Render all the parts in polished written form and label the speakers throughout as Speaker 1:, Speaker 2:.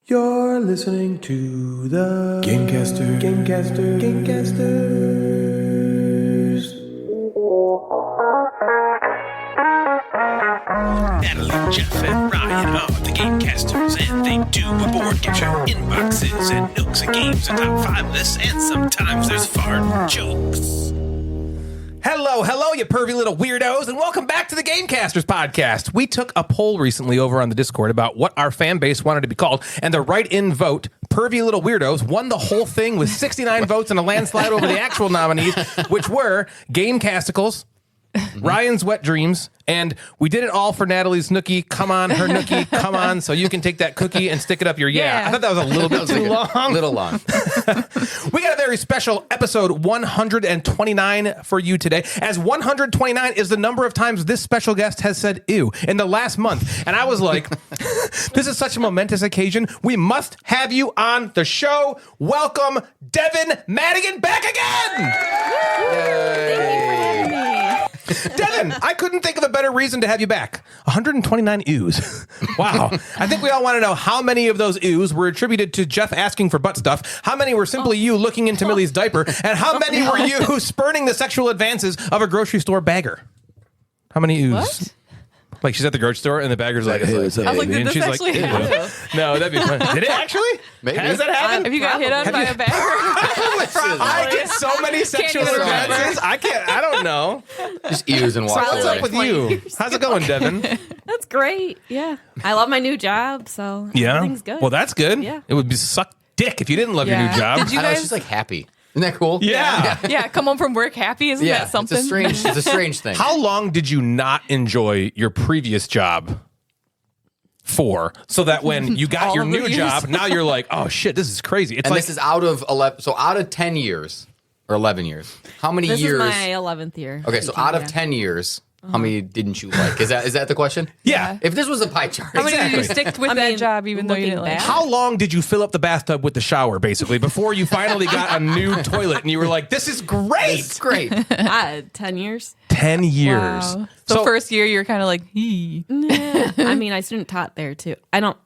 Speaker 1: You're listening to the Gamecasters.
Speaker 2: Natalie, Jeff, and Ryan are the Gamecasters, and they do a board game show, inboxes, and nooks and games, and top 5 lists, and sometimes there's fart jokes.
Speaker 3: Hello, you pervy little weirdos, and welcome back to the Gamecasters Podcast. We took a poll recently over on the Discord about what our fan base wanted to be called, and the write-in vote, Pervy Little Weirdos, won the whole thing with 69 votes and a landslide over the actual nominees, which were Gamecasticles, Ryan's Wet Dreams, and we did it all for Natalie's Nookie. Come on, her Nookie, come on, so you can take that cookie and stick it up your I thought that was a little bit too long.
Speaker 4: Little long.
Speaker 3: We got a very special episode 129 for you today, as 129 is the number of times this special guest has said ew in the last month. And I was like, this is such a momentous occasion. We must have you on the show. Welcome, Devin Madigan, back again.
Speaker 5: Thank you for having me.
Speaker 3: Devin, I couldn't think of a better reason to have you back. 129 oohs. Wow. I think we all want to know how many of those oohs were attributed to Jeff asking for butt stuff, how many were simply you looking into Millie's diaper, and how many were you spurning the sexual advances of a grocery store bagger? How many oohs?
Speaker 5: What?
Speaker 3: Like she's at the grocery store and the bagger's like, hey, what's up?
Speaker 5: I was like, did
Speaker 3: And
Speaker 5: this
Speaker 3: she's
Speaker 5: actually
Speaker 3: like,
Speaker 5: happen?
Speaker 3: no, that'd be fun. Did it actually?
Speaker 4: Maybe.
Speaker 3: Has that happened?
Speaker 5: Have you got hit on by a bagger?
Speaker 3: I get so many sexual
Speaker 5: even
Speaker 3: advances. I don't know.
Speaker 4: Just ears and walk
Speaker 3: What's
Speaker 4: away.
Speaker 3: up with you? How's it going, Devin?
Speaker 5: That's great. Yeah. I love my new job, so
Speaker 3: Yeah.
Speaker 5: everything's good.
Speaker 3: Well, that's good.
Speaker 5: Yeah.
Speaker 3: It would be suck dick if you didn't love your new job.
Speaker 5: Did you
Speaker 4: I know,
Speaker 5: guys?
Speaker 4: she's like happy. Isn't that cool?
Speaker 3: Yeah.
Speaker 5: Yeah, come home from work happy. Isn't that something?
Speaker 4: It's a strange thing.
Speaker 3: How long did you not enjoy your previous job for? So that when you got
Speaker 5: All
Speaker 3: your
Speaker 5: of the
Speaker 3: new
Speaker 5: years?
Speaker 3: job, now you're like, oh shit, this is crazy. It's
Speaker 4: And
Speaker 3: like
Speaker 4: this is out of 11. So out of 10 years or 11 years, how many
Speaker 5: This
Speaker 4: years?
Speaker 5: is my 11th year.
Speaker 4: Okay, so out of 10 years, how many didn't you like? Is that the question?
Speaker 3: yeah.
Speaker 4: If this was a pie chart,
Speaker 5: How many did you
Speaker 3: Exactly.
Speaker 5: stick with that job even though you didn't like it?
Speaker 3: How long did you fill up the bathtub with the shower, basically, before you finally got a new toilet and you were like, this is great?
Speaker 4: it's great.
Speaker 5: 10 years.
Speaker 3: 10 years.
Speaker 5: Wow.
Speaker 6: So first year, you're kind of like,
Speaker 5: I mean, I student taught there too.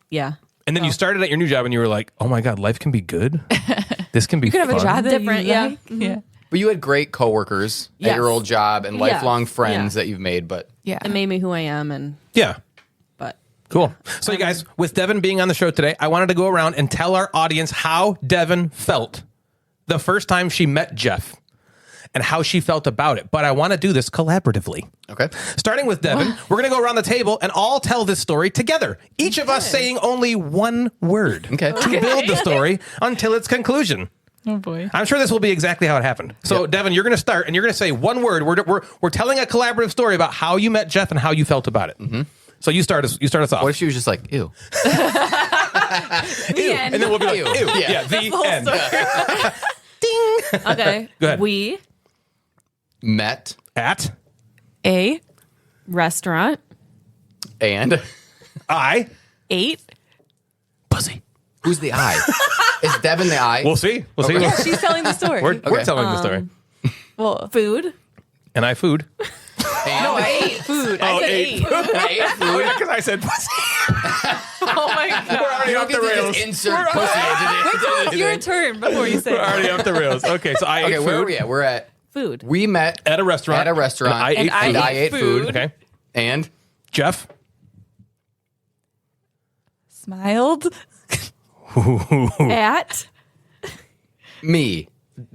Speaker 5: Yeah.
Speaker 3: And then you started at your new job and you were like, oh my God, life can be good. This can be
Speaker 6: you could have
Speaker 3: fun.
Speaker 6: a job that
Speaker 5: Different,
Speaker 6: you
Speaker 5: yeah.
Speaker 6: like. Yeah.
Speaker 4: But you had great coworkers at
Speaker 5: Yes.
Speaker 4: your old job and lifelong friends
Speaker 5: Yeah.
Speaker 4: that you've made. But
Speaker 6: Yeah.
Speaker 5: It made me who I am,
Speaker 3: Yeah.
Speaker 5: but
Speaker 3: Cool. So, you guys, with Devin being on the show today, I wanted to go around and tell our audience how Devin felt the first time she met Jeff and how she felt about it. But I want to do this collaboratively.
Speaker 4: okay.
Speaker 3: Starting with Devin, we're going to go around the table and all tell this story together. Each of us saying only one word
Speaker 4: Okay.
Speaker 3: to build the story until its conclusion.
Speaker 6: Oh boy.
Speaker 3: I'm sure this will be exactly how it happened. So, Devin, you're going to start and you're going to say one word. We're telling a collaborative story about how you met Jeff and how you felt about it. Mm-hmm. So you start us off.
Speaker 4: What if she was just like, ew?
Speaker 3: Ew. And then we'll be like, ew. Yeah, the end. Ding.
Speaker 5: okay.
Speaker 3: Go ahead.
Speaker 5: We
Speaker 4: Met
Speaker 3: At
Speaker 6: A,
Speaker 5: restaurant.
Speaker 4: and
Speaker 3: I
Speaker 6: 8.
Speaker 3: pussy.
Speaker 4: who's the I? Is Devin the I?
Speaker 3: We'll see.
Speaker 4: Okay.
Speaker 6: She's telling the story.
Speaker 3: We're telling the story.
Speaker 6: well,
Speaker 5: Food.
Speaker 3: And I food.
Speaker 6: no, I ate food. I said 8.
Speaker 3: Because I said pussy.
Speaker 6: Oh my god.
Speaker 3: Already
Speaker 4: You
Speaker 3: off
Speaker 4: don't
Speaker 3: the
Speaker 4: get to
Speaker 3: rails.
Speaker 4: just insert pussy into
Speaker 6: Your turn before you say
Speaker 3: We're
Speaker 6: it.
Speaker 3: already off the rails. Okay, so I ate
Speaker 4: Okay,
Speaker 3: food.
Speaker 4: where are we at? We're at.
Speaker 5: Food.
Speaker 4: We met
Speaker 3: At a restaurant.
Speaker 4: At a restaurant.
Speaker 3: And I ate
Speaker 6: And
Speaker 3: food.
Speaker 6: I
Speaker 4: I ate food.
Speaker 3: Okay.
Speaker 4: And
Speaker 3: Jeff.
Speaker 6: Smiled.
Speaker 5: At.
Speaker 4: me,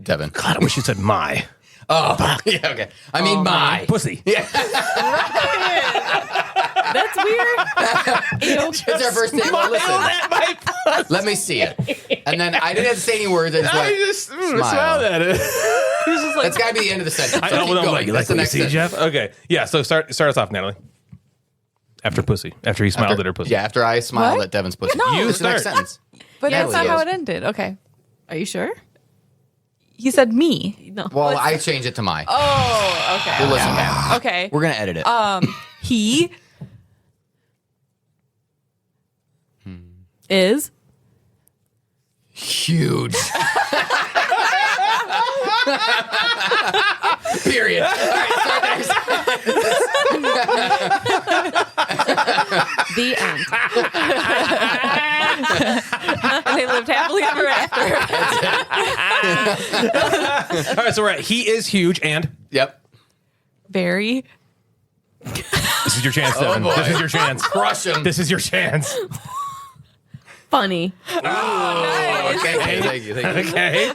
Speaker 4: Devin.
Speaker 3: God, I wish you said my.
Speaker 4: Oh, yeah, okay. I mean, my.
Speaker 3: Pussy.
Speaker 4: Yeah,
Speaker 5: That's weird.
Speaker 4: it's our first day. Well, listen, let me see it. And then I didn't have to say any words. I just
Speaker 3: I
Speaker 4: went,
Speaker 3: just
Speaker 4: smile.
Speaker 3: smiled at it.
Speaker 6: He's just like,
Speaker 4: That's got to be the end of the sentence.
Speaker 3: I
Speaker 4: So
Speaker 3: know
Speaker 4: keep
Speaker 3: what I'm
Speaker 4: going.
Speaker 3: like. You
Speaker 4: That's
Speaker 3: like
Speaker 4: the
Speaker 3: what you
Speaker 4: next
Speaker 3: see,
Speaker 4: sentence.
Speaker 3: Jeff? Okay. Yeah, so start us off, Natalie. After pussy. After he smiled at her pussy.
Speaker 4: Yeah, after I smiled
Speaker 6: What?
Speaker 4: at Devin's pussy.
Speaker 6: No.
Speaker 3: You
Speaker 4: That's the next
Speaker 3: start.
Speaker 4: sentence.
Speaker 6: but that's
Speaker 4: Natalie
Speaker 6: not how
Speaker 4: goes.
Speaker 6: it ended. Okay.
Speaker 5: Are you sure?
Speaker 6: He said me.
Speaker 5: No.
Speaker 4: Well, I changed it to my.
Speaker 6: Oh, okay.
Speaker 4: We'll listen back.
Speaker 6: Okay.
Speaker 4: We're going to edit it.
Speaker 6: He
Speaker 5: Is.
Speaker 4: Huge. Period. All right, start there.
Speaker 5: The end.
Speaker 6: lived happily ever after.
Speaker 3: All right, so we're at he is huge and
Speaker 4: Yep.
Speaker 6: Very.
Speaker 3: this is your chance, Devin.
Speaker 4: boy.
Speaker 3: This is your chance.
Speaker 4: Crush him.
Speaker 3: This is your chance.
Speaker 5: Funny.
Speaker 4: Okay, thank you.
Speaker 3: Okay.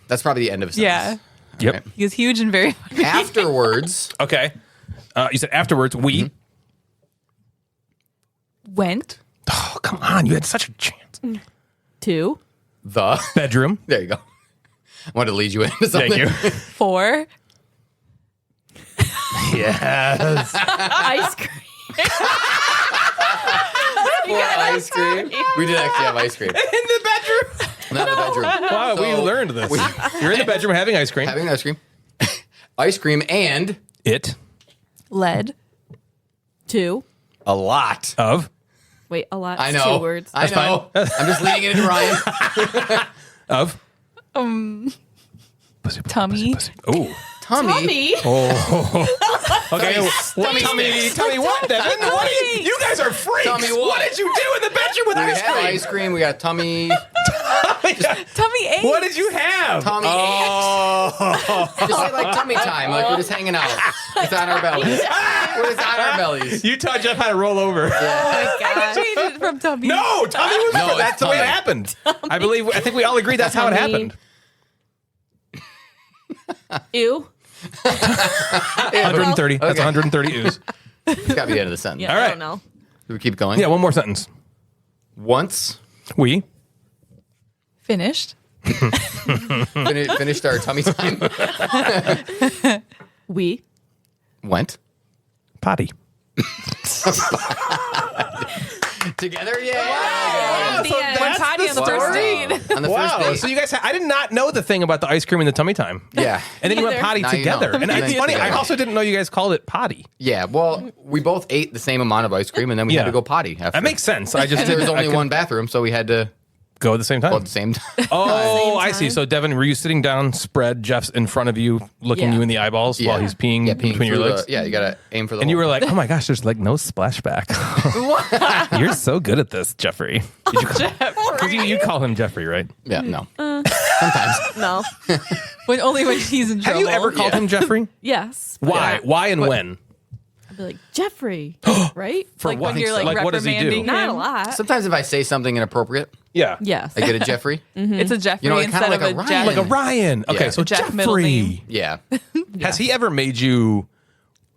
Speaker 4: That's probably the end of a
Speaker 6: Yeah.
Speaker 4: sentence.
Speaker 3: Yep.
Speaker 6: He was huge and very funny.
Speaker 4: Afterwards,
Speaker 3: Okay. You said afterwards we.
Speaker 6: Went.
Speaker 3: Oh, come on. You had such a chance.
Speaker 5: 2.
Speaker 4: the
Speaker 3: Bedroom.
Speaker 4: there you go. I wanted to lead you into something.
Speaker 3: Thank you.
Speaker 6: 4.
Speaker 3: Yes.
Speaker 5: Ice cream.
Speaker 4: For ice cream. We did actually have ice cream.
Speaker 3: In the bedroom.
Speaker 4: Not in the bedroom.
Speaker 3: Wow, we
Speaker 4: So,
Speaker 3: learned this. You're in the bedroom having ice cream.
Speaker 4: Having ice cream. Ice cream and
Speaker 3: It
Speaker 6: Led.
Speaker 5: 2.
Speaker 4: a lot.
Speaker 3: of
Speaker 5: Wait, a lot.
Speaker 4: I know.
Speaker 5: 2 words.
Speaker 4: I know. I'm just leading it into Ryan.
Speaker 3: of
Speaker 6: Tummy.
Speaker 3: Oh.
Speaker 4: Tummy.
Speaker 3: Okay. Tummy what, Devin? What are you guys are freaks.
Speaker 4: Tummy what?
Speaker 3: What did you do in the bedroom with
Speaker 4: We
Speaker 3: ice
Speaker 4: had
Speaker 3: cream?
Speaker 4: ice cream. We got tummy.
Speaker 6: Tummy 8.
Speaker 3: What did you have?
Speaker 4: Tummy Just say like tummy time. Like we're just hanging out. It's on our bellies. We're just on our bellies.
Speaker 3: You taught Jeff how to roll over.
Speaker 6: I changed it from tummy.
Speaker 3: No, Tommy was
Speaker 4: No,
Speaker 3: that's
Speaker 4: it's
Speaker 3: the way it
Speaker 4: Tommy.
Speaker 3: happened. I think we all agreed that's how it
Speaker 5: Tommy.
Speaker 3: happened.
Speaker 5: Ew.
Speaker 3: 130. That's
Speaker 4: Okay.
Speaker 3: 130 ooze.
Speaker 4: It's got to be the end of the sentence.
Speaker 5: Yeah,
Speaker 3: All right.
Speaker 5: I don't know.
Speaker 4: Do we keep going?
Speaker 3: Yeah, one more sentence.
Speaker 4: Once
Speaker 3: We
Speaker 6: Finished.
Speaker 4: finished our tummy time.
Speaker 5: We.
Speaker 4: Went
Speaker 3: potty.
Speaker 4: together. Yeah.
Speaker 5: The end.
Speaker 6: Went potty on the first date.
Speaker 4: On the
Speaker 3: Wow.
Speaker 4: first
Speaker 3: So
Speaker 4: date.
Speaker 3: you guys, I did not know the thing about the ice cream and the tummy time.
Speaker 4: Yeah.
Speaker 3: And then you went
Speaker 5: Neither.
Speaker 3: potty
Speaker 4: Now you
Speaker 3: together.
Speaker 4: know.
Speaker 3: And
Speaker 4: And
Speaker 3: it's
Speaker 4: then
Speaker 3: funny.
Speaker 4: together.
Speaker 3: I also didn't know you guys called it potty.
Speaker 4: Yeah. Well, we both ate the same amount of ice cream, and then we
Speaker 3: Yeah.
Speaker 4: had to go potty after.
Speaker 3: That makes sense. I just
Speaker 4: And there was
Speaker 3: didn't- I
Speaker 4: only
Speaker 3: couldn't
Speaker 4: one bathroom, so we had to
Speaker 3: go at the same
Speaker 4: go
Speaker 3: time.
Speaker 4: at the same time.
Speaker 3: Oh, I
Speaker 5: Same
Speaker 3: see.
Speaker 5: time.
Speaker 3: So Devin, were you sitting down, spread, Jeff's in front of you, looking
Speaker 5: Yeah.
Speaker 3: you in the eyeballs while he's peeing, between your
Speaker 4: through
Speaker 3: legs?
Speaker 4: Yeah, you gotta aim for the.
Speaker 3: And you
Speaker 4: hole.
Speaker 3: were like, "Oh my gosh, there's like no splashback." You're so good at this, Jeffrey. Did you call him Jeffrey, right?
Speaker 4: yeah, no. Sometimes.
Speaker 5: No.
Speaker 6: Only when he's in
Speaker 3: Have
Speaker 6: trouble.
Speaker 3: you ever called him Jeffrey?
Speaker 5: Yes.
Speaker 3: Why?
Speaker 5: Yeah.
Speaker 3: Why and when?
Speaker 5: I'd be like, Jeffrey. Right?
Speaker 3: For
Speaker 6: Like
Speaker 3: what?
Speaker 6: when you're like
Speaker 3: what does he do?
Speaker 6: reprimanding
Speaker 5: Not a
Speaker 6: him.
Speaker 5: lot.
Speaker 4: Sometimes if I say something inappropriate,
Speaker 3: Yeah.
Speaker 5: Yes.
Speaker 4: I get a Jeffrey.
Speaker 6: It's a Jeffrey
Speaker 4: You know, like, kinda
Speaker 6: instead
Speaker 4: like
Speaker 6: of
Speaker 4: a
Speaker 6: a
Speaker 4: Ryan.
Speaker 6: Jeff.
Speaker 3: Like a Ryan. Okay,
Speaker 4: Yeah.
Speaker 3: so
Speaker 6: Jeff middle name.
Speaker 3: Jeffrey.
Speaker 4: Yeah.
Speaker 3: Has he ever made you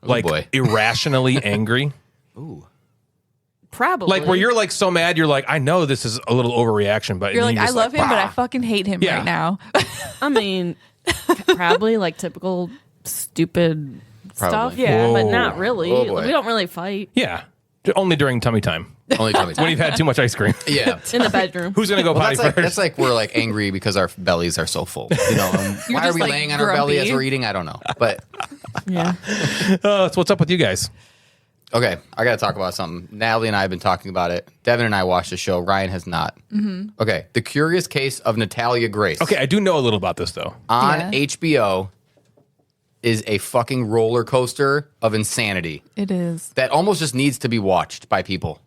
Speaker 3: like
Speaker 4: boy.
Speaker 3: irrationally angry?
Speaker 5: Probably.
Speaker 3: Like where you're like so mad, you're like, I know this is a little overreaction, but
Speaker 6: You're
Speaker 3: and
Speaker 6: like,
Speaker 3: you
Speaker 6: I
Speaker 3: just
Speaker 6: love him, but I
Speaker 3: "Bah."
Speaker 6: fucking hate him
Speaker 3: Yeah.
Speaker 6: right now.
Speaker 5: I mean, probably like typical stupid stuff.
Speaker 4: Probably.
Speaker 6: Yeah.
Speaker 3: Whoa.
Speaker 5: But not really.
Speaker 4: Oh, boy.
Speaker 5: We don't really fight
Speaker 3: Yeah, only during tummy time
Speaker 4: Only tummy
Speaker 3: when
Speaker 4: time.
Speaker 3: you've had too much ice cream.
Speaker 4: Yeah.
Speaker 5: in the bedroom.
Speaker 3: Who's gonna go
Speaker 4: Well,
Speaker 3: potty
Speaker 4: that's like,
Speaker 3: first?
Speaker 4: that's like we're like angry because our bellies are so full. You know, why are
Speaker 6: just,
Speaker 4: we
Speaker 6: like,
Speaker 4: laying on our belly as
Speaker 6: grumpy.
Speaker 4: we're eating? I don't know. But
Speaker 5: Yeah.
Speaker 3: So what's up with you guys?
Speaker 4: okay, I got to talk about something. Natalie and I have been talking about it. Devin and I watched the show. Ryan has not. Okay, The Curious Case of Natalia Grace.
Speaker 3: Okay, I do know a little about this though.
Speaker 4: On
Speaker 6: Yeah.
Speaker 4: HBO is a fucking roller coaster of insanity
Speaker 6: It is.
Speaker 4: that almost just needs to be watched by people.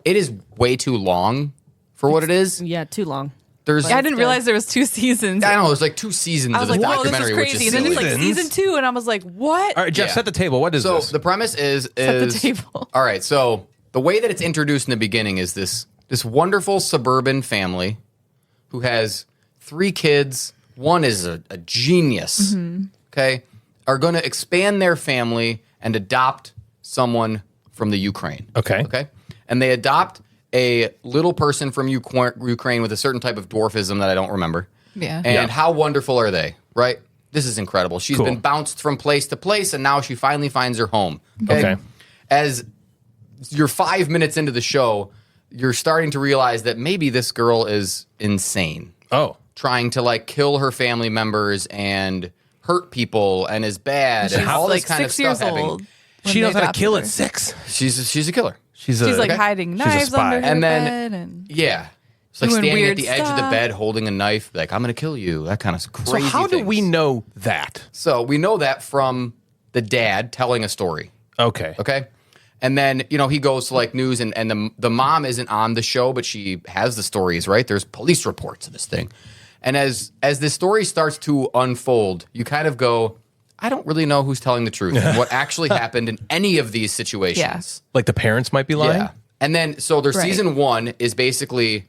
Speaker 4: It is way too long for what it is.
Speaker 5: Yeah, too long.
Speaker 4: There's
Speaker 6: I didn't realize there was 2 seasons.
Speaker 4: I don't know, there's like 2 seasons
Speaker 6: I was
Speaker 4: of
Speaker 6: like,
Speaker 4: this
Speaker 6: whoa, this is
Speaker 4: documentary, which
Speaker 6: crazy.
Speaker 4: is
Speaker 6: And then
Speaker 4: silly.
Speaker 6: it's like season 2, and I was like, what?
Speaker 3: All right, Jeff,
Speaker 4: Yeah.
Speaker 3: set the table. What is
Speaker 4: So
Speaker 3: this?
Speaker 4: the premise is
Speaker 6: Set the table.
Speaker 4: All right, so the way that it's introduced in the beginning is this wonderful suburban family who has 3 kids. One is a genius.
Speaker 6: Mm-hmm.
Speaker 4: Okay, are going to expand their family and adopt someone from the Ukraine.
Speaker 3: Okay.
Speaker 4: Okay, and they adopt a little person from Ukraine with a certain type of dwarfism that I don't remember.
Speaker 6: Yeah.
Speaker 4: And how wonderful are they? Right. This is incredible. She's
Speaker 3: Cool.
Speaker 4: been bounced from place to place, and now she finally finds her home.
Speaker 3: Okay.
Speaker 4: As you're 5 minutes into the show, you're starting to realize that maybe this girl is insane,
Speaker 3: Oh,
Speaker 4: trying to like kill her family members and hurt people, and is bad, and
Speaker 6: She's
Speaker 4: all this
Speaker 6: like
Speaker 4: kind of
Speaker 6: 6
Speaker 4: stuff
Speaker 6: years
Speaker 4: happening.
Speaker 6: old. when
Speaker 3: she
Speaker 6: they
Speaker 3: knows how to
Speaker 6: adopted
Speaker 3: kill
Speaker 6: her.
Speaker 3: at 6.
Speaker 4: She's a killer.
Speaker 3: She's
Speaker 6: She's like
Speaker 3: okay.
Speaker 6: hiding
Speaker 3: She's a
Speaker 6: knives
Speaker 3: spy.
Speaker 6: under her
Speaker 4: And then-
Speaker 6: bed. And
Speaker 4: Yeah. It's like
Speaker 6: Doing
Speaker 4: standing at
Speaker 6: weird
Speaker 4: the edge of the
Speaker 6: stuff.
Speaker 4: bed holding a knife, like, I'm going to kill you. That kind of
Speaker 3: So
Speaker 4: crazy
Speaker 3: how do
Speaker 4: things.
Speaker 3: we know that?
Speaker 4: So we know that from the dad telling a story.
Speaker 3: Okay.
Speaker 4: Okay. And then, he goes to like news and the mom isn't on the show, but she has the stories, right? There's police reports of this thing. And as this story starts to unfold, you kind of go, I don't really know who's telling the truth and what actually happened in any of these situations.
Speaker 3: Like the parents might be lying?
Speaker 4: Yeah. And then, so their
Speaker 6: Right.
Speaker 4: season 1 is basically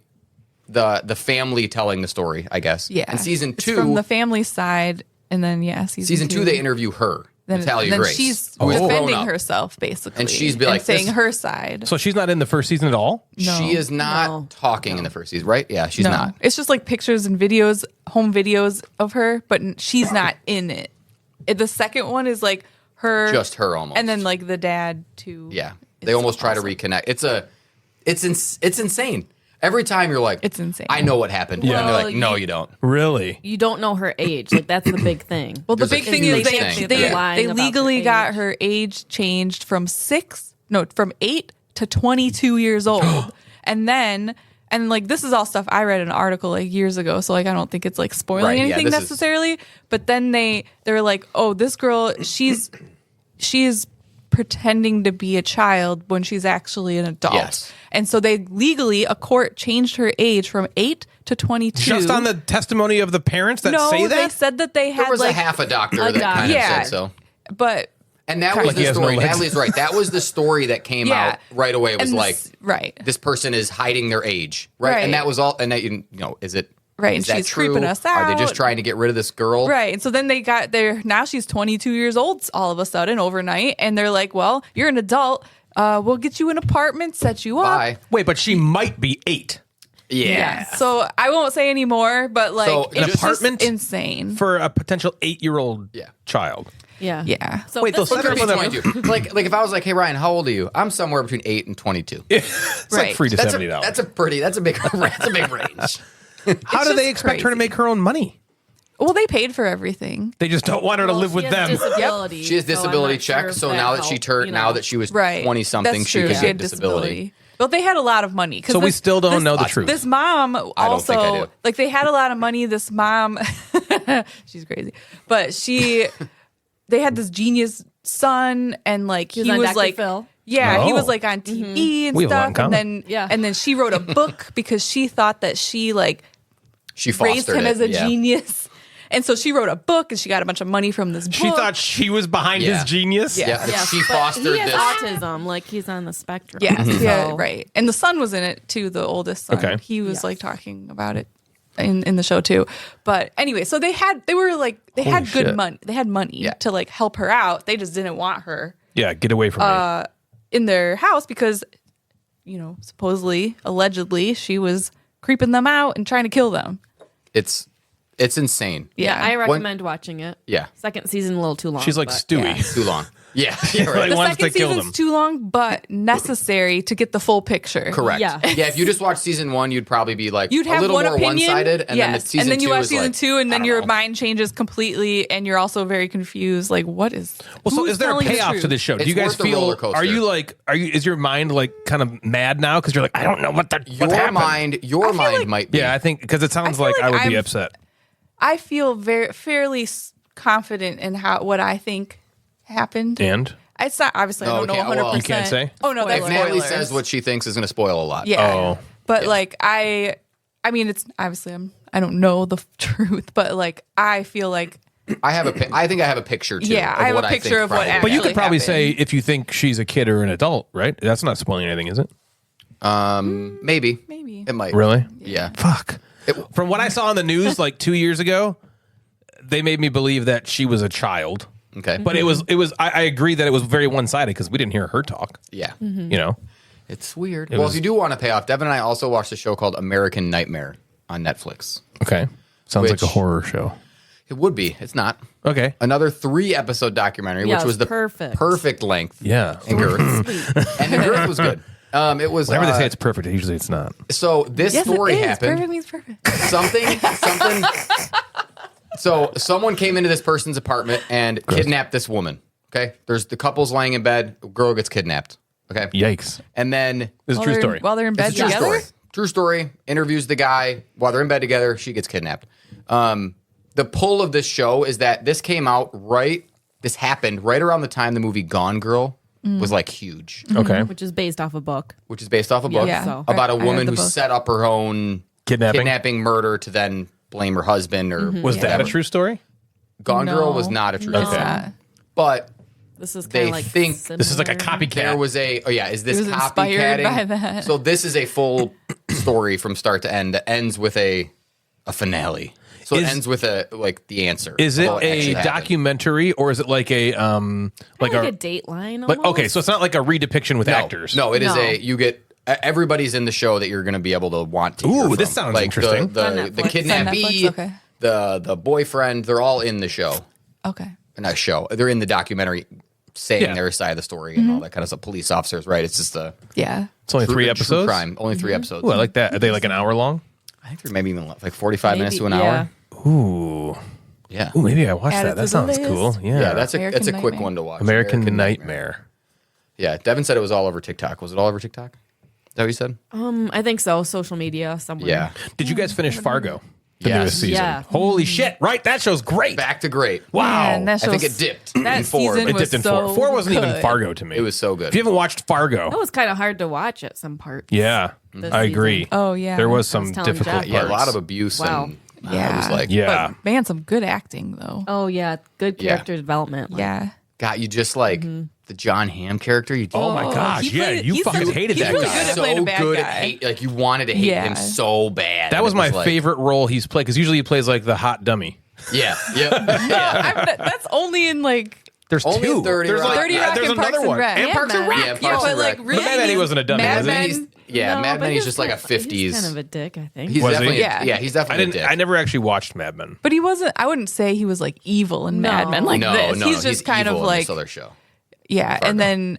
Speaker 4: the family telling the story, I guess.
Speaker 6: Yeah.
Speaker 4: And season
Speaker 6: It's
Speaker 4: 2,
Speaker 6: from the family side, and then
Speaker 4: season 2, they interview her, Natalia Grace.
Speaker 6: She's
Speaker 4: who is grown
Speaker 6: defending
Speaker 4: up.
Speaker 6: herself, basically.
Speaker 4: And she's be like,
Speaker 6: saying
Speaker 4: this-
Speaker 6: her side.
Speaker 3: So she's not in the first season at all?
Speaker 6: No.
Speaker 4: She is not talking in the first season, right? Yeah, she's
Speaker 6: No.
Speaker 4: not.
Speaker 6: It's just like pictures and videos, home videos of her, but she's not in it. The second one is like her.
Speaker 4: Just her almost.
Speaker 6: And then like the dad too.
Speaker 4: Yeah. They almost try to reconnect. It's insane. Every time you're like,
Speaker 6: It's insane.
Speaker 4: I know what happened.
Speaker 3: Yeah.
Speaker 4: And they're like,
Speaker 5: Well,
Speaker 4: no,
Speaker 5: you-
Speaker 4: you don't.
Speaker 3: Really?
Speaker 5: You don't know her age. Like that's the big thing.
Speaker 6: Well, the
Speaker 4: There's a
Speaker 6: big thing
Speaker 4: huge
Speaker 6: is
Speaker 4: thing.
Speaker 6: they
Speaker 5: Lying about
Speaker 6: legally
Speaker 5: her
Speaker 6: got
Speaker 5: age.
Speaker 6: her age changed from 8 to 22 years old. and like this is all stuff I read in an article like years ago, so like I don't think it's like spoiling
Speaker 4: Right, yeah,
Speaker 6: anything
Speaker 4: this is-
Speaker 6: necessarily. But then they're like, oh, this girl, she's pretending to be a child when she's actually an adult.
Speaker 4: Yes.
Speaker 6: And so they legally, a court changed her age from 8 to 22.
Speaker 3: Just on the testimony of the parents that
Speaker 6: no,
Speaker 3: say
Speaker 6: they
Speaker 3: that?
Speaker 6: said that they had
Speaker 4: There was
Speaker 6: like
Speaker 4: a half a doctor
Speaker 5: a
Speaker 4: that
Speaker 5: doc-
Speaker 4: kind of
Speaker 6: Yeah.
Speaker 4: said so.
Speaker 6: but
Speaker 4: And that was
Speaker 3: Like he
Speaker 4: the
Speaker 3: has no
Speaker 4: story.
Speaker 3: legs.
Speaker 4: Natalie's right. That was the story that came
Speaker 6: Yeah.
Speaker 4: out right away. It was
Speaker 6: and
Speaker 4: like,
Speaker 6: right.
Speaker 4: this person is hiding their age. Right.
Speaker 6: Right.
Speaker 4: And that was all. And that, is it.
Speaker 6: Right,
Speaker 4: Is
Speaker 6: and
Speaker 4: that
Speaker 6: she's
Speaker 4: true?
Speaker 6: creeping us
Speaker 4: Are they just
Speaker 6: out.
Speaker 4: trying to get rid of this girl?
Speaker 6: Right. And so then they got there. Now she's 22 years old all of a sudden overnight. And they're like, well, you're an adult. We'll get you an apartment, set you up.
Speaker 4: Bye.
Speaker 3: Wait, but she might be 8
Speaker 4: Yeah.
Speaker 6: So I won't say any more, but like,
Speaker 4: So,
Speaker 6: it's
Speaker 3: an apartment?
Speaker 6: just insane.
Speaker 3: for a potential 8-year-old
Speaker 4: Yeah.
Speaker 3: child.
Speaker 5: Yeah.
Speaker 6: Yeah.
Speaker 5: So
Speaker 3: Wait,
Speaker 5: this
Speaker 3: they'll
Speaker 5: is
Speaker 3: set her
Speaker 5: her
Speaker 3: up with a-
Speaker 5: story.
Speaker 4: 22. like if I was like, hey, Ryan, how old are you? I'm somewhere between 8 and 22.
Speaker 3: It's like
Speaker 6: Right.
Speaker 3: $3 to
Speaker 4: That's
Speaker 3: $70.
Speaker 4: that's a big range.
Speaker 3: How do they
Speaker 6: just
Speaker 3: expect her to
Speaker 6: crazy.
Speaker 3: make her own money?
Speaker 6: Well, they paid for everything.
Speaker 3: They just don't want her to
Speaker 5: Well,
Speaker 3: live
Speaker 5: she
Speaker 3: with
Speaker 5: has
Speaker 3: them.
Speaker 5: Disability,
Speaker 4: She has
Speaker 5: so I'm
Speaker 4: disability
Speaker 5: not sure
Speaker 4: check,
Speaker 5: if
Speaker 4: so now that she
Speaker 5: helped,
Speaker 4: turned, now that she was
Speaker 6: Right.
Speaker 4: 20 something,
Speaker 6: That's
Speaker 4: she
Speaker 6: true.
Speaker 4: could
Speaker 6: She
Speaker 4: get
Speaker 6: had
Speaker 4: disability.
Speaker 6: Well, they had a lot of money.
Speaker 3: So we still don't know the truth.
Speaker 6: This mom
Speaker 4: think I
Speaker 6: also,
Speaker 4: do.
Speaker 6: like, they had a lot of money. This mom, she's crazy, but they had this genius son, and like
Speaker 5: He
Speaker 6: he
Speaker 5: was on
Speaker 6: was
Speaker 5: Dr.
Speaker 6: like,
Speaker 5: Phil.
Speaker 6: yeah, he
Speaker 3: Oh.
Speaker 6: was like on TV and
Speaker 3: We have a lot
Speaker 6: stuff,
Speaker 3: in common.
Speaker 6: and then
Speaker 5: Yeah.
Speaker 6: and then she wrote a book because she thought that she like
Speaker 4: She
Speaker 6: raised
Speaker 4: fostered
Speaker 6: him
Speaker 4: it.
Speaker 6: as a
Speaker 4: yeah.
Speaker 6: genius. And so she wrote a book, and she got a bunch of money from this book.
Speaker 3: She thought she was behind
Speaker 4: Yeah.
Speaker 3: his genius?
Speaker 6: Yeah.
Speaker 4: Yeah, that
Speaker 5: Yes,
Speaker 4: she
Speaker 5: but
Speaker 4: fostered
Speaker 5: he has
Speaker 4: this.
Speaker 5: autism. Like he's on the spectrum.
Speaker 6: Yes,
Speaker 3: Mm-hmm.
Speaker 6: yeah,
Speaker 5: So-
Speaker 6: right. And the son was in it too, the oldest son.
Speaker 3: Okay.
Speaker 6: He was
Speaker 5: Yes.
Speaker 6: like talking about it in the show too. But anyway, so they had
Speaker 3: Holy
Speaker 6: good
Speaker 3: shit.
Speaker 6: money. They had money
Speaker 4: Yeah.
Speaker 6: to like help her out. They just didn't want her
Speaker 3: Yeah, get away from me.
Speaker 6: in their house because, supposedly, allegedly, she was creeping them out and trying to kill them.
Speaker 4: It's insane.
Speaker 5: Yeah, I
Speaker 4: When-
Speaker 5: recommend watching it.
Speaker 4: Yeah.
Speaker 5: Second season a little too long.
Speaker 3: She's like
Speaker 5: but-
Speaker 3: Stewie.
Speaker 4: Too long. Yeah, you're
Speaker 3: Like,
Speaker 4: right.
Speaker 6: The
Speaker 3: wants to
Speaker 6: second
Speaker 3: kill
Speaker 6: season's
Speaker 3: them.
Speaker 6: too long, but necessary to get the full picture.
Speaker 4: Correct.
Speaker 5: Yeah.
Speaker 4: Yeah, if you just watch season 1, you'd probably be like
Speaker 6: You'd
Speaker 4: a
Speaker 6: have
Speaker 4: little
Speaker 6: one
Speaker 4: more
Speaker 6: opinion,
Speaker 4: one-sided, and then the
Speaker 6: yes,
Speaker 4: season
Speaker 6: and then you
Speaker 4: 2
Speaker 6: watch
Speaker 4: is
Speaker 6: season
Speaker 4: like,
Speaker 6: 2, and
Speaker 4: I
Speaker 6: then
Speaker 4: don't
Speaker 6: your
Speaker 4: know.
Speaker 6: mind changes completely, and you're also very confused. Like, what is?
Speaker 3: Well, so
Speaker 6: who's
Speaker 3: is there a
Speaker 6: telling the
Speaker 3: payoff
Speaker 6: truth?
Speaker 3: to this show? Do
Speaker 4: It's
Speaker 3: you guys
Speaker 4: worth the
Speaker 3: feel?
Speaker 4: roller coaster.
Speaker 3: Is your mind like kind of mad now because you're like, I don't know what
Speaker 4: Your
Speaker 3: happened.
Speaker 4: mind
Speaker 6: like-
Speaker 4: might be.
Speaker 3: Yeah, I think because it sounds
Speaker 6: feel
Speaker 3: like
Speaker 6: like
Speaker 3: I would be
Speaker 6: I'm-
Speaker 3: upset.
Speaker 6: I feel fairly confident in what I think happened.
Speaker 3: And
Speaker 6: It's not obviously I don't know
Speaker 4: Okay,
Speaker 6: 100%.
Speaker 4: well,
Speaker 3: You can't say?
Speaker 6: Oh no, that's
Speaker 4: If Natalie
Speaker 6: spoilers.
Speaker 4: says what she thinks is going to spoil a lot.
Speaker 6: Yeah.
Speaker 3: Oh.
Speaker 6: But like I mean, it's obviously I don't know the truth, but like I feel like
Speaker 4: I think I have a picture too.
Speaker 6: Yeah,
Speaker 4: of
Speaker 6: I have
Speaker 4: what
Speaker 6: a picture
Speaker 4: think
Speaker 6: of what
Speaker 4: probably
Speaker 6: happened.
Speaker 3: but you could
Speaker 6: actually
Speaker 3: probably
Speaker 6: happened.
Speaker 3: say if you think she's a kid or an adult, right? That's not spoiling anything, is it?
Speaker 4: Maybe.
Speaker 6: Maybe.
Speaker 4: It might.
Speaker 3: Really?
Speaker 4: Yeah.
Speaker 3: Fuck. From what I saw on the news like 2 years ago, they made me believe that she was a child.
Speaker 4: Okay.
Speaker 3: But it was. I agree that it was very one sided because we didn't hear her talk.
Speaker 4: Yeah.
Speaker 3: You know.
Speaker 4: It's weird. Well, if you do want to pay off, Devin and I also watched a show called American Nightmare on Netflix.
Speaker 3: Okay. Sounds like a
Speaker 4: Which-
Speaker 3: horror show.
Speaker 4: It would be. It's not.
Speaker 3: Okay.
Speaker 4: Another 3-episode documentary,
Speaker 5: Yeah,
Speaker 4: which
Speaker 5: it
Speaker 4: was
Speaker 5: was
Speaker 4: the
Speaker 5: perfect.
Speaker 4: length
Speaker 3: Yeah.
Speaker 4: and girth. And the girth was good. It was
Speaker 3: Whenever they say it's perfect, usually it's not.
Speaker 4: so this
Speaker 6: Yes,
Speaker 4: story
Speaker 6: it is.
Speaker 4: happened.
Speaker 6: Perfect means perfect.
Speaker 4: Something. So someone came into this person's apartment and kidnapped this woman. Okay, there's the couple's lying in bed. A girl gets kidnapped. Okay,
Speaker 3: Yikes.
Speaker 4: and then
Speaker 3: This is a true story.
Speaker 6: While they're in bed
Speaker 4: it's a true
Speaker 6: together.
Speaker 4: story. True story. Interviews the guy while they're in bed together. She gets kidnapped. The pull of this show is that this came out right. This happened right around the time the movie Gone Girl was like huge,
Speaker 3: Okay.
Speaker 5: Which is based off a book.
Speaker 4: which is based off a book
Speaker 6: Yeah.
Speaker 5: So-
Speaker 4: about a
Speaker 6: I read
Speaker 4: woman
Speaker 6: the
Speaker 4: who
Speaker 6: book.
Speaker 4: set up her own
Speaker 3: Kidnapping?
Speaker 4: murder to then blame her husband or
Speaker 3: Was that a
Speaker 4: whatever.
Speaker 3: true story?
Speaker 4: Gone Girl
Speaker 6: No.
Speaker 4: was not a true
Speaker 6: It's
Speaker 4: story.
Speaker 6: not.
Speaker 4: But
Speaker 5: This is
Speaker 4: They
Speaker 5: kind of like
Speaker 4: think
Speaker 3: This is like a
Speaker 5: similar.
Speaker 3: copycat.
Speaker 4: there was is this
Speaker 6: It was inspired
Speaker 4: copycatting?
Speaker 6: by that.
Speaker 4: So this is a full story from start to end that ends with a finale. So it
Speaker 3: Is-
Speaker 4: ends with the answer.
Speaker 3: Is
Speaker 4: of
Speaker 3: it
Speaker 4: what
Speaker 3: a
Speaker 4: actually happened.
Speaker 3: documentary or is it like a
Speaker 5: Like a Dateline.
Speaker 3: like okay,
Speaker 5: almost.
Speaker 3: so it's not like a redepiction with
Speaker 4: No,
Speaker 3: actors.
Speaker 4: No, it is
Speaker 5: No.
Speaker 4: you get everybody's in the show that you're going to be able to want to. hear
Speaker 3: Ooh, this
Speaker 4: from.
Speaker 3: sounds
Speaker 4: like
Speaker 3: interesting.
Speaker 5: On
Speaker 4: The
Speaker 5: Netflix.
Speaker 6: It's on
Speaker 4: kidnappee,
Speaker 6: Netflix? Okay.
Speaker 4: the boyfriend, they're all in the show.
Speaker 6: Okay.
Speaker 4: Not show. They're in the documentary, saying
Speaker 3: Yeah.
Speaker 4: their side of the story and all that kind of stuff. Police officers, right? It's just a
Speaker 6: Yeah.
Speaker 3: It's only 3
Speaker 4: true
Speaker 3: episodes.
Speaker 4: crime. Only 3 episodes.
Speaker 3: Ooh, I like that. Are they like an hour long?
Speaker 4: I think they're maybe even like 45 minutes to an
Speaker 5: Maybe,
Speaker 4: hour.
Speaker 3: Ooh.
Speaker 4: Yeah.
Speaker 3: Ooh, maybe I watched
Speaker 6: Add
Speaker 3: that.
Speaker 6: it
Speaker 3: That
Speaker 6: to the
Speaker 3: sounds
Speaker 6: list.
Speaker 3: cool. Yeah.
Speaker 4: Yeah, that's a
Speaker 6: American
Speaker 4: quick
Speaker 6: Nightmare.
Speaker 4: one to watch.
Speaker 3: American Nightmare.
Speaker 4: Yeah, Devin said it was all over TikTok. Was it all over TikTok? Is that what you said?
Speaker 5: I think so. Social media somewhere.
Speaker 4: Yeah.
Speaker 3: Did you guys finish Fargo? The
Speaker 4: Yes.
Speaker 3: newest season.
Speaker 5: Yeah.
Speaker 3: Holy shit! Right, that show's great.
Speaker 4: Back to great.
Speaker 3: Wow.
Speaker 6: Man, that
Speaker 4: I think
Speaker 6: show's-
Speaker 4: it dipped
Speaker 6: that
Speaker 4: in 4.
Speaker 6: season
Speaker 3: It
Speaker 6: was
Speaker 3: dipped in
Speaker 6: so
Speaker 3: 4. 4 wasn't even
Speaker 6: good.
Speaker 3: Fargo to me.
Speaker 4: It was so good.
Speaker 3: If you haven't watched Fargo,
Speaker 5: That was kind of hard to watch at some parts.
Speaker 3: yeah,
Speaker 5: This
Speaker 3: I agree.
Speaker 5: season.
Speaker 6: Oh, yeah.
Speaker 3: There was
Speaker 5: I
Speaker 3: some
Speaker 5: was telling
Speaker 3: difficult
Speaker 5: Jeff.
Speaker 3: parts.
Speaker 4: Yeah, a lot of abuse.
Speaker 5: Wow.
Speaker 4: And
Speaker 6: Yeah.
Speaker 4: I was like,
Speaker 3: Yeah.
Speaker 6: But man, some good acting though.
Speaker 5: Oh yeah, good
Speaker 4: Yeah.
Speaker 5: character development. Like,
Speaker 6: Yeah.
Speaker 4: God, you just like the John Hamm character. You
Speaker 3: Oh my gosh!
Speaker 6: he
Speaker 3: Yeah,
Speaker 6: played-
Speaker 3: you
Speaker 6: he's
Speaker 3: fucking
Speaker 6: so-
Speaker 3: hated
Speaker 6: he's
Speaker 3: that
Speaker 6: really
Speaker 3: guy.
Speaker 6: good at
Speaker 4: so
Speaker 6: playing a bad
Speaker 4: good
Speaker 6: guy.
Speaker 4: at hate. Like you wanted to hate
Speaker 6: Yeah.
Speaker 4: him so bad.
Speaker 3: That was
Speaker 4: It
Speaker 3: my
Speaker 4: like-
Speaker 3: favorite role he's played because usually he plays like the hot dummy.
Speaker 4: Yeah, yeah.
Speaker 6: That's only in like
Speaker 3: There's
Speaker 4: Only
Speaker 3: two.
Speaker 4: 30
Speaker 3: there's
Speaker 4: Rock.
Speaker 3: like
Speaker 6: 30 Rock
Speaker 3: there's
Speaker 6: and
Speaker 3: another
Speaker 6: Parks and
Speaker 3: one.
Speaker 6: Rec.
Speaker 3: And
Speaker 5: Yeah,
Speaker 3: Parks and
Speaker 5: man.
Speaker 3: Rec.
Speaker 4: Yeah,
Speaker 6: yeah,
Speaker 4: Parks
Speaker 6: but
Speaker 4: and
Speaker 6: like
Speaker 4: Rec.
Speaker 6: really,
Speaker 3: Mad Men, he wasn't a dummy,
Speaker 6: Mad
Speaker 3: was he?
Speaker 6: Men-
Speaker 4: Mad
Speaker 5: No,
Speaker 4: Men.
Speaker 5: but
Speaker 4: He's
Speaker 5: he
Speaker 4: just
Speaker 5: was
Speaker 4: like a
Speaker 5: kind of- he was
Speaker 4: 50s.
Speaker 5: kind of a dick, I think.
Speaker 4: He's
Speaker 3: Was he?
Speaker 4: definitely
Speaker 6: Yeah.
Speaker 4: he's
Speaker 3: I
Speaker 4: definitely a
Speaker 3: didn't.
Speaker 4: dick.
Speaker 3: I never actually watched Mad Men.
Speaker 6: But he wasn't. I wouldn't say he was like evil in Mad Men like
Speaker 4: no,
Speaker 6: this.
Speaker 4: no,
Speaker 6: he's just kind
Speaker 4: evil
Speaker 6: of
Speaker 4: in
Speaker 6: like
Speaker 4: this other show.
Speaker 6: yeah. And then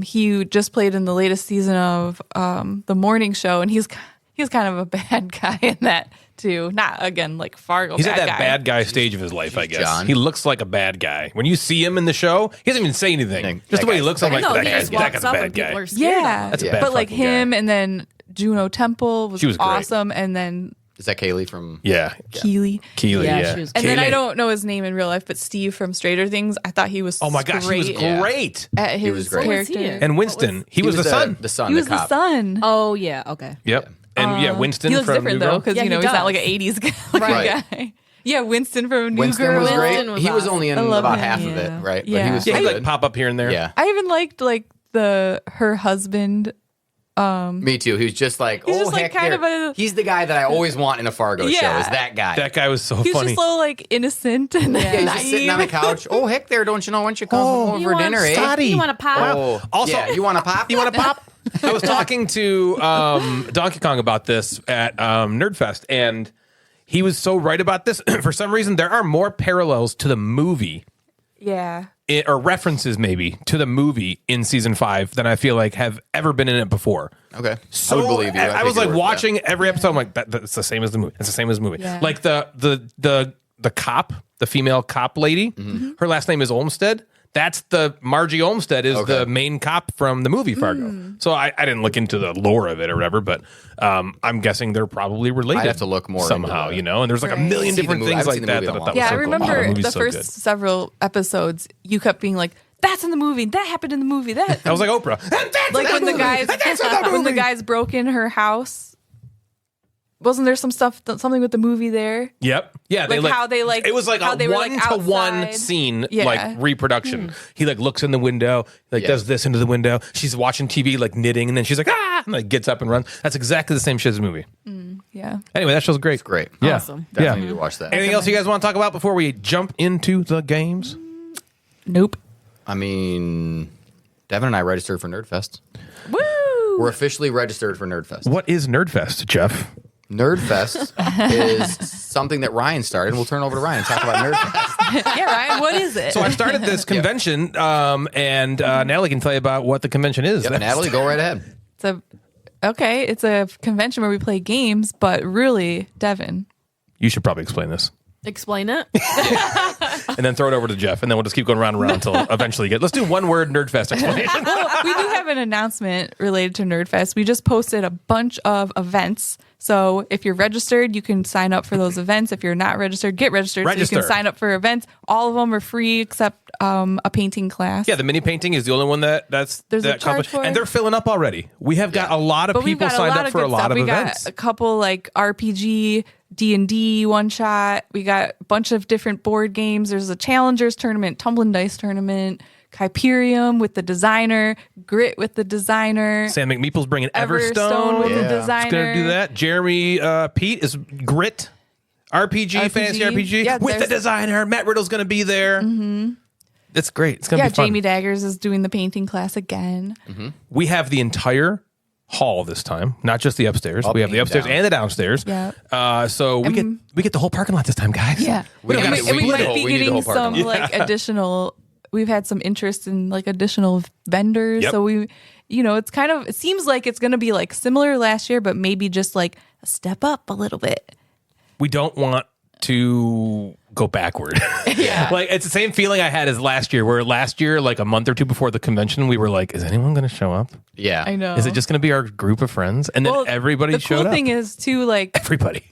Speaker 6: he just played in the latest season of the morning show, and he's kind of a bad guy in that too. Not again like Fargo.
Speaker 3: He's
Speaker 6: bad
Speaker 3: at that
Speaker 6: guy.
Speaker 3: bad guy stage of his life, I guess.
Speaker 4: John.
Speaker 3: He looks like a bad guy. When you see him in the show, he doesn't even say anything.
Speaker 4: That
Speaker 3: Just the way he
Speaker 4: guy's-
Speaker 3: looks, I'm like,
Speaker 5: No,
Speaker 3: that
Speaker 5: he
Speaker 3: guy's,
Speaker 5: just
Speaker 3: that
Speaker 5: walks
Speaker 3: guy's a
Speaker 5: up
Speaker 3: bad
Speaker 5: and people
Speaker 3: guy.
Speaker 5: are scared of
Speaker 6: Yeah,
Speaker 5: him.
Speaker 3: That's a
Speaker 4: Yeah.
Speaker 3: bad
Speaker 6: but like
Speaker 3: fucking guy.
Speaker 6: him, and then Juno Temple was
Speaker 3: She was great.
Speaker 6: awesome, and then
Speaker 4: Is that Kaylee from?
Speaker 3: Yeah.
Speaker 6: Keely.
Speaker 3: Keely,
Speaker 5: Yeah,
Speaker 3: yeah.
Speaker 5: she was
Speaker 6: And then I
Speaker 3: Kaylee.
Speaker 6: don't know his name in real life, but Steve from Stranger Things, I thought he was
Speaker 3: Oh my gosh, he was
Speaker 6: great
Speaker 3: great.
Speaker 6: at his
Speaker 4: was great.
Speaker 5: What was he
Speaker 6: character.
Speaker 5: in?
Speaker 3: And Winston, he was the son.
Speaker 4: The son.
Speaker 6: He was
Speaker 4: the
Speaker 6: the
Speaker 4: cop.
Speaker 6: son.
Speaker 5: Oh yeah, okay.
Speaker 3: Yep. And yeah, Winston
Speaker 6: He looks
Speaker 3: from
Speaker 6: different
Speaker 3: New
Speaker 6: though,
Speaker 3: Girl.
Speaker 6: because
Speaker 5: Yeah,
Speaker 6: you know
Speaker 5: he
Speaker 6: he's not like
Speaker 5: does.
Speaker 6: an '80s guy.
Speaker 4: Right.
Speaker 6: guy. Yeah, Winston from New
Speaker 4: Winston
Speaker 6: Girl.
Speaker 4: was great.
Speaker 5: Winston was
Speaker 4: he was
Speaker 5: awesome.
Speaker 4: only in
Speaker 6: I love
Speaker 4: about
Speaker 6: him,
Speaker 4: half of
Speaker 5: yeah.
Speaker 4: it, right? But
Speaker 6: Yeah.
Speaker 4: he was
Speaker 3: Yeah,
Speaker 4: so
Speaker 3: he like
Speaker 4: good.
Speaker 3: pop up here and there.
Speaker 4: Yeah,
Speaker 6: I even liked like her husband.
Speaker 4: me too. He was just like,
Speaker 6: He's
Speaker 4: oh
Speaker 6: just, like,
Speaker 4: heck,
Speaker 6: kind
Speaker 4: there.
Speaker 6: of a-
Speaker 4: He's the guy that I always want in a Fargo show.
Speaker 6: Yeah.
Speaker 4: Is that guy?
Speaker 3: That guy was so
Speaker 6: He was
Speaker 3: funny.
Speaker 6: just so like innocent and
Speaker 4: Yeah, he's just sitting on the
Speaker 6: naive.
Speaker 4: couch. Oh heck, there! Don't you know when you come over
Speaker 5: You
Speaker 4: for
Speaker 5: want
Speaker 4: dinner, eh?
Speaker 3: Scotty.
Speaker 5: You want to pop?
Speaker 4: Oh,
Speaker 3: Also-
Speaker 4: yeah. You want to pop?
Speaker 3: You want to pop? I was talking to Donkey Kong about this at Nerdfest, and he was so right about this. For some reason, there are more parallels to the movie
Speaker 6: Yeah.
Speaker 3: or references maybe to the movie in season 5 than I feel like have ever been in it before.
Speaker 4: Okay,
Speaker 3: So
Speaker 4: I would believe you.
Speaker 3: I
Speaker 4: I'd
Speaker 3: was
Speaker 4: take
Speaker 3: like
Speaker 4: your word for
Speaker 3: watching every episode. I'm like, that's the same as the movie. It's the same as the movie.
Speaker 6: Yeah.
Speaker 3: Like the cop, the female cop lady. Her last name is Olmsted. That's the Margie Olmsted is
Speaker 4: Okay.
Speaker 3: the main cop from the movie Fargo. So I didn't look into the lore of it or whatever, but I'm guessing they're probably related.
Speaker 4: I'd have to look more
Speaker 3: somehow,
Speaker 4: into the-
Speaker 3: you know. And there's like a
Speaker 6: Right.
Speaker 3: million
Speaker 4: See the
Speaker 3: different
Speaker 4: movie. I
Speaker 3: things
Speaker 4: haven't
Speaker 3: like
Speaker 4: seen the
Speaker 3: that.
Speaker 4: movie in
Speaker 3: That
Speaker 4: a
Speaker 3: I
Speaker 4: while.
Speaker 3: thought
Speaker 6: Yeah, I
Speaker 3: was so cool.
Speaker 6: remember
Speaker 3: Oh, movie's
Speaker 6: the
Speaker 3: so
Speaker 6: first
Speaker 3: good.
Speaker 6: several episodes. You kept being like, "That's in the movie. That happened in the movie. That."
Speaker 3: I was like Oprah.
Speaker 6: like when the guys when the guys broke in her house. Wasn't there something with the movie there?
Speaker 3: Yep. Yeah.
Speaker 6: Like how they, like,
Speaker 3: it was like
Speaker 6: how
Speaker 3: a
Speaker 6: they were, like,
Speaker 3: 1-to-1
Speaker 6: outside.
Speaker 3: scene,
Speaker 6: Yeah.
Speaker 3: like reproduction. He like looks in the window, like
Speaker 4: Yeah.
Speaker 3: does this into the window. She's watching TV, like knitting, and then she's like and like gets up and runs. That's exactly the same shit as the movie.
Speaker 6: Yeah.
Speaker 3: Anyway, that show's great.
Speaker 4: It's great.
Speaker 3: Yeah.
Speaker 5: Awesome.
Speaker 4: Definitely
Speaker 3: Yeah.
Speaker 4: need to watch that.
Speaker 3: Anything else you guys want to talk about before we jump into the games?
Speaker 6: Nope.
Speaker 4: I mean, Devin and I registered for Nerdfest.
Speaker 6: Woo!
Speaker 4: We're officially registered for Nerdfest.
Speaker 3: What is Nerdfest, Jeff?
Speaker 4: Nerdfest is something that Ryan started. We'll turn over to Ryan and talk about Nerdfest.
Speaker 6: Yeah, Ryan. What is it?
Speaker 3: So I started this convention, and Natalie can tell you about what the convention is.
Speaker 4: Yep, Natalie, go right ahead.
Speaker 6: It's a convention where we play games, but really, Devin.
Speaker 3: You should probably explain this.
Speaker 5: Explain it.
Speaker 3: And then throw it over to Jeff, and then we'll just keep going round and round until eventually you get. Let's do one word Nerdfest explanation.
Speaker 6: We do have an announcement related to Nerdfest. We just posted a bunch of events. So if you're registered, you can sign up for those events. If you're not registered, get registered. So you can sign up for events. All of them are free except a painting class.
Speaker 3: Yeah, the mini painting is the only one that's
Speaker 6: There's a
Speaker 3: that
Speaker 6: charge for it.
Speaker 3: and they're filling up already. We have got a lot of people signed up for a lot of events.
Speaker 6: We got a couple like RPG, D&D one shot. We got a bunch of different board games. There's a Challengers tournament, Tumbling Dice tournament, Kyperium with the designer, Grit with the designer.
Speaker 3: Sam McMeeple's bringing
Speaker 6: Everstone with the designer.
Speaker 3: He's going to do that. Jeremy Pete is Grit. RPG, fantasy RPG with the designer. Matt Riddle's going to be there. Mm-hmm. That's great. It's going to be fun.
Speaker 6: Jamie Daggers is doing the painting class again.
Speaker 3: Mm-hmm. We have the entire hall this time, not just the upstairs. We have the upstairs and the downstairs.
Speaker 6: Yeah.
Speaker 3: So we get the whole parking lot this time, guys.
Speaker 6: Yeah.
Speaker 4: We
Speaker 6: might be getting some
Speaker 4: lot.
Speaker 6: additional. We've had some interest in like additional vendors.
Speaker 3: Yep.
Speaker 6: So it seems like it's going to be like similar last year, but maybe just like a step up a little bit.
Speaker 3: We don't want to go backward.
Speaker 6: Yeah.
Speaker 3: Like it's the same feeling I had as last year, where last year, like a month or two before the convention, we were like, is anyone going to show up?
Speaker 4: Yeah.
Speaker 6: I know.
Speaker 3: Is it just going to be our group of friends? And then everybody showed up.
Speaker 6: The cool thing is too, like
Speaker 3: everybody,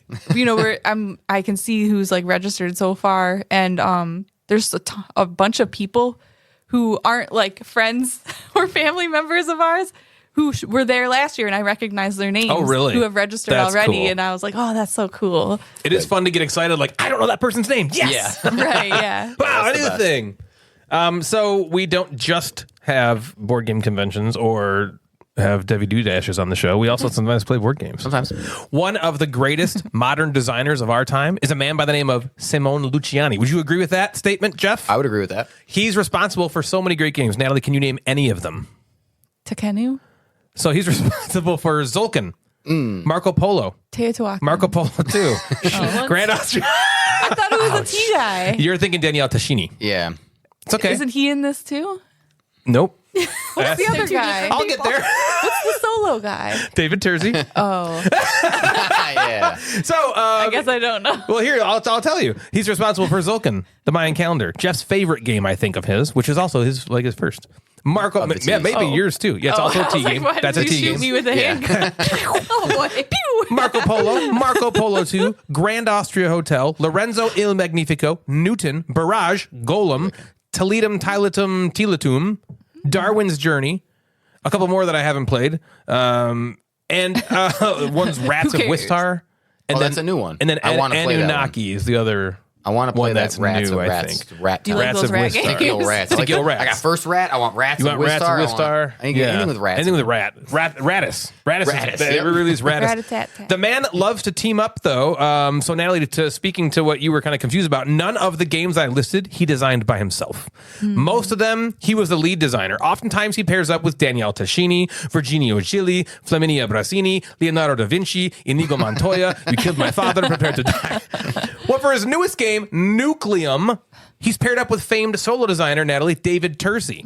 Speaker 6: I can see who's like registered so far. And, there's a bunch of people who aren't like friends or family members of ours who were there last year, and I recognize their names.
Speaker 3: Oh, really?
Speaker 6: Who have registered
Speaker 3: That's
Speaker 6: already,
Speaker 3: cool.
Speaker 6: and I was like, "Oh, that's so cool!"
Speaker 3: It is fun to get excited. Like I don't know that person's name. Yes,
Speaker 4: Yeah.
Speaker 6: Right? Yeah.
Speaker 3: wow, I knew the thing. So we don't just have board game conventions or have Debbie Doodashes on the show. We also sometimes play board games.
Speaker 4: Sometimes.
Speaker 3: One of the greatest modern designers of our time is a man by the name of Simone Luciani. Would you agree with that statement, Jeff?
Speaker 4: I would agree with that.
Speaker 3: He's responsible for so many great games. Natalie, can you name any of them?
Speaker 6: Takenu,
Speaker 3: So he's responsible for Zulkin, Marco Polo,
Speaker 6: Teotihuacan.
Speaker 3: Marco Polo 2, Grand Austria.
Speaker 6: I thought it was a T guy.
Speaker 3: You're thinking Danielle Tashini.
Speaker 4: Yeah.
Speaker 3: It's okay.
Speaker 6: Isn't he in this too?
Speaker 3: Nope.
Speaker 6: What's the other guy?
Speaker 3: I'll get there.
Speaker 6: What's the solo guy?
Speaker 3: David Terzi.
Speaker 6: Oh,
Speaker 4: Yeah.
Speaker 3: So
Speaker 6: I guess I don't know.
Speaker 3: well, here I'll tell you. He's responsible for Zulkin, the Mayan calendar. Jeff's favorite game, I think, of his, which is also his first. Marco,
Speaker 4: the
Speaker 3: yeah,
Speaker 4: T's.
Speaker 3: maybe yours too. Yeah, it's also a T game.
Speaker 6: Why
Speaker 3: That's a
Speaker 6: did you
Speaker 3: T
Speaker 6: shoot
Speaker 3: game.
Speaker 6: me with a handgun? Oh boy! Pew!
Speaker 3: Marco Polo 2, Grand Austria Hotel, Lorenzo Il Magnifico, Newton, Barrage, Golem, Toletum Tilatum, Darwin's Journey, a couple more that I haven't played, and one's Rats of
Speaker 6: cares?
Speaker 3: Wistar. And
Speaker 4: that's a new one.
Speaker 3: And then
Speaker 4: I wanna play that one.
Speaker 3: Anunnaki is the other.
Speaker 4: I want to play
Speaker 3: one
Speaker 4: that
Speaker 3: that's
Speaker 4: Rats
Speaker 3: new,
Speaker 4: of
Speaker 3: I
Speaker 4: Rats.
Speaker 3: think.
Speaker 4: Rat
Speaker 6: Do you like
Speaker 4: Time.
Speaker 3: Rats
Speaker 6: those
Speaker 3: of
Speaker 6: rat
Speaker 3: Wistar.
Speaker 6: games?
Speaker 4: Sticky old rats.
Speaker 3: Sticky old rats.
Speaker 4: I got first rat. I want Rats
Speaker 3: You
Speaker 4: of
Speaker 3: want Rats
Speaker 4: Wistar.
Speaker 3: of Wistar?
Speaker 4: I get anything with rats.
Speaker 3: Anything with Rattus.
Speaker 4: Rattus,
Speaker 3: They
Speaker 4: yep.
Speaker 3: released Rattus.
Speaker 6: Rat-a-tat-tat.
Speaker 3: The man loves to team up, though. So, Natalie, speaking to what you were kind of confused about, none of the games I listed he designed by himself. Most of them, he was the lead designer. Oftentimes, he pairs up with Danielle Tashini, Virginio Gilli, Flaminia Brasini, Leonardo da Vinci, Inigo Montoya. You killed my father, prepare to die. Well, for his newest game, Nucleum, he's paired up with famed solo designer, Natalie, David Terzi.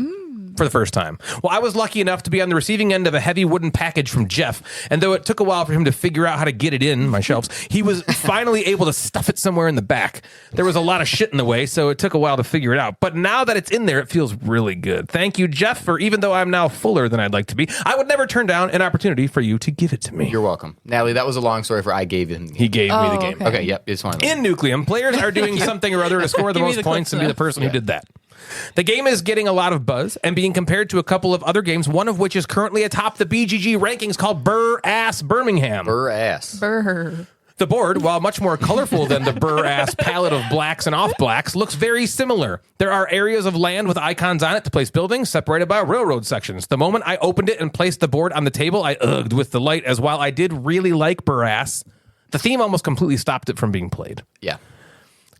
Speaker 3: For the first time. Well, I was lucky enough to be on the receiving end of a heavy wooden package from Jeff, and though it took a while for him to figure out how to get it in my shelves, he was finally able to stuff it somewhere in the back. There was a lot of shit in the way, so it took a while to figure it out. But now that it's in there, it feels really good. Thank you, Jeff, for even though I'm now fuller than I'd like to be, I would never turn down an opportunity for you to give it to me.
Speaker 4: You're welcome. Natalie, that was a long story for I gave him.
Speaker 3: He gave me the game.
Speaker 6: okay.
Speaker 4: Okay, yep. It's fine.
Speaker 3: In Nucleum, players are doing something or other to score the
Speaker 6: Give me
Speaker 3: most
Speaker 6: the
Speaker 3: points and be
Speaker 6: clips
Speaker 3: the person who did that. The game is getting a lot of buzz and being compared to a couple of other games, one of which is currently atop the BGG rankings called Burr-Ass Birmingham.
Speaker 4: Burr-ass.
Speaker 6: Burr.
Speaker 3: The board, while much more colorful than the Burr-Ass palette of blacks and off-blacks, looks very similar. There are areas of land with icons on it to place buildings separated by railroad sections. The moment I opened it and placed the board on the table, I ugged with delight, as while I did really like Burr-Ass, the theme almost completely stopped it from being played.
Speaker 4: Yeah.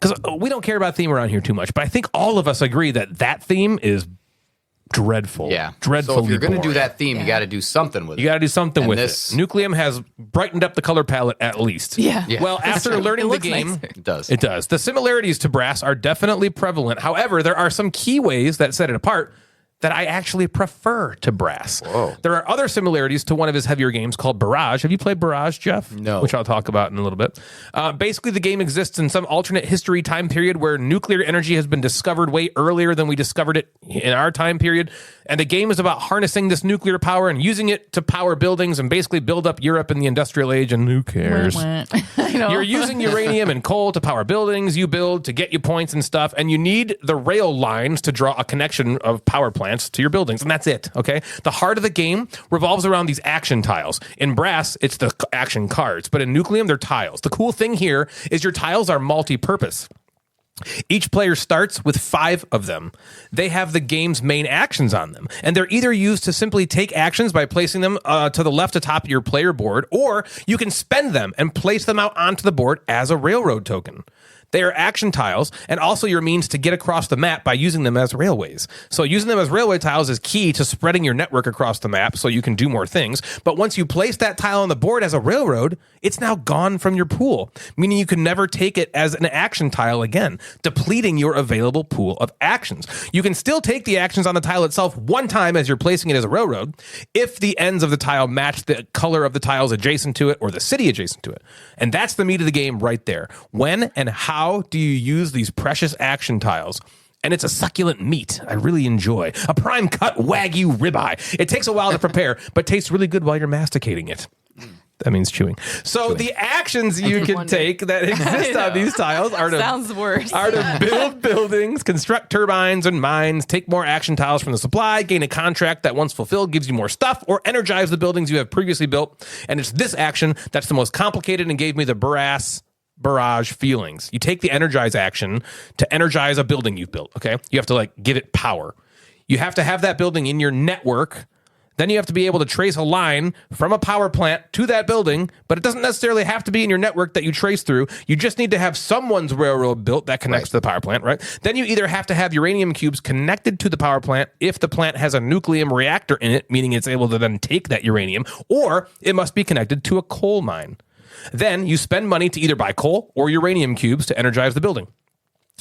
Speaker 3: Because we don't care about theme around here too much, but I think all of us agree that theme is dreadful.
Speaker 4: Yeah.
Speaker 3: Dreadfully
Speaker 4: So if you're going to do
Speaker 3: boring.
Speaker 4: that theme, you got to do something with it.
Speaker 3: You got to do something
Speaker 4: And
Speaker 3: with
Speaker 4: this-
Speaker 3: it. Nucleum has brightened up the color palette at least.
Speaker 6: Yeah.
Speaker 4: Yeah.
Speaker 3: Well, after learning
Speaker 6: It
Speaker 3: the
Speaker 6: looks
Speaker 3: game,
Speaker 6: nicer.
Speaker 4: It does.
Speaker 3: it does. The similarities to Brass are definitely prevalent. However, there are some key ways that set it apart that I actually prefer to Brass.
Speaker 4: Whoa.
Speaker 3: There are other similarities to one of his heavier games called Barrage. Have you played Barrage, Jeff?
Speaker 4: No.
Speaker 3: Which I'll talk about in a little bit. Basically, the game exists in some alternate history time period where nuclear energy has been discovered way earlier than we discovered it in our time period. And the game is about harnessing this nuclear power and using it to power buildings and basically build up Europe in the industrial age. And who cares?
Speaker 6: I know.
Speaker 3: You're using uranium and coal to power buildings you build to get you points and stuff. And you need the rail lines to draw a connection of power plants to your buildings, and that's it, okay? The heart of the game revolves around these action tiles. In Brass, it's the action cards, but in Nucleum, they're tiles. The cool thing here is your tiles are multi-purpose. Each player starts with 5 of them. They have the game's main actions on them, and they're either used to simply take actions by placing them to the left atop of your player board, or you can spend them and place them out onto the board as a railroad token. They are action tiles and also your means to get across the map by using them as railways. So using them as railway tiles is key to spreading your network across the map so you can do more things. But once you place that tile on the board as a railroad, it's now gone from your pool, meaning you can never take it as an action tile again, depleting your available pool of actions. You can still take the actions on the tile itself one time as you're placing it as a railroad if the ends of the tile match the color of the tiles adjacent to it or the city adjacent to it. And that's the meat of the game right there. When and how do you use these precious action tiles? And it's a succulent meat I really enjoy. A prime cut Wagyu ribeye. It takes a while to prepare, but tastes really good while you're masticating it. That means chewing. So the actions you can take that exist on these tiles are
Speaker 6: Sounds worse.
Speaker 3: to build buildings, construct turbines and mines, take more action tiles from the supply, gain a contract that once fulfilled gives you more stuff, or energize the buildings you have previously built. And it's this action that's the most complicated and gave me the Barrage feelings. You take the energize action to energize a building you've built, okay? You have to give it power. You have to have that building in your network. Then you have to be able to trace a line from a power plant to that building, but it doesn't necessarily have to be in your network that you trace through. You just need to have someone's railroad built that connects to the power plant, right? Then you either have to have uranium cubes connected to the power plant if the plant has a nucleum reactor in it, meaning it's able to then take that uranium, or it must be connected to a coal mine. Then you spend money to either buy coal or uranium cubes to energize the building.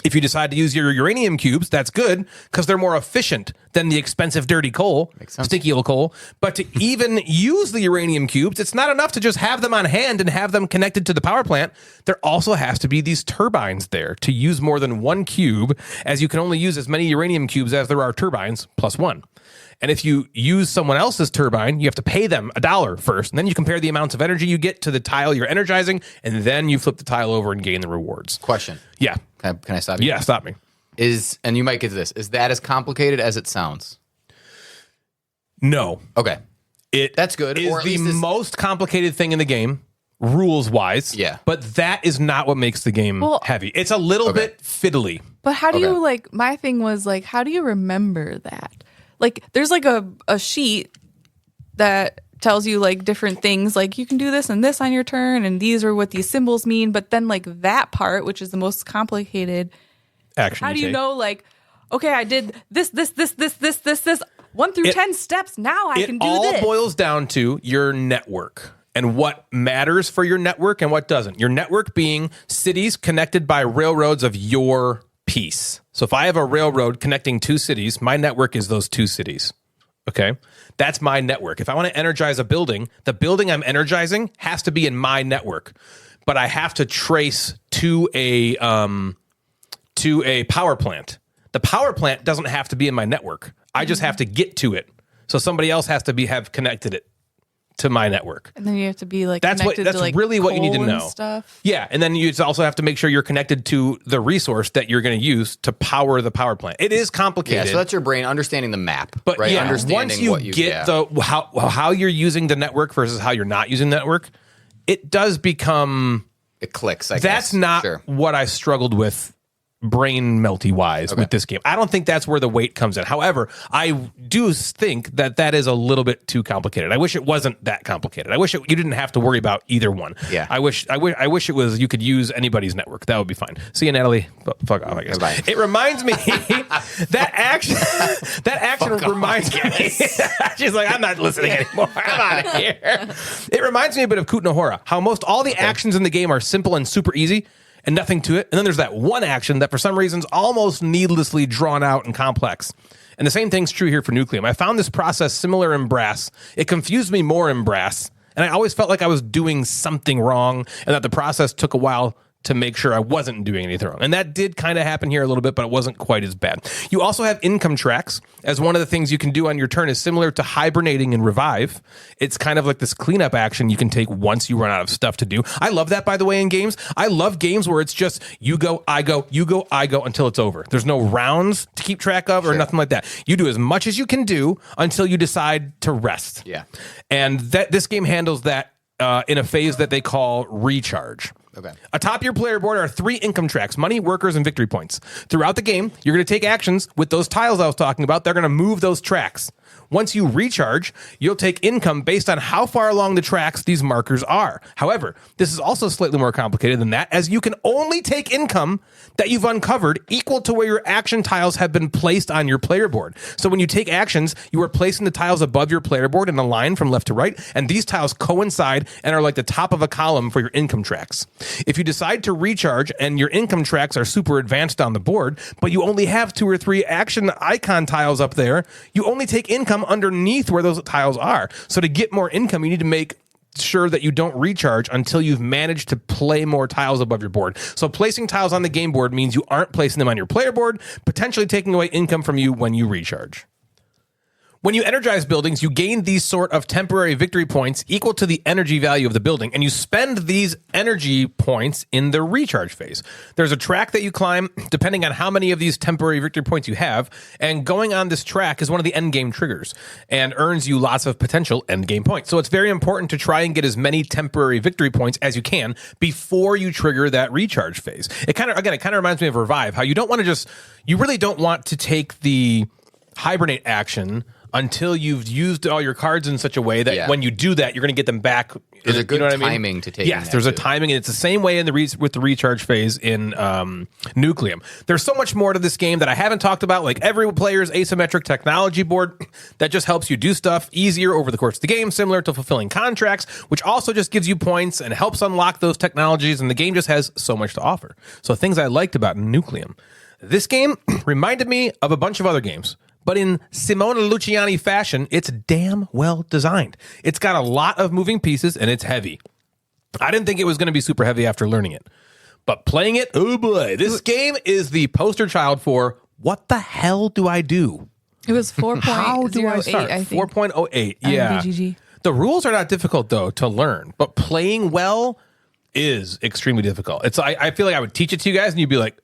Speaker 3: If you decide to use your uranium cubes, that's good because they're more efficient than the expensive dirty coal, sticky old coal. But to even use the uranium cubes, it's not enough to just have them on hand and have them connected to the power plant. There also has to be these turbines there to use more than one cube, as you can only use as many uranium cubes as there are turbines plus one. And if you use someone else's turbine, you have to pay them $1 first. And then you compare the amounts of energy you get to the tile you're energizing, and then you flip the tile over and gain the rewards.
Speaker 4: Question.
Speaker 3: Yeah.
Speaker 4: Can I stop you?
Speaker 3: Yeah, stop me.
Speaker 4: And you might get to this, is that as complicated as it sounds?
Speaker 3: No.
Speaker 4: Okay. That's good.
Speaker 3: It
Speaker 4: Or
Speaker 3: is
Speaker 4: at
Speaker 3: the
Speaker 4: least
Speaker 3: most complicated thing in the game, rules-wise.
Speaker 4: Yeah.
Speaker 3: But that is not what makes the game heavy. It's a little bit fiddly.
Speaker 6: But how do you, my thing was, how do you remember that? There's a sheet that tells you different things, you can do this and this on your turn, and these are what these symbols mean. But then that part, which is the most complicated
Speaker 3: action,
Speaker 6: how do you know okay, I did this 1 through 10 steps, now I can do this?
Speaker 3: It all boils down to your network and what matters for your network and what doesn't. Your network being cities connected by railroads of your piece. So if I have a railroad connecting 2 cities, my network is those 2 cities. Okay? That's my network. If I want to energize a building, the building I'm energizing has to be in my network. But I have to trace to a power plant. The power plant doesn't have to be in my network. I just have to get to it. So somebody else has to have connected it to my network.
Speaker 6: And then you have to be
Speaker 3: that's
Speaker 6: connected
Speaker 3: that's
Speaker 6: to
Speaker 3: really what you need to
Speaker 6: coal and
Speaker 3: know.
Speaker 6: Stuff.
Speaker 3: Yeah, and then you also have to make sure you're connected to the resource that you're going to use to power the power plant. It is complicated.
Speaker 4: Yeah, so that's your brain understanding the map,
Speaker 3: but
Speaker 4: right?
Speaker 3: Yeah,
Speaker 4: Understanding
Speaker 3: once you get how you're using the network versus how you're not using the network, it does become
Speaker 4: it clicks. I guess
Speaker 3: that's not
Speaker 4: sure.
Speaker 3: what I struggled with. Brain melty wise with this game. I don't think that's where the weight comes in. However, I do think that is a little bit too complicated. I wish it wasn't that complicated. I wish you didn't have to worry about either one.
Speaker 4: Yeah.
Speaker 3: I wish it was you could use anybody's network. That would be fine. See you, Natalie. Fuck off, I guess.
Speaker 4: Bye.
Speaker 3: It reminds me that action reminds me. She's like, I'm not listening anymore. I'm out of here. It reminds me a bit of Kutna Hora. How most all the actions in the game are simple and super easy. and nothing to it. And then there's that one action that for some reason's almost needlessly drawn out and complex. And the same thing's true here for Nucleum. I found this process similar in Brass. It confused me more in Brass, and I always felt like I was doing something wrong and that the process took a while to make sure I wasn't doing anything wrong. And that did kind of happen here a little bit, but it wasn't quite as bad. You also have income tracks as one of the things you can do on your turn is similar to hibernating and revive. It's kind of like this cleanup action you can take once you run out of stuff to do. I love that, by the way, in games. I love games where it's just you go, I go, you go, I go until it's over. There's no rounds to keep track of or nothing like that. You do as much as you can do until you decide to rest.
Speaker 4: Yeah.
Speaker 3: And this game handles that in a phase that they call recharge.
Speaker 4: Okay.
Speaker 3: Atop your player board are 3 income tracks: money, workers, and victory points. Throughout the game, you're going to take actions with those tiles I was talking about. They're going to move those tracks. Once you recharge, you'll take income based on how far along the tracks these markers are. However, this is also slightly more complicated than that, as you can only take income that you've uncovered equal to where your action tiles have been placed on your player board. So when you take actions, you are placing the tiles above your player board in a line from left to right, and these tiles coincide and are like the top of a column for your income tracks. If you decide to recharge and your income tracks are super advanced on the board, but you only have 2 or 3 action icon tiles up there, you only take income underneath where those tiles are. So to get more income, you need to make sure that you don't recharge until you've managed to play more tiles above your board. So placing tiles on the game board means you aren't placing them on your player board, potentially taking away income from you when you recharge. When you energize buildings, you gain these sort of temporary victory points equal to the energy value of the building, and you spend these energy points in the recharge phase. There's a track that you climb depending on how many of these temporary victory points you have, and going on this track is one of the end game triggers and earns you lots of potential end game points. So it's very important to try and get as many temporary victory points as you can before you trigger that recharge phase. It kind of reminds me of Revive, how you really don't want to take the hibernate action until you've used all your cards in such a way that when you do that, you're going to get them back.
Speaker 4: There's a good timing to take.
Speaker 3: Yes, there's a timing, and it's the same way in with the recharge phase in Nucleum. There's so much more to this game that I haven't talked about, like every player's asymmetric technology board that just helps you do stuff easier over the course of the game, similar to fulfilling contracts, which also just gives you points and helps unlock those technologies, and the game just has so much to offer. So things I liked about Nucleum. This game reminded me of a bunch of other games. But in Simone Luciani fashion, it's damn well designed. It's got a lot of moving pieces, and it's heavy. I didn't think it was going to be super heavy after learning it. But playing it, oh boy, this game is the poster child for what the hell do I do?
Speaker 6: It was 4.08,
Speaker 3: How do I start?
Speaker 6: I think.
Speaker 3: 4.08, yeah.
Speaker 6: BGG.
Speaker 3: The rules are not difficult, though, to learn. But playing well is extremely difficult. I feel like I would teach it to you guys, and you'd be like...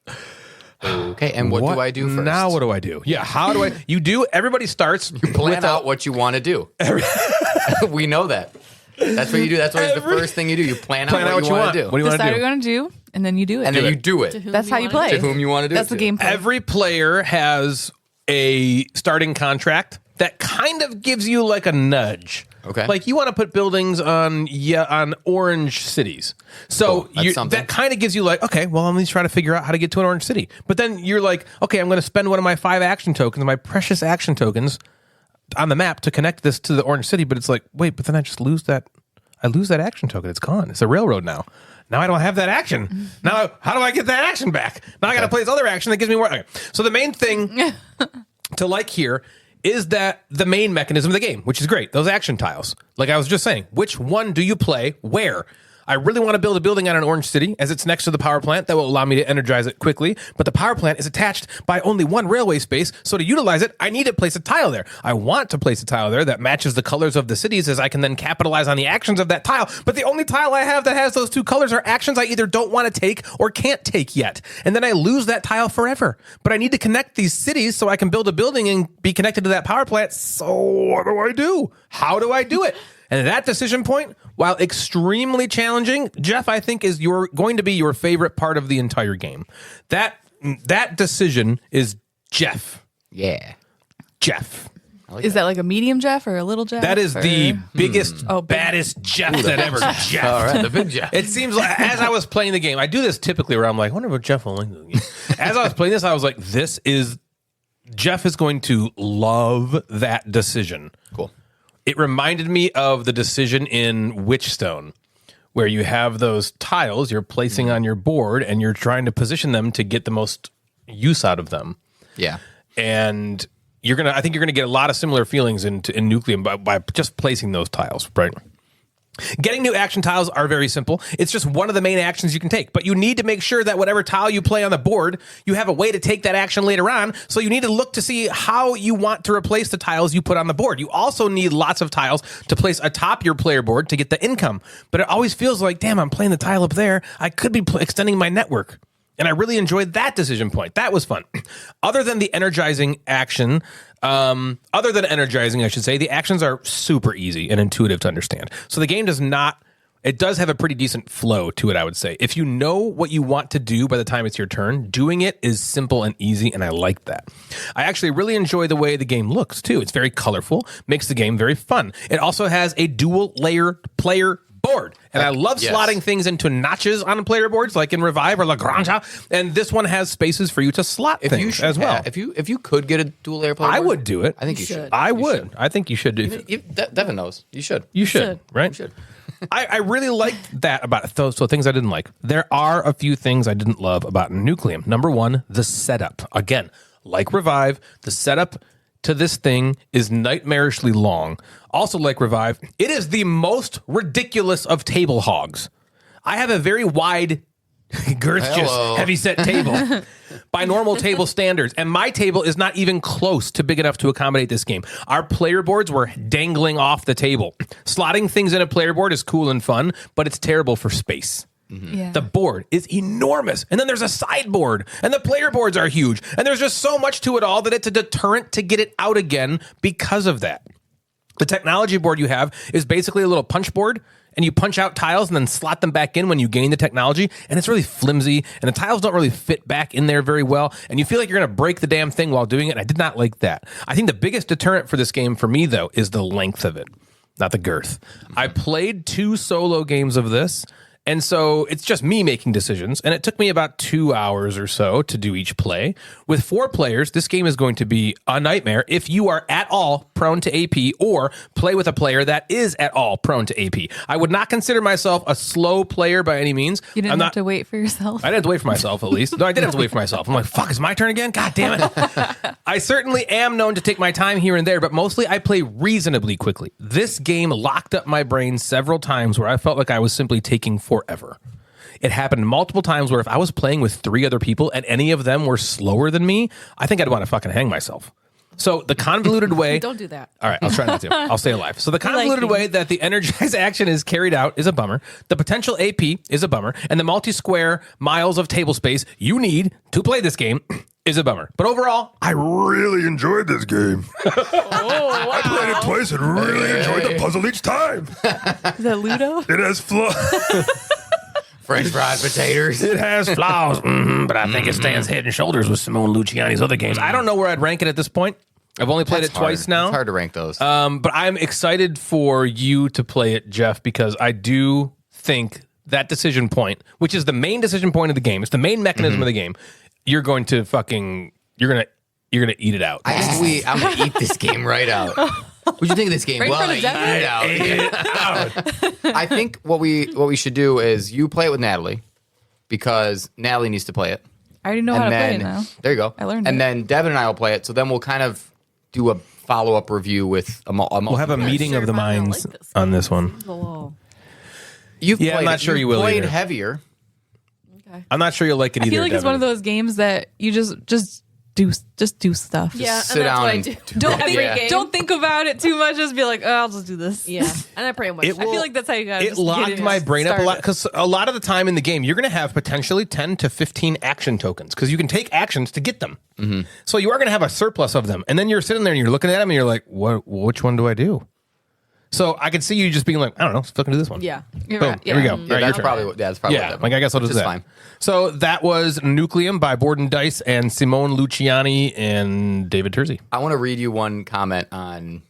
Speaker 4: Okay, and what do I do first?
Speaker 3: Now what do I do? Yeah, how do I... Everybody starts...
Speaker 4: You plan out what you want to do. We know that. That's what you do. That's always the first thing you do. You plan out what you want to do.
Speaker 3: What do you want to
Speaker 6: Decide
Speaker 3: do?
Speaker 6: what you're going to do, and then you do it.
Speaker 4: And then you do it.
Speaker 6: That's how you play.
Speaker 4: To whom you want to do
Speaker 6: That's
Speaker 4: it
Speaker 6: the
Speaker 4: to.
Speaker 6: gameplay.
Speaker 3: Every player has a starting contract that kind of gives you like a nudge.
Speaker 4: Okay.
Speaker 3: Like you want to put buildings on orange cities. So
Speaker 4: Cool.
Speaker 3: that kind of gives you like, okay, well, I'm going to try to figure out how to get to an orange city. But then you're like, okay, I'm going to spend one of my 5 action tokens, my precious action tokens on the map to connect this to the orange city. But it's like, wait, but then I just lose that. I lose that action token. It's gone. It's a railroad now. Now I don't have that action. Now, how do I get that action back? Now I got to play this other action that gives me more. Okay. So the main thing to like here is that the main mechanism of the game, which is great. Those action tiles. Like I was just saying, which one do you play where? I really want to build a building on an orange city as it's next to the power plant. That will allow me to energize it quickly. But the power plant is attached by only one railway space. So to utilize it, I need to place a tile there. I want to place a tile there that matches the colors of the cities as I can then capitalize on the actions of that tile. But the only tile I have that has those 2 colors are actions I either don't want to take or can't take yet. And then I lose that tile forever. But I need to connect these cities so I can build a building and be connected to that power plant. So what do I do? How do I do it? And that decision point, while extremely challenging, Jeff, I think is going to be your favorite part of the entire game. That decision is Jeff.
Speaker 4: Yeah.
Speaker 3: Jeff.
Speaker 6: Is that like a medium Jeff or a little Jeff?
Speaker 3: That is the biggest,
Speaker 6: big.
Speaker 3: baddest Jeff that ever Jeff.
Speaker 4: All right, the big Jeff.
Speaker 3: It seems like, as I was playing the game, I do this typically where I'm like, I wonder what Jeff will like this game. As I was playing this, I was like, Jeff is going to love that decision.
Speaker 4: Cool.
Speaker 3: It reminded me of the decision in Witchstone, where you have those tiles you're placing on your board and you're trying to position them to get the most use out of them.
Speaker 4: Yeah.
Speaker 3: And I think you're gonna get a lot of similar feelings in Nucleum by just placing those tiles, right? Getting new action tiles are very simple. It's just one of the main actions you can take, but you need to make sure that whatever tile you play on the board, you have a way to take that action later on. So you need to look to see how you want to replace the tiles you put on the board. You also need lots of tiles to place atop your player board to get the income. But it always feels like, damn, I'm playing the tile up there. I could be extending my network. And I really enjoyed that decision point. That was fun. Other than the energizing action, I should say, the actions are super easy and intuitive to understand. So the game does have a pretty decent flow to it, I would say. If you know what you want to do by the time it's your turn, doing it is simple and easy, and I like that. I actually really enjoy the way the game looks, too. It's very colorful, makes the game very fun. It also has a dual-layered player board, and I love slotting things into notches on player boards, like in Revive or La Granja, and this one has spaces for you to slot things as well.
Speaker 4: If you could get a dual layer player board,
Speaker 3: I would do it.
Speaker 4: I think you should.
Speaker 3: I would. I think you should do it.
Speaker 4: Devin knows. You should.
Speaker 3: You should, right?
Speaker 4: You should.
Speaker 3: I really liked that about it. So things I didn't like. There are a few things I didn't love about Nucleum. Number one, the setup. Again, like Revive, the setup to this thing is nightmarishly long. Also, like Revive, it is the most ridiculous of table hogs. I have a very wide, girth-just, heavy-set table by normal table standards, and my table is not even close to big enough to accommodate this game. Our player boards were dangling off the table. Slotting things in a player board is cool and fun, but it's terrible for space.
Speaker 6: Yeah.
Speaker 3: The board is enormous. And then there's a sideboard. And the player boards are huge. And there's just so much to it all that it's a deterrent to get it out again because of that. The technology board you have is basically a little punch board. And you punch out tiles and then slot them back in when you gain the technology. And it's really flimsy. And the tiles don't really fit back in there very well. And you feel like you're going to break the damn thing while doing it. And I did not like that. I think the biggest deterrent for this game for me, though, is the length of it, not the girth. I played 2 solo games of this. And so it's just me making decisions. And it took me about 2 hours or so to do each play. With 4 players, this game is going to be a nightmare if you are at all prone to AP or play with a player that is at all prone to AP. I would not consider myself a slow player by any means.
Speaker 6: You didn't have to wait for yourself.
Speaker 3: I didn't have to wait for myself, at least. No, I did have to wait for myself. I'm like, fuck, it's my turn again? God damn it. I certainly am known to take my time here and there, but mostly I play reasonably quickly. This game locked up my brain several times where I felt like I was simply taking forever. It happened multiple times where if I was playing with 3 other people and any of them were slower than me, I think I'd want to fucking hang myself. So the convoluted way...
Speaker 5: Don't do that.
Speaker 3: All right, I'll try not to. I'll stay alive. So the convoluted way that the energized action is carried out is a bummer. The potential AP is a bummer. And the multi-square miles of table space you need to play this game is a bummer. But overall, I really enjoyed this game.
Speaker 1: I played it twice and really enjoyed the puzzle each time.
Speaker 6: Is that Ludo?
Speaker 1: It has flaws.
Speaker 4: French fried potatoes.
Speaker 3: It has flaws, but I think it stands head and shoulders with Simone Luciani's other games. I don't know where I'd rank it at this point. I've only played it twice now.
Speaker 4: It's hard to rank those.
Speaker 3: But I'm excited for you to play it, Jeff, because I do think that decision point, which is the main decision point of the game, it's the main mechanism of the game. You're going to eat it out.
Speaker 4: I'm gonna eat this game right out. What'd you think of this game?
Speaker 6: Right
Speaker 4: well,
Speaker 6: in front of
Speaker 4: eat it out. I think what we should do is you play it with Natalie because Natalie needs to play it.
Speaker 6: I already know how to play it now.
Speaker 4: There you go.
Speaker 6: I learned
Speaker 4: and
Speaker 6: it.
Speaker 4: then Devin and I will play it. So then we'll kind of do a follow-up review with a
Speaker 3: We'll have a meeting of the minds on this one.
Speaker 4: You've
Speaker 3: Yeah,
Speaker 4: played
Speaker 3: I'm not sure you will
Speaker 4: played
Speaker 3: either.
Speaker 4: heavier.
Speaker 5: Okay.
Speaker 3: I'm not sure you'll like it either.
Speaker 6: I feel like it's one of those games that you just do stuff.
Speaker 5: Yeah,
Speaker 4: sit
Speaker 5: and that's
Speaker 4: down
Speaker 5: what I
Speaker 4: and
Speaker 5: do.
Speaker 6: Don't
Speaker 5: Every
Speaker 6: think,
Speaker 5: game.
Speaker 6: don't think about it too much. Just be like, oh, I'll just do this.
Speaker 5: Yeah, and I pretty much.
Speaker 6: I feel like that's how you got.
Speaker 3: It locked my brain up a lot because a lot of the time in the game, you're going to have potentially 10 to 15 action tokens because you can take actions to get them. So you are going to have a surplus of them. And then you're sitting there and you're looking at them and you're like, what? Which one do I do? So I could see you just being like, I don't know, fucking do this one.
Speaker 5: Yeah.
Speaker 6: You're
Speaker 3: Boom,
Speaker 6: right.
Speaker 3: here we go.
Speaker 6: Yeah.
Speaker 3: All right,
Speaker 4: That's
Speaker 3: your turn.
Speaker 4: probably
Speaker 3: Yeah,
Speaker 4: what
Speaker 3: like I guess I'll just do that.
Speaker 4: Fine.
Speaker 3: So that was Nucleum by Board and Dice and Simone Luciani and David Terzi.
Speaker 4: I want to read you one comment on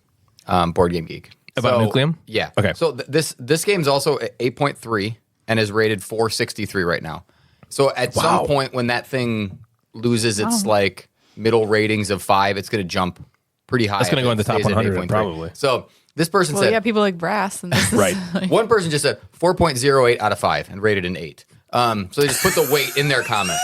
Speaker 4: Board Game Geek
Speaker 3: About Nucleum?
Speaker 4: Yeah.
Speaker 3: Okay.
Speaker 4: So this game's also 8.3 and is rated 463 right now. So at some point when that thing loses its like middle ratings of 5, it's going to jump pretty high.
Speaker 3: It's gonna go in the top
Speaker 4: Stays at
Speaker 3: 100
Speaker 4: 8.3.
Speaker 3: probably.
Speaker 4: So This person
Speaker 6: Well,
Speaker 4: said,
Speaker 6: yeah, people like brass. And this
Speaker 3: Right.
Speaker 6: Is like,
Speaker 4: one person just said 4.08 out of 5 and rated an 8. So they just put the weight in their comment.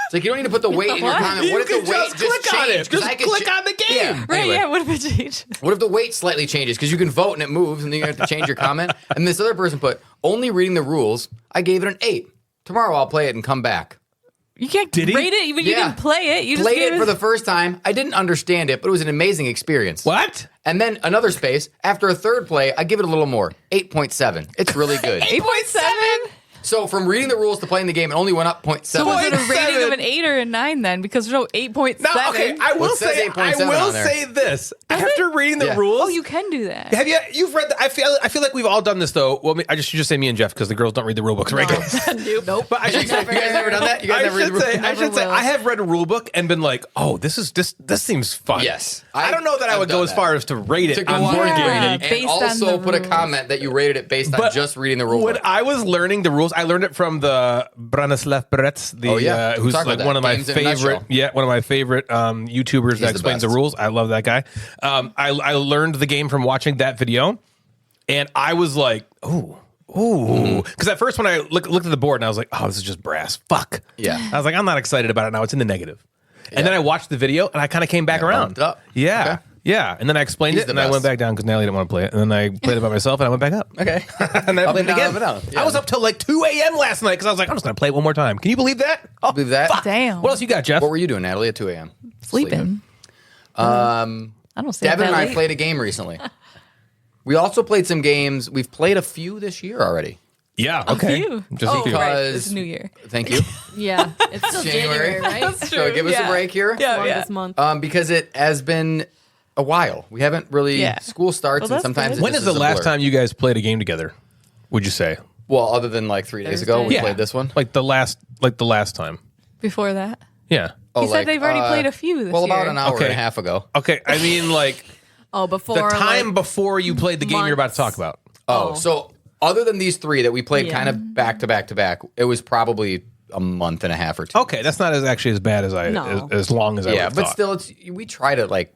Speaker 4: It's like, you don't need to put the weight in your comment. What if the weight just
Speaker 3: click on
Speaker 4: changed?
Speaker 3: it. Just click on the game.
Speaker 4: Yeah.
Speaker 6: right,
Speaker 4: Anyway,
Speaker 6: yeah, what if it changes?
Speaker 4: what if the weight slightly changes? Because you can vote and it moves, and then you have to change your comment. And this other person put, only reading the rules, I gave it an 8. Tomorrow I'll play it and come back.
Speaker 6: You can't
Speaker 3: Did he?
Speaker 6: rate it, even you
Speaker 4: Yeah.
Speaker 6: didn't play it. You just
Speaker 4: Played
Speaker 6: gave
Speaker 4: it for the first time. I didn't understand it, but it was an amazing experience.
Speaker 3: What?
Speaker 4: And then another space. After a third play, I give it a little more. 8.7. It's really good.
Speaker 6: 8.7.
Speaker 4: So from reading the rules to playing the game, it only went up 0.7.
Speaker 6: So was it a
Speaker 3: 0.7?
Speaker 6: rating of an 8 or a 9 then? Because there's no 8.7.
Speaker 3: No, okay. I will
Speaker 4: Well, it says
Speaker 3: say.
Speaker 4: 8.7 on there.
Speaker 3: This. After reading the
Speaker 4: Yeah.
Speaker 3: rules,
Speaker 6: Oh, you can do that.
Speaker 3: have you? You've read. I feel like we've all done this though. Well, you just say me and Jeff because the girls don't read the rule books regularly.
Speaker 5: Nope.
Speaker 3: But I should
Speaker 4: You guys never done that? You guys
Speaker 3: I
Speaker 4: never read the
Speaker 3: should say,
Speaker 4: rules?
Speaker 3: I should
Speaker 5: Never
Speaker 3: say
Speaker 5: will.
Speaker 3: I have read a rule book and been like, oh, this seems fun.
Speaker 4: Yes.
Speaker 3: I don't know that I
Speaker 4: I've
Speaker 3: would go
Speaker 4: done
Speaker 3: as
Speaker 4: that.
Speaker 3: far as to rate
Speaker 4: To
Speaker 3: it
Speaker 4: go
Speaker 3: on
Speaker 4: on
Speaker 3: board
Speaker 4: and
Speaker 3: game.
Speaker 6: Yeah.
Speaker 4: rate it, and
Speaker 6: based on
Speaker 4: also
Speaker 6: the
Speaker 4: put a
Speaker 6: rules.
Speaker 4: comment that you rated it based on
Speaker 3: But
Speaker 4: just reading the rule
Speaker 3: When
Speaker 4: book.
Speaker 3: I was learning the rules, I learned it from the Branislav Beretz,
Speaker 4: Oh, yeah.
Speaker 3: who's
Speaker 4: Talk about
Speaker 3: like
Speaker 4: that.
Speaker 3: one of my
Speaker 4: Games in a
Speaker 3: favorite,
Speaker 4: nutshell.
Speaker 3: one of my favorite YouTubers that
Speaker 4: the
Speaker 3: explains the
Speaker 4: best.
Speaker 3: rules. I love that guy. I learned the game from watching that video, and I was like, ooh. Because at first when I looked at the board and I was like, oh, this is just brass. Fuck.
Speaker 4: Yeah.
Speaker 3: I was like, I'm not excited about it now. It's in the negative. And then I watched the video and I kind of came back around.
Speaker 4: bumped it up.
Speaker 3: Yeah.
Speaker 4: Okay.
Speaker 3: Yeah. And then I explained
Speaker 4: He's
Speaker 3: it
Speaker 4: the
Speaker 3: and I went
Speaker 4: best.
Speaker 3: back down because Natalie didn't want to play it. And then I played it by myself and I went back up.
Speaker 4: Okay.
Speaker 3: And I
Speaker 4: Up
Speaker 3: played
Speaker 4: and
Speaker 3: it
Speaker 4: down,
Speaker 3: again.
Speaker 4: up and down. Yeah.
Speaker 3: I was up till like 2 a.m. last night because I was like, I'm just going to play it one more time. Can you believe that? Oh,
Speaker 4: Believe that?
Speaker 6: Damn.
Speaker 3: what else you got, Jeff?
Speaker 4: What were you doing, Natalie, at 2 a.m.?
Speaker 6: Sleeping. I don't say
Speaker 4: Devin
Speaker 6: that
Speaker 4: and I
Speaker 6: late.
Speaker 4: played a game recently. We also played some games. We've played a few this year already.
Speaker 3: Yeah. Okay.
Speaker 6: few.
Speaker 3: Just a
Speaker 6: Oh,
Speaker 3: few.
Speaker 6: right.
Speaker 4: Because-
Speaker 6: It's New Year.
Speaker 4: Thank you.
Speaker 5: Yeah. It's still
Speaker 4: January.
Speaker 5: January, right?
Speaker 4: So give us a break here.
Speaker 6: Yeah,
Speaker 5: Longest month.
Speaker 4: Because it has been a while. We haven't really.
Speaker 6: Yeah.
Speaker 4: School starts,
Speaker 6: Well,
Speaker 4: and
Speaker 6: that's
Speaker 4: sometimes
Speaker 6: good.
Speaker 4: it
Speaker 3: When
Speaker 4: just
Speaker 3: is the
Speaker 4: a
Speaker 3: last
Speaker 4: blur.
Speaker 3: time you guys played a game together? Would you say?
Speaker 4: Well, other than like 3 days ago, we
Speaker 5: Thursday.
Speaker 4: played this one.
Speaker 3: Like the last time.
Speaker 6: Before that.
Speaker 3: Yeah.
Speaker 4: Oh,
Speaker 6: He said they've already played a few this
Speaker 4: Well, about
Speaker 6: year.
Speaker 4: an hour
Speaker 3: Okay.
Speaker 4: and a half ago.
Speaker 3: Okay. I mean, like
Speaker 5: Oh,
Speaker 3: the
Speaker 5: before
Speaker 3: time
Speaker 5: like,
Speaker 3: before you played the game you're about to talk
Speaker 5: months.
Speaker 3: about.
Speaker 4: Oh, so other than these three that we played
Speaker 5: Yeah.
Speaker 4: kind of back to back to back, it was probably a month and a half or two.
Speaker 3: Okay, that's not actually as bad as
Speaker 5: No.
Speaker 3: as long as I
Speaker 4: Yeah,
Speaker 3: would
Speaker 4: but
Speaker 3: thought.
Speaker 4: still, we try to like.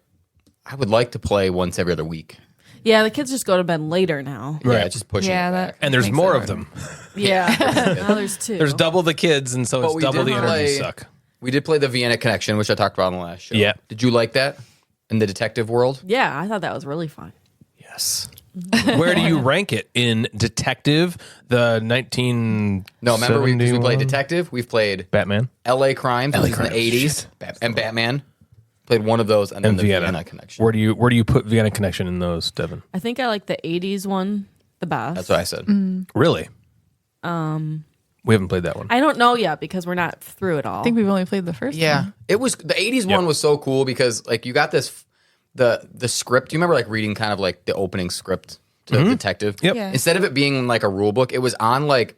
Speaker 4: I would like to play once every other week.
Speaker 5: Yeah, the kids just go to bed later now.
Speaker 3: Right.
Speaker 4: Yeah, just pushing
Speaker 6: Yeah,
Speaker 4: it
Speaker 6: that-
Speaker 4: back.
Speaker 3: And there's
Speaker 6: Makes
Speaker 3: more
Speaker 6: it
Speaker 3: of them.
Speaker 5: Yeah. Now there's two.
Speaker 3: There's double the kids, and so
Speaker 4: But
Speaker 3: it's
Speaker 4: we
Speaker 3: double
Speaker 4: did
Speaker 3: the energy
Speaker 4: play-
Speaker 3: suck.
Speaker 4: We did play the Vienna Connection, which I talked about in the last show.
Speaker 3: Yeah.
Speaker 4: Did you like that in the detective world?
Speaker 5: Yeah, I thought that was really fun.
Speaker 4: Yes.
Speaker 3: Where do you rank it in detective? The 19
Speaker 4: No, remember we played detective. We've played
Speaker 3: Batman
Speaker 4: L.A. Crimes, which is in
Speaker 3: Crimes,
Speaker 4: the 80s, and Batman. Played one of those, and then
Speaker 3: and
Speaker 4: the
Speaker 3: Vienna.
Speaker 4: Vienna Connection.
Speaker 3: Where do you put Vienna Connection in those, Devin?
Speaker 5: I think I like the 80s one the best.
Speaker 4: That's what I said.
Speaker 3: Really? We haven't played that one.
Speaker 5: I don't know yet because we're not through it all.
Speaker 6: I think we've only played the first
Speaker 4: Yeah,
Speaker 6: one.
Speaker 4: it was the 80s one was so cool because like you got this the script. Do you remember like reading kind of like the opening script to detective?
Speaker 3: Yep.
Speaker 6: Yeah.
Speaker 4: Instead of it being like a rule book, it was on like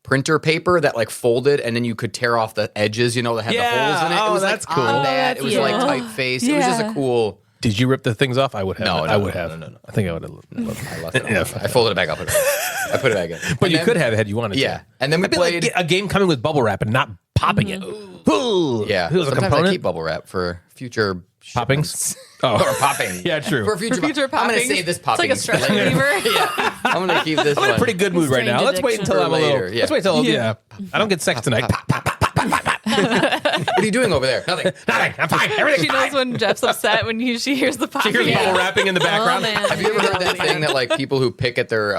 Speaker 4: printer paper that like folded and then you could tear off the edges, you know, that had
Speaker 3: Yeah.
Speaker 4: the holes in it.
Speaker 3: Oh,
Speaker 4: It was
Speaker 3: that's
Speaker 4: like
Speaker 3: cool.
Speaker 4: on
Speaker 3: Oh,
Speaker 4: that.
Speaker 5: that's
Speaker 4: It was like
Speaker 5: cool.
Speaker 4: typeface. It was just a
Speaker 6: Yeah.
Speaker 4: cool.
Speaker 3: Did you rip the things off? I would have.
Speaker 4: No,
Speaker 3: I
Speaker 4: no,
Speaker 3: would
Speaker 4: no,
Speaker 3: have.
Speaker 4: no.
Speaker 3: I think I would have.
Speaker 4: I left it. I folded it back up. I put it back in.
Speaker 3: But
Speaker 4: And
Speaker 3: you
Speaker 4: then-
Speaker 3: could have had you wanted to.
Speaker 4: Yeah, and then we
Speaker 3: It'd be like
Speaker 4: played.
Speaker 3: a game coming with bubble wrap and not popping it. Ooh.
Speaker 4: Yeah,
Speaker 3: It was a
Speaker 4: sometimes I
Speaker 3: component.
Speaker 4: keep bubble wrap for future
Speaker 3: Poppings?
Speaker 4: shipments.
Speaker 3: Oh.
Speaker 4: or popping.
Speaker 3: Yeah, true.
Speaker 4: For future,
Speaker 6: future
Speaker 4: I'm going to
Speaker 6: poppings.
Speaker 4: save this
Speaker 6: It's
Speaker 4: popping.
Speaker 6: like a stress
Speaker 4: for later.
Speaker 6: reliever.
Speaker 4: Yeah, I'm going to keep this
Speaker 3: I'm in a
Speaker 4: one.
Speaker 3: pretty good mood right now.
Speaker 5: Strange
Speaker 3: Let's wait
Speaker 5: addiction.
Speaker 3: until I'm a little.
Speaker 4: For later, yeah.
Speaker 3: Let's wait until yeah. I don't get sex tonight. Pop, pop, pop, pop, pop, pop, pop.
Speaker 4: What are you doing over there? Nothing.
Speaker 3: Nothing. I'm fine. Everything's
Speaker 6: She knows
Speaker 3: fine.
Speaker 6: when Jeff's upset when she hears the popping.
Speaker 3: She hears bubble wrapping in the
Speaker 5: Oh,
Speaker 3: background.
Speaker 5: man.
Speaker 4: Have you ever heard that thing that like people who pick at their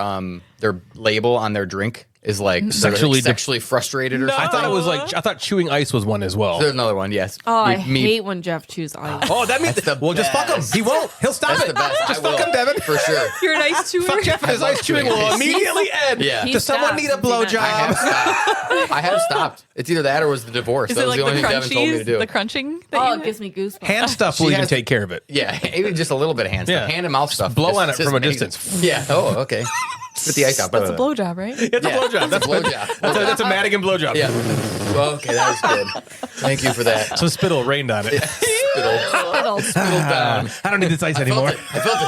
Speaker 4: label on their drink is like
Speaker 3: Sexually
Speaker 4: sexually frustrated or
Speaker 3: I
Speaker 4: something?
Speaker 3: thought it was like I thought chewing ice was one as well.
Speaker 4: There's another one. Yes.
Speaker 5: Oh, I
Speaker 4: Me-
Speaker 5: hate when Jeff chews ice.
Speaker 3: Oh, that means
Speaker 4: That's the
Speaker 3: well, just fuck him.
Speaker 4: best.
Speaker 3: He won't. He'll stop
Speaker 4: That's
Speaker 3: it.
Speaker 4: the best.
Speaker 3: Just
Speaker 4: I
Speaker 3: fuck
Speaker 4: will.
Speaker 3: him, Devin.
Speaker 4: For sure.
Speaker 6: You're an ice chewer.
Speaker 3: Fuck Jeff and his ice chewing will immediately end.
Speaker 4: Yeah.
Speaker 5: He
Speaker 3: Does someone
Speaker 5: stopped.
Speaker 3: need a blowjob?
Speaker 4: I have stopped. It's either that or was the divorce.
Speaker 6: Is
Speaker 4: That
Speaker 6: it
Speaker 4: was
Speaker 6: like
Speaker 4: the
Speaker 6: the
Speaker 4: only thing Devin told me to
Speaker 6: crunchies?
Speaker 4: do.
Speaker 6: The crunching? That
Speaker 5: Oh,
Speaker 6: you
Speaker 5: it gives me goosebumps.
Speaker 3: Hand stuff
Speaker 4: She
Speaker 3: will even
Speaker 4: has-
Speaker 3: take care of it.
Speaker 4: Yeah, maybe just a little bit of hand stuff.
Speaker 3: Yeah.
Speaker 4: Hand and mouth stuff.
Speaker 3: blow on it from a
Speaker 4: makes
Speaker 3: distance.
Speaker 4: Yeah. Oh, okay. Put the ice out.
Speaker 6: That's a blowjob, right?
Speaker 3: It's a blowjob. That's
Speaker 4: a blowjob.
Speaker 3: That's a Madigan blowjob.
Speaker 4: Yeah. Well, okay, that was good. Thank you for that.
Speaker 3: Some spittle rained on it.
Speaker 4: Spittle.
Speaker 5: Little
Speaker 4: Spittle down.
Speaker 3: I don't need this ice anymore.
Speaker 4: I felt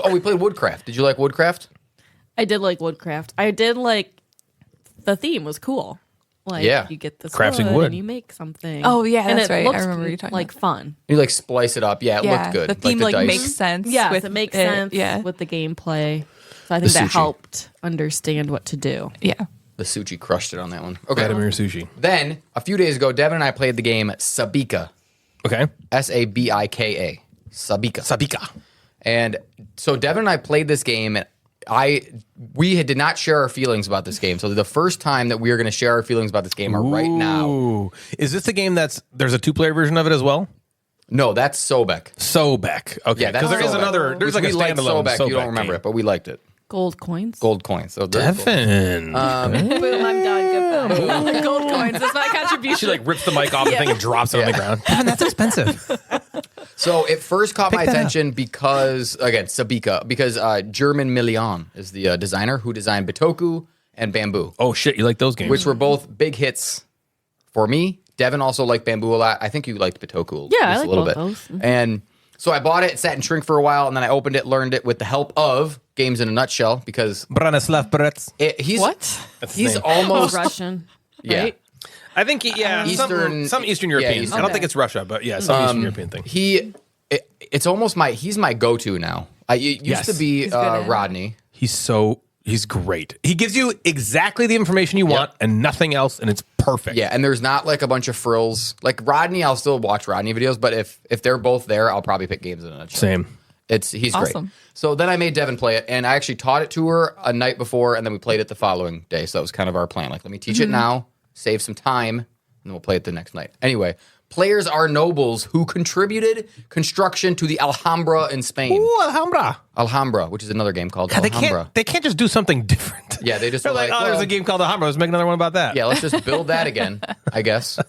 Speaker 4: it. We played Woodcraft. Did you like Woodcraft?
Speaker 5: I did like Woodcraft. I did like the theme was cool. Like
Speaker 4: Yeah.
Speaker 5: you get this
Speaker 3: Crafting
Speaker 5: wood
Speaker 3: wood.
Speaker 5: and you make something.
Speaker 6: Oh, yeah,
Speaker 5: and
Speaker 6: that's
Speaker 5: it
Speaker 6: right. I
Speaker 5: looks
Speaker 6: remember you talking
Speaker 5: like
Speaker 6: about
Speaker 5: fun.
Speaker 4: You like splice it up. Yeah, it looked good.
Speaker 6: The theme
Speaker 4: like the dice.
Speaker 6: makes sense.
Speaker 5: Yes,
Speaker 6: with
Speaker 5: it makes sense
Speaker 6: Yeah,
Speaker 5: with the gameplay. So I think
Speaker 4: The
Speaker 5: that
Speaker 4: sushi.
Speaker 5: helped understand what to do.
Speaker 6: yeah.
Speaker 4: The sushi crushed it on that one. Okay.
Speaker 3: Vladimir sushi.
Speaker 4: Then a few days ago, Devin and I played the game Sabika.
Speaker 3: Okay.
Speaker 4: Sabika. Sabika.
Speaker 3: Sabika.
Speaker 4: And so Devin and I played this game. And we did not share our feelings about this game. So the first time that we are going to share our feelings about this game are right now.
Speaker 3: Ooh. Is this the game there's a 2-player version of it as well?
Speaker 4: No, that's Sobek.
Speaker 3: Sobek. Okay.
Speaker 4: Yeah, that's
Speaker 3: Because there is
Speaker 4: Sobek.
Speaker 3: another. There's
Speaker 4: Which
Speaker 3: like a
Speaker 4: we liked
Speaker 3: standalone
Speaker 4: Sobek. You don't remember
Speaker 3: game.
Speaker 4: it, but we liked it.
Speaker 5: Gold coins.
Speaker 4: Gold coins. So very cool.
Speaker 3: Devin.
Speaker 5: Boom, I'm done. Goodbye.
Speaker 6: Gold coins. That's my contribution.
Speaker 3: She like rips the mic off the thing and drops it on the ground. Devin, that's expensive.
Speaker 4: So it first caught my
Speaker 3: that up.
Speaker 4: attention because, again, Sabika, because German Million is the designer who designed Bitoku and Bamboo,
Speaker 3: Oh shit, you like those games?
Speaker 4: which were both big hits for me. Devin also liked Bamboo a lot. I think you liked Bitoku
Speaker 5: Yeah, I
Speaker 4: just
Speaker 5: like
Speaker 4: a little
Speaker 5: both
Speaker 4: bit.
Speaker 5: those. Mhm.
Speaker 4: And so I bought it, sat in shrink for a while, and then I opened it, learned it with the help of Games in a Nutshell because
Speaker 3: Branislav Perez.
Speaker 4: he's
Speaker 6: What?
Speaker 3: That's his
Speaker 4: he's
Speaker 3: name.
Speaker 4: almost
Speaker 5: Russian.
Speaker 4: yeah.
Speaker 5: Right?
Speaker 3: I think some Eastern European.
Speaker 4: Eastern.
Speaker 3: I don't think it's Russia, but yeah, some Eastern European thing.
Speaker 4: It's almost he's my go-to now. It used
Speaker 3: Yes.
Speaker 4: to be
Speaker 6: good at it.
Speaker 4: Rodney.
Speaker 3: He's great. He gives you exactly the information you want and nothing else, and it's perfect.
Speaker 4: Yeah, and there's not like a bunch of frills. Like Rodney, I'll still watch Rodney videos, but if they're both there, I'll probably pick Games in a Nutshell.
Speaker 3: Same.
Speaker 4: He's great.
Speaker 6: Awesome.
Speaker 4: So then I made Devin play it, and I actually taught it to her a night before, and then we played it the following day. So that was kind of our plan. Like, let me teach it now, save some time, and then we'll play it the next night. Anyway, players are nobles who contributed construction to the Alhambra in Spain.
Speaker 3: Ooh, Alhambra.
Speaker 4: Alhambra, which is another game called
Speaker 3: God,
Speaker 4: Alhambra.
Speaker 3: they can't just do something different.
Speaker 4: Yeah, they just
Speaker 3: They're
Speaker 4: were
Speaker 3: like,
Speaker 4: like,
Speaker 3: oh, there's
Speaker 4: well-
Speaker 3: a game called Alhambra. Let's make another one about that.
Speaker 4: Yeah, let's just build that again, I guess.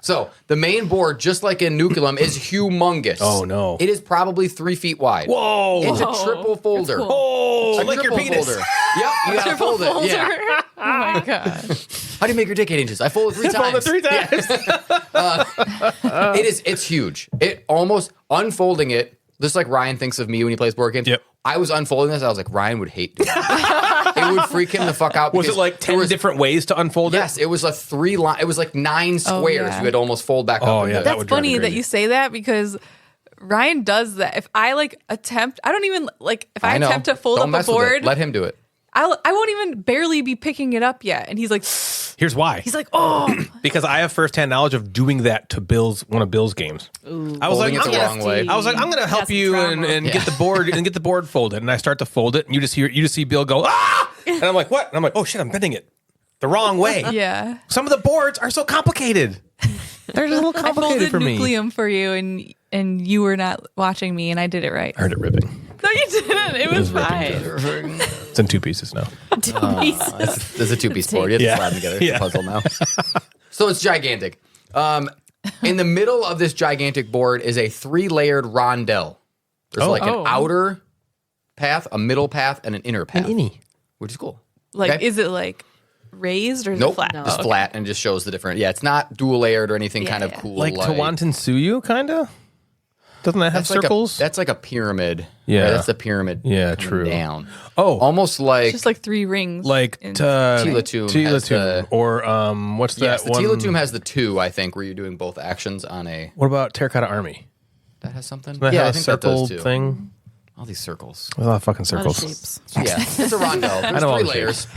Speaker 4: So the main board, just like in Nucleum, is humongous.
Speaker 3: Oh, no.
Speaker 4: It is probably 3 feet wide.
Speaker 3: Whoa.
Speaker 4: It's a triple folder.
Speaker 6: cool.
Speaker 3: Oh,
Speaker 4: A
Speaker 3: like your
Speaker 4: triple
Speaker 3: penis.
Speaker 4: folder. Yep, you gotta fold it. Yeah.
Speaker 6: Oh my god.
Speaker 4: How do you make your dick 8 inches? I fold it 3
Speaker 3: Fold it
Speaker 4: times.
Speaker 3: 3 times.
Speaker 4: It's huge. It almost unfolding it, just like Ryan thinks of me when he plays board games.
Speaker 3: Yep.
Speaker 4: I was unfolding this. I was like, Ryan would hate doing it. It would freak him the fuck out.
Speaker 3: Was it
Speaker 4: because
Speaker 3: like 10 different ways to unfold
Speaker 4: Yes, it was a 3 line. It was like 9 squares.
Speaker 6: yeah.
Speaker 4: You had almost fold back
Speaker 3: Oh,
Speaker 4: up.
Speaker 3: yeah,
Speaker 4: into.
Speaker 3: that would
Speaker 6: That's
Speaker 3: drive me
Speaker 6: funny that
Speaker 3: crazy.
Speaker 6: you say that because Ryan does that. If I like attempt, I don't even like if I
Speaker 4: know.
Speaker 6: attempt to fold
Speaker 4: Don't
Speaker 6: up a
Speaker 4: mess with it.
Speaker 6: board,
Speaker 4: Let him do it.
Speaker 6: I won't even barely be picking it up yet. And he's like,
Speaker 3: it? Here's why.
Speaker 6: oh,
Speaker 3: Because I have firsthand knowledge of doing that to one of Bill's games. I was
Speaker 4: Folding
Speaker 3: like,
Speaker 4: it the wrong way.
Speaker 3: I'm going to help
Speaker 5: some
Speaker 3: you
Speaker 5: trauma.
Speaker 3: and get the board folded. And I start to fold it, and you just see Bill go, ah! And I'm like, what? And I'm like, oh shit, I'm bending it the wrong way.
Speaker 6: yeah.
Speaker 3: Some of the boards are so complicated. They're just a little
Speaker 6: I
Speaker 3: complicated
Speaker 6: folded
Speaker 3: for me.
Speaker 6: Nucleum for you, and you were not watching me, and I did it right.
Speaker 3: I heard it ripping.
Speaker 6: No, you didn't. It was fine.
Speaker 3: It's in 2 pieces now.
Speaker 5: Pieces.
Speaker 4: There's a 2-piece board. You have to
Speaker 3: Yeah.
Speaker 4: slap them together. It's
Speaker 3: Yeah.
Speaker 4: a puzzle now. So it's gigantic. In the middle of this gigantic board is a 3-layered rondelle. There's like an
Speaker 6: Oh.
Speaker 4: outer path, a middle path, and an inner path.
Speaker 3: Innie.
Speaker 4: Which is cool.
Speaker 6: Like,
Speaker 4: Okay.
Speaker 6: is it like raised or is
Speaker 4: Nope,
Speaker 6: it flat?
Speaker 4: just flat and just shows the different. Yeah, it's not dual layered or anything kind of
Speaker 6: yeah.
Speaker 4: cool.
Speaker 3: Like Tawantin Suyu, kind of? Doesn't that have
Speaker 4: That's like
Speaker 3: circles?
Speaker 4: that's like a pyramid.
Speaker 3: Yeah.
Speaker 4: Right? That's the pyramid.
Speaker 3: Yeah,
Speaker 4: coming
Speaker 3: true.
Speaker 4: Down.
Speaker 3: Oh.
Speaker 4: Almost like
Speaker 6: Just like 3 rings.
Speaker 3: like
Speaker 6: in-
Speaker 4: Tila Tomb has the-
Speaker 3: or what's
Speaker 4: yes,
Speaker 3: that
Speaker 4: the
Speaker 3: one?
Speaker 4: Tila Tomb has the 2, I think, where you're doing both actions on a.
Speaker 3: What about Terracotta Army?
Speaker 4: That has something.
Speaker 3: That
Speaker 4: Yeah, I
Speaker 3: has a
Speaker 4: think that
Speaker 3: circle
Speaker 4: does too.
Speaker 3: thing.
Speaker 4: All these circles.
Speaker 3: There's a lot of fucking
Speaker 5: A lot of
Speaker 3: circles.
Speaker 5: shapes.
Speaker 4: Yeah, it's a rondelle. There's
Speaker 3: know all
Speaker 4: 3
Speaker 3: the
Speaker 4: layers.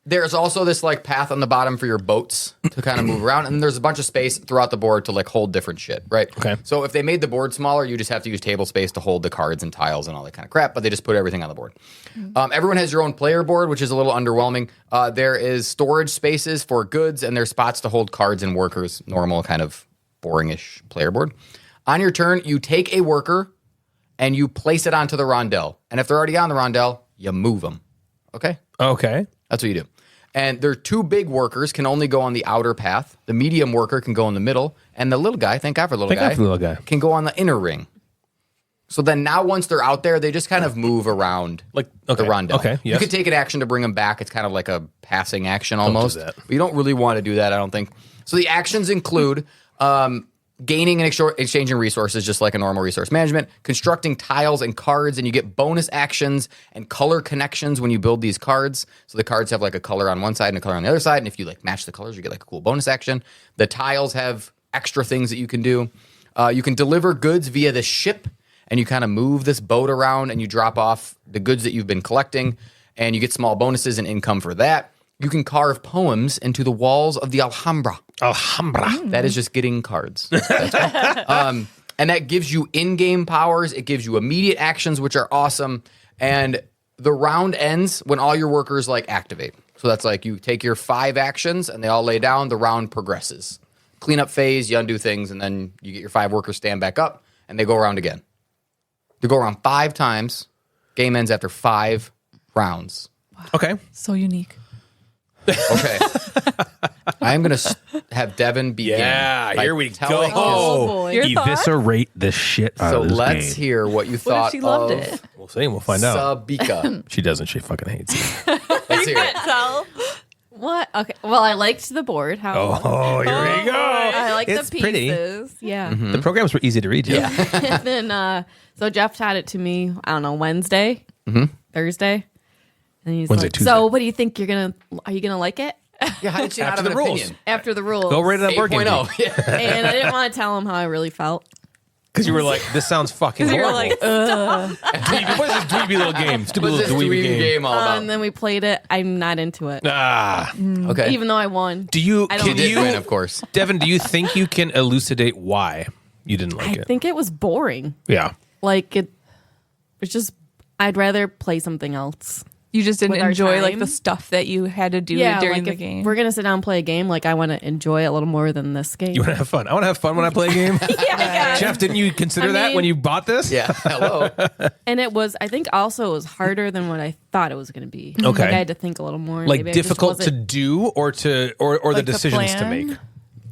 Speaker 4: There's also this like path on the bottom for your boats to kind of move around, and there's a bunch of space throughout the board to like hold different shit, right?
Speaker 3: Okay.
Speaker 4: So if they made the board smaller, you just have to use table space to hold the cards and tiles and all that kind of crap. But they just put everything on the board. Everyone has your own player board, which is a little underwhelming. There is storage spaces for goods, and there's spots to hold cards and workers. Normal kind of boringish player board. On your turn, you take a worker and you place it onto the rondelle. And if they're already on the rondelle, you move them. Okay.
Speaker 3: Okay.
Speaker 4: That's what you do. And their 2 big workers can only go on the outer path. The medium worker can go in the middle. And the little guy, thank God for the little
Speaker 3: Thank God
Speaker 4: guy,
Speaker 3: for the little guy.
Speaker 4: can go on the inner ring. So then now once they're out there, they just kind of move around
Speaker 3: Like, okay,
Speaker 4: the rondelle.
Speaker 3: okay,
Speaker 4: You
Speaker 3: yes.
Speaker 4: could take an action to bring them back. It's kind of like a passing action almost.
Speaker 3: that.
Speaker 4: But you don't really want to do that, I don't think. So the actions include gaining and exchanging resources just like a normal resource management, constructing tiles and cards, and you get bonus actions and color connections when you build these cards. So the cards have like a color on one side and a color on the other side, and if you like match the colors, you get like a cool bonus action. The tiles have extra things that you can do. You can deliver goods via the ship, and you kind of move this boat around, and you drop off the goods that you've been collecting, and you get small bonuses and income for that. You can carve poems into the walls of the Alhambra. That is just getting cards. That's right. And that gives you in-game powers. It gives you immediate actions, which are awesome. And the round ends when all your workers like activate. So that's like you take your 5 actions and they all lay down. The round progresses. Cleanup phase, you undo things, and then you get your 5 workers stand back up, and they go around again. They go around 5 times. Game ends after 5 rounds.
Speaker 3: Okay.
Speaker 6: So unique.
Speaker 4: Okay. I am going to have Devin begin.
Speaker 3: Yeah,
Speaker 4: by
Speaker 3: here we
Speaker 4: telling
Speaker 3: go.
Speaker 5: Oh, boy.
Speaker 6: Your thoughts?
Speaker 1: Eviscerate the shit out
Speaker 4: So
Speaker 1: of this
Speaker 4: let's
Speaker 1: game.
Speaker 4: hear what you
Speaker 6: What
Speaker 4: thought
Speaker 6: if she loved
Speaker 4: of
Speaker 6: it?
Speaker 3: We'll see. We'll find out.
Speaker 4: Sabika.
Speaker 3: She doesn't. She fucking hates it.
Speaker 4: Let's hear it.
Speaker 6: Tell.
Speaker 5: What? Okay. Well, I liked the board. How
Speaker 3: Oh, here we go.
Speaker 5: I like
Speaker 3: It's
Speaker 5: the
Speaker 3: pretty.
Speaker 5: pieces. Yeah.
Speaker 3: The programs were easy to read. Yeah.
Speaker 5: And then, so Jeff taught it to me, I don't know, Wednesday, Thursday. And he's
Speaker 3: Wednesday,
Speaker 5: like,
Speaker 3: Tuesday.
Speaker 5: so what do you think are you going to like it?
Speaker 4: Yeah, how did she not
Speaker 3: After
Speaker 4: have
Speaker 3: the
Speaker 4: an
Speaker 3: rules.
Speaker 4: opinion?
Speaker 5: After the rules.
Speaker 3: Go rate it on Boardgame.
Speaker 4: 8.0. Yeah.
Speaker 5: And I didn't want to tell him how I really felt.
Speaker 3: Because you were like, this sounds fucking
Speaker 6: Because you were
Speaker 3: horrible.
Speaker 6: like,
Speaker 3: Dweeby, what is this dweeby little game? Stupid
Speaker 4: What's
Speaker 3: little
Speaker 4: this
Speaker 3: dweeby
Speaker 4: dweeby game all about?
Speaker 5: And then we played it. I'm not into it.
Speaker 3: Ah.
Speaker 4: Okay.
Speaker 5: Even though I won.
Speaker 3: Do you,
Speaker 5: I don't
Speaker 4: you
Speaker 3: can
Speaker 4: did
Speaker 3: you,
Speaker 4: win, of course.
Speaker 3: Devin, do you think you can elucidate why you didn't like
Speaker 5: I
Speaker 3: it?
Speaker 5: think it was boring.
Speaker 3: Yeah.
Speaker 5: Like, it's just, I'd rather play something else.
Speaker 6: you just didn't
Speaker 5: With our
Speaker 6: enjoy like
Speaker 5: time.
Speaker 6: the stuff that you had to do
Speaker 5: Yeah,
Speaker 6: during
Speaker 5: like
Speaker 6: the
Speaker 5: if
Speaker 6: game.
Speaker 5: we're going to sit down and play a game, like, I want to enjoy it a little more than this game.
Speaker 3: You want to have fun. I want to have fun when I play a game.
Speaker 5: yeah,
Speaker 3: Jeff, didn't you consider
Speaker 5: I
Speaker 3: that
Speaker 5: mean-
Speaker 3: when you bought this?
Speaker 4: Yeah. Hello.
Speaker 5: And it was, I think also it was harder than what I thought it was going to be.
Speaker 3: Okay.
Speaker 5: Like I had to think a little more.
Speaker 3: Like
Speaker 5: Maybe I just
Speaker 3: difficult to
Speaker 5: wasn't-
Speaker 3: do or the
Speaker 6: Like the
Speaker 3: decisions to
Speaker 6: plan?
Speaker 3: make?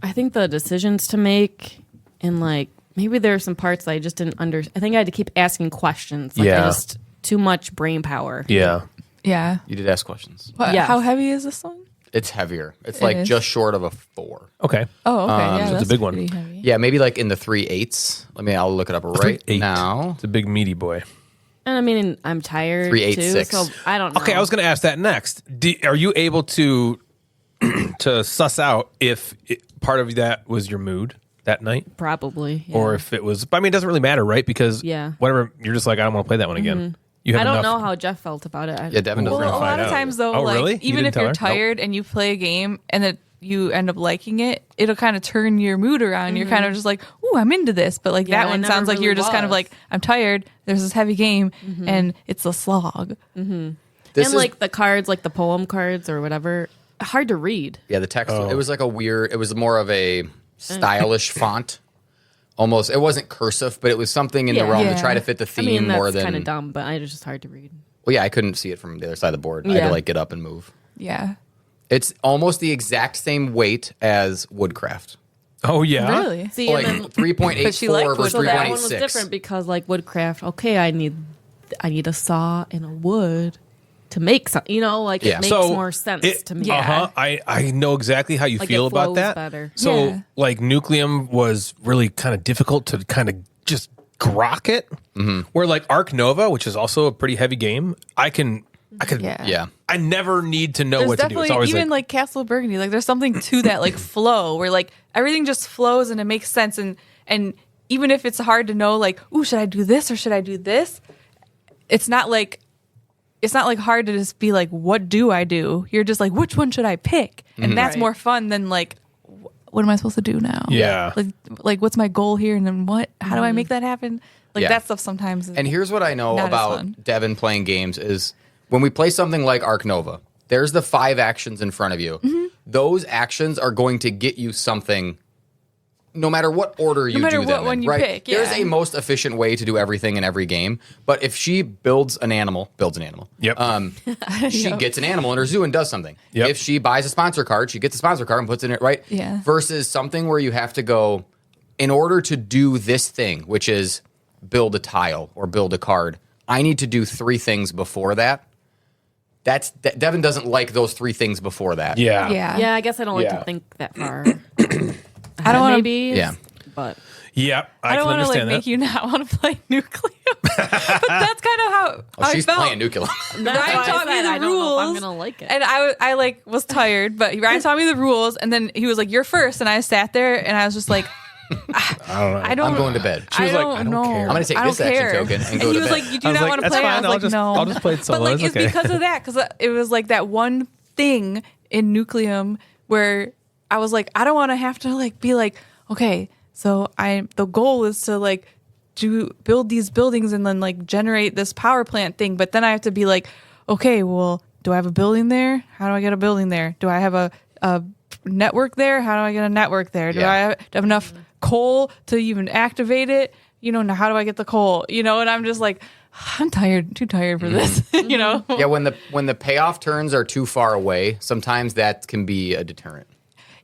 Speaker 5: I think the decisions to make and like maybe there are some parts that I just didn't I think I had to keep asking questions. Like
Speaker 3: Yeah.
Speaker 5: I just, too much brain power.
Speaker 3: Yeah.
Speaker 6: yeah.
Speaker 4: You did ask questions.
Speaker 6: What,
Speaker 5: Yes.
Speaker 6: How heavy is this one?
Speaker 4: It's heavier. It's
Speaker 6: It
Speaker 4: like
Speaker 6: is.
Speaker 4: just short of a 4.
Speaker 3: Okay.
Speaker 6: Oh, okay. yeah,
Speaker 3: so it's a
Speaker 6: that's
Speaker 3: big one.
Speaker 6: pretty heavy.
Speaker 4: Yeah, maybe like in the 3/8. I'll look it up right
Speaker 3: 3/8.
Speaker 4: now.
Speaker 3: It's a big meaty boy.
Speaker 5: And I mean, I'm tired
Speaker 4: 386.
Speaker 5: too, so I don't know.
Speaker 3: Okay, I was going to ask that next. Are you able to suss out if part of that was your mood that night?
Speaker 5: Probably. Yeah.
Speaker 3: Or if it was, I mean, it doesn't really matter, right? Because
Speaker 5: Yeah.
Speaker 3: whatever, you're just like, I don't want to play that one again. You have
Speaker 5: I don't
Speaker 3: enough.
Speaker 5: know how Jeff felt about it.
Speaker 4: Yeah, Devin doesn't
Speaker 6: Well, a
Speaker 4: know.
Speaker 6: lot
Speaker 3: find
Speaker 6: of
Speaker 3: out.
Speaker 6: times though,
Speaker 3: Oh,
Speaker 6: like
Speaker 3: really? You
Speaker 6: even
Speaker 3: didn't
Speaker 6: if
Speaker 3: tell
Speaker 6: you're
Speaker 3: her?
Speaker 6: tired and you play a game and then you end up liking it, it'll kind of turn your mood around. You're kind of just like, "Ooh, I'm into this." But like
Speaker 5: Yeah,
Speaker 6: that
Speaker 5: I
Speaker 6: one
Speaker 5: never
Speaker 6: sounds like
Speaker 5: really
Speaker 6: you're just kind of
Speaker 5: was.
Speaker 6: like, "I'm tired. There's this heavy game and it's a slog."
Speaker 4: This
Speaker 5: and
Speaker 4: is,
Speaker 5: like the cards, like the poem cards or whatever, hard to read.
Speaker 4: yeah, the text. It was like it was more of a stylish font. Almost, it wasn't cursive, but it was something in the
Speaker 5: Yeah.
Speaker 4: realm
Speaker 6: Yeah.
Speaker 4: to try to fit the
Speaker 5: I
Speaker 4: theme
Speaker 5: mean,
Speaker 4: more
Speaker 5: that's
Speaker 4: than.
Speaker 5: kind of dumb, but it's just hard to read.
Speaker 4: Well, yeah, I couldn't see it from the other side of the board. I had
Speaker 5: Yeah.
Speaker 4: to like get up and move.
Speaker 6: Yeah.
Speaker 4: It's almost the exact same weight as Woodcraft.
Speaker 3: Oh, yeah.
Speaker 6: Really?
Speaker 5: See,
Speaker 4: Like
Speaker 5: and then
Speaker 4: 3.84 versus
Speaker 5: so that one was
Speaker 4: 3.86.
Speaker 5: different because like woodcraft. Okay, I need a saw and a wood to make something. You know, like
Speaker 4: Yeah.
Speaker 5: it makes
Speaker 3: So
Speaker 5: more sense
Speaker 3: it-
Speaker 5: to me.
Speaker 6: Yeah.
Speaker 3: I know exactly how you
Speaker 5: Like,
Speaker 3: feel
Speaker 5: it
Speaker 3: about
Speaker 5: flows
Speaker 3: that.
Speaker 5: better.
Speaker 3: So
Speaker 6: Yeah.
Speaker 3: like Nucleum was really kind of difficult to kind of just grok it. Where like Arc Nova, which is also a pretty heavy game, I could
Speaker 6: Yeah.
Speaker 4: Yeah.
Speaker 3: I never need to know
Speaker 6: There's
Speaker 3: what to do.
Speaker 6: definitely
Speaker 3: It's always
Speaker 6: even
Speaker 3: like,
Speaker 6: like Castle of Burgundy. Like there's something to that like flow where like everything just flows and it makes sense and even if it's hard to know like, ooh, should I do this or should I do this? It's not like hard to just be like, what do I do? You're just like, which one should I pick? And that's
Speaker 5: Right.
Speaker 6: more fun than like, what am I supposed to do now?
Speaker 3: Yeah.
Speaker 6: Like what's my goal here? And then how do I make that happen? Like
Speaker 4: Yeah.
Speaker 6: that stuff sometimes.
Speaker 4: And here's what I know
Speaker 6: Not as
Speaker 4: about
Speaker 6: fun.
Speaker 4: Devin playing games is when we play something like Arc Nova, there's the 5 actions in front of you.
Speaker 6: Mm-hmm.
Speaker 4: Those actions are going to get you something no matter what order you
Speaker 6: matter
Speaker 4: do
Speaker 6: what
Speaker 4: them
Speaker 6: one
Speaker 4: in,
Speaker 6: you
Speaker 4: right?
Speaker 6: pick,
Speaker 4: There's
Speaker 6: yeah.
Speaker 4: a most efficient way to do everything in every game. But if she builds an animal,
Speaker 3: Yep.
Speaker 4: she gets an animal in her zoo and does something.
Speaker 3: Yep.
Speaker 4: If she buys a sponsor card, she gets a sponsor card and puts it in it, right?
Speaker 6: Yeah.
Speaker 4: Versus something where you have to go, in order to do this thing, which is build a tile or build a card, I need to do 3 things before that. Devin doesn't like those 3 things before that.
Speaker 3: yeah.
Speaker 6: yeah.
Speaker 5: Yeah, I guess I don't like
Speaker 3: Yeah.
Speaker 5: to think that far.
Speaker 6: I don't want to
Speaker 5: maybe.
Speaker 4: Yeah.
Speaker 5: but
Speaker 3: Yep,
Speaker 6: I don't
Speaker 3: can
Speaker 6: want to like
Speaker 3: understand
Speaker 6: make
Speaker 3: that.
Speaker 6: you not want to play Nucleum. But that's kind of how I
Speaker 4: She's
Speaker 6: felt.
Speaker 4: playing Nucleum.
Speaker 5: that's
Speaker 6: Ryan
Speaker 5: why
Speaker 6: taught me
Speaker 5: I said
Speaker 6: the
Speaker 5: I don't know if I'm
Speaker 6: rules,
Speaker 5: gonna like it.
Speaker 6: And I like was tired, but Ryan taught me the rules, and then he was like, "You're first," and I sat there, and I was just like,
Speaker 3: I don't know.
Speaker 6: "I don't."
Speaker 4: I'm going to bed.
Speaker 3: She was like,
Speaker 6: don't
Speaker 3: I don't
Speaker 6: know.
Speaker 3: care.
Speaker 4: I'm going to take
Speaker 6: I don't
Speaker 4: this action
Speaker 6: care.
Speaker 4: token and
Speaker 6: And
Speaker 4: go
Speaker 6: he
Speaker 4: to
Speaker 6: was
Speaker 4: bed.
Speaker 6: like, "You do
Speaker 3: I was
Speaker 6: not
Speaker 3: like,
Speaker 6: want to
Speaker 3: that's
Speaker 6: play."
Speaker 3: fine,
Speaker 6: I was
Speaker 3: I'll
Speaker 6: like,
Speaker 3: just-
Speaker 6: "No."
Speaker 3: I'll just play it solo,
Speaker 6: But like,
Speaker 3: it's
Speaker 6: it's
Speaker 3: okay.
Speaker 6: because of that, because it was like that one thing in Nucleum where I was like, I don't want to have to like be like, okay, so the goal is to like build these buildings and then like generate this power plant thing, but then I have to be like, okay, well, do I have a building there? How do I get a building there? Do I have a network there? How do I get a network there? Do
Speaker 4: Yeah.
Speaker 6: I have enough coal to even activate it? Now how do I get the coal? And I'm just like, I'm too tired for this.
Speaker 4: Yeah, when the payoff turns are too far away, sometimes that can be a deterrent.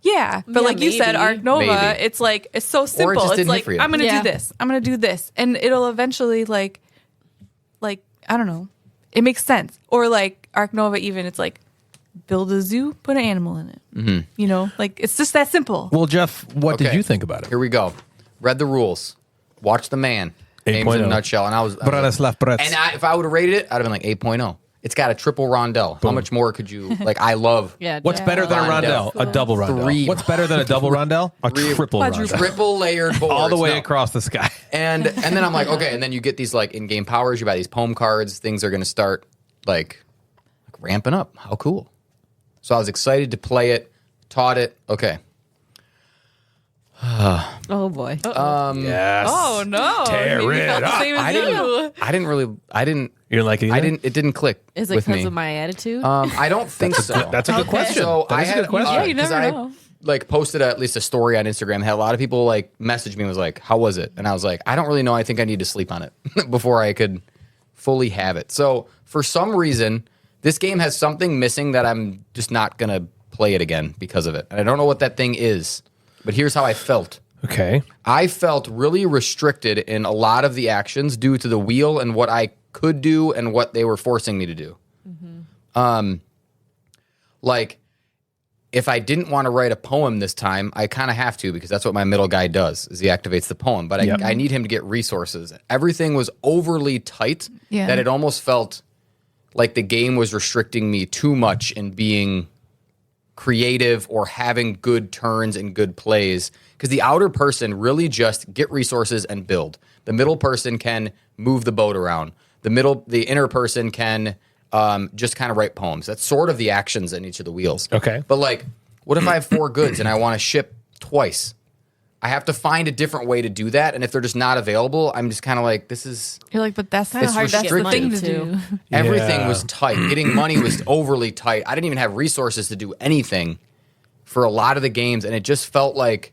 Speaker 6: Yeah, but
Speaker 5: Yeah,
Speaker 6: like you said,
Speaker 5: maybe.
Speaker 6: Arc Nova,
Speaker 4: Maybe.
Speaker 6: it's like it's so simple.
Speaker 4: just
Speaker 6: It's
Speaker 4: didn't hit
Speaker 6: like
Speaker 4: for you.
Speaker 6: I'm gonna
Speaker 5: Yeah.
Speaker 6: do this, I'm gonna do this, and it'll eventually like I don't know, it makes sense. Or like Arc Nova, even it's like build a zoo, put an animal in it. Mm-hmm. Like it's just that simple.
Speaker 3: Well, Jeff, what did
Speaker 4: Okay.
Speaker 3: you think about it?
Speaker 4: Here we go. Read the rules. Watch the man. Names in a
Speaker 3: 8.0.
Speaker 4: nutshell. And I was
Speaker 3: Bratislav Brec.
Speaker 4: And if I would have rated it, I'd have been like 8.0. It's got a triple rondelle. How much more could you like? I love
Speaker 5: Yeah.
Speaker 3: What's better than a
Speaker 4: Rondell.
Speaker 3: rondelle? A double rondelle.
Speaker 4: Three.
Speaker 3: What's better than a double rondelle? A triple rondelle.
Speaker 4: triple layered boards.
Speaker 3: All the way
Speaker 4: No.
Speaker 3: across the sky.
Speaker 4: And then I'm like, okay, and then you get these like in-game powers. You buy these poem cards. Things are going to start like ramping up. How cool! So I was excited to play it. Taught it. Okay.
Speaker 5: Oh boy.
Speaker 3: Yes.
Speaker 6: Oh no!
Speaker 3: Tear
Speaker 6: Maybe you
Speaker 3: it
Speaker 6: felt the
Speaker 3: up.
Speaker 6: same as
Speaker 4: I didn't.
Speaker 3: You didn't like it either?
Speaker 4: I didn't. It didn't click.
Speaker 5: Is it
Speaker 4: with
Speaker 5: because
Speaker 4: me.
Speaker 5: of my attitude?
Speaker 4: I don't think so.
Speaker 3: That's a good question.
Speaker 4: So
Speaker 3: That
Speaker 4: I
Speaker 3: is a
Speaker 4: had
Speaker 3: good question.
Speaker 6: Yeah, you
Speaker 4: 'cause
Speaker 6: never
Speaker 4: I
Speaker 6: know.
Speaker 4: like posted at least a story on Instagram. Had a lot of people like message me and was like, "How was it?" And I was like, "I don't really know. I think I need to sleep on it before I could fully have it." So for some reason, this game has something missing that I'm just not gonna play it again because of it. And I don't know what that thing is. But here's how I felt.
Speaker 3: Okay.
Speaker 4: I felt really restricted in a lot of the actions due to the wheel and what I could do and what they were forcing me to do. Like, if I didn't want to write a poem this time, I kind of have to because that's what my middle guy does, is he activates the poem. But
Speaker 3: Yep.
Speaker 4: I need him to get resources. Everything was overly tight
Speaker 6: Yeah.
Speaker 4: that it almost felt like the game was restricting me too much in being creative or having good turns and good plays, because the outer person really just get resources and build. The middle person can move the boat around. The inner person can just kind of write poems. That's sort of the actions in each of the wheels.
Speaker 3: Okay.
Speaker 4: But like, what if I have 4 goods and I want to ship twice? I have to find a different way to do that, and if they're just not available, I'm just kind of like, this is
Speaker 6: You're like, but that's not
Speaker 4: It's
Speaker 6: hard. That's the
Speaker 4: restricted.
Speaker 6: thing to do.
Speaker 4: everything
Speaker 3: Yeah.
Speaker 4: was tight. Getting money was overly tight. I didn't even have resources to do anything for a lot of the games, and it just felt like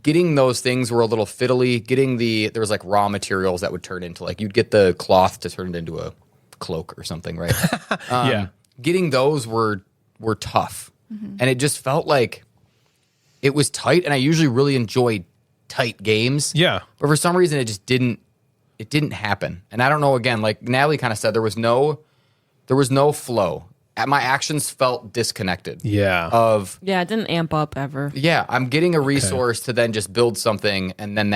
Speaker 4: getting those things were a little fiddly. There was like raw materials that would turn into like, you'd get the cloth to turn it into a cloak or something, right?
Speaker 3: Yeah.
Speaker 4: Getting those were tough, and it just felt like it was tight. And I usually really enjoy tight games.
Speaker 3: Yeah.
Speaker 4: But for some reason, it just didn't happen. And I don't know, again, like Natalie kind of said, there was no flow. My actions felt disconnected.
Speaker 3: Yeah.
Speaker 5: Yeah, it didn't amp up ever.
Speaker 4: Yeah, I'm getting a resource to then just build something, and then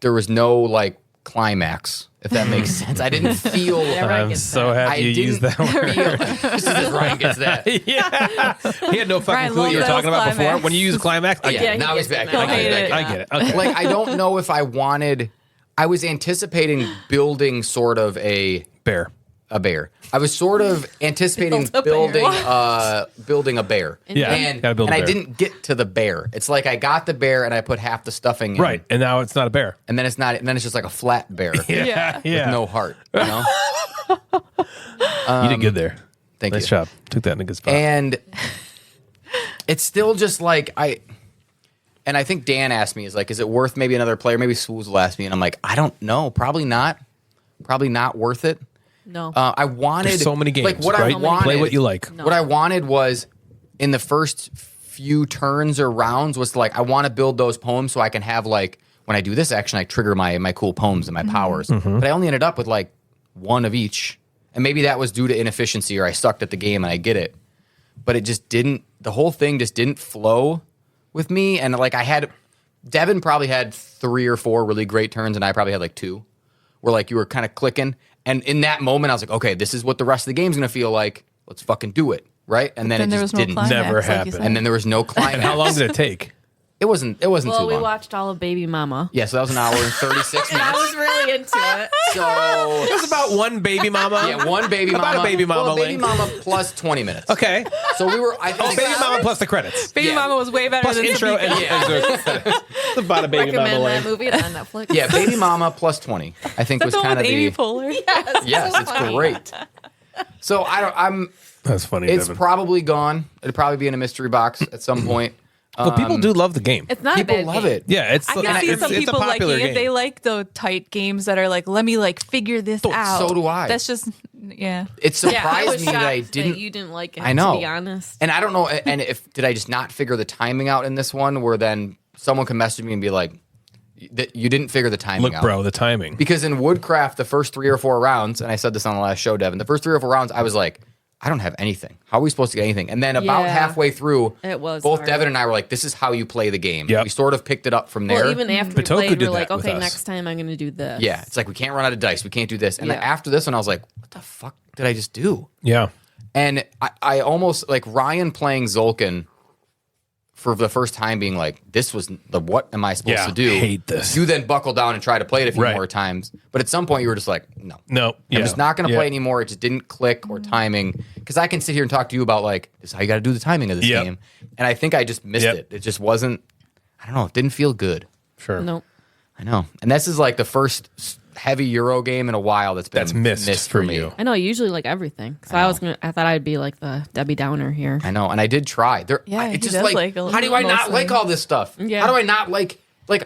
Speaker 4: there was no like climax, if that makes sense. I didn't feel.
Speaker 5: Ryan
Speaker 3: I'm
Speaker 5: gets
Speaker 3: so
Speaker 5: that.
Speaker 3: happy you used that word.
Speaker 4: This is as Ryan gets that.
Speaker 3: Yeah. He had no fucking
Speaker 6: Ryan
Speaker 3: clue what you were
Speaker 6: loves
Speaker 3: talking about before.
Speaker 6: climax.
Speaker 3: When you use climax, I get
Speaker 4: Yeah,
Speaker 3: it.
Speaker 4: now he's back.
Speaker 5: gets it now.
Speaker 4: I get it.
Speaker 3: I get it. Okay.
Speaker 4: Like, I don't know if I wanted. I was anticipating building sort of a
Speaker 3: Bear.
Speaker 4: bear. I was sort of anticipating
Speaker 5: Build a
Speaker 4: building building a bear.
Speaker 3: Yeah,
Speaker 4: and
Speaker 3: gotta build a
Speaker 4: I
Speaker 3: bear.
Speaker 4: didn't get to the bear. It's like I got the bear and I put half the stuffing in,
Speaker 3: Right. And now it's not a bear.
Speaker 4: and then it's not. And then it's just like a flat bear
Speaker 6: Yeah.
Speaker 3: Yeah.
Speaker 4: with no heart. You know.
Speaker 3: You did good there.
Speaker 4: Thank
Speaker 3: Nice
Speaker 4: you.
Speaker 3: job. Took that in a good spot.
Speaker 4: And it's still just like and I think Dan asked me, is it worth maybe another player? Maybe Swooz will ask me, and I'm like, I don't know. Probably not. Probably not worth it.
Speaker 5: No.
Speaker 4: I wanted
Speaker 3: There's so many games.
Speaker 4: Like what
Speaker 3: right?
Speaker 4: I wanted.
Speaker 3: Play what you like.
Speaker 5: No.
Speaker 4: What I wanted was in the first few turns or rounds was like, I want to build those poems so I can have like, when I do this action, I trigger my cool poems and my powers. But I only ended up with like one of each. And maybe that was due to inefficiency or I sucked at the game and I get it. But it just didn't, the whole thing just didn't flow with me. And like I had Devin probably had 3 or 4 really great turns, and I probably had like 2. Where like you were kind of clicking, and in that moment I was like, okay, this is what the rest of the game's gonna feel like. Let's fucking do it, right? And then it
Speaker 6: there
Speaker 4: just
Speaker 6: was no
Speaker 4: didn't.
Speaker 6: climax,
Speaker 3: Never
Speaker 6: like you
Speaker 3: happened.
Speaker 6: said.
Speaker 4: And then there was no climax.
Speaker 3: And how long did it take?
Speaker 4: It wasn't too
Speaker 5: Well, we
Speaker 4: long.
Speaker 5: watched all of Baby Mama.
Speaker 4: Yeah, so that was an hour and 36
Speaker 5: I
Speaker 4: minutes.
Speaker 5: was really into it.
Speaker 4: So
Speaker 3: It was about one baby mama.
Speaker 4: yeah, one baby mama.
Speaker 3: About a baby mama
Speaker 4: Well, a baby
Speaker 3: length.
Speaker 4: mama plus 20 minutes.
Speaker 3: Okay.
Speaker 4: So we were. I think
Speaker 3: Baby mama plus the credits.
Speaker 6: Baby
Speaker 4: Yeah.
Speaker 6: Mama was way better
Speaker 3: Plus
Speaker 6: than
Speaker 3: intro
Speaker 6: Sabika.
Speaker 3: and it's about a baby mama
Speaker 5: Recommend that
Speaker 3: length.
Speaker 5: movie. It's on Netflix.
Speaker 4: Yeah, baby mama plus 20. I think was
Speaker 6: The one
Speaker 4: kind
Speaker 6: with
Speaker 4: of
Speaker 6: Amy
Speaker 4: the.
Speaker 6: Poehler.
Speaker 4: Yes, it's great. So I'm.
Speaker 3: That's funny.
Speaker 4: It's
Speaker 3: Devin.
Speaker 4: probably gone. It'll probably be in a mystery box at some point.
Speaker 3: Well, people do love the game.
Speaker 5: It's not
Speaker 4: People
Speaker 5: a bad
Speaker 4: love
Speaker 5: game.
Speaker 4: it.
Speaker 3: Yeah, it's
Speaker 6: I can see
Speaker 3: it's,
Speaker 6: some
Speaker 3: it's
Speaker 6: people
Speaker 3: a popular
Speaker 6: liking it.
Speaker 3: game.
Speaker 6: They like the tight games that are like, let me like figure this out.
Speaker 4: so do I.
Speaker 6: That's just, yeah.
Speaker 4: It
Speaker 5: Yeah, I
Speaker 4: surprised
Speaker 5: was
Speaker 4: me
Speaker 5: shocked
Speaker 4: that I didn't.
Speaker 5: you didn't like it.
Speaker 4: I know.
Speaker 5: To be honest.
Speaker 4: And I don't know. And if did I just not figure the timing out in this one? Where then someone can message me and be like, "You didn't figure the timing
Speaker 3: Look,
Speaker 4: out."
Speaker 3: bro, the timing.
Speaker 4: Because in Woodcraft, the first 3 or 4 rounds, and I said this on the last show, Devin, the first 3 or 4 rounds, I was like, I don't have anything. How are we supposed to get anything? And then about
Speaker 5: Yeah.
Speaker 4: halfway through,
Speaker 5: It was
Speaker 4: both
Speaker 5: hard.
Speaker 4: Devin and I were like, this is how you play the game.
Speaker 3: Yep.
Speaker 4: We sort of picked it up from there.
Speaker 5: Well, even after we
Speaker 3: Patoku
Speaker 5: played,
Speaker 3: did
Speaker 5: we're like,
Speaker 3: that with
Speaker 5: okay,
Speaker 3: us.
Speaker 5: next time I'm going to do this.
Speaker 4: Yeah, it's like we can't run out of dice. We can't do this. And then
Speaker 5: Yeah.
Speaker 4: after this one, I was like, what the fuck did I just do?
Speaker 3: Yeah.
Speaker 4: And I almost like Ryan playing Zolkin for the first time being like, this was the what am I supposed
Speaker 3: Yeah,
Speaker 4: to do?
Speaker 3: hate this.
Speaker 4: You then buckle down and try to play it a few
Speaker 3: Right.
Speaker 4: more times. But at some point you were just like, no.
Speaker 3: No. Yeah.
Speaker 4: I'm just not going to
Speaker 3: Yeah.
Speaker 4: play anymore. It just didn't click or timing. Because I can sit here and talk to you about like, this is how you got to do the timing of this
Speaker 3: Yep.
Speaker 4: game. And I think I just missed
Speaker 3: Yep.
Speaker 4: it. It just wasn't, I don't know, it didn't feel good.
Speaker 3: Sure.
Speaker 5: Nope.
Speaker 4: I know. And this is like the first heavy Euro game in a while that's been
Speaker 3: That's missed for
Speaker 4: me.
Speaker 3: you.
Speaker 5: I know. I usually like everything. So I thought I'd be like the Debbie Downer here.
Speaker 4: I know, and I did try.
Speaker 6: Yeah, he
Speaker 4: it's just
Speaker 6: does
Speaker 4: like,
Speaker 6: like a
Speaker 4: how do I not
Speaker 6: mostly.
Speaker 4: like all this stuff?
Speaker 5: Yeah.
Speaker 4: How do I not like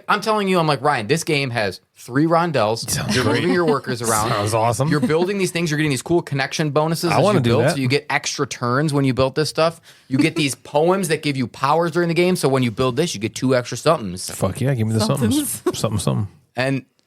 Speaker 4: I'm telling you, I'm like, Ryan, this game has 3 rondels. You're moving your workers around.
Speaker 3: Sounds awesome.
Speaker 4: You're building these things. You're getting these cool connection bonuses.
Speaker 3: I
Speaker 4: as
Speaker 3: wanna
Speaker 4: you
Speaker 3: do
Speaker 4: build,
Speaker 3: that.
Speaker 4: So you get extra turns when you build this stuff. You get these poems that give you powers during the game. So when you build this, you get 2 extra somethings.
Speaker 3: Fuck yeah, give me the somethings. something.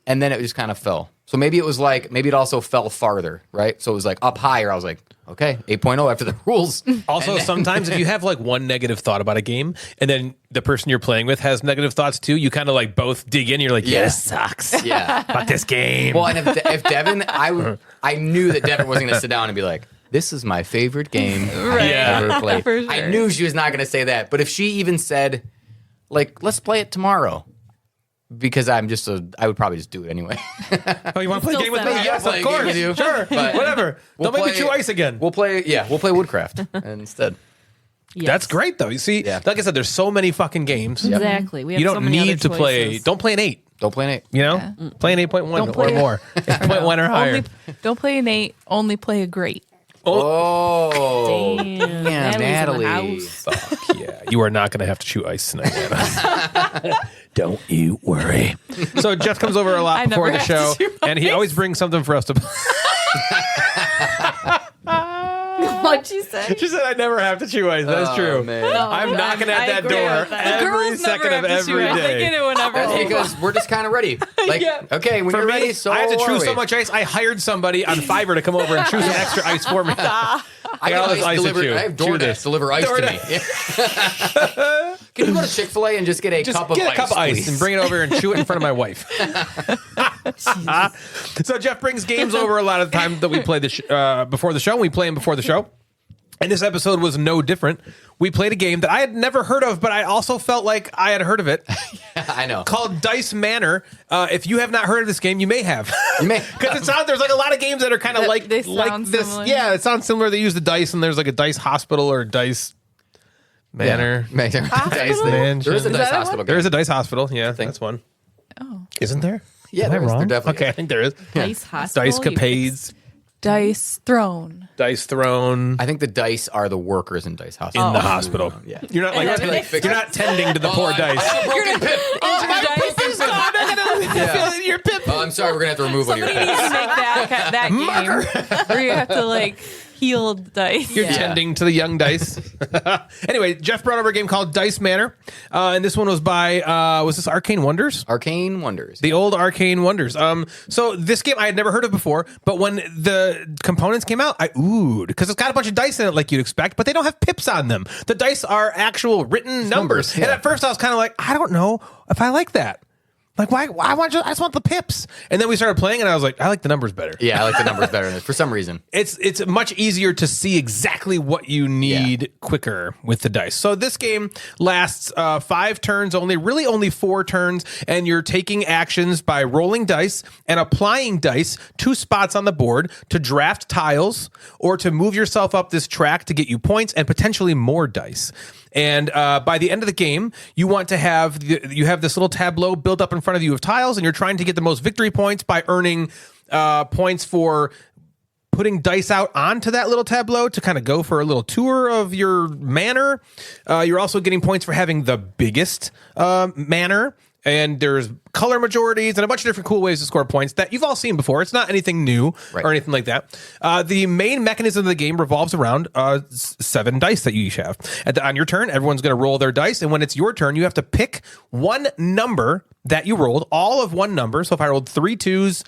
Speaker 4: And then it just kind of fell. So maybe it was like, maybe it also fell farther, right? So it was like up higher. I was like, okay, 8.0 after the rules.
Speaker 3: Also, sometimes if you have like one negative thought about a game and then the person you're playing with has negative thoughts too, you kind of like both dig in. You're like, yeah,
Speaker 4: Yeah.
Speaker 3: this sucks.
Speaker 4: Yeah.
Speaker 3: About this game.
Speaker 4: Well, and if Devin, I knew that Devin wasn't going to sit down and be like, this is my favorite game
Speaker 6: Right.
Speaker 3: Yeah.
Speaker 4: I've ever played.
Speaker 6: For sure.
Speaker 4: I knew she was not going to say that. But if she even said, like, let's play it tomorrow, because I would probably just do it anyway.
Speaker 3: Oh, you want to play a
Speaker 5: Still
Speaker 3: game with me?
Speaker 5: set up.
Speaker 3: Yes,
Speaker 4: Play
Speaker 3: of
Speaker 4: a game
Speaker 3: course.
Speaker 4: with you.
Speaker 3: Sure.
Speaker 4: But
Speaker 3: Whatever.
Speaker 4: we'll
Speaker 3: Don't make me
Speaker 4: play-
Speaker 3: chew ice again.
Speaker 4: We'll play Woodcraft instead.
Speaker 5: Yes.
Speaker 3: That's great though. You see,
Speaker 4: Yeah.
Speaker 3: like I said, there's so many fucking games.
Speaker 5: Exactly. We have
Speaker 3: You
Speaker 5: so
Speaker 3: don't
Speaker 5: many
Speaker 3: need
Speaker 5: other
Speaker 3: to play.
Speaker 5: choices.
Speaker 3: Don't play an 8.
Speaker 4: Don't play an 8.
Speaker 3: You know, play an 8.1
Speaker 6: Don't
Speaker 3: or
Speaker 6: play
Speaker 3: more. 8.1 or higher.
Speaker 6: Only, don't play an 8, only play a great.
Speaker 4: Oh,
Speaker 5: Damn,
Speaker 4: yeah,
Speaker 5: Natalie's in the
Speaker 4: Natalie.
Speaker 5: house.
Speaker 3: Fuck yeah. You are not going to have to chew ice tonight, Anna. Don't you worry. So Jeff comes over a lot
Speaker 6: I
Speaker 3: before
Speaker 6: never
Speaker 3: the
Speaker 6: have
Speaker 3: show,
Speaker 6: to chew
Speaker 3: and he always brings something for us to play.
Speaker 5: What'd you say?
Speaker 3: She said I never have to chew ice. That's true.
Speaker 4: man.
Speaker 3: I'm knocking at
Speaker 5: I
Speaker 3: that
Speaker 5: agree
Speaker 3: door
Speaker 5: with that.
Speaker 3: every
Speaker 6: Girls
Speaker 3: second
Speaker 6: never
Speaker 3: of
Speaker 6: have to
Speaker 3: every
Speaker 6: chew it. They get
Speaker 3: day.
Speaker 6: it whenever.
Speaker 4: That's
Speaker 6: they
Speaker 4: because we're just kind of ready. Like,
Speaker 6: Yeah.
Speaker 4: okay, when
Speaker 3: For
Speaker 4: you're
Speaker 3: me,
Speaker 4: ready, so
Speaker 3: I have to chew
Speaker 4: are
Speaker 3: so
Speaker 4: we.
Speaker 3: much ice. I hired somebody on Fiverr to come over and chew some extra ice for me.
Speaker 4: I
Speaker 3: got all this ice to
Speaker 4: delivered.
Speaker 3: chew.
Speaker 4: I have
Speaker 3: Chew
Speaker 4: DoorDash
Speaker 3: this.
Speaker 4: deliver ice to me. Yeah. Can you go to Chick-fil-A and just get a
Speaker 3: Just
Speaker 4: cup of
Speaker 3: get
Speaker 4: ice,
Speaker 3: a cup of ice
Speaker 4: please?
Speaker 3: and bring it over here and chew it in front of my wife. So Jeff brings games over a lot of the time that we play before the show. We play them before the show. And this episode was no different. We played a game that I had never heard of, but I also felt like I had heard of it.
Speaker 4: I know.
Speaker 3: Called Dice Manor. If you have not heard of this game, you may have.
Speaker 4: You may.
Speaker 3: Because there's like a lot of games that are kind of like
Speaker 6: they sound
Speaker 3: this.
Speaker 6: similar.
Speaker 3: Yeah, it sounds similar. They use the dice, and there's like a dice hospital or a dice manor.
Speaker 4: Yeah. Dice thing.
Speaker 3: Mansion.
Speaker 4: There is a
Speaker 3: Is
Speaker 4: dice
Speaker 6: that
Speaker 4: hospital
Speaker 3: There
Speaker 4: game.
Speaker 3: is a dice hospital. Yeah, that's one.
Speaker 6: Oh.
Speaker 3: Isn't there?
Speaker 4: Yeah,
Speaker 3: Am I
Speaker 4: there is.
Speaker 3: wrong?
Speaker 4: There definitely
Speaker 3: Okay, I
Speaker 4: is.
Speaker 3: think there is.
Speaker 5: Dice hospital.
Speaker 3: Dice
Speaker 5: You fix-
Speaker 3: capades,
Speaker 6: Dice thrown.
Speaker 3: dice thrown
Speaker 4: I think the dice are the workers in Dice Hospital.
Speaker 3: in the hospital.
Speaker 4: Yeah.
Speaker 3: You're not like
Speaker 5: Yeah.
Speaker 3: you're not tending to the poor dice.
Speaker 4: Broken pip. Yeah.
Speaker 3: Your pip.
Speaker 4: Oh, I'm sorry. We're gonna have to remove one of your
Speaker 6: Somebody needs
Speaker 4: pips.
Speaker 6: to make that game where you have to like healed dice.
Speaker 3: You're tending to the young dice. Anyway, Jeff brought over a game called Dice Manor, and this one was by was this Arcane Wonders?
Speaker 4: Arcane Wonders.
Speaker 3: The old Arcane Wonders. So this game I had never heard of before, but when the components came out, I oohed because it's got a bunch of dice in it like you'd expect, but they don't have pips on them. The dice are actual written numbers.
Speaker 4: yeah.
Speaker 3: And at first I was kind of like, I don't know if I like that. Like, why? I just want the pips. And then we started playing, and I was like, I like the numbers better.
Speaker 4: Yeah, I like the numbers better for some reason.
Speaker 3: It's much easier to see exactly what you need quicker with the dice. So this game lasts 5 turns only, really only 4 turns, and you're taking actions by rolling dice and applying dice to spots on the board to draft tiles or to move yourself up this track to get you points and potentially more dice. And by the end of the game, you want to have you have this little tableau built up in front of you of tiles, and you're trying to get the most victory points by earning points for putting dice out onto that little tableau to kind of go for a little tour of your manor. You're also getting points for having the biggest manor. And there's color majorities and a bunch of different cool ways to score points that you've all seen before. It's not anything new or anything like that. The main mechanism of the game revolves around 7 dice that you each have. On your turn, everyone's going to roll their dice. And when it's your turn, you have to pick one number that you rolled, all of one number. So if I rolled 3 2s,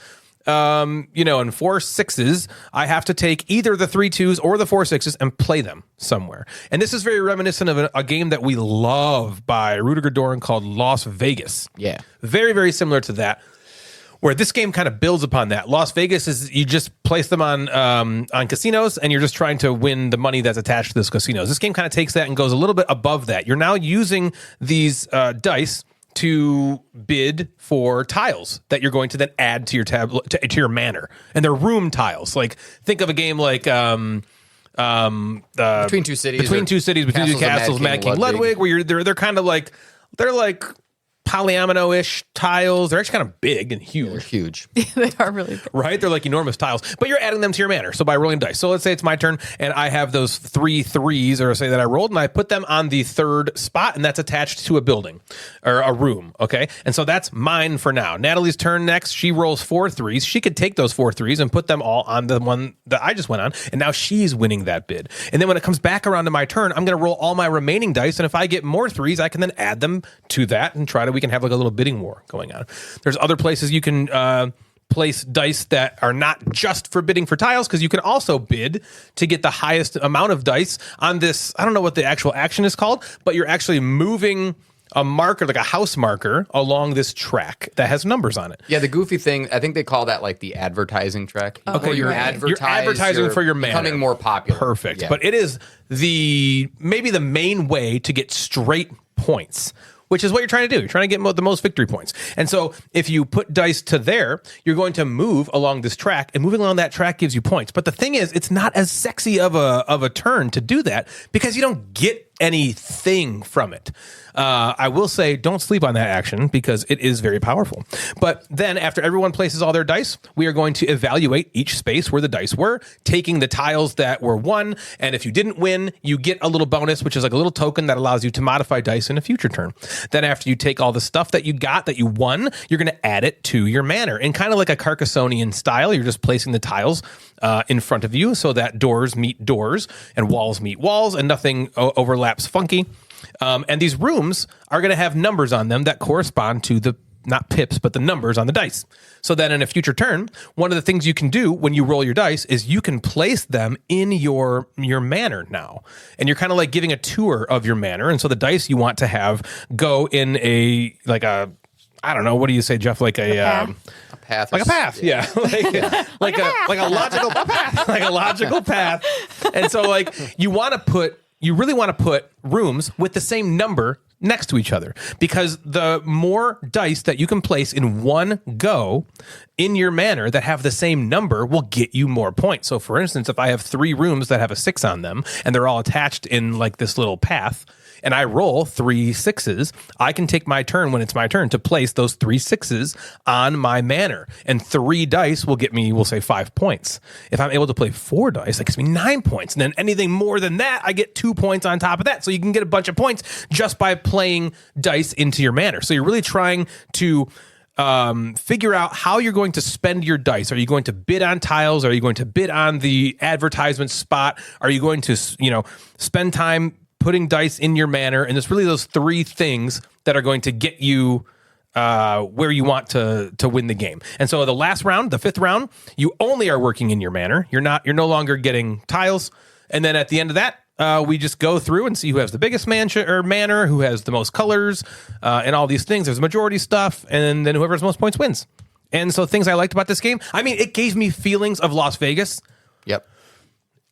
Speaker 3: and 4 6s, I have to take either the 3 2s or the 4 6s and play them somewhere. And this is very reminiscent of a game that we love by Rudiger Doran called Las Vegas.
Speaker 4: Yeah.
Speaker 3: Very, very similar to that, where this game kind of builds upon that. Las Vegas is you just place them on casinos, and you're just trying to win the money that's attached to those casinos. This game kind of takes that and goes a little bit above that. You're now using these dice to bid for tiles that you're going to then add to your tableau to your manor, and they're room tiles. Like, think of a game like
Speaker 4: Between Two Cities,
Speaker 3: between two castles, Mad King Ludwig, where they're kind of like polyomino-ish tiles. They're actually kind of big and huge.
Speaker 4: They're huge.
Speaker 6: They are really big.
Speaker 3: Right? They're like enormous tiles, but you're adding them to your manor. So by rolling dice. So let's say it's my turn and I have those 3 3s, or say that I rolled, and I put them on the 3rd spot, and that's attached to a building or a room. Okay. And so that's mine for now. Natalie's turn next. She rolls 4 3s. She could take those 4 3s and put them all on the one that I just went on. And now she's winning that bid. And then when it comes back around to my turn, I'm going to roll all my remaining dice. And if I get more 3s, I can then add them to that and we can have like a little bidding war going on. There's other places you can place dice that are not just for bidding for tiles, because you can also bid to get the highest amount of dice on this. I don't know what the actual action is called, but you're actually moving a marker, like a house marker, along this track that has numbers on it.
Speaker 4: Yeah, the goofy thing, I think they call that like the advertising track.
Speaker 3: Okay,
Speaker 4: you're
Speaker 3: advertising for your manor.
Speaker 4: Becoming more popular.
Speaker 3: Perfect.
Speaker 4: Yeah.
Speaker 3: But it is maybe the main way to get straight points, which is what you're trying to do. You're trying to get the most victory points. And so if you put dice to there, you're going to move along this track, and moving along that track gives you points. But the thing is, it's not as sexy of a turn to do that, because you don't get anything from it. I will say, don't sleep on that action, because it is very powerful. But then after everyone places all their dice, we are going to evaluate each space where the dice were, taking the tiles that were won. And if you didn't win, you get a little bonus, which is like a little token that allows you to modify dice in a future turn. Then after you take all the stuff that you got, that you won, you're going to add it to your manor. In kind of like a Carcassonnean style, you're just placing the tiles in front of you so that doors meet doors and walls meet walls and nothing overlaps funky. And these rooms are going to have numbers on them that correspond to the, not pips, but the numbers on the dice. So then in a future turn, one of the things you can do when you roll your dice is you can place them in your manor now. And you're kind of like giving a tour of your manor. And so the dice you want to have go in I don't know, what do you say, Jeff? Like a
Speaker 4: path.
Speaker 3: Like a path, yeah. like a logical path. Like a logical path. And so like you really want to put rooms with the same number next to each other, because the more dice that you can place in one go in your manor that have the same number will get you more points. So for instance, if I have 3 rooms that have a 6 on them and they're all attached in like this little path, and I roll 3 6s, I can take my turn when it's my turn to place those 3 6s on my manor. And 3 dice will get me, we'll say, 5 points. If I'm able to play 4 dice, that gives me 9 points. And then anything more than that, I get 2 points on top of that. So you can get a bunch of points just by playing dice into your manor. So you're really trying to figure out how you're going to spend your dice. Are you going to bid on tiles? Are you going to bid on the advertisement spot? Are you going to, spend time putting dice in your manor? And it's really those three things that are going to get you where you want to win the game. And so the last round, the fifth round, you only are working in your manor. You're no longer getting tiles. And then at the end of that, we just go through and see who has the biggest manor, who has the most colors, and all these things. There's majority stuff, and then whoever has the most points wins. And so things I liked about this game, I mean, it gave me feelings of Las Vegas.
Speaker 4: Yep.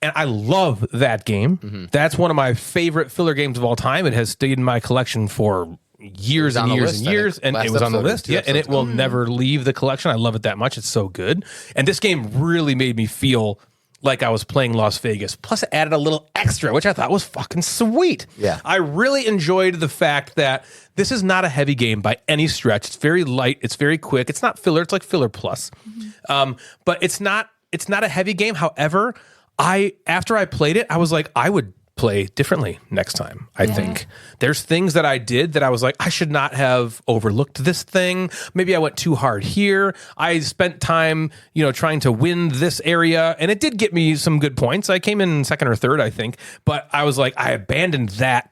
Speaker 3: And I love that game. Mm-hmm. That's one of my favorite filler games of all time. It has stayed in my collection for years and years and years, and it was on the list. Yeah, and it will never leave the collection. I love it that much. It's so good. And this game really made me feel like I was playing Las Vegas. Plus, it added a little extra, which I thought was fucking sweet.
Speaker 4: Yeah.
Speaker 3: I really enjoyed the fact that this is not a heavy game by any stretch. It's very light. It's very quick. It's not filler. It's like filler plus. Mm-hmm. But it's not a heavy game. However, after I played it, I was like, I would play differently next time. I think there's things that I did that I was like, I should not have overlooked this thing. Maybe I went too hard here. I spent time, trying to win this area, and it did get me some good points. I came in second or third, I think, but I was like, I abandoned that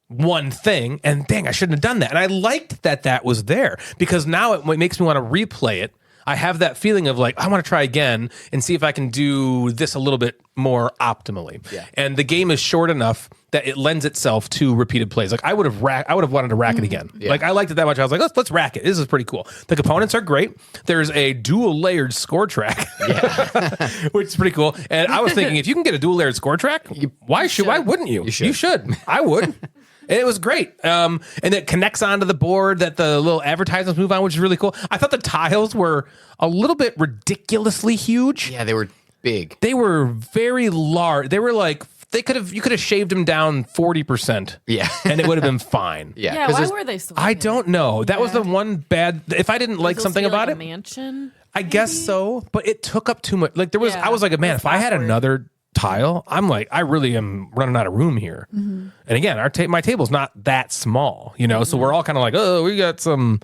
Speaker 3: one thing, and dang, I shouldn't have done that. And I liked that was there, because now it makes me want to replay it. I have that feeling of like, I want to try again and see if I can do this a little bit more optimally. Yeah. And the game is short enough that it lends itself to repeated plays. Like I would have wanted to rack it again. Yeah. Like I liked it that much. I was like, let's rack it. This is pretty cool. The components are great. There's a dual layered score track, which is pretty cool. And I was thinking, if you can get a dual layered score track, why wouldn't you? You should. I would. And it was great. And it connects onto the board that the little advertisements move on, which is really cool. I thought the tiles were a little bit ridiculously huge.
Speaker 4: Yeah, they were big.
Speaker 3: They were very large. They were like, you could have shaved them down 40%.
Speaker 4: Yeah.
Speaker 3: And it would have been fine.
Speaker 5: Yeah, why were they so big?
Speaker 3: I don't know. That was the one bad, if I didn't like something about it.
Speaker 5: Mansion?
Speaker 3: I guess so, but it took up too much. Like I was like, man, if I had another tile, I'm like, I really am running out of room here. Mm-hmm. And again, my table's not that small, so we're all kind of like, oh, we got some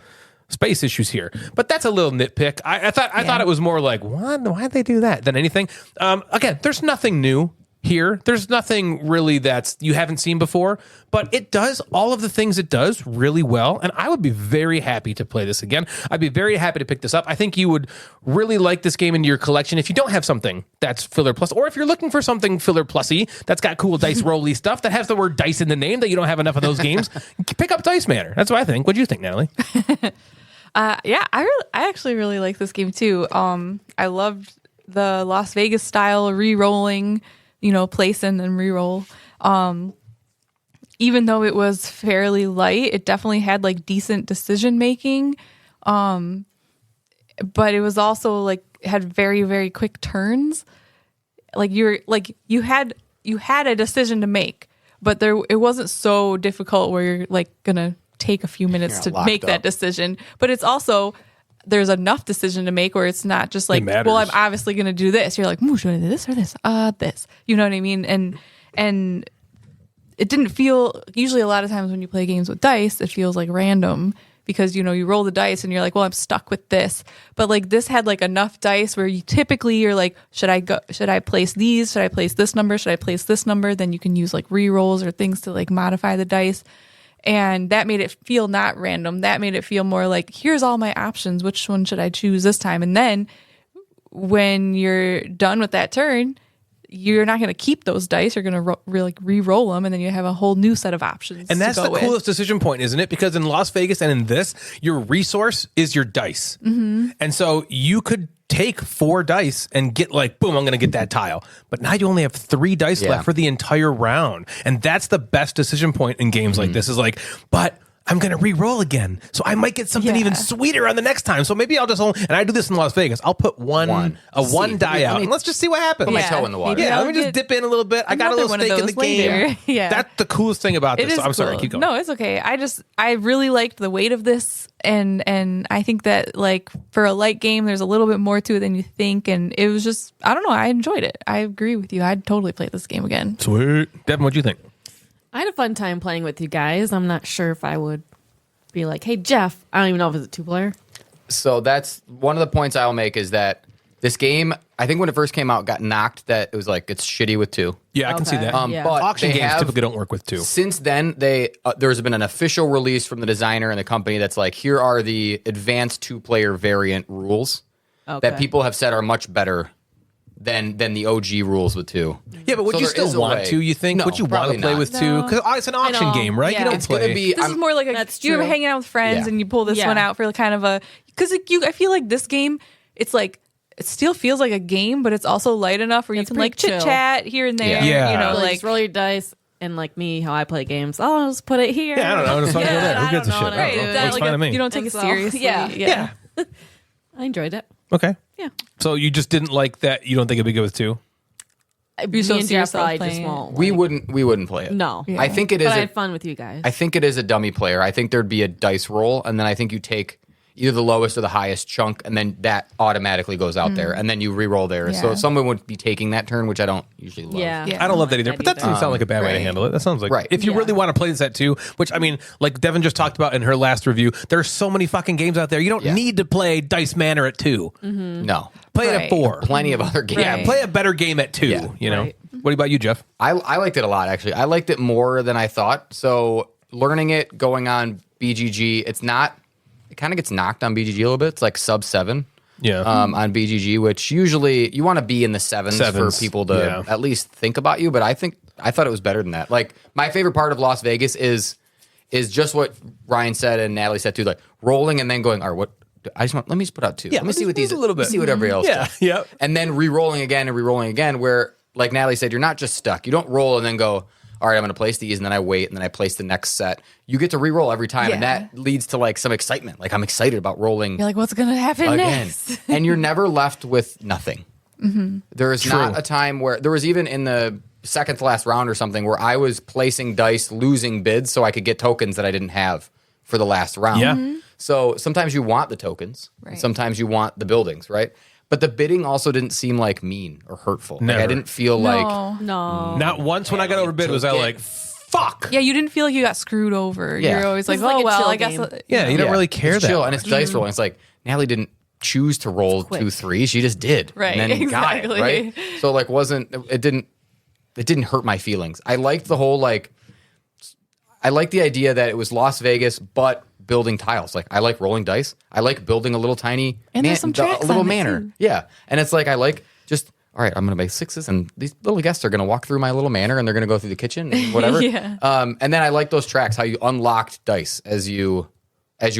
Speaker 3: space issues here. But that's a little nitpick. I thought it was more like, what? Why'd they do that than anything? Again, there's nothing new here. There's nothing really that's you haven't seen before, but it does all of the things it does really well. And I would be very happy to play this again. I'd be very happy to pick this up. I think you would really like this game into your collection if you don't have something that's filler plus, or if you're looking for something filler plusy that's got cool dice rolly stuff that has the word dice in the name that you don't have enough of those games. Pick up Dice Manor. That's what I think. What do you think, Natalie?
Speaker 6: I actually really like this game too. I loved the Las Vegas style re-rolling, place and then re-roll. Even though it was fairly light, it definitely had like decent decision making. But it was also like had very, very quick turns. Like you had a decision to make, but it wasn't so difficult where you're like gonna take a few minutes to make that decision. But it's also there's enough decision to make where it's not just like, well, I'm obviously going to do this. You're like, should I do this or this? This. You know what I mean? And it didn't feel, usually a lot of times when you play games with dice, it feels like random because, you roll the dice and you're like, well, I'm stuck with this. But like this had like enough dice where you're like, should I place these? Should I place this number? Should I place this number? Then you can use like re-rolls or things to like modify the dice. And that made it feel not random. That made it feel more like, here's all my options. Which one should I choose this time? And then when you're done with that turn, you're not going to keep those dice. You're going to re-roll them, and then you have a whole new set of options.
Speaker 3: And that's the coolest decision point, isn't it? Because in Las Vegas and in this, your resource is your dice. Mm-hmm. And so you could take 4 dice and get like, boom, I'm going to get that tile. But now you only have 3 dice left for the entire round. And that's the best decision point in games like this is like, but I'm going to re-roll again. So I might get something even sweeter on the next time. So maybe I'll just and I do this in Las Vegas. I'll put one die out and let's just see what happens.
Speaker 4: Put my toe in the water.
Speaker 3: Yeah, let me just dip in a little bit. I got a little stake in the game.
Speaker 6: Yeah.
Speaker 3: That's the coolest thing about this. So I'm sorry, keep going.
Speaker 6: No, it's okay. I really liked the weight of this. And I think that like for a light game, there's a little bit more to it than you think. And it was just, I don't know. I enjoyed it. I agree with you. I'd totally play this game again.
Speaker 3: Sweet. Devin, what'd you think?
Speaker 5: I had a fun time playing with you guys. I'm not sure if I would be like, hey, Jeff, I don't even know if it's a 2-player.
Speaker 4: So that's one of the points I'll make is that this game, I think when it first came out, got knocked that it was like it's shitty with 2.
Speaker 3: Yeah, I can see that.
Speaker 5: Yeah.
Speaker 4: But
Speaker 3: Auction
Speaker 4: they
Speaker 3: games
Speaker 4: have-
Speaker 3: typically don't work with 2.
Speaker 4: Since then, there's been an official release from the designer and the company that's like, here are the advanced 2-player variant rules that people have said are much better than the OG rules with 2.
Speaker 3: Yeah, but would
Speaker 4: So
Speaker 3: you
Speaker 4: there
Speaker 3: still
Speaker 4: is a
Speaker 3: want
Speaker 4: way.
Speaker 3: to, you think?
Speaker 4: No,
Speaker 3: would you want
Speaker 4: probably
Speaker 3: to play
Speaker 4: not.
Speaker 3: with 2? Because it's an auction
Speaker 5: know.
Speaker 3: game, right?
Speaker 5: Yeah.
Speaker 3: You don't
Speaker 4: It's
Speaker 3: play.
Speaker 4: going to be...
Speaker 6: This is more like
Speaker 5: That's
Speaker 6: you're
Speaker 5: true.
Speaker 6: hanging out with friends
Speaker 4: Yeah.
Speaker 6: and you pull this
Speaker 5: Yeah.
Speaker 6: one out for kind of a because I feel like this game it's like it still feels like a game, but it's also light enough where you
Speaker 5: It's
Speaker 6: can
Speaker 5: pretty
Speaker 6: like chit
Speaker 5: chill.
Speaker 6: chat here and there.
Speaker 3: Yeah.
Speaker 6: You know,
Speaker 5: Like,
Speaker 6: like
Speaker 5: just roll your dice, and like me, how I play games, I'll just put it here.
Speaker 3: Yeah, I don't know. Just fucking go there.
Speaker 5: I
Speaker 3: Who gives a
Speaker 5: don't know
Speaker 3: shit?
Speaker 5: what I
Speaker 3: Oh,
Speaker 5: do.
Speaker 3: well,
Speaker 6: that,
Speaker 3: looks
Speaker 6: like
Speaker 3: fine to me.
Speaker 6: you don't take it
Speaker 5: So,
Speaker 6: seriously.
Speaker 5: yeah.
Speaker 3: Yeah.
Speaker 5: I enjoyed it.
Speaker 3: Okay.
Speaker 5: Yeah.
Speaker 3: So you just didn't like that? You don't think it'd be good with 2?
Speaker 5: Me
Speaker 6: don't
Speaker 5: and
Speaker 6: see
Speaker 5: Jeff
Speaker 6: yourself
Speaker 5: probably just
Speaker 6: playing it.
Speaker 5: won't.
Speaker 4: We
Speaker 5: like-
Speaker 4: wouldn't play it.
Speaker 5: No.
Speaker 4: I think it is
Speaker 5: But I
Speaker 4: a
Speaker 5: had fun with you guys.
Speaker 4: I think it is a dummy player. I think there'd be a dice roll, and then I think you take either the lowest or the highest chunk, and then that automatically goes out there, and then you re-roll there. So
Speaker 6: Yeah.
Speaker 4: someone would be taking that turn, which I don't usually love.
Speaker 5: yeah.
Speaker 6: Yeah.
Speaker 3: I don't love that either, but that doesn't sound like a bad way to
Speaker 6: right.
Speaker 3: handle it. That sounds like
Speaker 4: Right.
Speaker 3: if you
Speaker 5: Yeah.
Speaker 3: really want to play this at 2, which I mean, like Devin just talked about in her last review, there's so many fucking games out there. You don't
Speaker 4: Yeah.
Speaker 3: need to play Dice Manor at 2.
Speaker 4: No.
Speaker 3: Play it at
Speaker 6: Right.
Speaker 3: 4.
Speaker 4: Plenty of other games.
Speaker 3: Yeah,
Speaker 6: Right.
Speaker 3: play a better game at 2.
Speaker 4: Yeah.
Speaker 3: You know.
Speaker 5: Right.
Speaker 3: What about you, Jeff?
Speaker 4: I liked it a lot, actually. I liked it more than I thought. So learning it, going on BGG, it kind of gets knocked on BGG a little bit. It's like sub 7
Speaker 3: Yeah.
Speaker 4: on BGG, which usually you want to be in the sevens
Speaker 3: Sevens,
Speaker 4: for people to
Speaker 3: yeah.
Speaker 4: at least think about you. But I thought it was better than that. Like my favorite part of Las Vegas is just what Ryan said and Natalie said too, like rolling and then going, all right, what? Let me just put out 2.
Speaker 3: Yeah,
Speaker 4: let me see what these
Speaker 3: a little bit.
Speaker 4: let me see what everybody else
Speaker 3: Yeah,
Speaker 4: does.
Speaker 3: yep.
Speaker 4: And then re-rolling again and re-rolling again, where like Natalie said, you're not just stuck. You don't roll and then go, all right, I'm going to place these, and then I wait, and then I place the next set. You get to re-roll every time, and
Speaker 6: Yeah.
Speaker 4: that leads to like some excitement. Like I'm excited about rolling
Speaker 6: You're like, what's gonna happen
Speaker 4: again,
Speaker 6: next?
Speaker 4: and you're never left with nothing. There is not
Speaker 3: True.
Speaker 4: a time where there was even in the second to last round or something where I was placing dice, losing bids, so I could get tokens that I didn't have for the last round.
Speaker 3: Yeah.
Speaker 4: So sometimes you want the tokens, and
Speaker 6: Right.
Speaker 4: sometimes you want the buildings, right? But the bidding also didn't seem like mean or hurtful. Like,
Speaker 3: Never.
Speaker 4: I didn't feel like
Speaker 5: No.
Speaker 3: Not once when I got overbid was I
Speaker 4: took it.
Speaker 3: like, fuck.
Speaker 6: Yeah, you didn't feel like you got screwed over.
Speaker 4: Yeah.
Speaker 6: You're always like,
Speaker 5: It's like
Speaker 6: oh
Speaker 5: a
Speaker 6: well,
Speaker 5: chill
Speaker 6: I guess.
Speaker 5: game.
Speaker 3: Yeah, you don't
Speaker 4: Yeah,
Speaker 3: really care
Speaker 4: it's
Speaker 3: that
Speaker 4: chill,
Speaker 3: much.
Speaker 4: and it's dice rolling. It's like Natalie didn't choose to roll
Speaker 5: quick.
Speaker 4: 2 3s; she just did,
Speaker 6: Right,
Speaker 4: And then got it,
Speaker 6: exactly.
Speaker 4: right? So like, it didn't hurt my feelings. I liked the whole I liked the idea that it was Las Vegas, but building tiles. Like I like rolling dice. I like building a little tiny
Speaker 6: And there's some tracks
Speaker 4: a little
Speaker 6: on it,
Speaker 4: manor.
Speaker 6: too.
Speaker 4: Yeah, and it's like I like just. All right, I'm going to make 6s, and these little guests are going to walk through my little manor, and they're going to go through the kitchen, and whatever.
Speaker 6: Yeah.
Speaker 4: And then I like those tracks, how you unlocked dice as you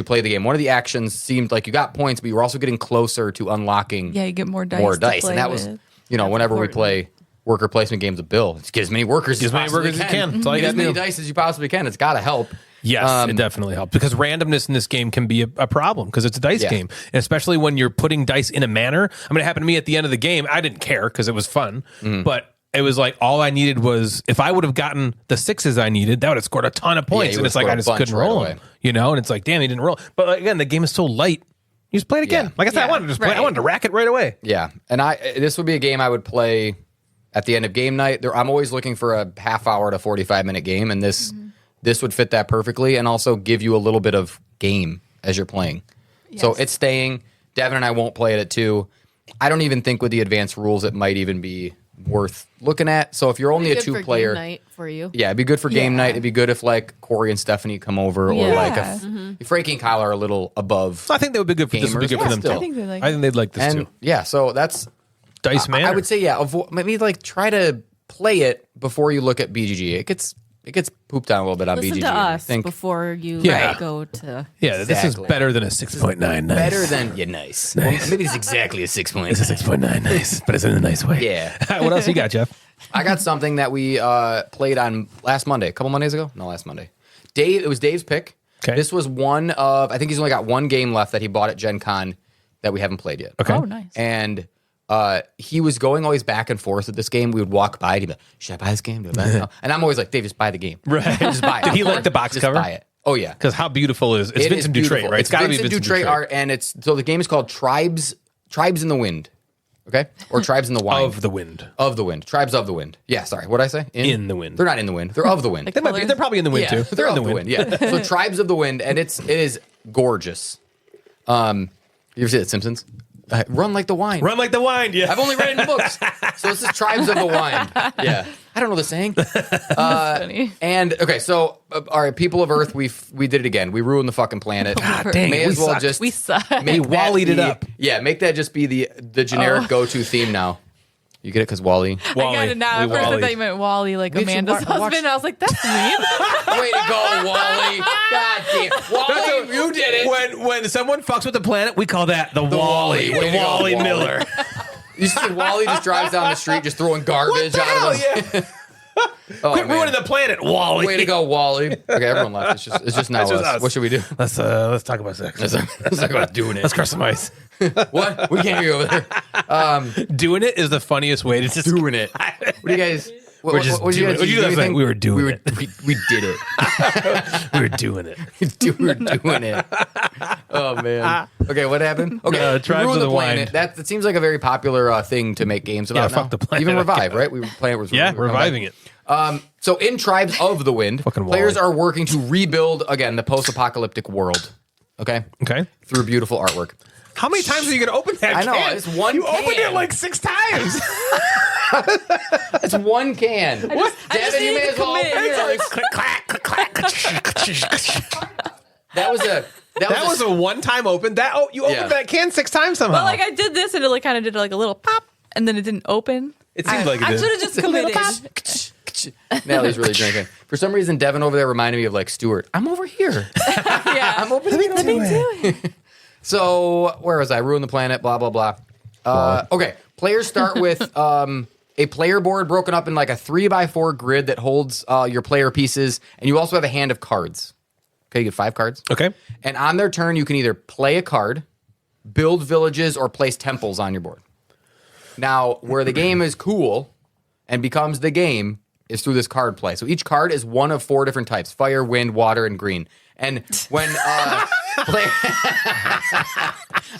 Speaker 4: play the game. One of the actions seemed like you got points, but you were also getting closer to unlocking
Speaker 6: Yeah, you get more dice. to play
Speaker 4: and that was,
Speaker 6: with.
Speaker 4: whenever we
Speaker 5: important.
Speaker 4: play worker placement games with Bill, just get as many workers
Speaker 3: As many workers as you can. That's all you
Speaker 4: Get as
Speaker 3: gotta
Speaker 4: many
Speaker 3: do.
Speaker 4: dice as you possibly can. It's got to help.
Speaker 3: Yes, it definitely helps because randomness in this game can be a problem because it's a dice
Speaker 4: Yeah.
Speaker 3: game, and especially when you're putting dice in a manner. I mean, it happened to me at the end of the game. I didn't care because it was fun, but it was like all I needed was if I would have gotten the 6s I needed, that would have scored a ton of points.
Speaker 4: you
Speaker 3: And
Speaker 4: would
Speaker 3: it's like
Speaker 4: score
Speaker 3: I
Speaker 4: a
Speaker 3: just
Speaker 4: bunch
Speaker 3: couldn't
Speaker 4: right
Speaker 3: roll
Speaker 4: away.
Speaker 3: them, And it's like, damn, he didn't roll. But like, again, the game is so light. You just play it again.
Speaker 4: Yeah.
Speaker 3: Like I said, I
Speaker 6: Yeah,
Speaker 3: wanted to just play. I
Speaker 6: right.
Speaker 3: wanted to rack it right away.
Speaker 4: Yeah, and this would be a game I would play at the end of game night. I'm always looking for a half hour to 45-minute game, and this would fit that perfectly, and also give you a little bit of game as you're playing. So
Speaker 6: Yes.
Speaker 4: it's staying. Devin and I won't play it at 2. I don't even think with the advanced rules it might even be worth looking at. So if you're only a
Speaker 5: Good for
Speaker 4: 2-player,
Speaker 5: game night for you.
Speaker 4: yeah, it'd be good for game
Speaker 6: Yeah.
Speaker 4: night. It'd be good if like Corey and Stephanie come over, or
Speaker 5: Yeah.
Speaker 4: like
Speaker 6: Yeah.
Speaker 4: if Frankie and Kyle are a little above.
Speaker 3: So I think that would be good for this. Would be
Speaker 4: Gamers,
Speaker 3: good for
Speaker 4: yeah,
Speaker 3: them
Speaker 4: still.
Speaker 3: too.
Speaker 6: I think they like
Speaker 3: I think they'd like this
Speaker 4: And
Speaker 3: too.
Speaker 4: yeah, so that's
Speaker 3: Dice Manor.
Speaker 4: I would say maybe like try to play it before you look at BGG. It gets pooped on a little bit on
Speaker 5: Listen
Speaker 4: BGG.
Speaker 5: to
Speaker 4: I
Speaker 5: us
Speaker 4: think
Speaker 5: before you
Speaker 3: Yeah.
Speaker 5: go to.
Speaker 3: Yeah, this is
Speaker 4: Exactly.
Speaker 3: better than a 6.9. Nice.
Speaker 4: better than nice. Well, maybe it's exactly a 6
Speaker 3: It's a 6.9. Nice, but it's in a nice way.
Speaker 4: Yeah.
Speaker 3: What else you got, Jeff?
Speaker 4: I got something that we played on last Monday, a couple Mondays ago. No, last Monday. It was Dave's pick.
Speaker 3: Okay.
Speaker 4: This was one of, I think he's only got one game left that he bought at Gen Con that we haven't played yet.
Speaker 3: Okay.
Speaker 6: Oh, nice.
Speaker 4: And he was going always back and forth with this game. We would walk by and he'd be like, should I buy this game? Do I buy it? No. And I'm always like, Dave, just buy the game.
Speaker 3: Right.
Speaker 4: Just buy it.
Speaker 3: Did he like the box
Speaker 4: Just
Speaker 3: cover?
Speaker 4: buy it. Oh, yeah.
Speaker 3: Because how beautiful is it's
Speaker 4: It
Speaker 3: Vincent
Speaker 4: is
Speaker 3: Dutrait,
Speaker 4: beautiful.
Speaker 3: right?
Speaker 4: It's
Speaker 3: gotta be
Speaker 4: Vincent Dutrait art, and so the game is called Tribes in the Wind. Okay, or tribes in the wind.
Speaker 3: Of the wind.
Speaker 4: Of the wind. Tribes of the wind. Yeah, sorry. What did I say?
Speaker 3: In the wind.
Speaker 4: They're not in the wind. They're of the wind.
Speaker 3: They might be. They're probably in the wind
Speaker 4: yeah,
Speaker 3: too.
Speaker 4: they're
Speaker 3: in
Speaker 4: of the wind. Yeah. So tribes of the wind, and it is gorgeous. You ever see that Simpsons? Run like the wine.
Speaker 3: Run like the wind. Yeah.
Speaker 4: I've only read it in books. So this is Tribes of the Wind. Yeah. I don't know the saying.
Speaker 6: Funny.
Speaker 4: And okay, so all right, people of Earth, we did it again. We ruined the fucking planet.
Speaker 3: dang
Speaker 4: May
Speaker 3: it,
Speaker 4: as
Speaker 3: we
Speaker 4: well
Speaker 3: sucked.
Speaker 4: just
Speaker 6: We suck.
Speaker 4: make that
Speaker 3: Wallied it
Speaker 4: be-
Speaker 3: up.
Speaker 4: Yeah, make that just be the generic go-to theme now. You get it because Wally.
Speaker 6: I got it now. At first, I thought you meant Wally, like
Speaker 4: We should
Speaker 6: Amanda's
Speaker 4: watch-
Speaker 6: husband. I was like, that's mean.
Speaker 4: Way to go, Wally! God damn, Wally, you did it.
Speaker 3: When someone fucks with the planet, we call that the Wally.
Speaker 4: Way to
Speaker 3: The
Speaker 4: go,
Speaker 3: Wally
Speaker 4: Wally.
Speaker 3: Miller.
Speaker 4: You see, Wally just drives down the street, just throwing garbage out of him.
Speaker 3: Yeah.
Speaker 4: Oh,
Speaker 3: Quit
Speaker 4: man.
Speaker 3: ruining the planet, Wally.
Speaker 4: Way to go, Wally! Okay, everyone left. It's just now
Speaker 3: It's just
Speaker 4: us.
Speaker 3: us.
Speaker 4: What should we do?
Speaker 3: Let's talk about sex.
Speaker 4: Let's talk about doing it.
Speaker 3: Let's crush some ice.
Speaker 4: What? We can't hear you over there.
Speaker 3: Doing it is the funniest way to just
Speaker 4: Doing it. What do you guys?
Speaker 3: We're just
Speaker 4: what
Speaker 3: doing it. What'd you do that thing? We were doing it.
Speaker 4: We did it.
Speaker 3: we were doing it.
Speaker 4: We were doing it. Oh man. Okay, what happened? Okay,
Speaker 3: Tribes
Speaker 4: ruin
Speaker 3: of the
Speaker 4: planet.
Speaker 3: Wind.
Speaker 4: That seems like a very popular thing to make games about.
Speaker 3: Yeah, fuck
Speaker 4: now.
Speaker 3: the planet.
Speaker 4: Even Revive, right? We were playing it.
Speaker 3: Yeah, reviving it.
Speaker 4: So in Tribes of the Wind,
Speaker 3: Fucking
Speaker 4: players
Speaker 3: Wally.
Speaker 4: are working to rebuild again the post-apocalyptic world. Okay.
Speaker 3: Okay.
Speaker 4: Through beautiful artwork.
Speaker 3: How many times are you going to open that
Speaker 4: I know,
Speaker 3: can?
Speaker 4: it's one
Speaker 3: You opened
Speaker 4: can.
Speaker 3: it like 6 times.
Speaker 4: It's one can. What?
Speaker 6: I just
Speaker 4: Devin, you
Speaker 6: need
Speaker 4: may
Speaker 6: to
Speaker 4: as well
Speaker 6: commit
Speaker 4: open
Speaker 6: here.
Speaker 4: yours.
Speaker 3: click, clack, click, clack.
Speaker 4: That was a.
Speaker 3: That was a one-time open. You opened
Speaker 4: Yeah.
Speaker 3: that can 6 times somehow.
Speaker 6: But like I did this, and it like kind of did like a little pop, and then it didn't open.
Speaker 3: It seemed like it
Speaker 6: I
Speaker 3: did.
Speaker 6: should have just committed.
Speaker 4: Natalie's really drinking. For some reason, Devin over there reminded me of like Stuart. I'm over here.
Speaker 6: Yeah,
Speaker 4: I'm opening it.
Speaker 6: Let me do it.
Speaker 4: So where was I? Ruin the planet. Blah blah blah. Okay. Players start with a player board broken up in like a 3x4 grid that holds your player pieces, and you also have a hand of cards. Okay, you get 5 cards.
Speaker 3: Okay.
Speaker 4: And on their turn, you can either play a card, build villages, or place temples on your board. Now, where the game is cool and becomes the game is through this card play. So each card is one of 4 different types: fire, wind, water, and green. And when play,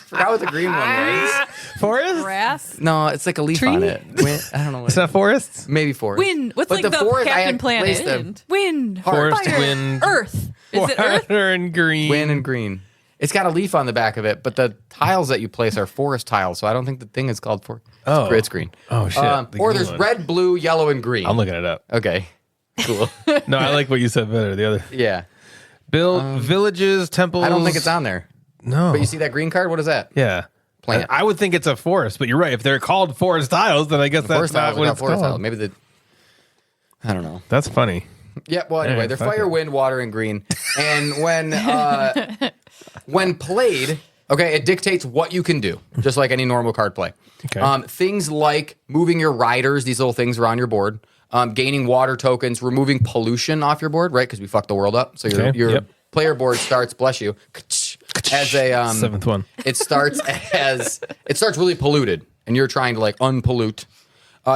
Speaker 4: forgot what the green one was.
Speaker 3: Forest?
Speaker 6: Grass.
Speaker 4: No, it's like a leaf on it. Wind, I don't know. What
Speaker 3: It's not forests?
Speaker 4: maybe forest.
Speaker 6: Wind. What's
Speaker 4: But
Speaker 6: like the
Speaker 4: forest, I
Speaker 6: Captain
Speaker 4: had
Speaker 6: Planet?
Speaker 4: placed them.
Speaker 6: Wind.
Speaker 3: Forest,
Speaker 6: Fire.
Speaker 3: wind.
Speaker 6: Earth. Is it Earth?
Speaker 3: Water and green.
Speaker 4: Wind and green. It's got a leaf on the back of it, but the tiles that you place are forest tiles, so I don't think the thing is called forest.
Speaker 3: Oh.
Speaker 4: It's green.
Speaker 3: Oh, shit. The
Speaker 4: Or
Speaker 3: green
Speaker 4: there's
Speaker 3: one.
Speaker 4: red, blue, yellow, and green.
Speaker 3: I'm looking it up.
Speaker 4: Okay. Cool.
Speaker 3: No, I like what you said better. The other.
Speaker 4: Yeah.
Speaker 3: Build villages, temples.
Speaker 4: I don't think it's on there.
Speaker 3: No.
Speaker 4: But you see that green card? What is that?
Speaker 3: Yeah.
Speaker 4: Plant.
Speaker 3: I would think it's a forest, but you're right. If they're called forest tiles, then I guess that's
Speaker 4: Forest
Speaker 3: not
Speaker 4: tiles.
Speaker 3: what
Speaker 4: Not
Speaker 3: it's
Speaker 4: forest
Speaker 3: called.
Speaker 4: tiles. Maybe the. I don't know.
Speaker 3: That's funny.
Speaker 4: Yeah. Well, anyway,
Speaker 3: Yeah,
Speaker 4: they're
Speaker 3: fuck
Speaker 4: fire,
Speaker 3: it.
Speaker 4: wind, water, and green. And when played, okay, it dictates what you can do, just like any normal card play.
Speaker 3: Okay.
Speaker 4: Things like moving your riders, these little things are on your board. Gaining water tokens, removing pollution off your board, right? Because we fucked the world up. So your
Speaker 3: Okay, yep.
Speaker 4: player board starts, bless you, as a
Speaker 3: 7th one.
Speaker 4: it starts really polluted, and you're trying to like unpollute.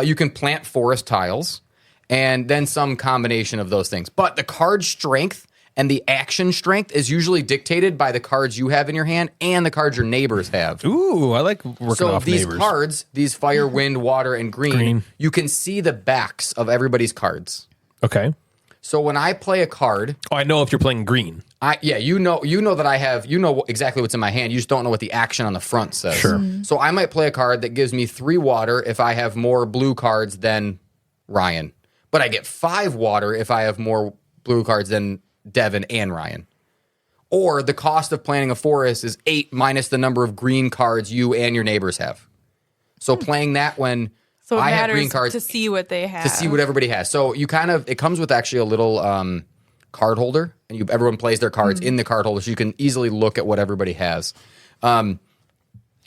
Speaker 4: You can plant forest tiles, and then some combination of those things. But the card strength and the action strength is usually dictated by the cards you have in your hand and the cards your neighbors have.
Speaker 3: Ooh, I like working
Speaker 4: So
Speaker 3: off
Speaker 4: these
Speaker 3: neighbors.
Speaker 4: cards, these fire, wind, water, and green, you can see the backs of everybody's cards.
Speaker 3: Okay.
Speaker 4: So when I play a card,
Speaker 3: Oh, I know if you're playing green.
Speaker 4: you know that I have, you know exactly what's in my hand. You just don't know what the action on the front says.
Speaker 3: Sure.
Speaker 4: So I might play a card that gives me 3 water if I have more blue cards than Ryan, but I get 5 water if I have more blue cards than Devin and Ryan. Or the cost of planting a forest is 8 minus the number of green cards you and your neighbors have. So playing that when
Speaker 6: So it
Speaker 4: I have green
Speaker 6: matters
Speaker 4: cards
Speaker 6: to see what they have.
Speaker 4: to see what everybody has. So you it comes with actually a little card holder, and everyone plays their cards in the card holder, so you can easily look at what everybody has,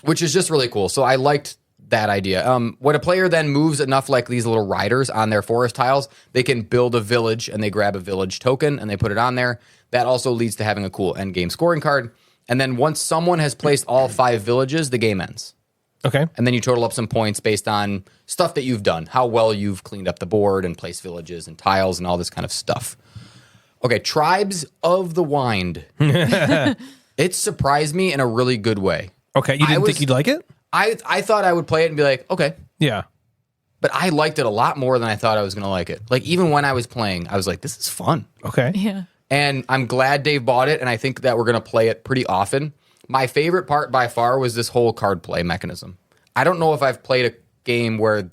Speaker 4: which is just really cool. So I liked that idea. When a player then moves enough like these little riders on their forest tiles, they can build a village, and they grab a village token and they put it on there. That also leads to having a cool end game scoring card. And then once someone has placed all 5 villages, the game ends.
Speaker 3: Okay.
Speaker 4: And then you total up some points based on stuff that you've done, how well you've cleaned up the board and placed villages and tiles and all this kind of stuff. Okay, Tribes of the Wind. It surprised me in a really good way.
Speaker 3: Okay. You didn't
Speaker 4: was-
Speaker 3: think you'd like it?
Speaker 4: I thought I would play it and be like, okay.
Speaker 3: Yeah.
Speaker 4: But I liked it a lot more than I thought I was going to like it. Like, even when I was playing, I was like, this is fun.
Speaker 3: Okay.
Speaker 6: Yeah.
Speaker 4: And I'm glad Dave bought it, and I think that we're going to play it pretty often. My favorite part by far was this whole card play mechanism. I don't know if I've played a game where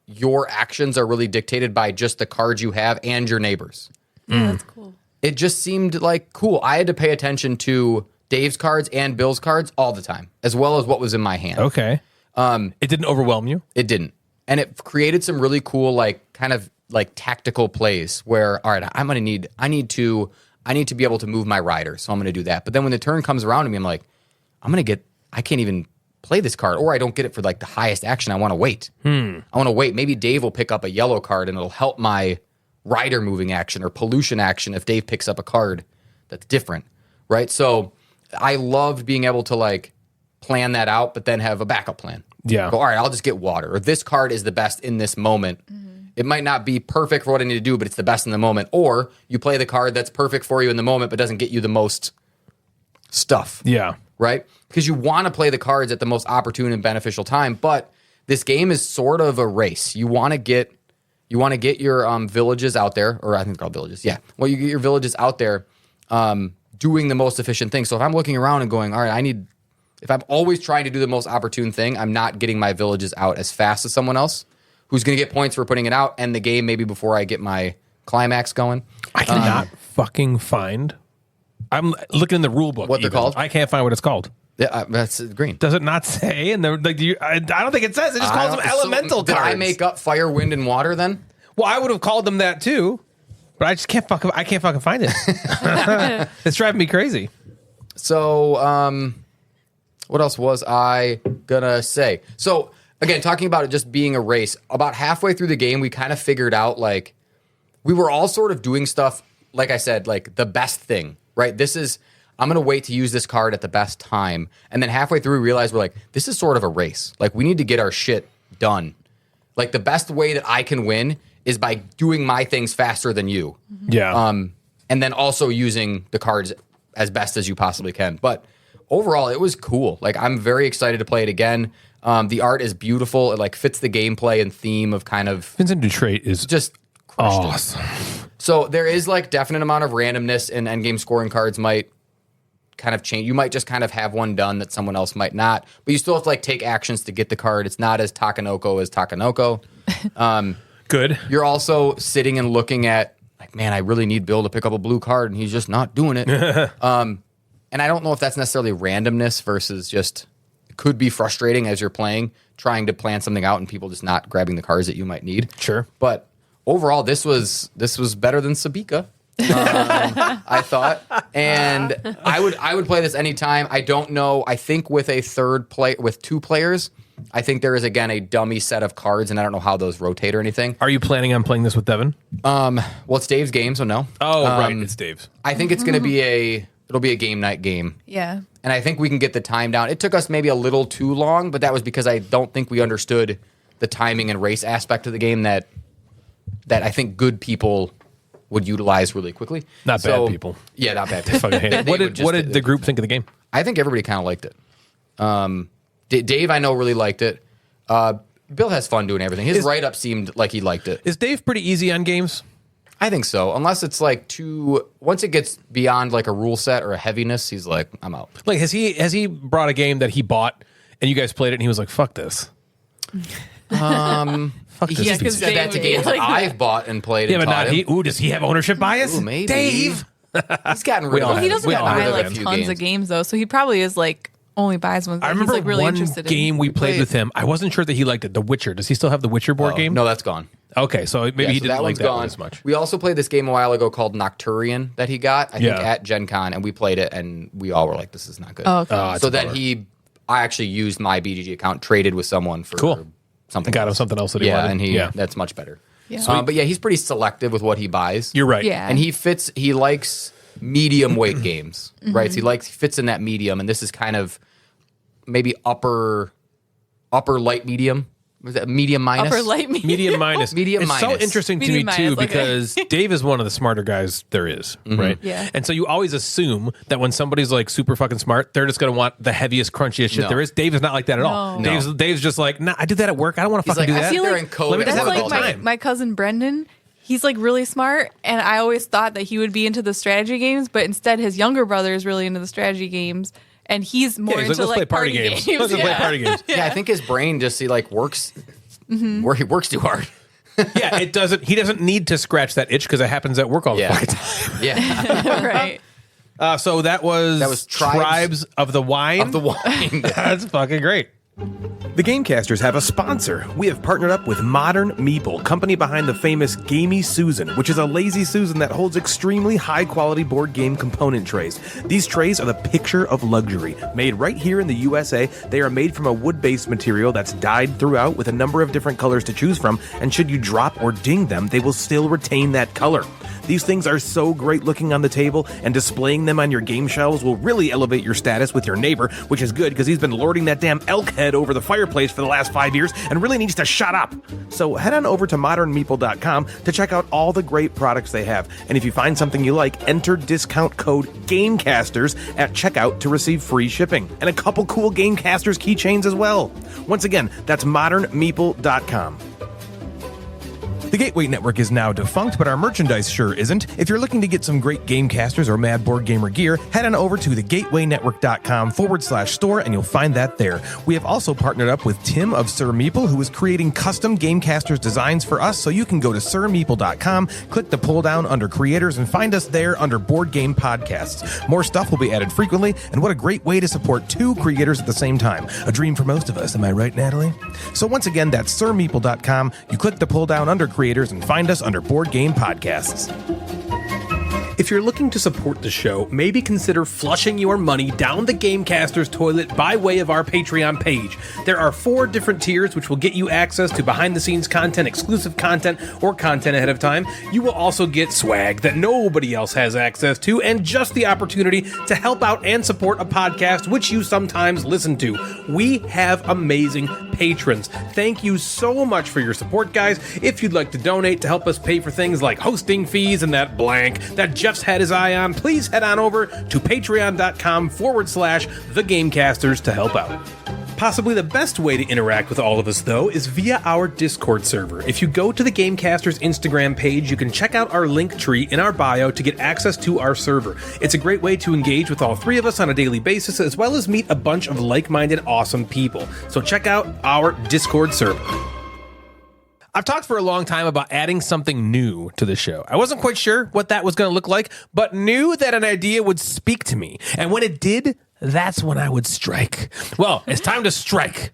Speaker 4: your actions are really dictated by just the cards you have and your neighbors.
Speaker 6: Yeah, that's cool.
Speaker 4: It just seemed like cool. I had to pay attention to Dave's cards and Bill's cards all the time, as well as what was in my hand.
Speaker 3: Okay. It didn't overwhelm you?
Speaker 4: It didn't. And it created some really cool, like, kind of like tactical plays where, all right, I need to be able to move my rider, so I'm going to do that. But then when the turn comes around to me, I'm like, I can't even play this card, or I don't get it for like the highest action. I want to wait. I want to wait. Maybe Dave will pick up a yellow card and it'll help my rider moving action or pollution action if Dave picks up a card that's different, right? So I loved being able to like plan that out, but then have a backup plan.
Speaker 3: Yeah.
Speaker 4: Go, all right, I'll just get water. Or this card is the best in this moment. It might not be perfect for what I need to do, but it's the best in the moment. Or you play the card that's perfect for you in the moment, but doesn't get you the most stuff.
Speaker 3: Yeah.
Speaker 4: Right? Because you want to play the cards at the most opportune and beneficial time. But this game is sort of a race. You want to get your villages out there, or I think they're called villages. Yeah. Well, you get your villages out there doing the most efficient thing. So if I'm looking around and going, all right, if I'm always trying to do the most opportune thing, I'm not getting my villages out as fast as someone else who's going to get points for putting it out and the game maybe before I get my climax going.
Speaker 3: I cannot fucking find. I'm looking in the rule book.
Speaker 4: What they're called?
Speaker 3: I can't find what it's called.
Speaker 4: Yeah, that's green.
Speaker 3: Does it not say? And like, I don't think it says. It just calls them elemental
Speaker 4: Did
Speaker 3: cards.
Speaker 4: I make up fire, wind, and water then?
Speaker 3: Well, I would have called them that too, but I just can't fucking. I can't fucking find it. It's driving me crazy.
Speaker 4: So, what else was I gonna say? So, again, talking about it just being a race, about halfway through the game, we kind of figured out, like, we were all sort of doing stuff, like I said, like, the best thing, right? I'm gonna wait to use this card at the best time. And then halfway through, we realized we're like, this is sort of a race. Like, we need to get our shit done. Like, the best way that I can win is by doing my things faster than you.
Speaker 3: Yeah.
Speaker 4: And then also using the cards as best as you possibly can. But overall, it was cool. Like, I'm very excited to play it again. The art is beautiful. It like fits the gameplay and theme of kind of
Speaker 3: Vincent Dutrait is
Speaker 4: just crushed
Speaker 3: awesome.
Speaker 4: it. So there is like definite amount of randomness, and endgame scoring cards might kind of change. You might just kind of have one done that someone else might not, but you still have to like take actions to get the card. It's not as Takanoko as Takanoko.
Speaker 3: Good.
Speaker 4: You're also sitting and looking at like, man, I really need Bill to pick up a blue card, and he's just not doing it. And I don't know if that's necessarily randomness versus just it could be frustrating as you're playing, trying to plan something out and people just not grabbing the cards that you might need.
Speaker 3: Sure.
Speaker 4: But overall, this was better than Sabika. I thought, and I would play this anytime. I don't know. I think with with two players, I think there is again a dummy set of cards, and I don't know how those rotate or anything.
Speaker 3: Are you planning on playing this with Devin?
Speaker 4: Well, it's Dave's game, so no.
Speaker 3: Oh, right, it's Dave's.
Speaker 4: I think it's going to be it'll be a game night game.
Speaker 6: Yeah.
Speaker 4: And I think we can get the time down. It took us maybe a little too long, but that was because I don't think we understood the timing and race aspect of the game that I think good people would utilize really quickly.
Speaker 3: Not bad people.
Speaker 4: Yeah, not bad people.
Speaker 3: Fucking hate it. What did the group think of the game?
Speaker 4: I think everybody kind of liked it. Dave, I know, really liked it. Bill has fun doing everything. His write-up seemed like he liked it.
Speaker 3: Is Dave pretty easy on games?
Speaker 4: I think so. Unless it's like once it gets beyond like a rule set or a heaviness, he's like, I'm out.
Speaker 3: Like, has he brought a game that he bought and you guys played it and he was like, fuck this? Fuck this.
Speaker 4: He
Speaker 6: Yeah, 'cause
Speaker 4: said that to
Speaker 6: Dave-
Speaker 4: games
Speaker 6: like
Speaker 4: that
Speaker 6: that.
Speaker 4: I've bought and played.
Speaker 3: Yeah,
Speaker 4: and
Speaker 3: but
Speaker 4: taught
Speaker 3: not
Speaker 4: him.
Speaker 3: he. Ooh, does he have ownership bias?
Speaker 4: Ooh, maybe.
Speaker 3: Dave.
Speaker 4: He's gotten rid
Speaker 3: all
Speaker 4: of
Speaker 3: have
Speaker 6: He
Speaker 3: it.
Speaker 6: doesn't
Speaker 3: We all
Speaker 6: buy
Speaker 3: have
Speaker 6: like
Speaker 4: a few
Speaker 6: tons
Speaker 4: games.
Speaker 6: of games though, so he probably is like only buys ones that
Speaker 3: I remember
Speaker 6: he's like really
Speaker 3: one
Speaker 6: interested
Speaker 3: game
Speaker 6: in.
Speaker 3: we played with him. I wasn't sure that he liked it. The Witcher. Does he still have the Witcher board game?
Speaker 4: No, that's gone.
Speaker 3: Okay, so maybe
Speaker 4: Yeah,
Speaker 3: he
Speaker 4: so
Speaker 3: didn't like
Speaker 4: one's
Speaker 3: that one as much.
Speaker 4: We also played this game a while ago called Nocturian that he got, I think,
Speaker 3: Yeah.
Speaker 4: at Gen Con, and we played it, and we all were like, this is not good.
Speaker 6: Oh, okay.
Speaker 3: It's
Speaker 4: So
Speaker 3: a
Speaker 4: then
Speaker 3: bummer.
Speaker 4: I actually used my BGG account, traded with someone for
Speaker 3: Cool.
Speaker 4: something
Speaker 3: Got him
Speaker 4: else.
Speaker 3: something else that he
Speaker 4: Yeah,
Speaker 3: wanted.
Speaker 4: and that's much better.
Speaker 6: Yeah.
Speaker 4: But yeah, he's pretty selective with what he buys.
Speaker 3: You're right.
Speaker 6: Yeah.
Speaker 4: And he likes medium weight games, right? So he fits in that medium, and this is kind of maybe upper light medium, Was that medium minus?
Speaker 6: Upper light medium.
Speaker 3: Medium minus.
Speaker 4: Medium
Speaker 3: it's so
Speaker 4: minus.
Speaker 3: interesting to
Speaker 6: Medium
Speaker 3: me, too,
Speaker 6: minus, okay.
Speaker 3: because Dave is one of the smarter guys there is, right?
Speaker 6: Yeah.
Speaker 3: And so you always assume that when somebody's like super fucking smart, they're just going to want the heaviest, crunchiest shit
Speaker 4: No.
Speaker 3: there is. Dave is not like that at all.
Speaker 6: No.
Speaker 3: Dave's just like, nah, I do that at work. I don't want to
Speaker 4: He's
Speaker 3: fucking
Speaker 4: like,
Speaker 3: do
Speaker 4: I
Speaker 3: that.
Speaker 4: feel
Speaker 6: feel
Speaker 4: there
Speaker 6: like
Speaker 4: in code.
Speaker 3: let me just
Speaker 6: That's
Speaker 3: have a
Speaker 6: like
Speaker 3: good
Speaker 6: my,
Speaker 3: time.
Speaker 6: my cousin Brendan. He's like really smart, and I always thought that he would be into the strategy games, but instead his younger brother is really into the strategy games, and he's more
Speaker 3: Yeah, he's
Speaker 6: into
Speaker 3: like, let's play party
Speaker 6: games.
Speaker 3: games. Let's just play party games.
Speaker 4: Yeah, I think his brain just works where he works too hard.
Speaker 3: Yeah, it doesn't. He doesn't need to scratch that itch because it happens at work all the
Speaker 4: Yeah.
Speaker 3: fucking time.
Speaker 4: Yeah.
Speaker 6: Right.
Speaker 3: So that was Tribes of the Wine.
Speaker 4: Of the wine.
Speaker 3: That's fucking great. The Gamecasters have a sponsor. We have partnered up with Modern Meeple, company behind the famous Gamey Susan, which is a lazy Susan that holds extremely high-quality board game component trays. These trays are the picture of luxury. Made right here in the USA, they are made from a wood-based material that's dyed throughout with a number of different colors to choose from, and should you drop or ding them, they will still retain that color. These things are so great looking on the table, and displaying them on your game shelves will really elevate your status with your neighbor, which is good because he's been lording that damn elk head over the fireplace for the last 5 years and really needs to shut up. So head on over to modernmeeple.com to check out all the great products they have. And if you find something you like, enter discount code GAMECASTERS at checkout to receive free shipping. And a couple cool Gamecasters keychains as well. Once again, that's modernmeeple.com. The Gateway Network is now defunct, but our merchandise sure isn't. If you're looking to get some great Gamecasters or Mad Board Gamer gear, head on over to thegatewaynetwork.com/store and you'll find that there. We have also partnered up with Tim of Sir Meeple, who is creating custom Gamecasters designs for us, so you can go to sirmeeple.com, click the pull down under creators, and find us there under Board Game Podcasts. More stuff will be added frequently, and what a great way to support two creators at the same time. A dream for most of us, am I right, Natalie? So once again, that's sirmeeple.com. You click the pull down under creators and find us under Board Game Podcasts. If you're looking to support the show, maybe consider flushing your money down the Gamecasters toilet by way of our Patreon page. There are 4 different tiers which will get you access to behind-the-scenes content, exclusive content, or content ahead of time. You will also get swag that nobody else has access to, and just the opportunity to help out and support a podcast which you sometimes listen to. We have amazing patrons. Thank you so much for your support, guys. If you'd like to donate to help us pay for things like hosting fees and that blank that Jeff's had his eye on, please head on over to patreon.com/thegamecasters to help out. Possibly the best way to interact with all of us, though, is via our Discord server. If you go to the Gamecasters Instagram page, you can check out our link tree in our bio to get access to our server. It's a great way to engage with all 3 of us on a daily basis, as well as meet a bunch of like-minded, awesome people. So check out our Discord server. I've talked for a long time about adding something new to the show. I wasn't quite sure what that was going to look like, but knew that an idea would speak to me. And when it did, that's when I would strike. Well, it's time to strike.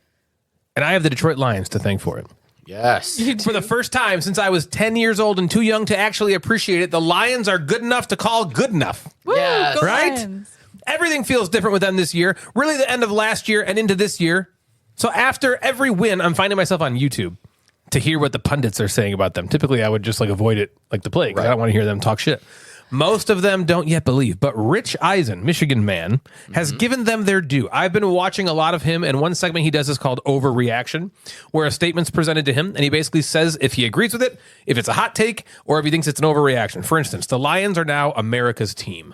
Speaker 3: And I have the Detroit Lions to thank for it.
Speaker 4: Yes.
Speaker 3: For the first time since I was 10 years old and too young to actually appreciate it, the Lions are good enough to call good enough.
Speaker 6: Woo,
Speaker 4: Yes.
Speaker 6: go
Speaker 3: Right?
Speaker 6: Lions.
Speaker 3: Everything feels different with them this year. Really the end of last year and into this year. So after every win, I'm finding myself on YouTube to hear what the pundits are saying about them. Typically, I would just avoid it like the plague. Right. I don't want to hear them talk shit. Most of them don't yet believe, but Rich Eisen, Michigan man, has given them their due. I've been watching a lot of him, and one segment he does is called Overreaction, where a statement's presented to him, and he basically says if he agrees with it, if it's a hot take, or if he thinks it's an overreaction. For instance, the Lions are now America's team.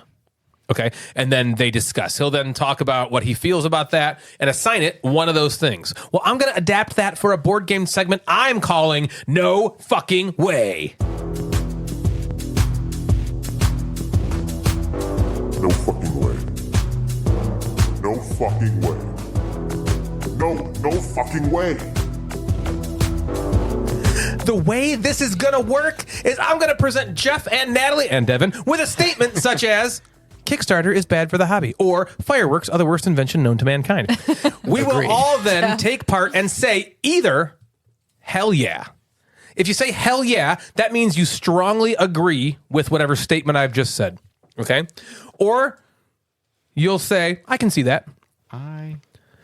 Speaker 3: Okay, and then they discuss. He'll then talk about what he feels about that and assign it one of those things. Well, I'm going to adapt that for a board game segment I'm calling No Fucking Way.
Speaker 1: No fucking way. No fucking way. No fucking way.
Speaker 3: The way this is going to work is I'm going to present Jeff and Natalie and Devin with a statement such as Kickstarter is bad for the hobby, or fireworks are the worst invention known to mankind. We will all then take part and say either hell yeah. If you say hell yeah, that means you strongly agree with whatever statement I've just said. Okay? Or you'll say, I can see that.
Speaker 4: I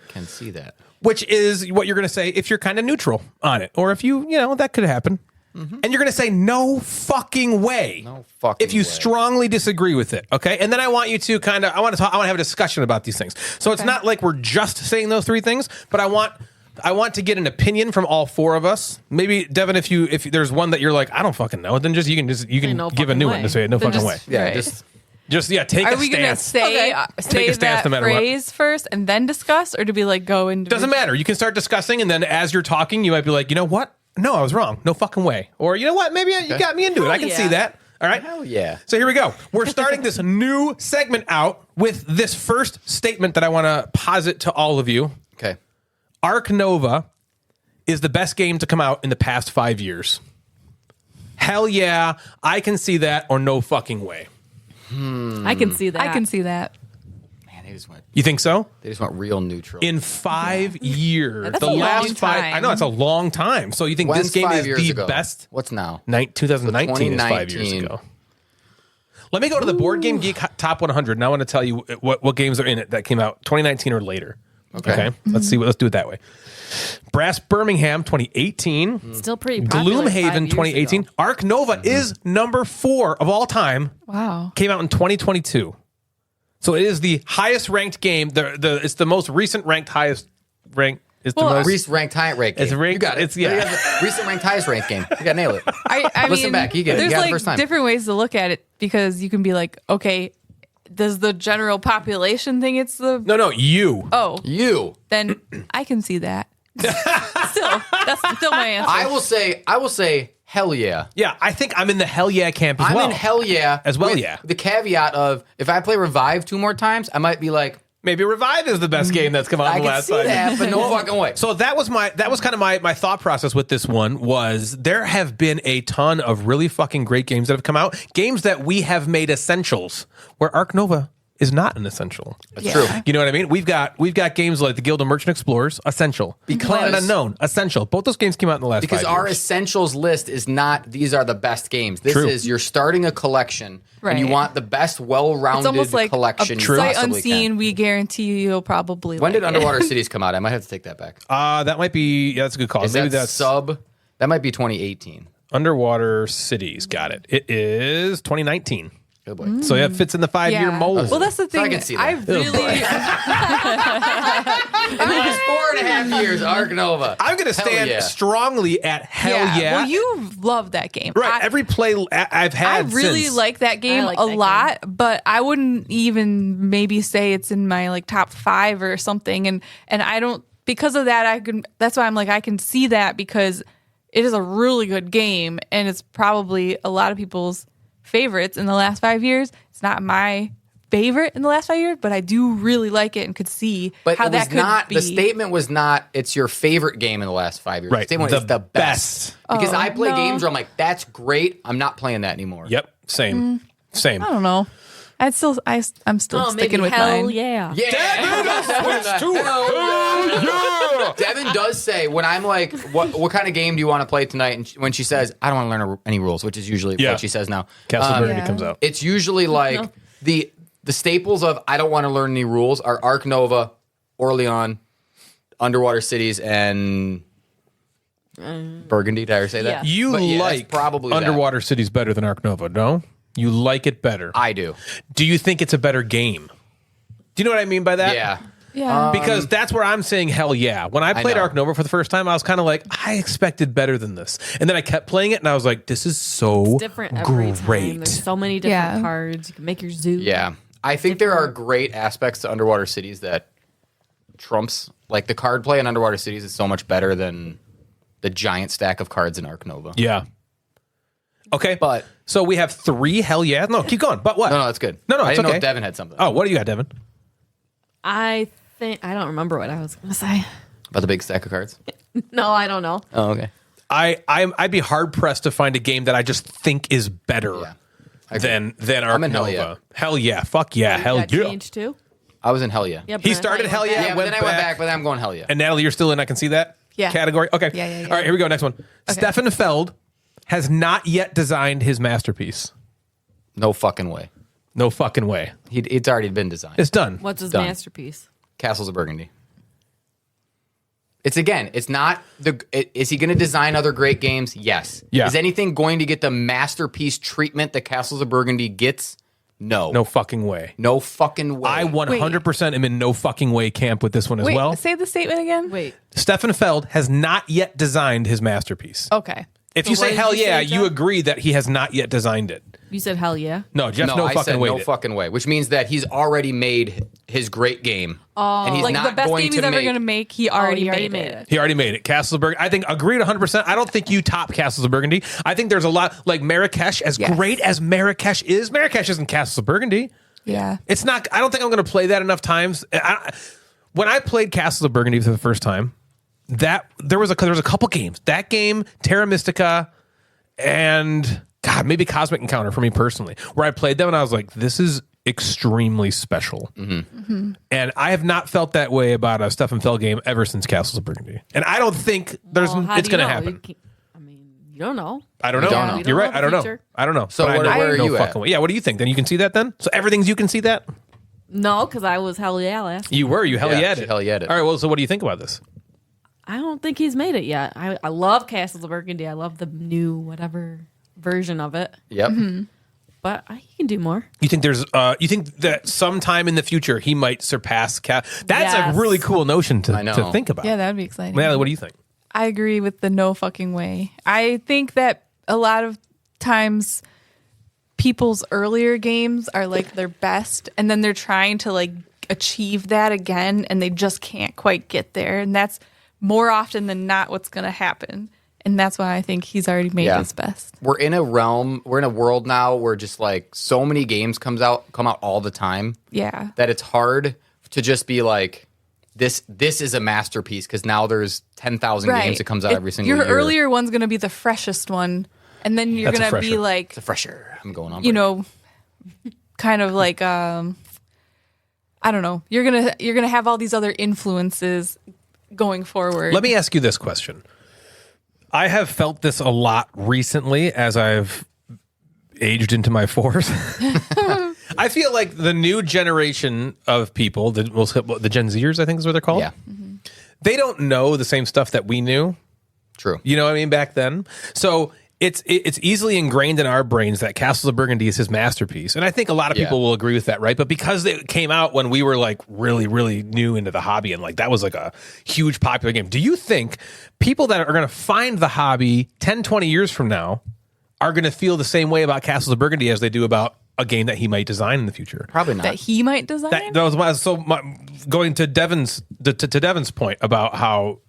Speaker 4: can see that.
Speaker 3: Which is what you're going to say if you're kind of neutral on it. Or if you that could happen. Mm-hmm. And you're going to say no fucking way.
Speaker 4: No fucking
Speaker 3: if you
Speaker 4: way.
Speaker 3: strongly disagree with it, okay? And then I want you to I want to have a discussion about these things. So it's not like we're just saying those 3 things, but I want I want to get an opinion from all four of us. Maybe Devin, if there's one that you're like, I don't fucking know, then you can
Speaker 5: no
Speaker 3: give a
Speaker 5: fucking
Speaker 3: new
Speaker 5: way.
Speaker 3: one to say no
Speaker 6: Then
Speaker 3: fucking
Speaker 6: just-
Speaker 3: way.
Speaker 4: Yeah,
Speaker 6: Right.
Speaker 3: Just take
Speaker 6: Are
Speaker 3: a
Speaker 6: we gonna
Speaker 3: stance.
Speaker 6: say
Speaker 3: Take a stance
Speaker 6: that
Speaker 3: no matter what.
Speaker 6: phrase first and then discuss, or do we like go into?
Speaker 3: Doesn't matter. You can start discussing, and then as you're talking, you might be like, you know what? No, I was wrong. No fucking way. Or you know what? Maybe you got me into it. I can
Speaker 6: yeah.
Speaker 3: see that. All right.
Speaker 4: Hell yeah.
Speaker 3: So here we go. We're starting this new segment out with this first statement that I want to posit to all of you.
Speaker 4: Okay.
Speaker 3: Ark Nova is the best game to come out in the past 5 years. Hell yeah, I can see that, or no fucking way.
Speaker 5: I can see that.
Speaker 6: I can see that.
Speaker 4: Man,
Speaker 3: You think so?
Speaker 4: they just went real neutral.
Speaker 3: In 5 years,
Speaker 6: That's
Speaker 3: the
Speaker 6: a long
Speaker 3: last 5.
Speaker 6: time.
Speaker 3: I know it's a long time. So you think
Speaker 4: When's
Speaker 3: this game
Speaker 4: 5
Speaker 3: is
Speaker 4: years
Speaker 3: the
Speaker 4: ago?
Speaker 3: best?
Speaker 4: What's now?
Speaker 3: 2019 is 5 years
Speaker 4: 2019.
Speaker 3: ago. Let me go to the Board Game Geek Top 100, and I want to tell you what games are in it that came out 2019 or later. Okay. Let's see. Let's do it that way. Brass Birmingham 2018.
Speaker 5: Still pretty popular. 5
Speaker 3: Gloomhaven
Speaker 5: years
Speaker 3: 2018.
Speaker 5: ago.
Speaker 3: Ark Nova is number 4 of all time.
Speaker 6: Wow.
Speaker 3: Came out in 2022. So it is the highest ranked game. It's the most recent ranked highest rank. It's the most
Speaker 4: Recent ranked highest ranked game.
Speaker 3: It's ranked-
Speaker 4: You got it.
Speaker 3: it's- yeah.
Speaker 4: Recent ranked highest ranked game. You got to nail it.
Speaker 6: I
Speaker 4: Listen
Speaker 6: mean,
Speaker 4: back, you get it. You
Speaker 6: There's
Speaker 4: got it
Speaker 6: like
Speaker 4: first time.
Speaker 6: different ways to look at it, because you can be like, okay, does the general population think it's the
Speaker 3: No, you.
Speaker 4: You.
Speaker 6: then I can see that. Still, that's still my answer.
Speaker 4: I will say hell yeah.
Speaker 3: Yeah, I think I'm in the hell yeah camp as
Speaker 4: I'm
Speaker 3: well.
Speaker 4: in hell yeah.
Speaker 3: As well,
Speaker 4: with
Speaker 3: yeah.
Speaker 4: The caveat of if I play Revive 2 more times, I might be like,
Speaker 3: Maybe Revive is the best game that's come out
Speaker 4: I
Speaker 3: in the
Speaker 4: can
Speaker 3: last
Speaker 4: see
Speaker 3: 5
Speaker 4: that,
Speaker 3: years.
Speaker 4: but no fucking way.
Speaker 3: So that was kind of my thought process with this one. Was there have been a ton of really fucking great games that have come out, games that we have made essentials, where Ark Nova is not an essential.
Speaker 4: That's true.
Speaker 3: You know what I mean? We've got games like the Guild of Merchant Explorers, essential. Planet Unknown, essential. Both those games came out in the last 5
Speaker 4: Because
Speaker 3: years.
Speaker 4: our essentials list is not these are the best games. This
Speaker 3: True.
Speaker 4: is you're starting a collection and you
Speaker 6: Right.
Speaker 4: want the best well-rounded
Speaker 6: it's almost like
Speaker 4: collection
Speaker 6: a
Speaker 4: you
Speaker 6: sight
Speaker 4: possibly
Speaker 6: unseen.
Speaker 4: can.
Speaker 6: We guarantee you'll probably.
Speaker 4: When did
Speaker 6: like
Speaker 4: Underwater Cities come out? I might have to take that back.
Speaker 3: That might be that's a good call.
Speaker 4: Is
Speaker 3: Maybe
Speaker 4: that
Speaker 3: that's
Speaker 4: that might be 2018.
Speaker 3: Underwater Cities. Got it. It is 2019.
Speaker 4: Good boy.
Speaker 3: So yeah, it fits in the 5-year mold.
Speaker 6: Well, that's the
Speaker 4: So I
Speaker 6: thing.
Speaker 4: can see that.
Speaker 6: I really.
Speaker 4: In the last 4.5 years, Ark Nova.
Speaker 3: I'm going to
Speaker 4: Hell
Speaker 3: stand
Speaker 4: yeah.
Speaker 3: strongly at hell yeah.
Speaker 6: Well, you love that game.
Speaker 3: Right. Every play I've
Speaker 6: I
Speaker 3: had
Speaker 6: really
Speaker 3: since.
Speaker 6: like that game
Speaker 5: like
Speaker 6: a
Speaker 5: that
Speaker 6: lot, but I wouldn't even maybe say it's in my like top 5 or something. And I don't, because of that, that's why I'm like, I can see that, because it is a really good game and it's probably a lot of people's favorites in the last 5 years. It's not my favorite in the last 5 years, but I do really like it and could see
Speaker 4: But
Speaker 6: how
Speaker 4: it
Speaker 6: that
Speaker 4: was
Speaker 6: could
Speaker 4: not,
Speaker 6: be.
Speaker 4: the statement was not, it's your favorite game in the last 5 years.
Speaker 3: Right.
Speaker 4: The statement
Speaker 3: The
Speaker 4: is the
Speaker 3: best.
Speaker 4: best. Because I play
Speaker 6: no.
Speaker 4: games where I'm like, that's great. I'm not playing that anymore.
Speaker 3: Yep. Same. Same.
Speaker 6: I don't know. I'm still
Speaker 5: Oh,
Speaker 6: sticking
Speaker 5: maybe
Speaker 6: with
Speaker 5: hell
Speaker 6: mine.
Speaker 5: yeah.
Speaker 4: Devin does say when I'm like, what kind of game do you want to play tonight? And when she says, I don't want to learn any rules, which is usually
Speaker 3: Yeah.
Speaker 4: what she says now.
Speaker 3: Castle Burgundy
Speaker 6: Yeah.
Speaker 3: comes out.
Speaker 4: It's usually like the staples of I don't want to learn any rules are Ark Nova, Orleans, Underwater Cities, and Burgundy. Did I ever say that?
Speaker 5: Yeah.
Speaker 3: You
Speaker 4: But yeah, that's
Speaker 3: like
Speaker 4: probably that.
Speaker 3: Underwater Cities better than Ark Nova, no? You like it better.
Speaker 4: I do.
Speaker 3: Do you think it's a better game? Do you know what I mean by that?
Speaker 4: Yeah.
Speaker 6: Yeah.
Speaker 3: Because that's where I'm saying hell yeah. When I played
Speaker 4: know.
Speaker 3: Ark Nova for the first time, I was kind of like, I expected better than this. And then I kept playing it and I was like, this is so
Speaker 5: Different every time.
Speaker 3: great.
Speaker 5: There's so many different
Speaker 6: Yeah.
Speaker 5: cards. You can make your zoo.
Speaker 4: Yeah. I think there are great aspects to Underwater Cities that trumps, like the card play in Underwater Cities is so much better than the giant stack of cards in Ark Nova.
Speaker 3: Yeah. Okay.
Speaker 4: But
Speaker 3: So we have 3 hell yeah. No, keep going. But what?
Speaker 4: no, that's good.
Speaker 3: No,
Speaker 4: I
Speaker 3: it's
Speaker 4: didn't know
Speaker 3: okay.
Speaker 4: if Devin had something.
Speaker 3: Oh, what do you got, Devin?
Speaker 5: I don't remember what I was going to say.
Speaker 4: About the big stack of cards?
Speaker 5: No, I don't know.
Speaker 4: Oh, okay.
Speaker 3: I'd be hard pressed to find a game that I just think is better
Speaker 4: Yeah. I agree.
Speaker 3: than Ark
Speaker 4: I'm in
Speaker 3: Nova.
Speaker 4: hell yeah.
Speaker 3: Hell yeah. Fuck yeah. Hell
Speaker 5: Got
Speaker 3: yeah.
Speaker 5: changed too?
Speaker 4: I was in hell yeah.
Speaker 5: Yeah, but
Speaker 3: He
Speaker 5: then I
Speaker 3: started
Speaker 5: thought you
Speaker 3: hell
Speaker 5: went
Speaker 3: yeah,
Speaker 5: back.
Speaker 4: Yeah, but
Speaker 3: went
Speaker 4: then I went
Speaker 3: back.
Speaker 4: back, but then I'm going hell yeah.
Speaker 3: And Natalie, you're still in. I can see that
Speaker 6: Yeah.
Speaker 3: category. Okay.
Speaker 6: Yeah.
Speaker 3: All right, here we go. Next one. Stefan Feld has not yet designed his masterpiece.
Speaker 4: No fucking way.
Speaker 3: No fucking way.
Speaker 4: It's already been designed.
Speaker 3: It's done.
Speaker 5: What's his
Speaker 4: Done.
Speaker 5: masterpiece?
Speaker 4: Castles of Burgundy. It's not is he going to design other great games? Yes.
Speaker 3: Yeah.
Speaker 4: Is anything going to get the masterpiece treatment that Castles of Burgundy gets? No.
Speaker 3: No fucking way.
Speaker 4: No fucking way.
Speaker 3: I 100% am in no fucking way camp with this one as
Speaker 6: Wait,
Speaker 3: well.
Speaker 6: say the statement again.
Speaker 5: Wait.
Speaker 3: Stefan Feld has not yet designed his masterpiece.
Speaker 6: Okay.
Speaker 3: If
Speaker 5: So
Speaker 3: you
Speaker 5: what
Speaker 3: say
Speaker 5: did
Speaker 3: hell
Speaker 5: you say,
Speaker 3: yeah,
Speaker 5: Jeff?
Speaker 3: you agree that he has not yet designed it.
Speaker 5: You said hell yeah.
Speaker 3: No, Jeff, no
Speaker 4: I
Speaker 3: fucking
Speaker 4: said
Speaker 3: way.
Speaker 4: no fucking way, which means that he's already made his great game. And he's
Speaker 6: Like
Speaker 4: not
Speaker 6: the best
Speaker 4: going
Speaker 6: game
Speaker 4: to
Speaker 6: he's ever
Speaker 4: make,
Speaker 6: going to make, he already,
Speaker 5: already
Speaker 6: made
Speaker 5: made
Speaker 6: it.
Speaker 3: He already made it. Castles of Burgundy. I think agreed 100%. I don't think you top Castles of Burgundy. I think there's a lot like Marrakesh. As
Speaker 6: Yes.
Speaker 3: great as Marrakesh isn't Castles of Burgundy.
Speaker 6: Yeah.
Speaker 3: It's not. I don't think I'm going to play that enough times. When I played Castles of Burgundy for the first time, there was a couple games. That game, Terra Mystica, and God, maybe Cosmic Encounter for me personally, where I played them and I was like, this is extremely special. And I have not felt that way about a Stefan Feld game ever since Castles of Burgundy. And I don't think
Speaker 5: Well, how
Speaker 3: it's
Speaker 5: do you
Speaker 3: going to
Speaker 5: know?
Speaker 3: happen.
Speaker 5: You don't know.
Speaker 3: I don't know.
Speaker 4: don't know.
Speaker 5: You
Speaker 3: You're
Speaker 5: don't
Speaker 3: right.
Speaker 5: know
Speaker 3: I
Speaker 5: the
Speaker 3: don't know.
Speaker 5: future.
Speaker 3: I don't know.
Speaker 4: So
Speaker 3: But I
Speaker 4: where
Speaker 3: know
Speaker 4: are
Speaker 3: no
Speaker 4: you at?
Speaker 3: fucking way. Yeah, what do you think? Then you can see that then? So everything's you can see that?
Speaker 5: No, because I was hell yeah last.
Speaker 3: You were. You hell
Speaker 4: Yeah,
Speaker 3: yeah
Speaker 4: she
Speaker 3: it.
Speaker 4: hell yeah-ed it.
Speaker 3: All right, well, so what do you think about this?
Speaker 5: I don't think he's made it yet. I love Castles of Burgundy. I love the new whatever version of it.
Speaker 4: Yep.
Speaker 5: But he can do more.
Speaker 3: You think you think that sometime in the future he might surpass That's
Speaker 5: Yes.
Speaker 3: a really cool notion
Speaker 4: I know.
Speaker 3: to think about.
Speaker 6: Yeah, that would be exciting.
Speaker 3: Natalie, what do you think?
Speaker 6: I agree with the no fucking way. I think that a lot of times people's earlier games are like their best, and then they're trying to like achieve that again, and they just can't quite get there. And that's more often than not what's going to happen. And that's why I think he's already made his best.
Speaker 4: We're in a world now where just like so many games come out all the time
Speaker 6: Yeah.
Speaker 4: that it's hard to just be like, this is a masterpiece because now there's 10,000 games that comes out every single
Speaker 6: year.
Speaker 4: year.
Speaker 6: Your earlier one's going to be the freshest one, and then you're
Speaker 3: That's a
Speaker 6: going to be
Speaker 3: fresher.
Speaker 6: like,
Speaker 4: It's a fresher. I'm going on.
Speaker 6: you know, kind of like I don't know. You're gonna have all these other influences going forward.
Speaker 3: Let me ask you this question. I have felt this a lot recently as I've aged into my 40s. I feel like the new generation of people, the Gen Zers, I think is what they're called.
Speaker 4: Yeah.
Speaker 3: They don't know the same stuff that we knew.
Speaker 4: True.
Speaker 3: You know what I mean? Back then. So it's easily ingrained in our brains that Castles of Burgundy is his masterpiece. And I think a lot of people will agree with that, right? But because it came out when we were like really, really new into the hobby and like that was like a huge popular game. Do you think people that are going to find the hobby 10, 20 years from now are going to feel the same way about Castles of Burgundy as they do about a game that he might design in the future?
Speaker 4: Probably not.
Speaker 6: that he might design.
Speaker 3: Going to Devin's point about how,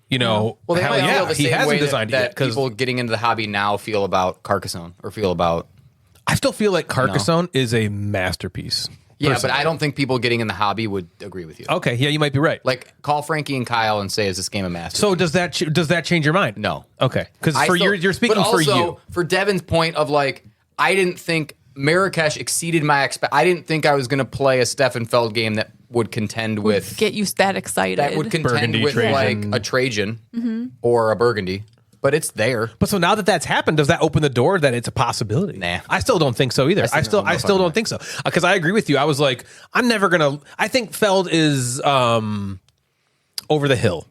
Speaker 3: you know,
Speaker 4: Well, they
Speaker 3: hell
Speaker 4: might feel
Speaker 3: yeah,
Speaker 4: the
Speaker 3: he
Speaker 4: same
Speaker 3: hasn't
Speaker 4: way
Speaker 3: designed it
Speaker 4: that
Speaker 3: yet because
Speaker 4: people getting into the hobby now feel about Carcassonne or feel about.
Speaker 3: I still feel like Carcassonne is a masterpiece.
Speaker 4: Yeah,
Speaker 3: personally.
Speaker 4: but I don't think people getting in the hobby would agree with you.
Speaker 3: Okay, yeah, you might be right.
Speaker 4: Like, call Frankie and Kyle and say, "Is this game a masterpiece?"
Speaker 3: So does that change your mind?
Speaker 4: No.
Speaker 3: Okay, because
Speaker 4: I
Speaker 3: for
Speaker 4: still-
Speaker 3: you're speaking
Speaker 4: but
Speaker 3: for
Speaker 4: also,
Speaker 3: you.
Speaker 4: For Devin's point of like, I didn't think Marrakesh exceeded my I didn't think I was going to play a Stefan Feld game that would contend with
Speaker 6: get you that excited.
Speaker 4: that would contend
Speaker 3: Burgundy,
Speaker 4: with
Speaker 3: Trajan.
Speaker 4: like a Trajan or a Burgundy. But it's there.
Speaker 3: But so now that that's happened, does that open the door that it's a possibility?
Speaker 4: Nah.
Speaker 3: I still don't think so either. I still don't think so because I agree with you. I was like, I'm never gonna. I think Feld is over the hill,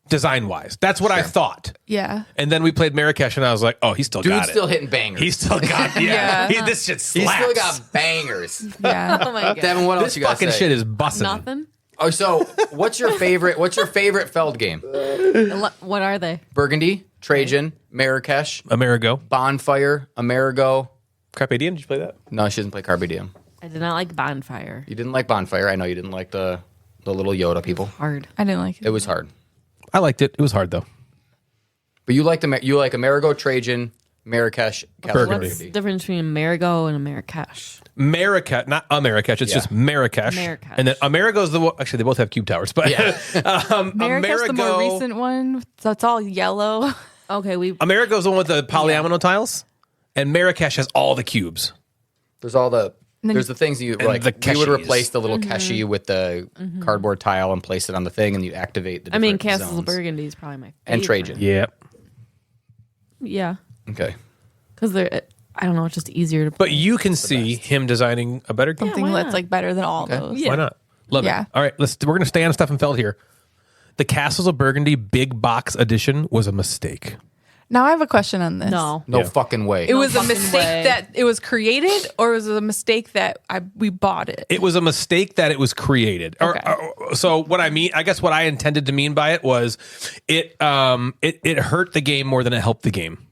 Speaker 3: design wise. That's what I thought.
Speaker 6: Yeah.
Speaker 3: And then we played Marrakesh, and I was like, oh, he still got
Speaker 4: Dude's
Speaker 3: it.
Speaker 4: still hitting bangers.
Speaker 3: He's still got
Speaker 6: Yeah.
Speaker 3: This shit
Speaker 4: He's
Speaker 3: slaps.
Speaker 4: still got bangers.
Speaker 6: Yeah.
Speaker 5: Oh my god.
Speaker 4: Devin, what else
Speaker 3: This
Speaker 4: you got?
Speaker 3: fucking shit is busting.
Speaker 5: Nothing.
Speaker 4: Oh, so what's your favorite? What's your favorite Feld game?
Speaker 5: What are they?
Speaker 4: Burgundy, Trajan, Marrakesh,
Speaker 3: Amerigo.
Speaker 4: Bonfire, Amerigo.
Speaker 3: Carpe Diem. Did you play that?
Speaker 4: No, she doesn't play Carpe Diem.
Speaker 5: I did not like Bonfire.
Speaker 4: You didn't like Bonfire. I know you didn't like the little Yoda people.
Speaker 5: Hard.
Speaker 6: I didn't like it.
Speaker 4: It was hard.
Speaker 3: I liked it. It was hard though.
Speaker 4: But you like Amerigo, Trajan, Marrakesh, Castles of
Speaker 3: Burgundy.
Speaker 5: What's the
Speaker 4: Burgundy.
Speaker 5: difference between Amerigo and a Marrakesh?
Speaker 3: Marrakesh, not a Marrakesh. It's just Marrakesh.
Speaker 5: Marrakesh.
Speaker 3: And then Amerigo's the one. Actually, they both have cube towers, but
Speaker 6: Marrakesh, the more recent one, so it's all yellow.
Speaker 5: Okay,
Speaker 3: Amerigo's the one with the polyomino tiles, and Marrakesh has all the cubes.
Speaker 4: There's all the there's the things you like.
Speaker 3: the
Speaker 4: We would
Speaker 3: Keshis.
Speaker 4: replace the little Keshi with the cardboard tile and place it on the thing, and you activate the.
Speaker 5: I mean,
Speaker 4: different
Speaker 5: Castles
Speaker 4: zones.
Speaker 5: of Burgundy is probably my favorite.
Speaker 4: And Trajan.
Speaker 3: Yeah,
Speaker 5: Yeah,
Speaker 4: Okay.
Speaker 5: because they're. I don't know. It's just easier to.
Speaker 3: but you can see him designing a better game.
Speaker 6: Something
Speaker 5: why
Speaker 6: that's
Speaker 5: not?
Speaker 6: like better than all those.
Speaker 3: Why not? Love
Speaker 6: Yeah.
Speaker 3: it. All right, we're gonna stay on Stefan Feld here. The Castles of Burgundy Big Box Edition was a mistake.
Speaker 6: Now I have a question on this.
Speaker 5: No.
Speaker 4: No fucking way.
Speaker 6: It was a
Speaker 5: fucking
Speaker 6: mistake
Speaker 5: way.
Speaker 6: that it was created, or was it a mistake that we bought it?
Speaker 3: It was a mistake that it was created.
Speaker 6: Okay.
Speaker 3: So what I mean, I guess what I intended to mean by it was it hurt the game more than it helped the game.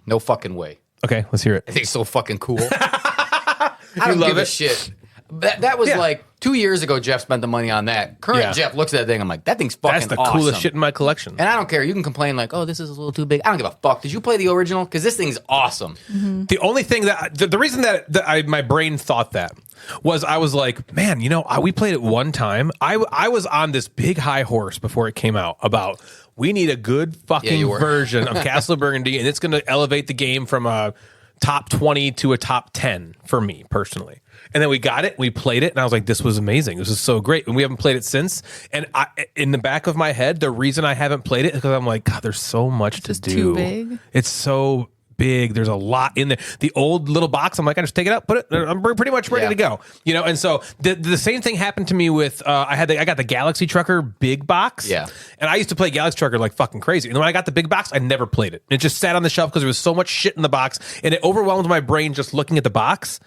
Speaker 4: No fucking way.
Speaker 3: Okay, let's hear it.
Speaker 4: I think it's so fucking cool. I don't
Speaker 3: love
Speaker 4: give a
Speaker 3: it?
Speaker 4: shit. That was
Speaker 3: Yeah.
Speaker 4: like 2 years ago. Jeff spent the money on that. Current
Speaker 3: Yeah.
Speaker 4: Jeff looks at that thing. I'm like, that thing's fucking
Speaker 3: That's the
Speaker 4: awesome.
Speaker 3: coolest shit in my collection.
Speaker 4: And I don't care. You can complain like, oh, this is a little too big. I don't give a fuck. Did you play the original? Because this thing's awesome.
Speaker 3: The only thing the reason that my brain thought that was I was like, man, we played it one time. I was on this big high horse before it came out about we need a good fucking
Speaker 4: you were.
Speaker 3: version of Castle of Burgundy, and it's going to elevate the game from a top 20 to a top 10 for me personally. And then we got it, we played it, and I was like, this was amazing. This is so great. And we haven't played it since. And in the back of my head, the reason I haven't played it is because I'm like, God, there's so much to do.
Speaker 6: too big?
Speaker 3: It's so big. There's a lot in there. The old little box, I'm like, I just take it out, put it. I'm pretty much ready to go. And so the same thing happened to me with I got the Galaxy Trucker big box.
Speaker 4: Yeah.
Speaker 3: And I used to play Galaxy Trucker like fucking crazy. And then when I got the big box, I never played it. It just sat on the shelf because there was so much shit in the box, and it overwhelmed my brain just looking at the box.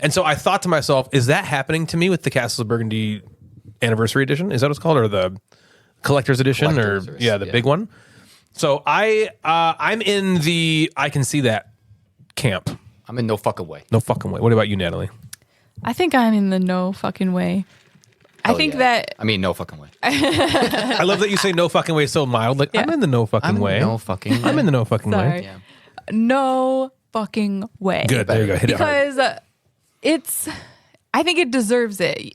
Speaker 3: And so I thought to myself, is that happening to me with the Castle of Burgundy Anniversary Edition? Is that what it's called, or the Collector's Edition, the big one? So I'm in the I can see that camp.
Speaker 4: I'm in no fucking way.
Speaker 3: No fucking way. What about you, Natalie?
Speaker 6: I think I'm in the no fucking way. I think that
Speaker 4: I mean, no fucking way.
Speaker 3: I love that you say no fucking way so mild. Like, I'm in the no fucking way.
Speaker 4: No fucking way.
Speaker 3: I'm in the no fucking
Speaker 6: sorry,
Speaker 3: way.
Speaker 4: Yeah.
Speaker 6: no fucking way.
Speaker 3: Good. There you go. Hit it hard.
Speaker 6: Because I think it deserves it.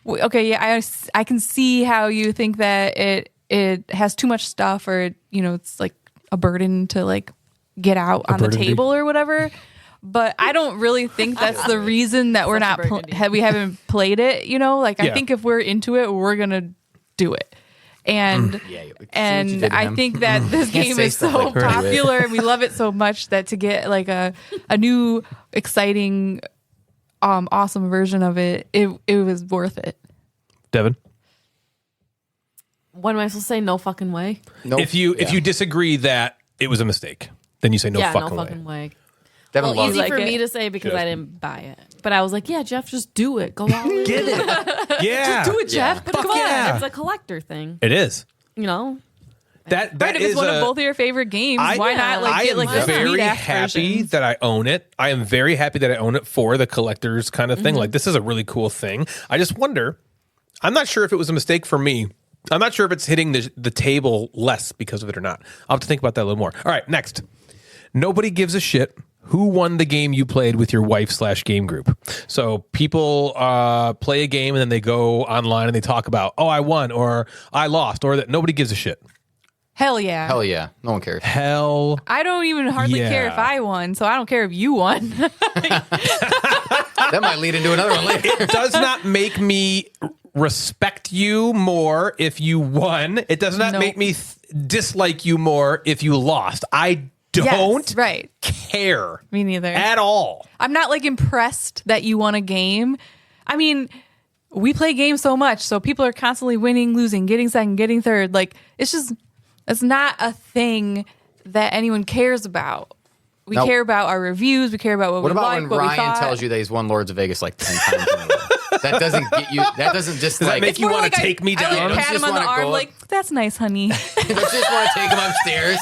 Speaker 6: I can see how you think that it has too much stuff, or it's like a burden to like get out on the table or whatever. But I don't really think that's the reason that we're not we haven't played it. I think if we're into it, we're gonna do it. And I think that this game is so popular and we love it so much that to get like a new exciting awesome version of it was worth it.
Speaker 3: Devin?
Speaker 5: What am I supposed to say? No fucking way.
Speaker 4: No,
Speaker 3: If you disagree that it was a mistake, then you say no fucking way.
Speaker 4: Devin
Speaker 5: Well,
Speaker 4: loves
Speaker 5: easy
Speaker 4: it.
Speaker 5: for
Speaker 6: like
Speaker 5: me
Speaker 6: it.
Speaker 5: to say because
Speaker 3: Yes.
Speaker 5: I didn't buy it. But I was like, yeah, Jeff, just do it. Go all in.
Speaker 3: Get it. Yeah.
Speaker 6: Do it, Jeff.
Speaker 5: But
Speaker 3: Fuck
Speaker 5: come on,
Speaker 3: yeah.
Speaker 5: it's a collector thing.
Speaker 3: It is.
Speaker 5: That
Speaker 3: That
Speaker 6: If
Speaker 3: is
Speaker 6: it's one of both of your favorite games, why not
Speaker 3: I
Speaker 6: get
Speaker 3: am
Speaker 6: the
Speaker 3: very
Speaker 6: sweet-ass
Speaker 3: happy
Speaker 6: versions?
Speaker 3: that I own it. I am very happy that I own it for the collector's kind of thing. Like, this is a really cool thing. I just wonder, I'm not sure if it was a mistake for me. I'm not sure if it's hitting the table less because of it or not. I'll have to think about that a little more. All right, next. Nobody gives a shit who won the game you played with your wife/game group. So people play a game and then they go online and they talk about, oh, I won or I lost, or that nobody gives a shit.
Speaker 6: Hell yeah.
Speaker 4: Hell yeah. No one cares.
Speaker 3: Hell
Speaker 6: I don't even hardly care if
Speaker 3: Yeah.
Speaker 6: I won, so I don't care if you won.
Speaker 4: That might lead into another one later.
Speaker 3: It does not make me respect you more if you won. It does not
Speaker 6: Nope.
Speaker 3: make me dislike you more if you lost. I don't
Speaker 6: Yes, right.
Speaker 3: care
Speaker 6: Me neither.
Speaker 3: at all.
Speaker 6: I'm not like impressed that you won a game. I mean, we play games so much, so people are constantly winning, losing, getting second, getting third. Like it's not a thing that anyone cares about. We
Speaker 4: Now-
Speaker 6: care about our reviews. We care about what
Speaker 4: What
Speaker 6: we
Speaker 4: about
Speaker 6: like,
Speaker 4: when
Speaker 6: what we
Speaker 4: Ryan
Speaker 6: thought.
Speaker 4: tells you that he's won Lords of Vegas like 10 times in a row? That doesn't get you. That doesn't just
Speaker 3: Does that
Speaker 4: like
Speaker 3: make you
Speaker 6: More
Speaker 3: want
Speaker 6: like
Speaker 3: to take me
Speaker 6: I
Speaker 3: down?
Speaker 6: like pat
Speaker 4: Just
Speaker 6: him on the
Speaker 4: wanna
Speaker 6: arm,
Speaker 4: go-
Speaker 6: like that's nice, honey.
Speaker 4: Don't you just want to take him upstairs?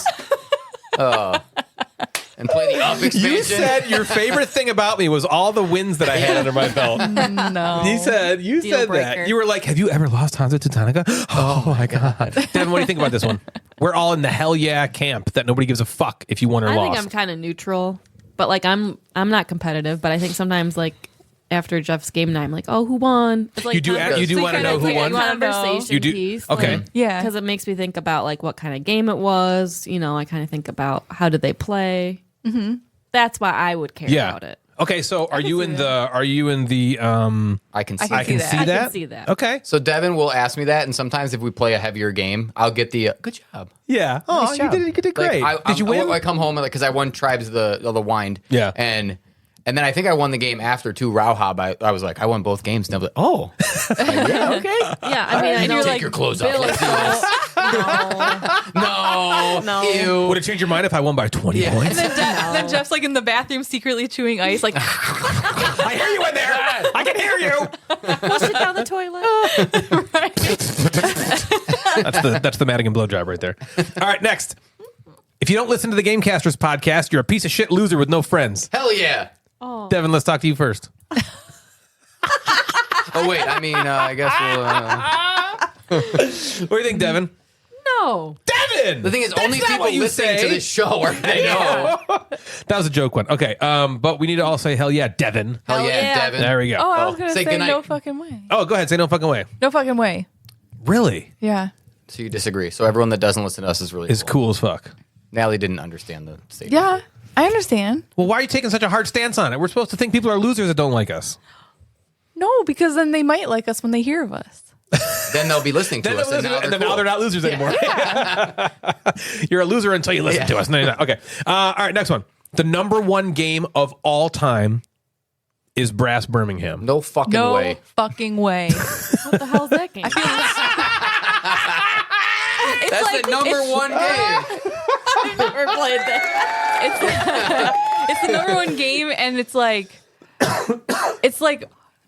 Speaker 4: And play the up expansion.
Speaker 3: You said your favorite thing about me was all the wins that I had under my belt.
Speaker 6: No,
Speaker 3: You said that.
Speaker 5: breaker.
Speaker 3: You were like, have you ever lost Hansa Teutonica? Oh my God. Devin, what do you think about this one? We're all in the hell yeah camp that nobody gives a fuck if you won or
Speaker 5: I
Speaker 3: lost.
Speaker 5: think I'm kind of neutral, but like I'm not competitive. But I think sometimes like after Jeff's game night, I'm like, oh, who won? It's like
Speaker 3: You do want to know who won?
Speaker 5: Conversation
Speaker 3: You do?
Speaker 5: piece.
Speaker 3: Okay.
Speaker 6: Yeah.
Speaker 5: because it makes me think about like what kind of game it was. I kind of think about how did they play. Mm-hmm. That's why I would care
Speaker 3: Yeah.
Speaker 5: about it.
Speaker 3: Okay, so are you in the
Speaker 4: I can see.
Speaker 6: I
Speaker 3: I can
Speaker 6: that.
Speaker 3: see
Speaker 6: I
Speaker 5: I
Speaker 3: that?
Speaker 5: can see that.
Speaker 3: Okay.
Speaker 4: So Devin will ask me that, and sometimes if we play a heavier game, I'll get the good job.
Speaker 3: Yeah. Oh,
Speaker 4: Nice job.
Speaker 3: you did great. Did you win?
Speaker 4: I come home I won Tribes of the Wind.
Speaker 3: Yeah.
Speaker 4: And then I think I won the game after too. Rauhab. I was like, I won both games. And I was like, oh, yeah, okay.
Speaker 5: Yeah, I mean, I know
Speaker 4: Take
Speaker 5: like
Speaker 4: your clothes off.
Speaker 5: Bill is
Speaker 4: Let's do this. No. Ew.
Speaker 3: Would it change your mind if I won by 20 points?
Speaker 6: And then Jeff's like in the bathroom secretly chewing ice, like
Speaker 3: I hear you in there. I can hear you.
Speaker 5: Flush it down the toilet.
Speaker 3: That's the Madigan blowjob right there. All right, next. If you don't listen to the Gamecasters podcast, you're a piece of shit loser with no friends.
Speaker 4: Hell yeah.
Speaker 3: Devin, let's talk to you first.
Speaker 4: Oh, wait. I mean, I guess we'll...
Speaker 3: What do you think, Devin?
Speaker 5: No.
Speaker 3: Devin!
Speaker 4: The thing is,
Speaker 3: That's
Speaker 4: only
Speaker 3: not
Speaker 4: people
Speaker 3: what you
Speaker 4: listening
Speaker 3: say.
Speaker 4: to this show are they know.
Speaker 3: That was a joke one. Okay, but we need to all say hell yeah, Devin.
Speaker 4: Hell yeah,
Speaker 6: yeah.
Speaker 4: Devin.
Speaker 3: There we go.
Speaker 6: oh, I was gonna
Speaker 4: Say
Speaker 6: say
Speaker 4: goodnight.
Speaker 6: no fucking way.
Speaker 3: Oh, go ahead. Say no fucking way.
Speaker 6: No fucking way.
Speaker 3: Really?
Speaker 6: Yeah.
Speaker 4: So you disagree. So everyone that doesn't listen to us is really
Speaker 3: It's cool as fuck.
Speaker 4: Natalie didn't understand the statement.
Speaker 6: Yeah. I understand.
Speaker 3: Well, why are you taking such a hard stance on it? We're supposed to think people are losers that don't like us.
Speaker 6: No, because then they might like us when they hear of us.
Speaker 4: Then they'll be listening to us. And now
Speaker 3: now they're not losers anymore. You're a loser until you listen to us. No, you're not. Okay. All right, next one. The number one game of all time is Brass Birmingham.
Speaker 4: No fucking
Speaker 6: No
Speaker 4: way.
Speaker 6: fucking way.
Speaker 5: What the hell's that game?
Speaker 4: That's the number one game.
Speaker 5: I've never played that.
Speaker 6: It's the number one game, and it's like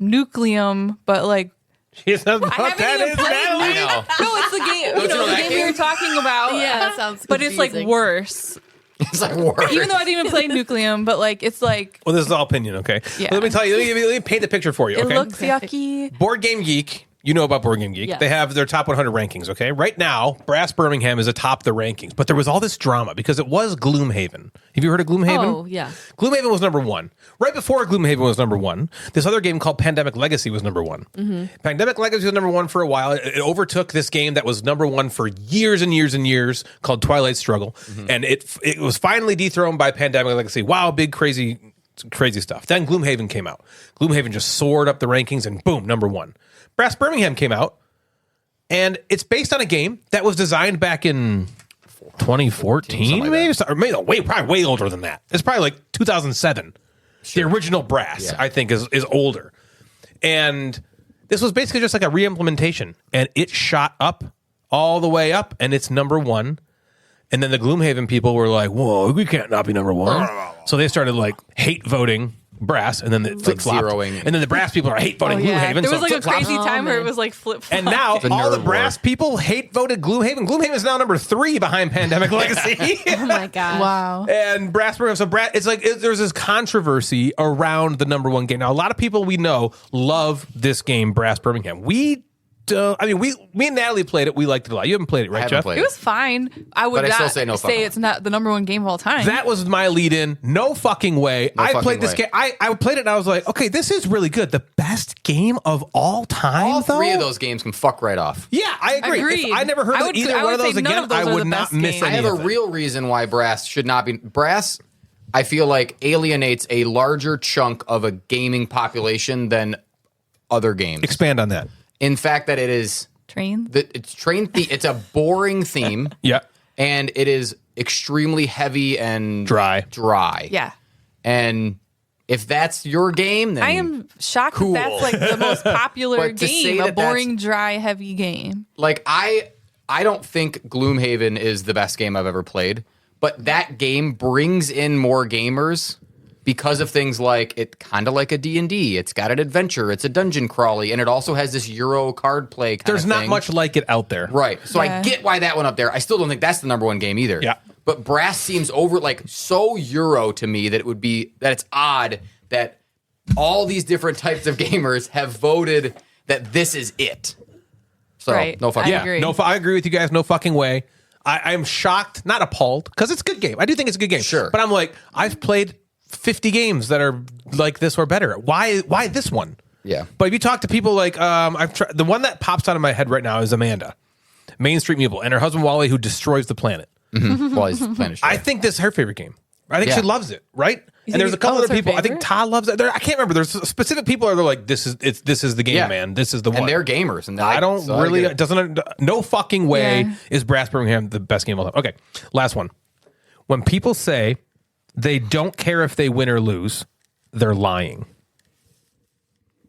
Speaker 6: Nucleum, but like
Speaker 3: She says, what
Speaker 6: haven't
Speaker 3: that
Speaker 6: even
Speaker 3: is,
Speaker 6: played
Speaker 3: Natalie?
Speaker 4: I know.
Speaker 6: no, it's the game.
Speaker 4: Don't you know
Speaker 6: the
Speaker 4: that
Speaker 6: game we
Speaker 4: game?
Speaker 6: were talking about.
Speaker 5: Yeah, that sounds
Speaker 6: but it's like
Speaker 5: confusing.
Speaker 6: worse.
Speaker 4: It's like worse.
Speaker 6: Even though I didn't even play Nucleum, but like it's like
Speaker 3: Well, this is all opinion, okay?
Speaker 6: Yeah.
Speaker 3: Let me tell you, let me paint the picture for you,
Speaker 6: it
Speaker 3: okay?
Speaker 6: looks yucky.
Speaker 3: Board Game Geek, you know about Board Game Geek.
Speaker 5: Yes.
Speaker 3: They have their top 100 rankings, okay? Right now, Brass Birmingham is atop the rankings, but there was all this drama because it was Gloomhaven. Have you heard of Gloomhaven?
Speaker 5: Oh, yeah.
Speaker 3: Gloomhaven was number one. Right before Gloomhaven was number one, this other game called Pandemic Legacy was number one. Pandemic Legacy was number one for a while. It overtook this game that was number one for years and years and years called Twilight Struggle, and it was finally dethroned by Pandemic Legacy. Wow, big crazy stuff. Then Gloomhaven came out. Gloomhaven just soared up the rankings and boom, number one. Brass Birmingham came out, and it's based on a game that was designed back in 2014,
Speaker 4: like
Speaker 3: maybe? Or maybe probably way older than that. It's probably like 2007. The original Brass,
Speaker 4: Yeah.
Speaker 3: I think, is older. And this was basically just like a re-implementation, and it shot up all the way up, and it's number one. And then the Gloomhaven people were like, whoa, we can't not be number one. So they started like hate voting Brass, and then it flip-flopped.
Speaker 4: zeroing.
Speaker 3: And then the Brass people are hate voting Gloomhaven.
Speaker 6: There
Speaker 3: so
Speaker 6: was like a
Speaker 3: flip-flopped.
Speaker 6: crazy time where it
Speaker 5: man.
Speaker 6: was like flip.
Speaker 3: And now
Speaker 4: The
Speaker 3: all the
Speaker 4: nerd
Speaker 3: Brass
Speaker 4: war.
Speaker 3: people hate voted Gloomhaven. Gloomhaven is now number 3 behind Pandemic Legacy.
Speaker 5: Oh my god.
Speaker 6: Wow.
Speaker 3: And Brass Birmingham. So it's like there's this controversy around the number one game. Now a lot of people we know love this game, Brass Birmingham. We me and Natalie played it. We liked it a lot. You haven't played it, right,
Speaker 4: haven't
Speaker 3: Jeff?
Speaker 4: played
Speaker 6: It was fine. I would
Speaker 4: But I
Speaker 6: not
Speaker 4: still say no fucking way.
Speaker 6: it's not the number one game of all time.
Speaker 3: That was my lead-in. No fucking way. I
Speaker 4: fucking
Speaker 3: played this
Speaker 4: way.
Speaker 3: game. I played it and I was like, okay, this is really good. The best game of all time.
Speaker 4: All
Speaker 3: though?
Speaker 4: three of those games can fuck right off.
Speaker 3: Yeah, I agree.
Speaker 6: Agreed.
Speaker 3: If I never heard
Speaker 6: I
Speaker 3: of
Speaker 6: would-
Speaker 3: either
Speaker 6: I
Speaker 3: one
Speaker 6: would
Speaker 3: of those
Speaker 6: say none
Speaker 3: again,
Speaker 6: of those
Speaker 3: I
Speaker 6: are
Speaker 3: would
Speaker 6: the
Speaker 3: not
Speaker 6: best
Speaker 3: miss
Speaker 6: games.
Speaker 4: I
Speaker 3: any
Speaker 4: have a
Speaker 3: of it.
Speaker 4: real reason why Brass should not be. Brass, I feel like, alienates a larger chunk of a gaming population than other games.
Speaker 3: Expand on that.
Speaker 4: In fact, that it is.
Speaker 6: Train.
Speaker 4: It's a boring theme.
Speaker 3: Yeah.
Speaker 4: And it is extremely heavy and
Speaker 3: Dry.
Speaker 6: Yeah.
Speaker 4: And if that's your game, then
Speaker 6: I am shocked
Speaker 4: Cool.
Speaker 6: that that's like the most popular
Speaker 4: But to say
Speaker 6: game. A
Speaker 4: that that's-
Speaker 6: boring, dry, heavy game.
Speaker 4: like I don't think Gloomhaven is the best game I've ever played, but that game brings in more gamers because of things like it kind of like a D&D. It's got an adventure, it's a dungeon crawly, and it also has this Euro card play kind
Speaker 3: There's
Speaker 4: of
Speaker 3: not
Speaker 4: thing.
Speaker 3: much like it out there.
Speaker 4: Right. So
Speaker 6: Yeah.
Speaker 4: I get why that went up there. I still don't think that's the number one game either.
Speaker 3: Yeah.
Speaker 4: But Brass seems so Euro to me that it's odd that all these different types of gamers have voted that this is it. So
Speaker 6: Right.
Speaker 4: no fucking
Speaker 6: I
Speaker 3: Yeah,
Speaker 6: agree.
Speaker 3: I agree with you guys. No fucking way. I'm shocked, not appalled, because it's a good game. I do think it's a good game.
Speaker 4: Sure.
Speaker 3: But I'm like, I've played 50 games that are like this or better. Why this one?
Speaker 4: Yeah.
Speaker 3: But if you talk to people like, the one that pops out of my head right now is Amanda, Main Street Meeple, and her husband Wally, who destroys the planet.
Speaker 4: Well, he's playing
Speaker 3: I think this is her favorite game. I think
Speaker 4: Yeah.
Speaker 3: she loves it, right? And
Speaker 6: think
Speaker 3: there's a couple
Speaker 6: it's
Speaker 3: other
Speaker 6: her
Speaker 3: people. I think
Speaker 6: favorite?
Speaker 3: Todd loves it. I can't remember. There's specific people that are like, this is the game,
Speaker 4: Yeah.
Speaker 3: man. This is the one.
Speaker 4: And they're gamers. And
Speaker 3: I don't
Speaker 4: so
Speaker 3: really.
Speaker 4: get it.
Speaker 3: Doesn't no fucking way
Speaker 6: Yeah.
Speaker 3: is Brass Birmingham the best game of all time. Okay, last one. When people say they don't care if they win or lose, they're lying.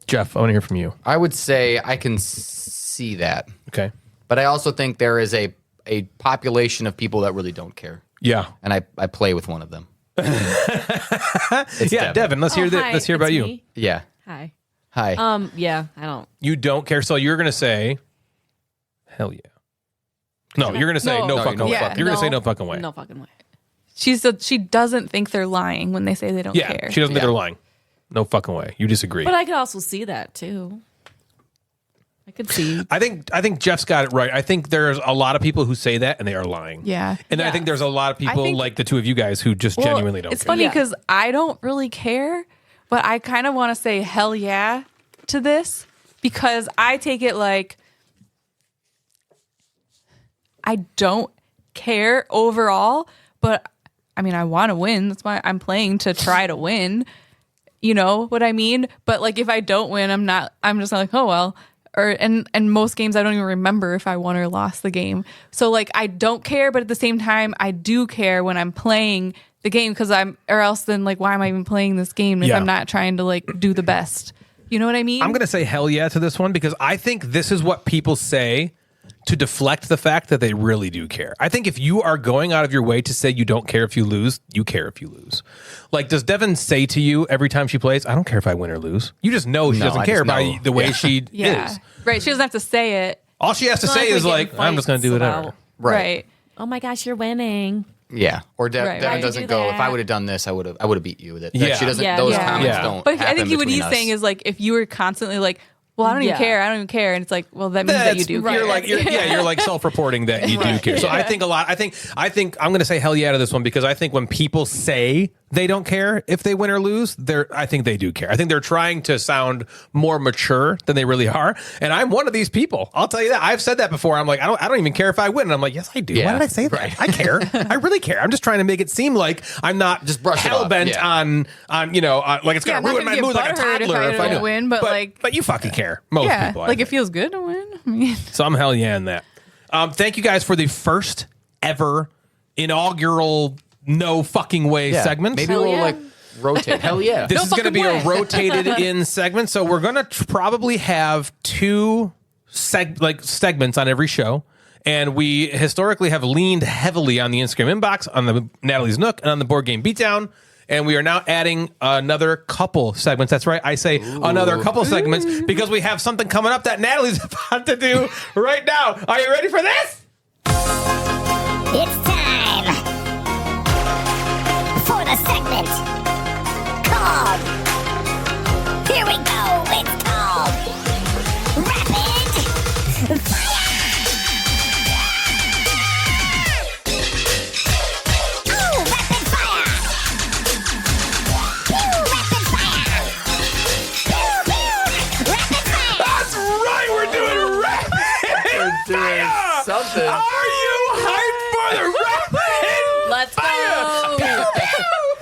Speaker 3: Jeff, I want to hear from you.
Speaker 4: I would say I can see that.
Speaker 3: Okay.
Speaker 4: But I also think there is a a population of people that really don't care.
Speaker 3: Yeah.
Speaker 4: And I play with one of them. It's
Speaker 3: Yeah, Devin, let's hear
Speaker 5: Hi,
Speaker 3: let's hear about
Speaker 5: it's
Speaker 3: you.
Speaker 5: me.
Speaker 4: Yeah.
Speaker 5: Hi.
Speaker 4: Hi.
Speaker 5: Yeah, I don't.
Speaker 3: You don't care. So you're going to say, hell yeah. No, you're going to say no fucking way.
Speaker 6: yeah,
Speaker 3: You're going to say no fucking way.
Speaker 5: No fucking way.
Speaker 6: She said she doesn't think they're lying when they say they don't
Speaker 3: Yeah,
Speaker 6: care.
Speaker 3: she doesn't think they're lying. No fucking way. You disagree.
Speaker 5: But I could also see that too. I could see.
Speaker 3: I think Jeff's got it right. I think there's a lot of people who say that and they are lying.
Speaker 6: Yeah.
Speaker 3: And I think there's a lot of people
Speaker 6: think-
Speaker 3: like the two of you guys who just genuinely don't
Speaker 6: It's
Speaker 3: care.
Speaker 6: funny
Speaker 5: Yeah.
Speaker 6: because I don't really care, but I kind of want to say hell yeah to this because I take it like I don't care overall, but I mean, I want to win. That's why I'm playing to try to win. You know what I mean? But like if I don't win, I'm just like, oh well. And most games I don't even remember if I won or lost the game. So like I don't care, but at the same time I do care when I'm playing the game or else then like why am I even playing this game if
Speaker 3: Yeah.
Speaker 6: I'm not trying to like do the best? You know what I mean?
Speaker 3: I'm going to say hell yeah to this one because I think this is what people say to deflect the fact that they really do care. I think if you are going out of your way to say you don't care if you lose, you care if you lose. Like, does Devin say to you every time she plays, I don't care if I win or lose? You just know she doesn't
Speaker 4: I
Speaker 3: care
Speaker 4: just
Speaker 3: by
Speaker 4: know.
Speaker 3: the way she
Speaker 6: yeah.
Speaker 3: is.
Speaker 6: Right. She doesn't have to say it.
Speaker 3: All she has to
Speaker 5: It's not
Speaker 3: say
Speaker 5: like
Speaker 3: is
Speaker 5: we get
Speaker 3: like,
Speaker 5: in
Speaker 3: I'm just going to do
Speaker 5: fights
Speaker 3: whatever.
Speaker 5: about,
Speaker 6: Right.
Speaker 5: oh my gosh, you're winning.
Speaker 4: Yeah. Or
Speaker 6: Right,
Speaker 4: Devin
Speaker 6: right.
Speaker 4: doesn't
Speaker 5: Do
Speaker 4: go, if
Speaker 5: that.
Speaker 4: I would have done this, I would have beat you. That
Speaker 3: Yeah.
Speaker 4: she doesn't,
Speaker 5: Yeah,
Speaker 4: those
Speaker 5: yeah.
Speaker 4: comments
Speaker 3: Yeah.
Speaker 4: don't
Speaker 6: But I
Speaker 4: happen
Speaker 6: think what
Speaker 4: between
Speaker 6: he's
Speaker 4: us.
Speaker 6: saying is like if you were constantly like, well, I don't even
Speaker 5: Yeah.
Speaker 6: care. I don't even care. And it's like, well, that means that you do care.
Speaker 3: You're like, you're like self-reporting that you do care. So I think I think I'm going to say hell yeah to this one because I think when people say they don't care if they win or lose, I think they do care. I think they're trying to sound more mature than they really are. And I'm one of these people. I'll tell you that. I've said that before. I'm like, I don't even care if I win. And I'm like, yes, I do.
Speaker 4: Yeah.
Speaker 3: Why did I say that?
Speaker 4: Right.
Speaker 3: I care. I really care. I'm just trying to make it seem like I'm not
Speaker 4: Just brush it off.
Speaker 3: hell-bent
Speaker 4: Yeah.
Speaker 3: on like it's
Speaker 6: Yeah,
Speaker 3: going
Speaker 6: I'm
Speaker 3: to
Speaker 6: not
Speaker 3: ruin
Speaker 6: gonna
Speaker 3: my
Speaker 6: get
Speaker 3: mood like a
Speaker 6: butthurt if
Speaker 3: toddler
Speaker 6: I
Speaker 3: if I
Speaker 6: don't
Speaker 3: do.
Speaker 6: win, but
Speaker 3: you fucking care. Most
Speaker 6: yeah,
Speaker 3: people. I
Speaker 6: like
Speaker 3: think.
Speaker 6: it feels good to win. I mean,
Speaker 3: So I'm hell yeah in that. Thank you guys for the first ever inaugural no fucking way
Speaker 4: Yeah.
Speaker 3: segment.
Speaker 4: Maybe
Speaker 5: Hell
Speaker 4: we'll
Speaker 5: yeah.
Speaker 4: like rotate. Hell yeah.
Speaker 3: This
Speaker 6: No
Speaker 3: is going to be
Speaker 6: fucking
Speaker 3: a
Speaker 6: way.
Speaker 3: rotated in segment. So we're going to probably have two segments on every show. And we historically have leaned heavily on the Instagram inbox, on the Natalie's Nook, and on the Board Game Beatdown. And we are now adding another couple segments. That's right. I say another couple segments because we have something coming up that Natalie's about to do right now. Are you ready for this?
Speaker 7: It's time for the segment called, here we go, it's called Rapid Fire! Oh, Rapid Fire! Pew, Rapid Fire! Pew, pew, Rapid Fire!
Speaker 3: That's right. We're doing rapid fire.
Speaker 4: something.
Speaker 3: Are you hyped for the rapid
Speaker 5: Let's
Speaker 3: fire?
Speaker 5: go.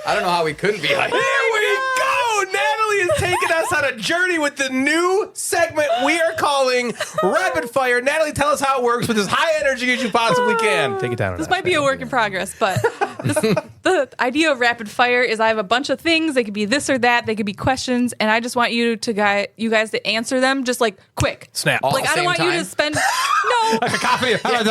Speaker 4: I don't know how we couldn't be like.
Speaker 3: Here we go. Natalie is taking us on a journey with the new segment we are calling Rapid Fire. Natalie, tell us how it works with as high energy as you possibly can. Take it down.
Speaker 6: this might be a work in progress, but the idea of rapid fire is I have a bunch of things. They could be this or that. They could be questions, and I just want you guys to answer them just like quick.
Speaker 3: Snap.
Speaker 4: All
Speaker 6: Like
Speaker 4: at
Speaker 6: I don't
Speaker 4: the
Speaker 6: want
Speaker 4: same
Speaker 6: you to
Speaker 4: time?
Speaker 6: spend no,
Speaker 3: Like a coffee.
Speaker 6: but like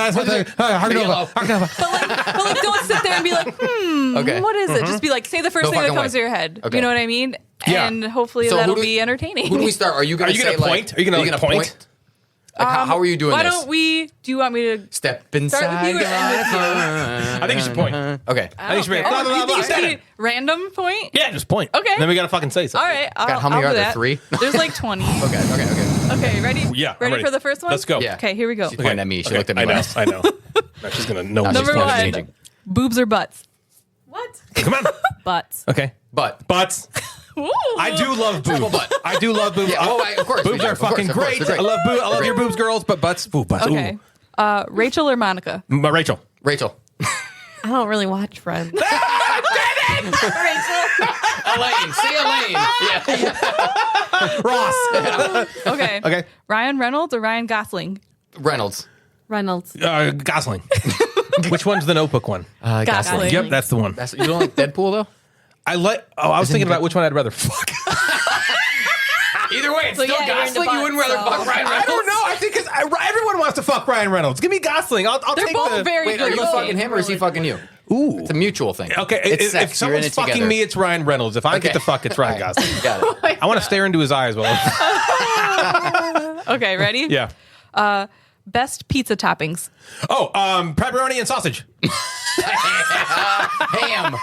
Speaker 6: don't sit there and be like,
Speaker 4: Okay.
Speaker 6: what is it? Just be like, say the first
Speaker 4: No
Speaker 6: thing that
Speaker 4: fucking
Speaker 6: comes
Speaker 4: way.
Speaker 6: to your head.
Speaker 4: Okay.
Speaker 6: You know what I mean?
Speaker 3: Yeah.
Speaker 6: And hopefully
Speaker 4: So who
Speaker 6: that'll
Speaker 4: do-
Speaker 6: be entertaining.
Speaker 4: Who do we start? Are you going
Speaker 3: Are
Speaker 4: to
Speaker 3: you
Speaker 4: say
Speaker 3: gonna
Speaker 4: like?
Speaker 3: point? Are you gonna, like, point?
Speaker 4: Like, how are you doing
Speaker 6: Why
Speaker 4: this?
Speaker 6: don't we? Do you want me to?
Speaker 4: Step inside.
Speaker 6: Start with you or end with you?
Speaker 3: I think you should point.
Speaker 4: Okay.
Speaker 3: I think you should be
Speaker 6: Oh,
Speaker 3: blah, blah,
Speaker 6: you
Speaker 3: blah,
Speaker 6: think it
Speaker 3: blah.
Speaker 6: should be random point?
Speaker 3: Yeah, just point.
Speaker 6: Okay.
Speaker 3: Then we gotta fucking say something.
Speaker 6: All right. I'll,
Speaker 4: God, how many
Speaker 6: I'll
Speaker 4: are
Speaker 6: do
Speaker 4: there?
Speaker 6: that.
Speaker 4: 3?
Speaker 6: There's like 20.
Speaker 4: Okay.
Speaker 6: Okay, ready?
Speaker 3: Yeah, I'm
Speaker 6: Ready
Speaker 3: ready.
Speaker 6: for the first one?
Speaker 3: Let's go.
Speaker 4: Yeah.
Speaker 6: Okay, here we go.
Speaker 4: She pointed at me. She
Speaker 3: Okay,
Speaker 4: looked at me.
Speaker 3: I know.
Speaker 4: last.
Speaker 3: I know. Now she's gonna know.
Speaker 4: Now
Speaker 3: she's
Speaker 4: she's
Speaker 6: Number
Speaker 3: pointing.
Speaker 6: one.
Speaker 4: changing.
Speaker 6: Boobs or butts?
Speaker 5: What?
Speaker 3: Come on.
Speaker 5: Butts.
Speaker 3: Okay.
Speaker 4: But
Speaker 3: Butts.
Speaker 6: Ooh.
Speaker 3: I do love boobs.
Speaker 4: butt.
Speaker 3: I do love boobs.
Speaker 4: Yeah, of course. we
Speaker 3: Boobs
Speaker 4: do.
Speaker 3: are
Speaker 4: Of course,
Speaker 3: fucking
Speaker 4: of course,
Speaker 3: great.
Speaker 4: they're
Speaker 3: I love boobs. I love your boobs, girls. But butts. Ooh, butts.
Speaker 6: Okay. Rachel or Monica?
Speaker 3: Ooh.
Speaker 4: Rachel.
Speaker 3: Rachel.
Speaker 5: I don't really watch Friends.
Speaker 4: Elaine. See Elaine. Yeah.
Speaker 3: Ross.
Speaker 6: Okay.
Speaker 3: Okay.
Speaker 6: Ryan Reynolds or Ryan Gosling?
Speaker 4: Reynolds.
Speaker 5: Reynolds.
Speaker 3: Gosling. Which one's the Notebook one?
Speaker 6: Gosling.
Speaker 3: Yep, that's the one.
Speaker 4: You don't like Deadpool though?
Speaker 3: I was thinking about which one I'd rather fuck.
Speaker 4: Either way, it's
Speaker 5: So,
Speaker 4: still
Speaker 5: yeah, you're into
Speaker 4: Gosling. You wouldn't rather
Speaker 5: butts,
Speaker 4: fuck
Speaker 5: so-
Speaker 4: Ryan
Speaker 3: I
Speaker 4: Reynolds?
Speaker 3: don't know. I think everyone wants to fuck Ryan Reynolds. Give me Gosling. I'll
Speaker 6: They're
Speaker 3: take
Speaker 6: both
Speaker 3: the.
Speaker 6: very
Speaker 4: Wait,
Speaker 6: good
Speaker 4: are you
Speaker 6: looking.
Speaker 4: fucking him or is he fucking you?
Speaker 3: Ooh.
Speaker 4: It's a mutual thing.
Speaker 3: Okay,
Speaker 4: It's
Speaker 3: if
Speaker 4: sex. You're in
Speaker 3: someone's
Speaker 4: it
Speaker 3: fucking
Speaker 4: together.
Speaker 3: me, it's Ryan Reynolds. If I get to fuck, it's Ryan Gosling.
Speaker 4: Got it.
Speaker 3: I want to stare into his eyes. Well,
Speaker 6: Okay, ready?
Speaker 3: yeah.
Speaker 6: Best pizza toppings.
Speaker 3: Oh, pepperoni and sausage.
Speaker 4: Ham.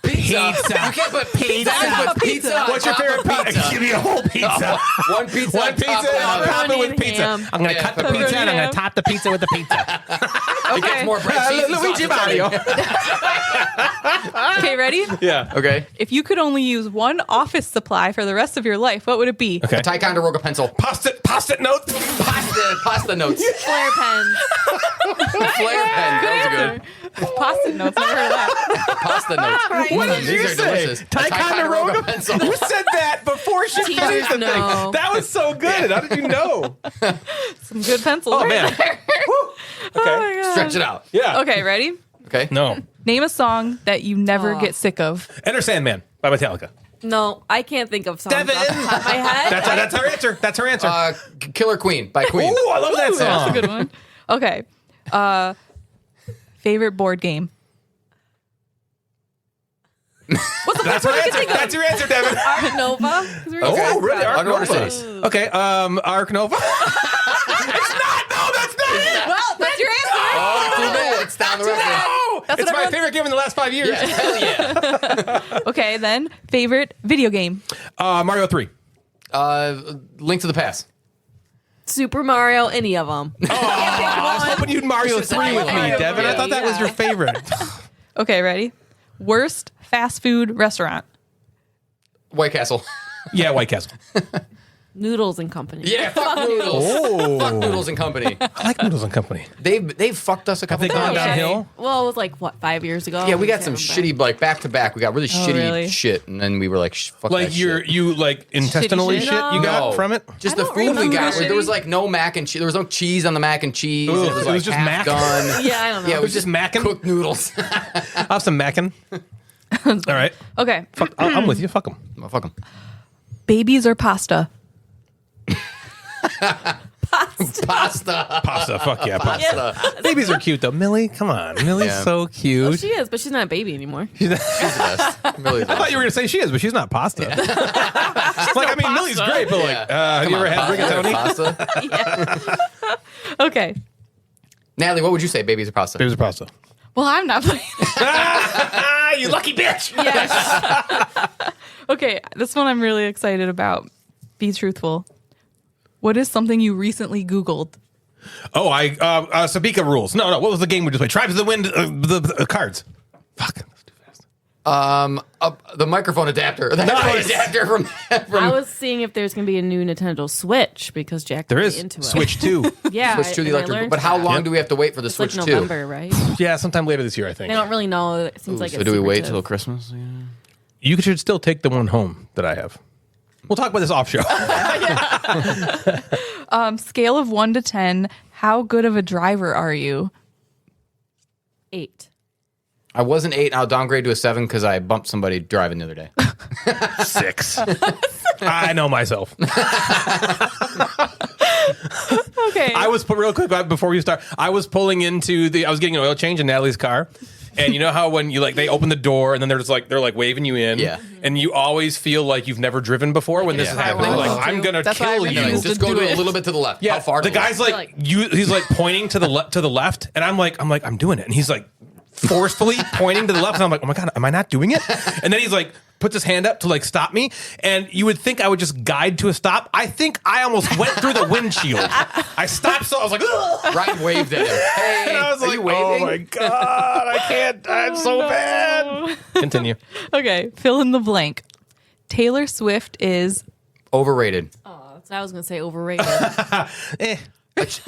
Speaker 3: Pizza.
Speaker 4: You can't put pizza. Pizza.
Speaker 3: What's your favorite pizza? Give me a whole pizza.
Speaker 4: One pizza.
Speaker 3: One pizza. And I'll top it with
Speaker 5: Pepperoni and
Speaker 3: pizza.
Speaker 5: ham.
Speaker 3: I'm gonna
Speaker 4: Yeah,
Speaker 3: cut the
Speaker 4: pepperoni
Speaker 3: pizza and I'm
Speaker 6: and
Speaker 3: gonna
Speaker 6: ham.
Speaker 3: top the pizza with the pizza.
Speaker 4: It gets more bread cheese and
Speaker 3: Luigi
Speaker 4: sausage.
Speaker 3: Mario.
Speaker 6: Okay, ready?
Speaker 3: Yeah.
Speaker 4: Okay.
Speaker 6: If you could only use one office supply for the rest of your life, what would it be?
Speaker 3: Okay.
Speaker 4: Ticonderoga pencil.
Speaker 3: Post-it notes.
Speaker 4: Pasta notes.
Speaker 5: Flare pens.
Speaker 4: Flare pen. Those are good.
Speaker 6: Post-it notes. Never heard of that.
Speaker 4: Pasta notes.
Speaker 3: What did
Speaker 4: These
Speaker 3: you
Speaker 4: are
Speaker 3: say?
Speaker 4: delicious.
Speaker 3: Ticonderoga
Speaker 4: pencil.
Speaker 3: Who said that before she
Speaker 5: Teachers
Speaker 3: finished the thing?
Speaker 5: know.
Speaker 3: That was so good. How did you know?
Speaker 6: Some good pencils.
Speaker 3: Oh
Speaker 6: right
Speaker 3: man.
Speaker 6: there.
Speaker 3: Woo.
Speaker 6: Oh
Speaker 3: Okay.
Speaker 6: my God.
Speaker 4: Stretch it out.
Speaker 3: Yeah.
Speaker 6: Okay, ready?
Speaker 4: Okay.
Speaker 3: No.
Speaker 6: Name a song that you never get sick of.
Speaker 3: Enter Sandman by Metallica.
Speaker 5: No, I can't think of songs
Speaker 3: Devin.
Speaker 5: off the top of my head.
Speaker 3: That's her answer. That's her answer.
Speaker 4: Killer Queen by Queen.
Speaker 3: Ooh, I love that song.
Speaker 6: That's a good one. Okay. Favorite board game.
Speaker 3: That's her answer. That's your answer, Devin.
Speaker 5: Ark Nova. 'Cause we're
Speaker 3: Oh,
Speaker 5: talking
Speaker 3: really?
Speaker 5: about-
Speaker 3: Ark
Speaker 4: Underwater
Speaker 3: Nova.
Speaker 4: Cities.
Speaker 3: Okay, Ark Nova. It's not. No, that's not it.
Speaker 6: Well, that's your answer.
Speaker 4: Oh, 2 minutes down the road.
Speaker 3: No,
Speaker 6: That's
Speaker 3: it's
Speaker 6: what
Speaker 3: my
Speaker 6: everyone-
Speaker 3: favorite game in the last 5 years.
Speaker 4: Yeah, hell yeah.
Speaker 6: Okay, then favorite video game.
Speaker 3: Mario 3.
Speaker 4: Link to the Past.
Speaker 5: Super Mario, any of them.
Speaker 3: I was hoping you'd Mario 3 with me,
Speaker 5: Mario
Speaker 3: Devin. I
Speaker 5: 3,
Speaker 3: thought that was
Speaker 5: yeah.
Speaker 3: your favorite.
Speaker 6: Okay, ready? Worst fast food restaurant.
Speaker 4: White Castle.
Speaker 3: Yeah, White Castle.
Speaker 5: Noodles and Company.
Speaker 4: Yeah, fuck Noodles. Fuck Noodles and Company.
Speaker 3: I like Noodles and Company.
Speaker 4: They've fucked us a couple
Speaker 3: they gone
Speaker 4: times.
Speaker 3: downhill?
Speaker 5: Well, it was like, what, 5 years ago?
Speaker 4: Yeah, we got
Speaker 5: I
Speaker 4: some
Speaker 5: can't remember.
Speaker 4: shitty, like, back to back. We got really shitty
Speaker 6: really?
Speaker 4: shit, and then we were like, fuck
Speaker 3: Like
Speaker 4: that shit.
Speaker 3: you like intestinally
Speaker 6: shit?
Speaker 3: shit you got
Speaker 4: No.
Speaker 3: from it?
Speaker 4: Just
Speaker 5: I
Speaker 4: the
Speaker 5: don't
Speaker 4: food we
Speaker 5: remember
Speaker 4: got.
Speaker 6: shitty.
Speaker 4: There was like no mac and cheese. There was no cheese on the mac and cheese.
Speaker 3: Ugh,
Speaker 4: it
Speaker 3: it
Speaker 4: was
Speaker 3: was
Speaker 4: like
Speaker 3: just
Speaker 4: half
Speaker 3: mac?
Speaker 4: done.
Speaker 5: Yeah, I don't know.
Speaker 4: Yeah, it was
Speaker 3: just
Speaker 4: just
Speaker 3: macking?
Speaker 4: cooked noodles.
Speaker 3: I'll have some mackin'. All right.
Speaker 6: Okay.
Speaker 3: Fuck, I'm with you. Fuck them.
Speaker 4: Oh, fuck them.
Speaker 6: Babies or pasta?
Speaker 4: Pasta.
Speaker 3: Pasta. Fuck yeah. Pasta.
Speaker 4: Pasta.
Speaker 3: Babies are cute though. Millie, come on. Millie's
Speaker 4: Yeah.
Speaker 3: so cute.
Speaker 5: Oh, she is, but she's not a baby anymore.
Speaker 4: She's the best. Millie's
Speaker 3: I thought you were gonna say she is, but she's not pasta. like I mean, Millie's great, but like, have you ever had rigatoni?
Speaker 4: Pasta.
Speaker 6: Okay.
Speaker 4: Natalie, what would you say? Babies or pasta?
Speaker 3: Babies are pasta.
Speaker 6: Well, I'm not playing.
Speaker 3: Ah, you lucky bitch.
Speaker 6: Yes. Okay, this one I'm really excited about. Be truthful. What is something you recently Googled?
Speaker 3: Oh, Sabika rules. No. What was the game we just played? Tribes of the Wind. The cards. Fuck. That's too fast.
Speaker 4: The microphone adapter. The
Speaker 3: Nice.
Speaker 4: headphone adapter from
Speaker 5: I was seeing if there's going to be a new Nintendo Switch because Jack
Speaker 3: There
Speaker 5: was
Speaker 3: is
Speaker 5: into it.
Speaker 3: Switch 2.
Speaker 5: Yeah.
Speaker 4: Switch to the
Speaker 5: and I
Speaker 4: electric.
Speaker 5: learned
Speaker 4: But how
Speaker 5: that.
Speaker 4: long
Speaker 3: Yep.
Speaker 4: do we have to wait for the
Speaker 5: It's
Speaker 4: Switch
Speaker 5: like
Speaker 4: 2?
Speaker 5: November, right?
Speaker 3: Yeah, sometime later this year, I think.
Speaker 5: They don't really know. It seems like
Speaker 4: So
Speaker 5: it's
Speaker 4: do we wait
Speaker 5: secretive.
Speaker 4: till Christmas?
Speaker 3: You should still take the one home that I have. We'll talk about this off show.
Speaker 6: Scale of 1 to 10. How good of a driver are you?
Speaker 5: 8.
Speaker 4: I was an 8. I'll downgrade to a 7 because I bumped somebody driving the other day.
Speaker 3: 6. I know myself.
Speaker 6: Okay.
Speaker 3: I was real quick before we start. I was pulling into I was getting an oil change in Natalie's car, and you know how when you they open the door and then they're waving you in,
Speaker 4: Yeah.
Speaker 3: and you always feel like you've never driven before when this is
Speaker 4: Yeah.
Speaker 3: happening.
Speaker 6: I
Speaker 3: Like
Speaker 6: want
Speaker 3: I'm
Speaker 6: to.
Speaker 3: gonna
Speaker 6: That's why I
Speaker 3: kill
Speaker 6: refuse
Speaker 3: you.
Speaker 6: to
Speaker 4: Just go
Speaker 6: do
Speaker 4: to
Speaker 6: it.
Speaker 4: a little bit to the left.
Speaker 3: Yeah,
Speaker 4: How far?
Speaker 3: the
Speaker 4: to
Speaker 3: guy's
Speaker 4: left?
Speaker 3: like he's like pointing to the left, and I'm like I'm doing it, and he's like forcefully pointing to the left, and I'm like, oh my god, am I not doing it? And then he's like puts his hand up to stop me, and you would think I would just guide to a stop. I think I almost went through the windshield. I stopped, so I was like, ugh!
Speaker 4: Ryan waved at him. Hey,
Speaker 3: And I was
Speaker 4: are
Speaker 3: like,
Speaker 4: you waving?
Speaker 3: oh my god, I can't. It's so bad. Continue.
Speaker 6: Okay, fill in the blank. Taylor Swift is
Speaker 4: Overrated.
Speaker 5: Oh, so I was going to say overrated.
Speaker 3: Eh.
Speaker 4: A Chiefs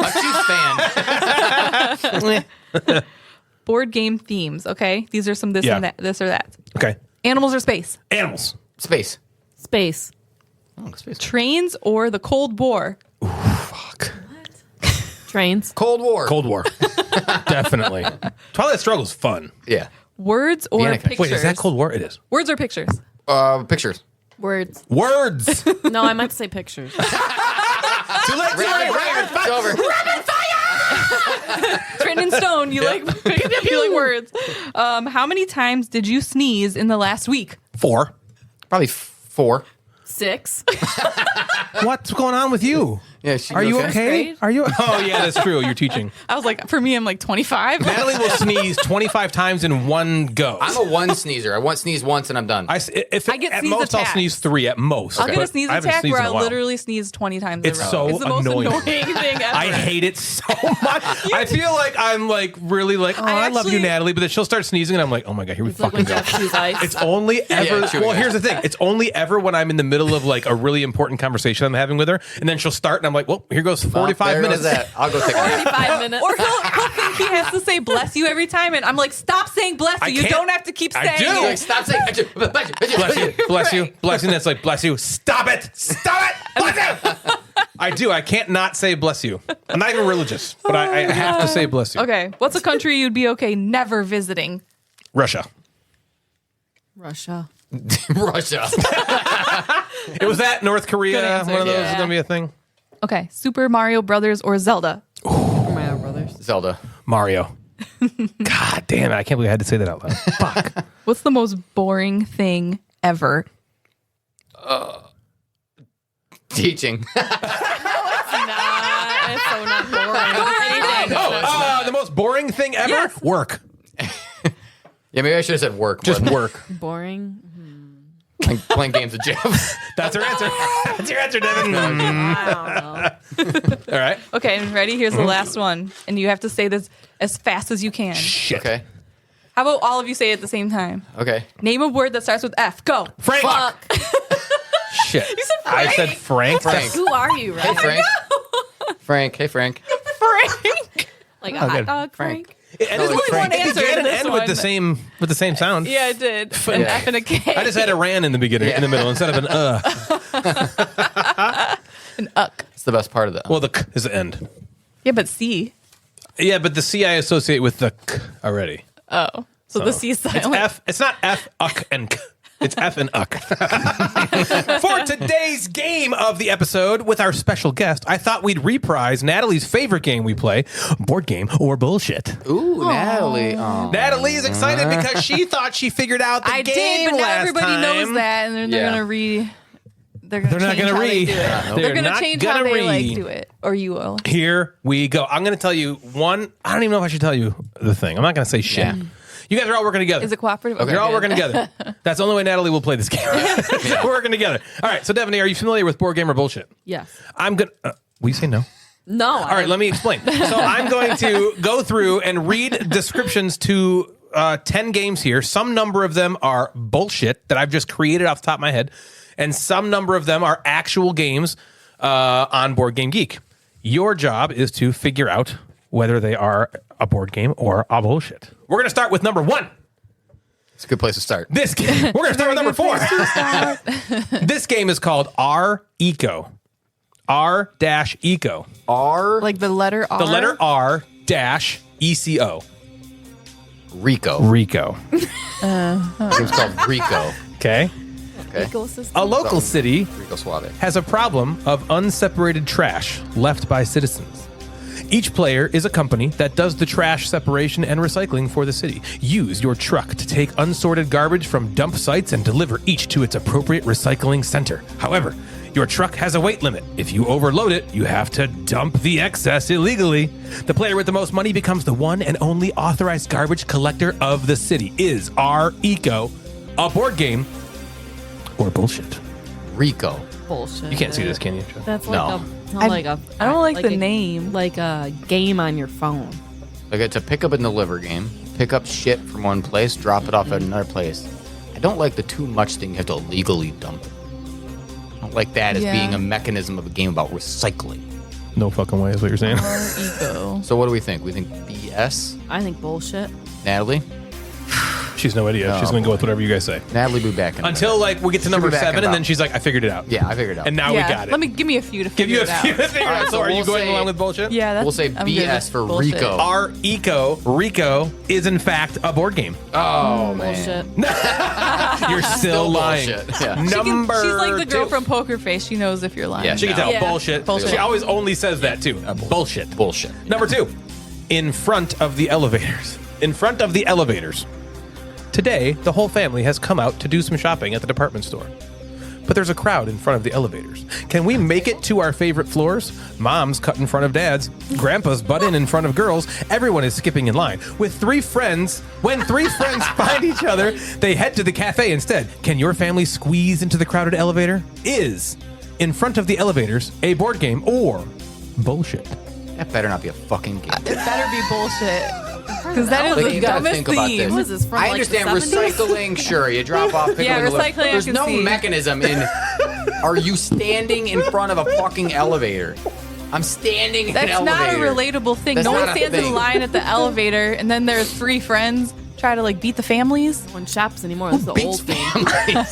Speaker 4: fan.
Speaker 6: board game themes. Okay, these are some this
Speaker 3: Yeah.
Speaker 6: and that, this or that.
Speaker 3: Okay.
Speaker 6: Animals or space.
Speaker 3: Animals.
Speaker 4: Space.
Speaker 5: Space.
Speaker 4: Oh, space.
Speaker 6: Trains or the Cold War.
Speaker 3: Fuck.
Speaker 5: Trains.
Speaker 4: Cold War.
Speaker 3: Cold War. Definitely. Twilight Struggle's fun.
Speaker 4: Yeah.
Speaker 6: Words or
Speaker 4: Vienna Connection.
Speaker 6: pictures.
Speaker 3: Wait, is that Cold War? It is.
Speaker 6: Words or pictures.
Speaker 4: Pictures.
Speaker 5: Words.
Speaker 3: Words.
Speaker 5: No, I meant to say pictures.
Speaker 3: Too late.
Speaker 4: It's over.
Speaker 6: It's written in stone. You like words. How many times did you sneeze in the last week?
Speaker 3: 4.
Speaker 4: Probably 4.
Speaker 5: 6.
Speaker 3: What's going on with you?
Speaker 4: Yeah,
Speaker 3: Are you okay?
Speaker 5: Grade?
Speaker 3: Are you? Oh yeah, that's true. You're teaching.
Speaker 6: I was like, for me, I'm like 25.
Speaker 3: Natalie will sneeze 25 times in one go.
Speaker 4: I'm a one sneezer. I sneeze once and I'm done.
Speaker 6: I get
Speaker 3: at
Speaker 6: sneeze
Speaker 3: most, I'll
Speaker 6: attacks.
Speaker 3: sneeze 3 at most.
Speaker 6: I'll get
Speaker 3: but
Speaker 6: a sneeze
Speaker 3: I haven't
Speaker 6: attack
Speaker 3: sneezed
Speaker 6: where
Speaker 3: in
Speaker 6: I
Speaker 3: a while.
Speaker 6: literally sneeze 20 times
Speaker 3: It's
Speaker 6: in a row.
Speaker 3: so
Speaker 6: It's the most
Speaker 3: annoying.
Speaker 6: thing ever.
Speaker 3: I hate it so much. I feel like I'm like really like, oh, I love you,
Speaker 6: actually-
Speaker 3: Natalie, but then she'll start sneezing and I'm like, oh my god, here we
Speaker 5: It's like
Speaker 3: fucking
Speaker 5: when
Speaker 3: go.
Speaker 5: Jeff chews ice.
Speaker 3: It's only ever.
Speaker 4: chewing
Speaker 3: Well,
Speaker 4: ice.
Speaker 3: here's the thing. It's only ever when I'm in the middle of like a really important conversation I'm having with her, and then she'll start, and I'm like, well, here goes 45
Speaker 4: There goes
Speaker 3: minutes.
Speaker 4: that. I'll go take a nap.
Speaker 5: 45 minutes.
Speaker 6: Or he'll think he has to say bless you every time, and I'm like, stop saying bless you.
Speaker 3: I
Speaker 6: You
Speaker 3: can't-
Speaker 6: don't have to keep
Speaker 3: I
Speaker 6: saying
Speaker 3: do.
Speaker 6: it.
Speaker 4: Like, stop saying
Speaker 3: Bless you, bless you, bless you. And it's like, bless you. Stop it. Bless you. I do. I can't not say bless you. I'm not even religious, but I have to say bless you.
Speaker 6: Okay, what's a country you'd be okay never visiting?
Speaker 3: Russia.
Speaker 5: Russia.
Speaker 4: Russia.
Speaker 3: It was that North Korea.
Speaker 6: Good answer.
Speaker 3: One of those
Speaker 4: Yeah.
Speaker 3: is gonna be a thing.
Speaker 6: Okay, Super Mario Brothers or Zelda?
Speaker 5: Mario Brothers.
Speaker 4: Zelda.
Speaker 3: Mario. God damn it! I can't believe I had to say that out loud. Fuck.
Speaker 6: What's the most boring thing ever?
Speaker 4: Teaching.
Speaker 5: It's so not boring.
Speaker 3: Oh, the most boring thing ever.
Speaker 6: Yes.
Speaker 3: Work.
Speaker 4: Yeah, maybe I should have said work.
Speaker 3: Just
Speaker 4: more
Speaker 3: work.
Speaker 5: Boring.
Speaker 4: than playing games with Jeff.
Speaker 3: That's her answer. That's your answer, Devin.
Speaker 5: I don't know.
Speaker 3: All right.
Speaker 6: Okay, ready? Here's the last one. And you have to say this as fast as you can.
Speaker 3: Shit.
Speaker 4: Okay.
Speaker 6: How about all of you say it at the same time?
Speaker 4: Okay.
Speaker 6: Name a word that starts with F. Go.
Speaker 3: Frank.
Speaker 5: Fuck.
Speaker 3: Shit.
Speaker 6: You said Frank.
Speaker 3: I said Frank.
Speaker 4: Frank.
Speaker 5: Who are you,
Speaker 4: Hey,
Speaker 5: right?
Speaker 4: Frank. Frank. Hey, Frank.
Speaker 6: Frank.
Speaker 5: Like a
Speaker 3: Oh,
Speaker 5: hot
Speaker 3: good.
Speaker 5: dog,
Speaker 4: Frank.
Speaker 5: Frank?
Speaker 3: It ended
Speaker 4: only
Speaker 3: with
Speaker 6: one
Speaker 3: Frank. It
Speaker 6: answer
Speaker 3: began
Speaker 6: to
Speaker 3: and
Speaker 6: this
Speaker 3: ended with
Speaker 6: one.
Speaker 3: the same sound.
Speaker 6: Yeah, it did. An
Speaker 4: Yeah.
Speaker 6: F and a K.
Speaker 3: I just had a ran in the beginning, in the middle, instead of an
Speaker 6: an uck.
Speaker 4: It's the best part of that.
Speaker 3: Well, the k is the end.
Speaker 6: Yeah, but C.
Speaker 3: Yeah, but the C I associate with the k already.
Speaker 6: Oh. So the C is
Speaker 3: It's
Speaker 6: silent.
Speaker 3: F. It's not F, uck, and k. It's F and uck. For today's game of the episode with our special guest, I thought we'd reprise Natalie's favorite game we play, Board Game or Bullshit.
Speaker 4: Ooh, Natalie. Aw.
Speaker 3: Natalie is excited because she thought she figured out the
Speaker 6: I
Speaker 3: game
Speaker 6: did, but now
Speaker 3: last
Speaker 6: everybody
Speaker 3: time.
Speaker 6: knows that, and then they're
Speaker 4: Yeah.
Speaker 6: gonna read. They're
Speaker 3: They're not
Speaker 6: change
Speaker 3: going to
Speaker 6: how they
Speaker 3: read.
Speaker 6: do it. They're gonna
Speaker 3: not
Speaker 6: change
Speaker 3: gonna
Speaker 6: how they
Speaker 3: read.
Speaker 6: like do it, or you will.
Speaker 3: Here we go. I'm going to tell you one. I don't even know if I should tell you the thing. I'm not going to say shit.
Speaker 4: Yeah.
Speaker 3: You guys are all working together.
Speaker 6: Is it cooperative? Okay,
Speaker 3: You're all
Speaker 6: good.
Speaker 3: working together. That's the only way Natalie will play this game. We're working together. All right. So, Devaney, are you familiar with Board Game or Bullshit?
Speaker 5: Yes.
Speaker 3: I'm going to. Will you say no?
Speaker 5: No.
Speaker 3: All right. Let me explain. So, I'm going to go through and read descriptions to 10 games here. Some number of them are bullshit that I've just created off the top of my head, and some number of them are actual games on Board Game Geek. Your job is to figure out whether they are a board game or a bullshit. We're going to start with number 1.
Speaker 4: It's a good place to start.
Speaker 3: This game. We're going to start with number 4. This game is called R-Eco. R-Eco.
Speaker 4: R.
Speaker 6: Like the letter R.
Speaker 3: The letter R-ECO.
Speaker 4: Rico.
Speaker 3: Rico.
Speaker 4: It's called Rico.
Speaker 3: Okay.
Speaker 4: Okay.
Speaker 5: Ecosystem.
Speaker 3: A local city
Speaker 4: Rico Suave.
Speaker 3: has a problem of unseparated trash left by citizens. Each player is a company that does the trash separation and recycling for the city. Use your truck to take unsorted garbage from dump sites and deliver each to its appropriate recycling center. However, your truck has a weight limit. If you overload it, you have to dump the excess illegally. The player with the most money becomes the one and only authorized garbage collector of the city. Is R-Eco a board game or bullshit?
Speaker 4: Rico.
Speaker 5: Bullshit.
Speaker 3: You can't see this, can you?
Speaker 5: That's
Speaker 4: No.
Speaker 5: like a.
Speaker 6: I don't like the
Speaker 5: a-
Speaker 6: name.
Speaker 5: Like a game on your phone.
Speaker 4: Like it's a pick up and deliver game. Pick up shit from one place, drop it off at another place. I don't like the too much thing you have to legally dump. I don't like that as
Speaker 6: Yeah.
Speaker 4: being a mechanism of a game about recycling.
Speaker 3: No fucking way is what you're saying.
Speaker 6: Ego.
Speaker 4: So what do we think? We think BS?
Speaker 5: I think bullshit.
Speaker 4: Natalie?
Speaker 3: She's no idea. She's going to go with whatever you guys say.
Speaker 4: Natalie will be back in
Speaker 3: Until like we get to number
Speaker 4: be back in
Speaker 3: 7, and then
Speaker 4: about-
Speaker 3: she's like, I figured it out.
Speaker 4: Yeah, I figured it out.
Speaker 3: And now we got it.
Speaker 6: Give me a few to
Speaker 3: Give
Speaker 6: figure
Speaker 3: you a
Speaker 6: it out.
Speaker 3: few to figure
Speaker 4: All right,
Speaker 3: out. So
Speaker 4: so
Speaker 3: are you
Speaker 4: we'll
Speaker 3: going
Speaker 4: say-
Speaker 3: along with bullshit?
Speaker 6: Yeah, that's,
Speaker 4: We'll say
Speaker 6: I'm good
Speaker 4: BS
Speaker 6: with
Speaker 4: for
Speaker 6: bullshit.
Speaker 4: Rico.
Speaker 3: Our Rico is in fact a board game.
Speaker 4: Oh, man.
Speaker 5: Bullshit.
Speaker 3: You're still lying.
Speaker 4: bullshit. Yeah.
Speaker 3: Number
Speaker 6: She's like the girl
Speaker 3: 2.
Speaker 6: from Poker Face. She knows if you're lying.
Speaker 4: Yeah,
Speaker 3: She can tell.
Speaker 5: Yeah.
Speaker 3: Bullshit.
Speaker 6: Bullshit.
Speaker 3: She always only says that too. Bullshit.
Speaker 4: Bullshit.
Speaker 3: Number 2. In front of the elevators. In front of the elevators. Today, the whole family has come out to do some shopping at the department store. But there's a crowd in front of the elevators. Can we make it to our favorite floors? Mom's cut in front of dad's. Grandpa's butt in front of girls. Everyone is skipping in line. With 3 friends, when 3 friends find each other, they head to the cafe instead. Can your family squeeze into the crowded elevator? Is In front of the elevators a board game or bullshit?
Speaker 4: That better not be a fucking game.
Speaker 6: It better be bullshit. Because that is
Speaker 4: Like,
Speaker 6: the
Speaker 4: you gotta
Speaker 6: dumbest
Speaker 4: think about
Speaker 6: theme.
Speaker 4: this.
Speaker 5: What is this from?
Speaker 4: I
Speaker 5: like, the
Speaker 4: understand
Speaker 5: 70s?
Speaker 4: recycling. Sure, you drop off. Pick
Speaker 6: Yeah,
Speaker 4: up a little-
Speaker 6: recycling, I
Speaker 4: There's
Speaker 6: can
Speaker 4: no
Speaker 6: see.
Speaker 4: mechanism in. Are you standing in front of a fucking elevator? I'm standing in an
Speaker 6: That's not a
Speaker 4: elevator.
Speaker 6: relatable thing.
Speaker 4: That's
Speaker 6: No one
Speaker 4: not a
Speaker 6: stands in
Speaker 4: thing.
Speaker 6: line at the elevator, and then there's 3 friends try to like beat the families.
Speaker 5: No one shops anymore. That's the
Speaker 4: Beats
Speaker 5: old thing.
Speaker 4: families.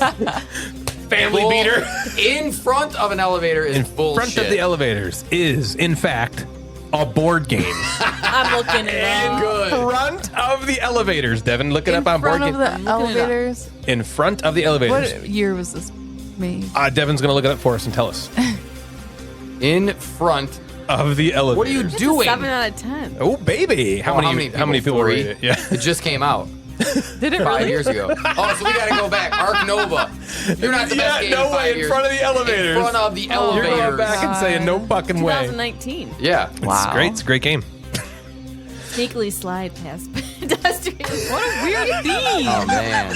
Speaker 3: Family
Speaker 4: Bull-
Speaker 3: beater.
Speaker 4: In front of an elevator is
Speaker 3: In
Speaker 4: bullshit.
Speaker 3: front of the elevators is, in fact, a board game.
Speaker 5: I'm looking it up.
Speaker 4: Good.
Speaker 3: Front of the elevators. Devin, look it up on board
Speaker 6: front
Speaker 3: game.
Speaker 6: of the
Speaker 5: looking it up.
Speaker 6: elevators.
Speaker 3: In front of the elevators.
Speaker 6: What year was this made?
Speaker 3: Devin's going to look it up for us and tell us.
Speaker 4: In front.
Speaker 3: Of the elevators.
Speaker 4: What are you
Speaker 5: It's a
Speaker 4: doing?
Speaker 5: 7 out of 10.
Speaker 3: Oh, baby. How many people
Speaker 4: 3?
Speaker 3: read it? Yeah.
Speaker 4: It just came out
Speaker 6: Did it
Speaker 4: 5
Speaker 6: really?
Speaker 4: years ago. Oh, so we gotta go back. Arc Nova. You're not the best game
Speaker 3: no
Speaker 4: in 5
Speaker 3: way. In
Speaker 4: years.
Speaker 3: front of the elevators.
Speaker 4: In front of the
Speaker 3: You're
Speaker 4: elevators.
Speaker 3: going back and saying no fucking way.
Speaker 5: 2019.
Speaker 4: Yeah.
Speaker 6: Wow.
Speaker 3: It's great. It's a great game.
Speaker 5: Sneakily slide past pedestrians.
Speaker 6: What a weird theme.
Speaker 4: Oh man.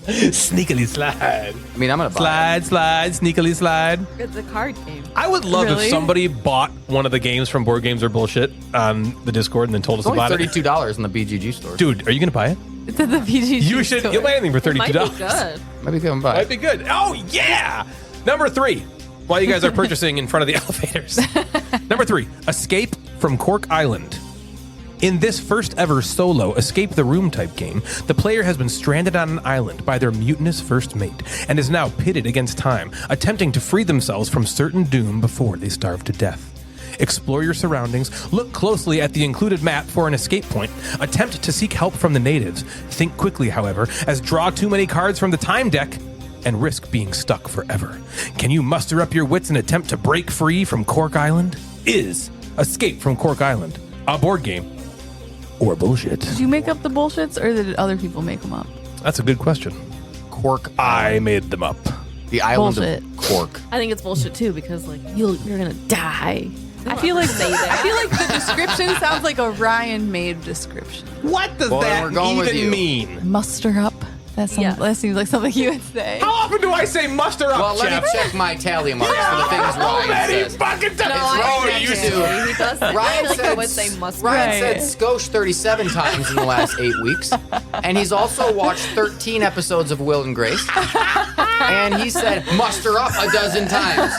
Speaker 3: Sneakily slide.
Speaker 4: I mean, I'm gonna buy
Speaker 3: Slide, sneakily slide.
Speaker 5: It's a card game.
Speaker 3: I would love
Speaker 6: Really?
Speaker 3: if somebody bought one of the games from Board Games or Bullshit on the Discord and then told us
Speaker 4: It's only
Speaker 3: about it.
Speaker 4: $32 in the BGG store.
Speaker 3: Dude, are you going to buy it?
Speaker 6: It's at the PGG
Speaker 3: You should.
Speaker 6: store.
Speaker 3: You'll buy anything for $32.
Speaker 5: Might be good.
Speaker 4: Maybe come buy.
Speaker 3: Might be good. Oh, yeah. Number 3. While you guys are purchasing in front of the elevators. Number 3. Escape from Cork Island. In this first ever solo escape the room type game, the player has been stranded on an island by their mutinous first mate and is now pitted against time, attempting to free themselves from certain doom before they starve to death. Explore your surroundings, look closely at the included map for an escape point, attempt to seek help from the natives. Think quickly, however, as draw too many cards from the time deck and risk being stuck forever. Can you muster up your wits and attempt to break free from Cork Island? Is Escape from Cork Island a board game or bullshit?
Speaker 6: Did you make up the bullshits, or did other people make them up?
Speaker 3: That's a good question.
Speaker 4: Cork.
Speaker 3: I made them up.
Speaker 4: The island
Speaker 6: Bullshit.
Speaker 4: of Cork.
Speaker 5: I think it's bullshit too because like you're gonna die.
Speaker 6: I feel like the description sounds like a Ryan made description.
Speaker 3: What does
Speaker 4: Well, then
Speaker 3: that
Speaker 4: we're going with
Speaker 3: even
Speaker 4: you.
Speaker 3: mean?
Speaker 6: Muster up. That seems like something you would say.
Speaker 3: How often do I say muster up,
Speaker 4: Well, let
Speaker 3: Jeff?
Speaker 4: me check my tally marks for the things Ryan says.
Speaker 3: fucking times.
Speaker 4: I
Speaker 3: you
Speaker 4: think
Speaker 3: do.
Speaker 4: so.
Speaker 5: He does that. I
Speaker 4: Ryan
Speaker 5: feel like
Speaker 4: said,
Speaker 5: I would say must.
Speaker 4: Ryan
Speaker 6: Right.
Speaker 4: said Skosh 37 times in the last 8 weeks. And he's also watched 13 episodes of Will and Grace. And he said muster up a dozen times.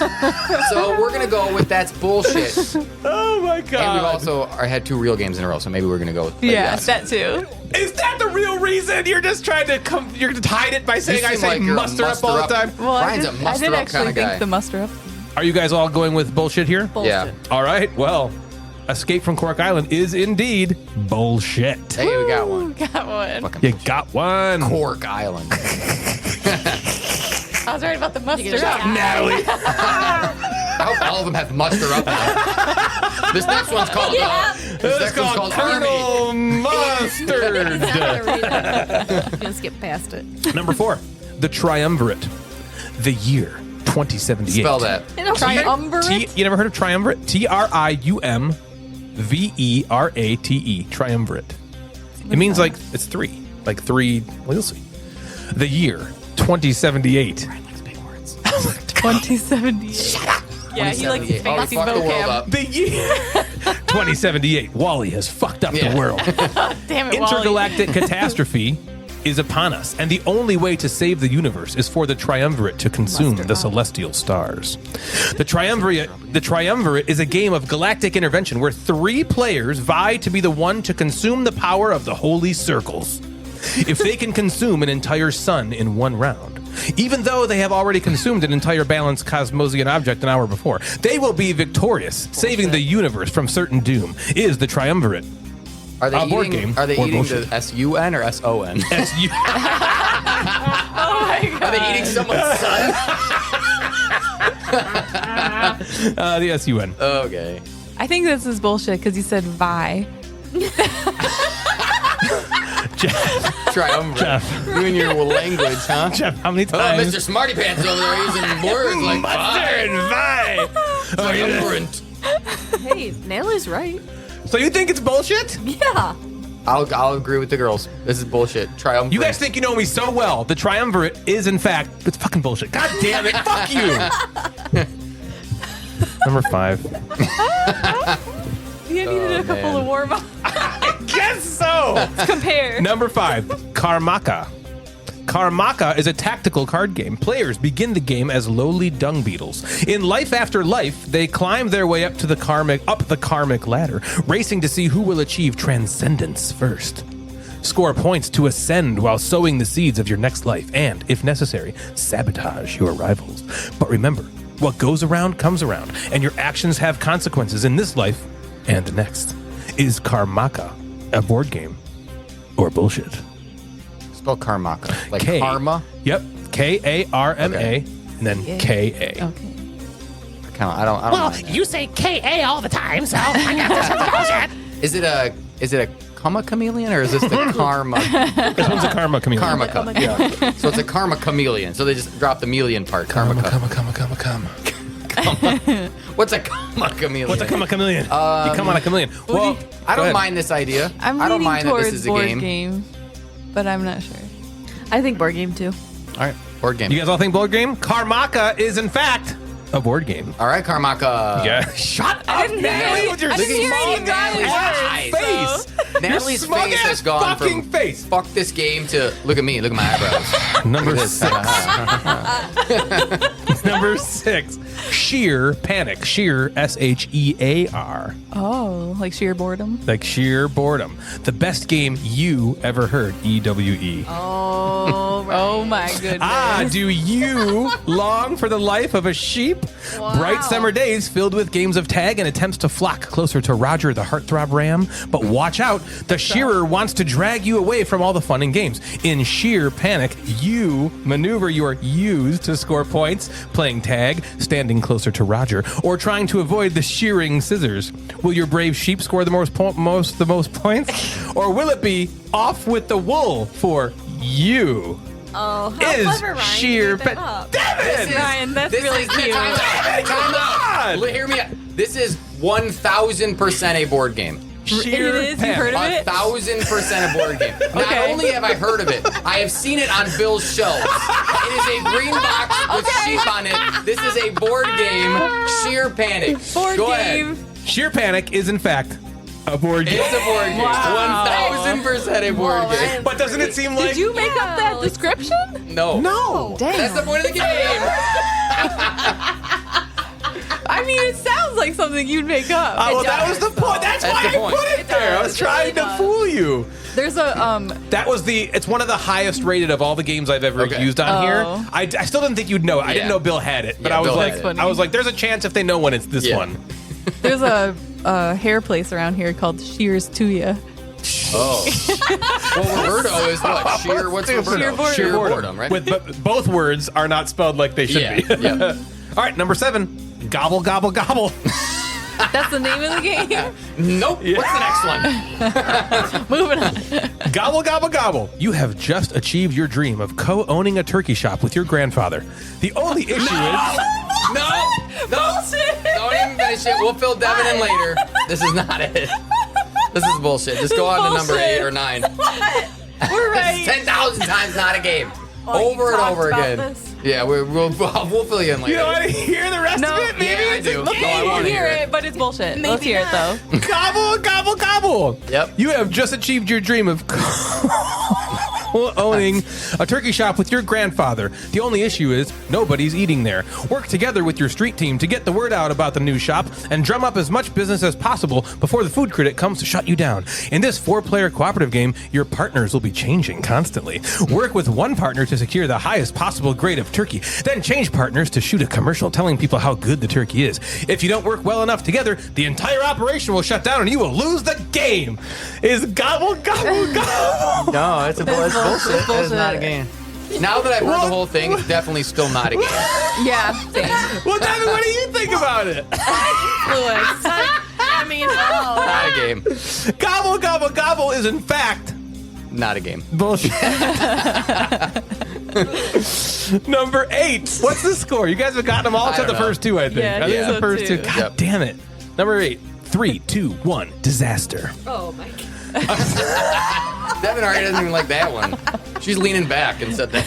Speaker 4: So we're going to go with that's bullshit.
Speaker 3: Oh my god.
Speaker 4: And we've also had 2 real games in a row, so maybe we're going to go with
Speaker 6: Yeah,
Speaker 4: yes.
Speaker 6: that too.
Speaker 3: Is that the real reason? You're just trying to you're to hide it by
Speaker 4: You
Speaker 3: saying I
Speaker 4: seem
Speaker 3: say
Speaker 4: like you're a
Speaker 3: muster up all the time?
Speaker 6: Well,
Speaker 4: Ryan's a
Speaker 6: I
Speaker 4: muster
Speaker 6: did
Speaker 4: up
Speaker 6: actually
Speaker 4: kind of
Speaker 6: think
Speaker 4: guy.
Speaker 6: the muster up.
Speaker 3: Are you guys all going with bullshit here?
Speaker 5: Bullshit.
Speaker 4: Yeah.
Speaker 3: All right. Well, Escape from Cork Island is indeed bullshit.
Speaker 4: Hey, we got one.
Speaker 6: Got one.
Speaker 4: Fucking
Speaker 3: You got one.
Speaker 4: Cork Island.
Speaker 6: I was right about the muster
Speaker 5: You're
Speaker 6: up.
Speaker 5: gonna
Speaker 3: Natalie.
Speaker 4: I hope all of them have muster up now. This next one's called
Speaker 3: This is called Colonel Mustard.
Speaker 5: I'm gonna skip past it.
Speaker 3: Number 4, the Triumvirate. The year 2078.
Speaker 4: Spell that.
Speaker 6: Triumvirate?
Speaker 3: You never heard of Triumvirate? Triumvirate. Triumvirate. It means like it's 3. Like 3. Well, you'll see. The year 2078.
Speaker 6: 2070. Shut up. Yeah, he likes
Speaker 4: 2078.
Speaker 6: fancy
Speaker 4: Fuck the world
Speaker 6: vocab.
Speaker 4: up.
Speaker 3: The year 2078. Wally has fucked up
Speaker 4: Yeah.
Speaker 3: the world.
Speaker 6: Damn it, Wally.
Speaker 3: Intergalactic catastrophe is upon us, and the only way to save the universe is for the Triumvirate to consume the celestial stars. The Triumvirate is a game of galactic intervention where 3 players vie to be the one to consume the power of the holy circles. if they can consume an entire sun in one round. Even though they have already consumed an entire balanced cosmosian object an hour before, they will be victorious, saving the universe from certain doom. Is the triumvirate.
Speaker 4: Are they
Speaker 3: board
Speaker 4: eating?
Speaker 3: game
Speaker 4: Are they
Speaker 3: or
Speaker 4: eating
Speaker 3: bullshit?
Speaker 4: the S-U-N or S-O-N?
Speaker 3: S-U-
Speaker 6: Oh my god.
Speaker 4: Are they eating someone's son?
Speaker 3: the S-U-N.
Speaker 4: Okay.
Speaker 6: I think this is bullshit because you said Vi.
Speaker 4: Triumvirate.
Speaker 3: Jeff.
Speaker 4: You and your language, huh?
Speaker 3: Jeff, how many
Speaker 4: Oh,
Speaker 3: times?
Speaker 4: Mr. Smarty Pants over there using words like
Speaker 3: Mustard and Vi.
Speaker 4: triumvirate.
Speaker 5: Hey, Natalie's right.
Speaker 3: So you think it's bullshit?
Speaker 5: Yeah.
Speaker 4: I'll agree with the girls. This is bullshit. Triumvirate.
Speaker 3: You guys think you know me so well. The triumvirate is, in fact, it's fucking bullshit. God damn it. Fuck you. Number 5.
Speaker 6: You needed a couple
Speaker 4: man.
Speaker 6: of warm up.
Speaker 3: Guess so.
Speaker 6: Compare.
Speaker 3: Number 5, Karmaka. Karmaka is a tactical card game. Players begin the game as lowly dung beetles. In Life After Life, they climb their way up the karmic ladder, racing to see who will achieve transcendence first. Score points to ascend while sowing the seeds of your next life, and, if necessary, sabotage your rivals. But remember, what goes around comes around, and your actions have consequences in this life and the next. Is Karmaka a board game or bullshit?
Speaker 4: Spell Karmaka. Like
Speaker 3: K.
Speaker 4: karma?
Speaker 3: Yep. K-A-R-M-A,
Speaker 4: Okay.
Speaker 3: and then K-A.
Speaker 6: Okay.
Speaker 4: I don't mind that.
Speaker 7: You say K-A all the time, so I got this as bullshit.
Speaker 4: Is it a comma chameleon or is this the karma?
Speaker 3: This one's a karma chameleon.
Speaker 4: Karmaka. Yeah. So it's a karma chameleon. So they just dropped the chameleon part.
Speaker 3: Karma.
Speaker 4: What's a karma chameleon?
Speaker 3: What's a karma chameleon? You come on a chameleon. Well,
Speaker 4: I
Speaker 3: go
Speaker 4: don't
Speaker 3: ahead.
Speaker 4: mind this idea.
Speaker 6: I'm
Speaker 4: I don't
Speaker 6: leaning
Speaker 4: mind that
Speaker 6: towards
Speaker 4: this is a
Speaker 6: board
Speaker 4: game.
Speaker 6: but I'm not sure.
Speaker 5: I think board game too.
Speaker 4: All right, board game.
Speaker 3: You guys all think board game? Karmaka is, in fact, a board game.
Speaker 4: All right, Karmaka.
Speaker 3: Yeah. Shut
Speaker 6: I
Speaker 3: up,
Speaker 6: didn't hear
Speaker 3: Natalie,
Speaker 6: any-
Speaker 3: with your
Speaker 6: I didn't hear any
Speaker 3: smug
Speaker 6: Riley's
Speaker 3: ass
Speaker 6: words,
Speaker 3: face.
Speaker 4: Natalie's
Speaker 3: Your smug
Speaker 4: face
Speaker 3: ass
Speaker 4: has gone
Speaker 3: fucking
Speaker 4: from
Speaker 3: face.
Speaker 4: fuck this game to look at me, look at my eyebrows.
Speaker 3: Number
Speaker 4: Look at
Speaker 3: 6. Number 6. Sheer panic. Sheer, S-H-E-A-R.
Speaker 6: Oh, like sheer boredom.
Speaker 3: Like sheer boredom. The best game you ever heard. E-W-E.
Speaker 5: Oh, right.
Speaker 6: Oh my goodness.
Speaker 3: Ah, do you long for the life of a sheep? Bright summer days filled with games of tag and attempts to flock closer to Roger the heartthrob ram. But watch out, the shearer wants to drag you away from all the fun and games. In sheer panic, you maneuver your ewes to score points, playing tag, standing closer to Roger, or trying to avoid the shearing scissors. Will your brave sheep score the most points? Or will it be off with the wool for you?
Speaker 5: Oh, how
Speaker 3: Is
Speaker 5: clever, Ryan.
Speaker 3: sheer
Speaker 5: You made that up.
Speaker 3: Damn it!
Speaker 6: Ryan, that's
Speaker 4: This
Speaker 6: really
Speaker 4: is
Speaker 6: cute.
Speaker 4: Time out. Hear me out. This is 1,000% a board game.
Speaker 3: Sheer
Speaker 6: It is? You
Speaker 3: panic.
Speaker 6: heard of it?
Speaker 4: 1,000% a board game. Not
Speaker 6: Okay.
Speaker 4: only have I heard of it, I have seen it on Bill's shelves. It is a green box with sheep on it. This is a board game. Sheer panic.
Speaker 6: Board
Speaker 4: Go
Speaker 6: game.
Speaker 4: ahead.
Speaker 3: Sheer panic is, in fact, a board game.
Speaker 4: It's a board game.
Speaker 6: Wow.
Speaker 4: 1,000% a board
Speaker 5: Well,
Speaker 4: game.
Speaker 3: But doesn't it seem like...
Speaker 6: Did you make up that description?
Speaker 4: No.
Speaker 3: No.
Speaker 4: That's the point of the game.
Speaker 6: I mean, it sounds like something you'd make up.
Speaker 3: Well, that was the point. That's why
Speaker 4: That's the
Speaker 3: I
Speaker 4: point.
Speaker 3: put it there. I was
Speaker 6: does.
Speaker 3: trying
Speaker 6: It
Speaker 3: to
Speaker 6: really
Speaker 3: fool you.
Speaker 6: There's a
Speaker 3: That was it's one of the highest rated of all the games I've ever
Speaker 4: Okay.
Speaker 3: used on here.
Speaker 6: Oh.
Speaker 3: I still didn't think you'd know it. I didn't
Speaker 4: Yeah.
Speaker 3: know Bill had it, but
Speaker 4: Yeah,
Speaker 3: I was
Speaker 4: Bill
Speaker 3: like,
Speaker 4: had it.
Speaker 3: there's a chance if they know when it's this
Speaker 4: Yeah.
Speaker 3: one.
Speaker 6: there's a hair place around here called Shears to Ya.
Speaker 4: Oh. Well, Roberto is what? Sheer, what's Roberto?
Speaker 6: Sheer
Speaker 4: boredom, right?
Speaker 3: But both words are not spelled like they should
Speaker 4: Yeah,
Speaker 3: be.
Speaker 4: yeah.
Speaker 3: All right, number 7. Gobble, gobble, gobble.
Speaker 6: That's the name of the game.
Speaker 4: Nope. What's the next one?
Speaker 6: Moving on.
Speaker 3: Gobble, gobble, gobble. You have just achieved your dream of co-owning a turkey shop with your grandfather. The only issue is...
Speaker 4: No.
Speaker 6: Bullshit.
Speaker 4: Don't even finish it. We'll fill Devin in later. This is not it. This is bullshit. Just go on to number
Speaker 6: Bullshit.
Speaker 4: 8 or 9.
Speaker 6: We're right.
Speaker 4: 10,000 times not a game.
Speaker 5: Oh,
Speaker 4: Over
Speaker 5: you
Speaker 4: and
Speaker 5: talked
Speaker 4: over
Speaker 5: about
Speaker 4: again.
Speaker 5: this?
Speaker 4: Yeah, we'll fill you in later.
Speaker 3: You want to hear the rest
Speaker 6: No.
Speaker 3: of it? Maybe
Speaker 4: Yeah, I
Speaker 3: it's
Speaker 4: do.
Speaker 3: a
Speaker 4: No,
Speaker 3: game.
Speaker 4: I wanna hear it.
Speaker 6: but it's bullshit.
Speaker 5: Maybe
Speaker 6: Let's hear
Speaker 5: not.
Speaker 6: it though.
Speaker 3: Gobble, gobble, gobble.
Speaker 4: Yep.
Speaker 3: You have just achieved your dream of owning a turkey shop with your grandfather. The only issue is nobody's eating there. Work together with your street team to get the word out about the new shop and drum up as much business as possible before the food critic comes to shut you down. In this 4-player cooperative game, your partners will be changing constantly. Work with one partner to secure the highest possible grade of turkey, then change partners to shoot a commercial telling people how good the turkey is. If you don't work well enough together, the entire operation will shut down and you will lose the game. Is gobble, gobble, gobble.
Speaker 4: No, it's bullshit. That is not a game. Now that I've heard the whole thing, it's definitely still not a game.
Speaker 6: Yeah. Same.
Speaker 3: Well, Devin, what do you think about it?
Speaker 5: I mean,
Speaker 4: Not a game.
Speaker 3: Gobble, gobble, gobble is in fact
Speaker 4: Not a game.
Speaker 3: bullshit. Number 8. What's the score? You guys have gotten them all except the
Speaker 4: don't know.
Speaker 3: first two, I think.
Speaker 6: Yeah,
Speaker 3: I think
Speaker 6: so
Speaker 3: the first
Speaker 6: too.
Speaker 3: two. God
Speaker 4: Yep.
Speaker 3: damn it. Number 8. 3, 2, 1. Disaster.
Speaker 5: oh my god.
Speaker 4: Devin already doesn't even like that one. She's leaning back and said that.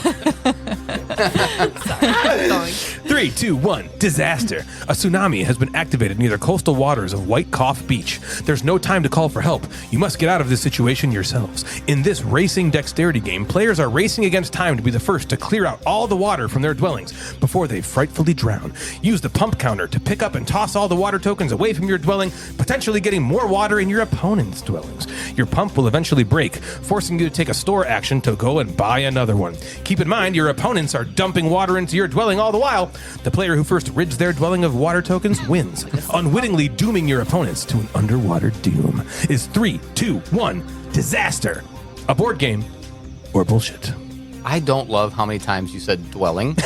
Speaker 3: 3, 2, 1. Disaster. A tsunami has been activated near the coastal waters of White Cough Beach. There's no time to call for help. You must get out of this situation yourselves. In this racing dexterity game, players are racing against time to be the first to clear out all the water from their dwellings before they frightfully drown. Use the pump counter to pick up and toss all the water tokens away from your dwelling, potentially getting more water in your opponent's dwellings. Your pump will eventually break, forcing you to take a store action to go and buy another one. Keep in mind, your opponents are dumping water into your dwelling all the while. The player who first rids their dwelling of water tokens wins, unwittingly dooming your opponents to an underwater doom. Is 3, 2, 1. Disaster. A board game or bullshit?
Speaker 4: I don't love how many times you said dwelling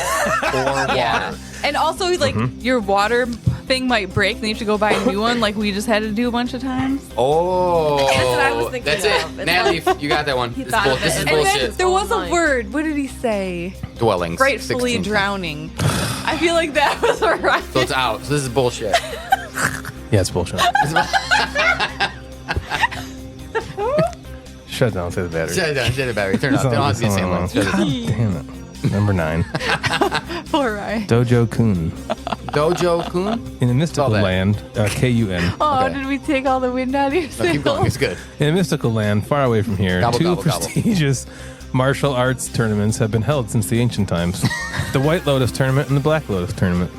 Speaker 4: or water.
Speaker 6: And also, like, your water thing might break, then you have to go buy a new one, like we just had to do a bunch of times.
Speaker 4: Oh.
Speaker 5: That's what I was thinking
Speaker 4: That's
Speaker 5: of.
Speaker 4: it.
Speaker 5: It's
Speaker 4: Natalie,
Speaker 5: like-
Speaker 4: you got that one. This,
Speaker 5: thought of
Speaker 4: this
Speaker 5: it
Speaker 4: is
Speaker 5: and
Speaker 6: And
Speaker 4: bullshit.
Speaker 6: then there was a
Speaker 5: Online.
Speaker 6: word. What did he say?
Speaker 4: Dwellings.
Speaker 6: Gratefully
Speaker 4: 16 times.
Speaker 6: drowning. I feel like that was right.
Speaker 4: So it's out. So this is bullshit.
Speaker 3: Yeah, it's bullshit. Shut down, say the battery.
Speaker 4: Shut it down. Shut the battery. Turn it off. Don't have to be the same one. Shut it down.
Speaker 3: Damn it. Number 9.
Speaker 6: Poor Ryan.
Speaker 3: Dojo Kun.
Speaker 4: Dojo Kun?
Speaker 3: In a mystical
Speaker 4: all that.
Speaker 3: land, K-U-N.
Speaker 6: Oh,
Speaker 4: Okay.
Speaker 6: did we take all the wind out of your
Speaker 4: No, keep going.
Speaker 6: sails?
Speaker 4: It's good.
Speaker 3: In a mystical land far away from here,
Speaker 4: Gobble,
Speaker 3: 2
Speaker 4: gobble, gobble.
Speaker 3: prestigious martial arts tournaments have been held since the ancient times. The White Lotus Tournament and the Black Lotus Tournament.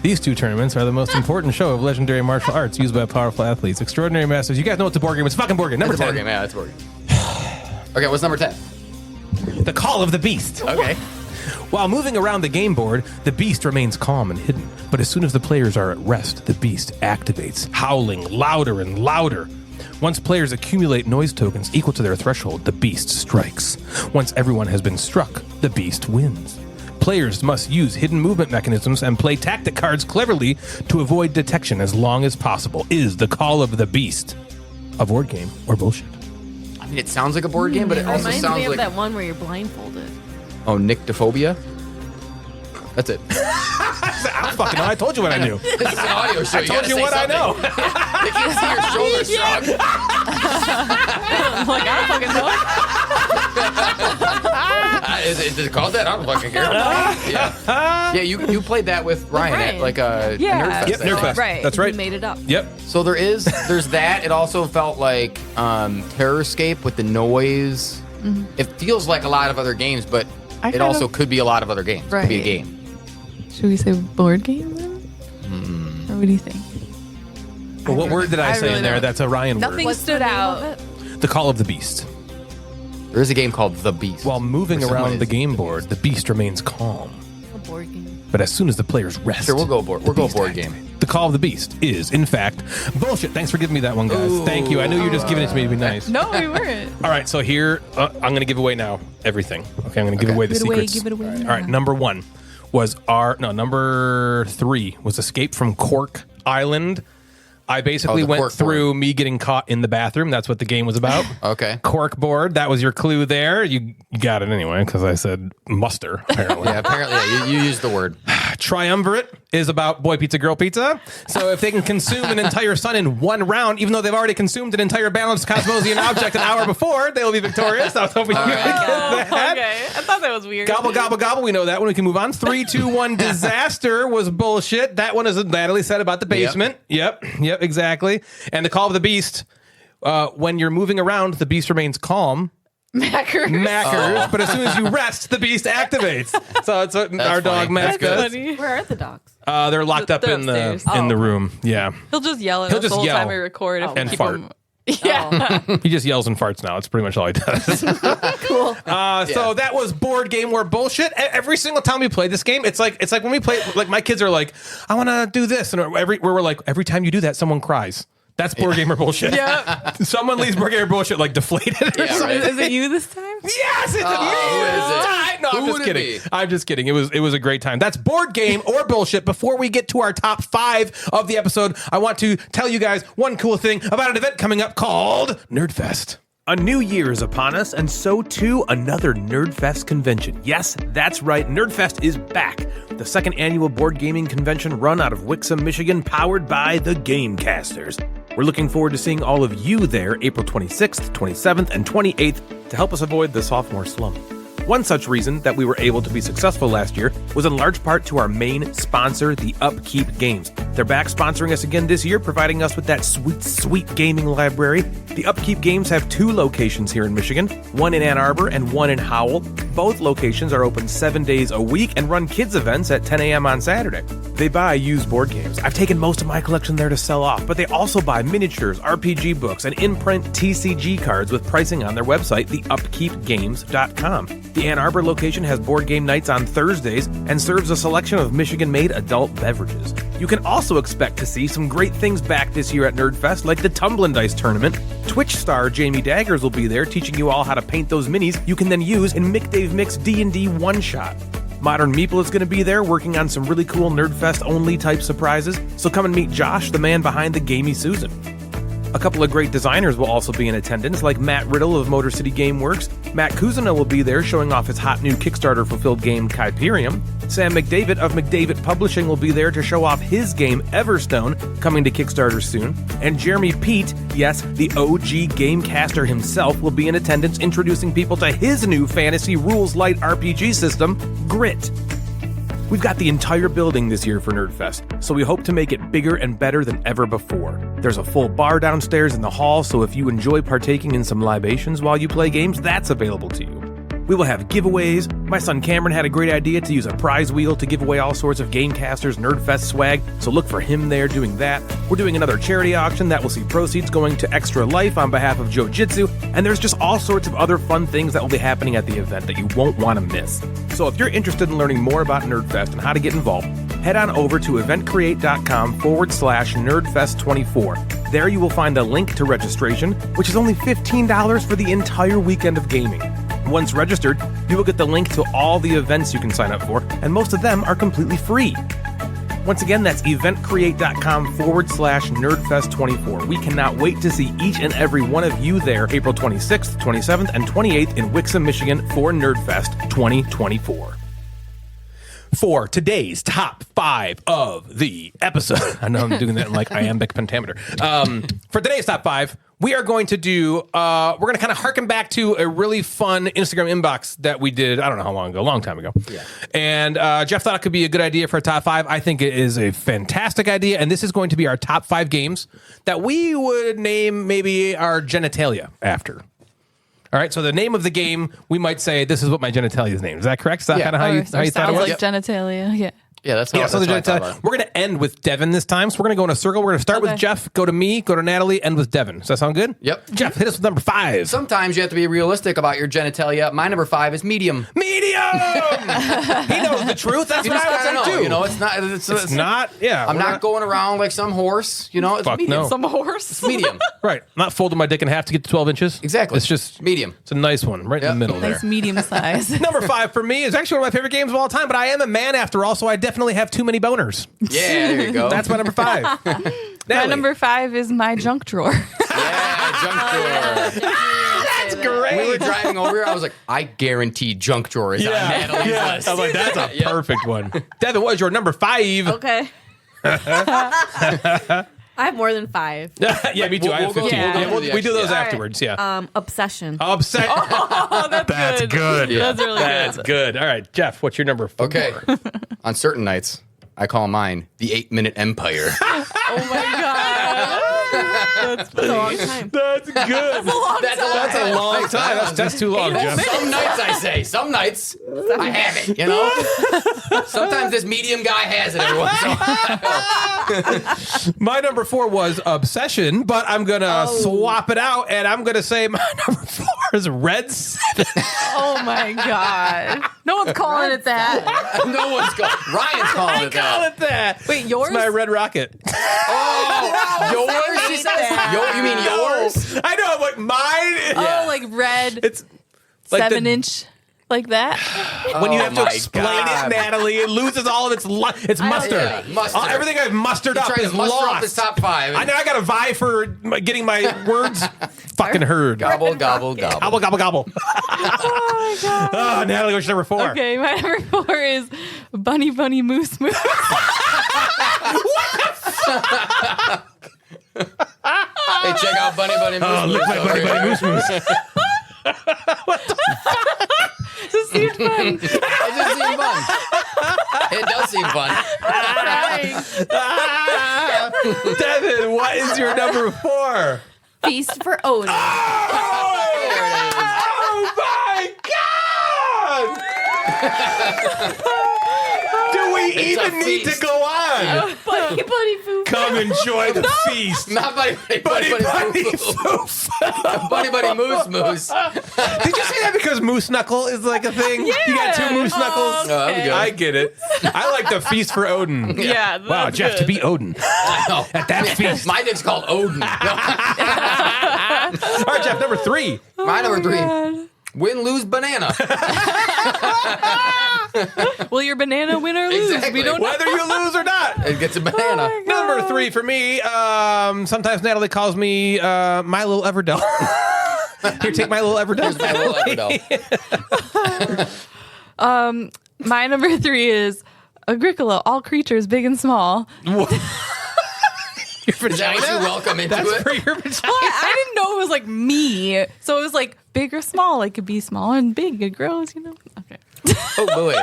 Speaker 3: These 2 tournaments are the most important show of legendary martial arts used by powerful athletes, extraordinary masters. You guys know it's a board game. It's a fucking board game. Number
Speaker 4: It's a
Speaker 3: 10.
Speaker 4: board game. Yeah, it's a board game. Okay, what's number 10?
Speaker 3: The Call of the Beast.
Speaker 4: Okay.
Speaker 3: While moving around the game board, the beast remains calm and hidden. But as soon as the players are at rest, the beast activates, howling louder and louder. Once players accumulate noise tokens equal to their threshold, the beast strikes. Once everyone has been struck, the beast wins. Players must use hidden movement mechanisms and play tactic cards cleverly to avoid detection as long as possible. Is the Call of the Beast a board game or bullshit?
Speaker 4: I mean, it sounds like a board game, but it also
Speaker 5: Reminds
Speaker 4: sounds
Speaker 5: me of
Speaker 4: like...
Speaker 5: that one where you're blindfolded.
Speaker 4: Oh, nyctophobia? That's it.
Speaker 3: I don't fucking know. I told you what I knew.
Speaker 4: This is an audio show.
Speaker 3: I told you what I know.
Speaker 4: They can't see your shoulders shrug.
Speaker 6: Like, I don't fucking know.
Speaker 4: Is it called that? I don't fucking care. Yeah, you played that with Ryan at
Speaker 5: Ryan.
Speaker 4: like a
Speaker 6: Yeah.
Speaker 4: Nerd Fest.
Speaker 3: Yep, Nerd Fest.
Speaker 6: Right.
Speaker 3: That's right.
Speaker 5: You made it up.
Speaker 3: Yep.
Speaker 4: So there's that. It also felt like Terrorscape with the noise. It feels like a lot of other games, but
Speaker 6: I
Speaker 4: it
Speaker 6: kind
Speaker 4: also
Speaker 6: of-
Speaker 4: could be a lot of other games. It could be a
Speaker 6: Right.
Speaker 4: game.
Speaker 6: Should we say board game then? Or what do you think?
Speaker 3: Well, what word did I
Speaker 6: I
Speaker 3: say
Speaker 6: really
Speaker 3: in there?
Speaker 6: don't.
Speaker 3: That's a Ryan
Speaker 6: Nothing
Speaker 3: word.
Speaker 6: stood out.
Speaker 3: The Call of the Beast.
Speaker 4: There is a game called The Beast.
Speaker 3: While moving
Speaker 4: Where someone
Speaker 3: around the
Speaker 4: is-
Speaker 3: game board, the beast remains calm.
Speaker 5: A board game.
Speaker 3: But as soon as the players rest,
Speaker 4: Sure, we'll go board.
Speaker 3: the
Speaker 4: We'll go
Speaker 3: beast
Speaker 4: board
Speaker 3: activates.
Speaker 4: game.
Speaker 3: The Call of the Beast is, in fact, bullshit. Thanks for giving me that one, guys. Thank you. I knew you were just giving it to me to be nice.
Speaker 6: No, we weren't.
Speaker 3: All right, so here I'm going to give away now everything. Okay, I'm going to give away the
Speaker 6: Give it away,
Speaker 3: secrets.
Speaker 6: give it away
Speaker 3: All
Speaker 6: now.
Speaker 3: right, number 1 was number 3 was Escape from Cork Island. I basically
Speaker 4: the
Speaker 3: went
Speaker 4: cork
Speaker 3: through me getting caught in the bathroom. That's what the game was about.
Speaker 4: Okay.
Speaker 3: Cork board. That was your clue there. You got it anyway because I said muster, apparently.
Speaker 4: Yeah, apparently, you used the word.
Speaker 3: Triumvirate is about boy pizza, girl pizza. So if they can consume an entire sun in one round, even though they've already consumed an entire balanced Cosmosian object an hour before, they will be victorious. I was hoping you would get that.
Speaker 6: Okay. I thought that was weird.
Speaker 3: Gobble, gobble, gobble. We know that one. We can move on. 3, 2, 1. Disaster was bullshit. That one is what Natalie said about the basement. Yep, exactly. And the Call of the Beast, when you're moving around, the beast remains calm.
Speaker 6: Mackers.
Speaker 3: But as soon as you rest, the beast activates. So it's what our dog
Speaker 4: funny.
Speaker 3: Max
Speaker 4: That's
Speaker 3: does.
Speaker 5: Where are the dogs?
Speaker 3: They're locked up
Speaker 6: They're
Speaker 3: in the
Speaker 6: upstairs.
Speaker 3: room. Yeah.
Speaker 6: He'll just yell at
Speaker 3: He'll
Speaker 6: us
Speaker 3: just
Speaker 6: the whole
Speaker 3: yell.
Speaker 6: time we record. If we
Speaker 3: And
Speaker 6: keep
Speaker 3: fart.
Speaker 6: him. Yeah.
Speaker 3: He just yells and farts now. It's pretty much all he does.
Speaker 5: Cool.
Speaker 3: So that was Board Game War Bullshit. Every single time we play this game, it's like when we play, like my kids are like, I want to do this. And we're like, every time you do that, someone cries. That's Board Gamer Bullshit.
Speaker 6: Yeah.
Speaker 3: Someone leaves Board Gamer Bullshit like deflated or
Speaker 4: Yeah,
Speaker 3: something.
Speaker 4: right.
Speaker 6: Is it you this time?
Speaker 3: Yes, it's
Speaker 4: who is it?
Speaker 3: No, I'm
Speaker 4: Who
Speaker 3: just
Speaker 4: would it
Speaker 3: kidding.
Speaker 4: be?
Speaker 3: I'm just kidding. It was a great time. That's Board Game or Bullshit. Before we get to our top 5 of the episode, I want to tell you guys one cool thing about an event coming up called Nerdfest. A new year is upon us, and so too another Nerdfest convention. Yes, that's right, Nerdfest is back. The second annual board gaming convention run out of Wixom, Michigan, powered by the Gamecasters. We're looking forward to seeing all of you there April 26th, 27th, and 28th to help us avoid the sophomore slump. One such reason that we were able to be successful last year was in large part to our main sponsor, the Upkeep Games. They're back sponsoring us again this year, providing us with that sweet, sweet gaming library. The Upkeep Games have 2 locations here in Michigan, one in Ann Arbor and one in Howell. Both locations are open 7 days a week and run kids events at 10 a.m. on Saturday. They buy used board games. I've taken most of my collection there to sell off, but they also buy miniatures, RPG books, and in-print TCG cards with pricing on their website, theupkeepgames.com. The Ann Arbor location has board game nights on Thursdays and serves a selection of Michigan-made adult beverages. You can also expect to see some great things back this year at Nerdfest, like the Tumblin' Dice Tournament. Twitch star Jamie Daggers will be there teaching you all how to paint those minis you can then use in Mick Dave Mick's D&D one-shot. Modern Meeple is going to be there working on some really cool Nerdfest-only type surprises, so come and meet Josh, the man behind the Gamey Susan. A couple of great designers will also be in attendance, like Matt Riddle of Motor City Gameworks. Matt Kuzina will be there showing off his hot new Kickstarter-fulfilled game, Kyperium. Sam McDavid of McDavid Publishing will be there to show off his game, Everstone, coming to Kickstarter soon. And Jeremy Pete, yes, the OG Gamecaster himself, will be in attendance introducing people to his new fantasy rules light RPG system, Grit. We've got the entire building this year for Nerdfest, so we hope to make it bigger and better than ever before. There's a full bar downstairs in the hall, so if you enjoy partaking in some libations while you play games, that's available to you. We will have giveaways. My son Cameron had a great idea to use a prize wheel to give away all sorts of Gamecasters Nerdfest swag, so look for him there doing that. We're doing another charity auction that will see proceeds going to Extra Life on behalf of Jiu-Jitsu, and there's just all sorts of other fun things that will be happening at the event that you won't want to miss. So if you're interested in learning more about Nerdfest and how to get involved, head on over to eventcreate.com/Nerdfest24. There you will find a link to registration, which is only $15 for the entire weekend of gaming. Once registered, you will get the link to all the events you can sign up for, and most of them are completely free. Once again, that's eventcreate.com/Nerdfest24. We cannot wait to see each and every one of you there April 26th, 27th, and 28th in Wixom, Michigan for Nerdfest 2024. For today's top 5 of the episode, I know I'm doing that in like iambic pentameter. For today's top 5, we are going to do, we're going to kind of harken back to a really fun Instagram inbox that we did, I don't know how long ago, a long time ago. Yeah. And Jeff thought it could be a good idea for a top 5. I think it is a fantastic idea. And this is going to be our top 5 games that we would name maybe our genitalia after. All right, so the name of the game, we might say, this is what my genitalia's name. Is that correct? Is that kind of how you thought it
Speaker 6: sounds
Speaker 3: was?
Speaker 6: like genitalia. Yeah.
Speaker 4: Yeah, that's how,
Speaker 3: so
Speaker 4: that's
Speaker 3: the
Speaker 4: how I thought
Speaker 3: genitalia.
Speaker 4: about it.
Speaker 3: We're going to end with Devin this time. So we're going to go in a circle. We're going to start with Jeff, go to me, go to Natalie, end with Devin. Does that sound good?
Speaker 4: Yep.
Speaker 3: Jeff, hit us with number 5.
Speaker 4: Sometimes you have to be realistic about your genitalia. My number 5 is medium.
Speaker 3: Medium! He knows the truth. That's
Speaker 4: You
Speaker 3: what
Speaker 4: just
Speaker 3: I
Speaker 4: gotta
Speaker 3: would
Speaker 4: know.
Speaker 3: do.
Speaker 4: You know, it's not. It's
Speaker 3: not, yeah.
Speaker 4: I'm
Speaker 3: we're
Speaker 4: not going around like some horse. You know, it's
Speaker 3: Fuck
Speaker 4: medium.
Speaker 3: no.
Speaker 6: Some horse.
Speaker 4: It's medium.
Speaker 3: Right. I'm not folding my dick in half to get to 12 inches.
Speaker 4: Exactly.
Speaker 3: It's just
Speaker 4: medium.
Speaker 3: It's a nice one right in the middle
Speaker 6: Nice
Speaker 3: there.
Speaker 6: medium size.
Speaker 3: Number 5 for me is actually one of my favorite games of all time, but I am a man after all, so I definitely have too many boners.
Speaker 4: Yeah, there you go.
Speaker 3: That's my number 5.
Speaker 6: My
Speaker 3: Natalie.
Speaker 6: number 5 is my junk drawer.
Speaker 4: Yeah, junk drawer.
Speaker 3: That's great.
Speaker 4: We were driving over here. I was like, I guarantee junk drawer is on Natalie's list.
Speaker 3: I was like, that's a perfect one. Devin, what is your number 5?
Speaker 5: Okay. I have more than 5.
Speaker 3: Yeah, me too. I have
Speaker 4: We'll go-
Speaker 3: 15.
Speaker 4: we'll go
Speaker 3: Yeah,
Speaker 4: through the
Speaker 3: we do those
Speaker 4: extras.
Speaker 3: afterwards, yeah.
Speaker 5: Obsession.
Speaker 3: Upset.
Speaker 6: Oh, that's
Speaker 1: good.
Speaker 4: Yeah.
Speaker 6: That's really
Speaker 3: That's
Speaker 6: good.
Speaker 3: good. All right, Jeff, what's your number 4?
Speaker 4: Okay. On certain nights, I call mine the 8-minute empire.
Speaker 6: Oh my god.
Speaker 5: That's a long time.
Speaker 3: That's good. That's a long time. That's too long, Jeff.
Speaker 4: Some nights I say. Some nights I have it, you know? Sometimes this medium guy has it every once in a while.
Speaker 3: My number 4 was Obsession, but I'm going to swap it out, and I'm going to say my number 4 is Red 7.
Speaker 6: Oh my god. No one's calling it that.
Speaker 4: No one's calling. Ryan's calling it
Speaker 3: Call
Speaker 4: that.
Speaker 3: it that.
Speaker 6: Wait, yours?
Speaker 3: It's my Red Rocket.
Speaker 4: Oh, yours? She says. You mean yours?
Speaker 3: I know, like mine.
Speaker 6: Oh, like red
Speaker 3: It's like
Speaker 6: 7-inch, like that.
Speaker 3: when you have to
Speaker 4: my
Speaker 3: explain
Speaker 4: God.
Speaker 3: it, Natalie, it loses all of its its mustard.
Speaker 4: Yeah, mustard.
Speaker 3: Everything I've mustered up
Speaker 4: Trying
Speaker 3: is
Speaker 4: to muster
Speaker 3: lost.
Speaker 4: up his top 5.
Speaker 3: I know I got to vie for getting my words fucking heard.
Speaker 4: Gobble, gobble, gobble.
Speaker 3: Gobble, gobble, gobble.
Speaker 6: Oh my god.
Speaker 3: Oh, Natalie, what's your number 4?
Speaker 6: Okay, my number 4 is Bunny Bunny Moose Moose.
Speaker 4: Hey, check out Bunny Bunny Moose
Speaker 3: Oh, look
Speaker 4: Moose
Speaker 3: like
Speaker 4: over
Speaker 3: Bunny
Speaker 4: here.
Speaker 3: Bunny Moose Moose.
Speaker 6: This seems fun.
Speaker 4: It just seems fun. It does seem fun.
Speaker 3: Devin, what is your number 4?
Speaker 5: Feast for Odin.
Speaker 3: Oh my God! Do we even need to
Speaker 4: feast.
Speaker 3: go on?
Speaker 5: Bunny Bunny Foo.
Speaker 3: Come enjoy the feast.
Speaker 4: Not Bunny Bunny
Speaker 3: Bunny
Speaker 4: Moose.
Speaker 3: Foof.
Speaker 4: Bunny Bunny Moose Moose.
Speaker 3: Did you say that because moose knuckle is like a thing? You got 2 moose knuckles?
Speaker 6: Oh,
Speaker 4: that'd be good.
Speaker 3: I get it. I like the feast for Odin.
Speaker 6: Yeah.
Speaker 3: Wow,
Speaker 6: that's
Speaker 3: Jeff,
Speaker 6: good.
Speaker 3: to be Odin
Speaker 4: I know.
Speaker 3: at that feast.
Speaker 4: My dick's called Odin.
Speaker 3: All right, Jeff, number 3.
Speaker 4: My number 3.
Speaker 6: God.
Speaker 4: Win, lose, banana.
Speaker 6: Will your banana win or lose?
Speaker 4: Exactly.
Speaker 6: We don't know.
Speaker 3: Whether you lose or not.
Speaker 4: It gets a banana.
Speaker 6: Oh my God.
Speaker 3: Number 3 for me. Sometimes Natalie calls me my little Everdell. Here, take my little Everdell.
Speaker 4: My little Everdell.
Speaker 6: My number 3 is Agricola, all creatures, big and small.
Speaker 3: Your
Speaker 4: Is that
Speaker 3: vagina?
Speaker 4: what you welcome into
Speaker 3: That's
Speaker 4: it?
Speaker 3: for your vagina.
Speaker 6: I didn't know it was like me. So it was like big or small. It could be small and big. It grows, you know. Okay.
Speaker 4: Oh boy.